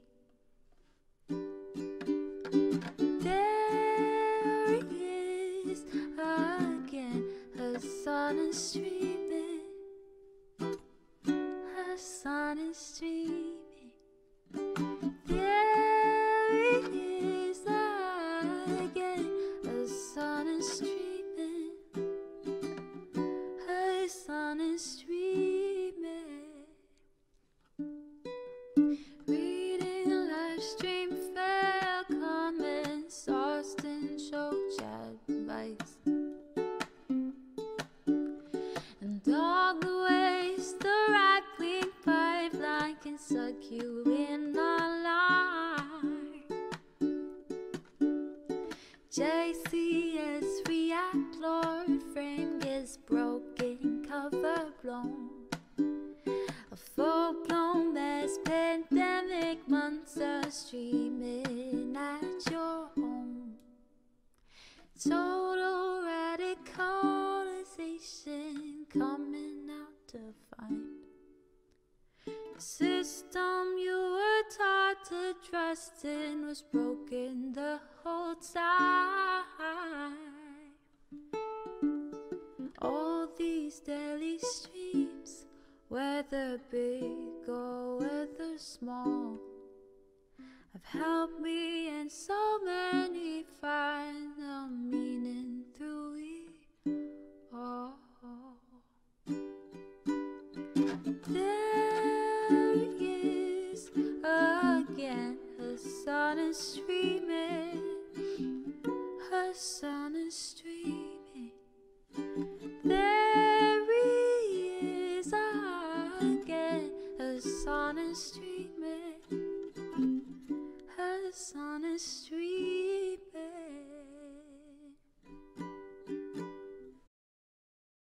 There he is again, Hasan is streaming. Hasan is streaming. There he is again, Hasan is streaming. Hasan is streaming. Reading live stream fail comments, Austin show chat advice. And all the ways the right-wing pipeline can suck you in online. JCS react, Lord frame gets broken, cover blown. A full-blown mass pandemic monster streaming at your home. Total radicalization coming out to find. The system you were taught to trust in was broken the whole time. All these daily streams, whether big or whether small, have helped me and so many find the meaning through it all. There he is again, Hasan is streaming. Hasan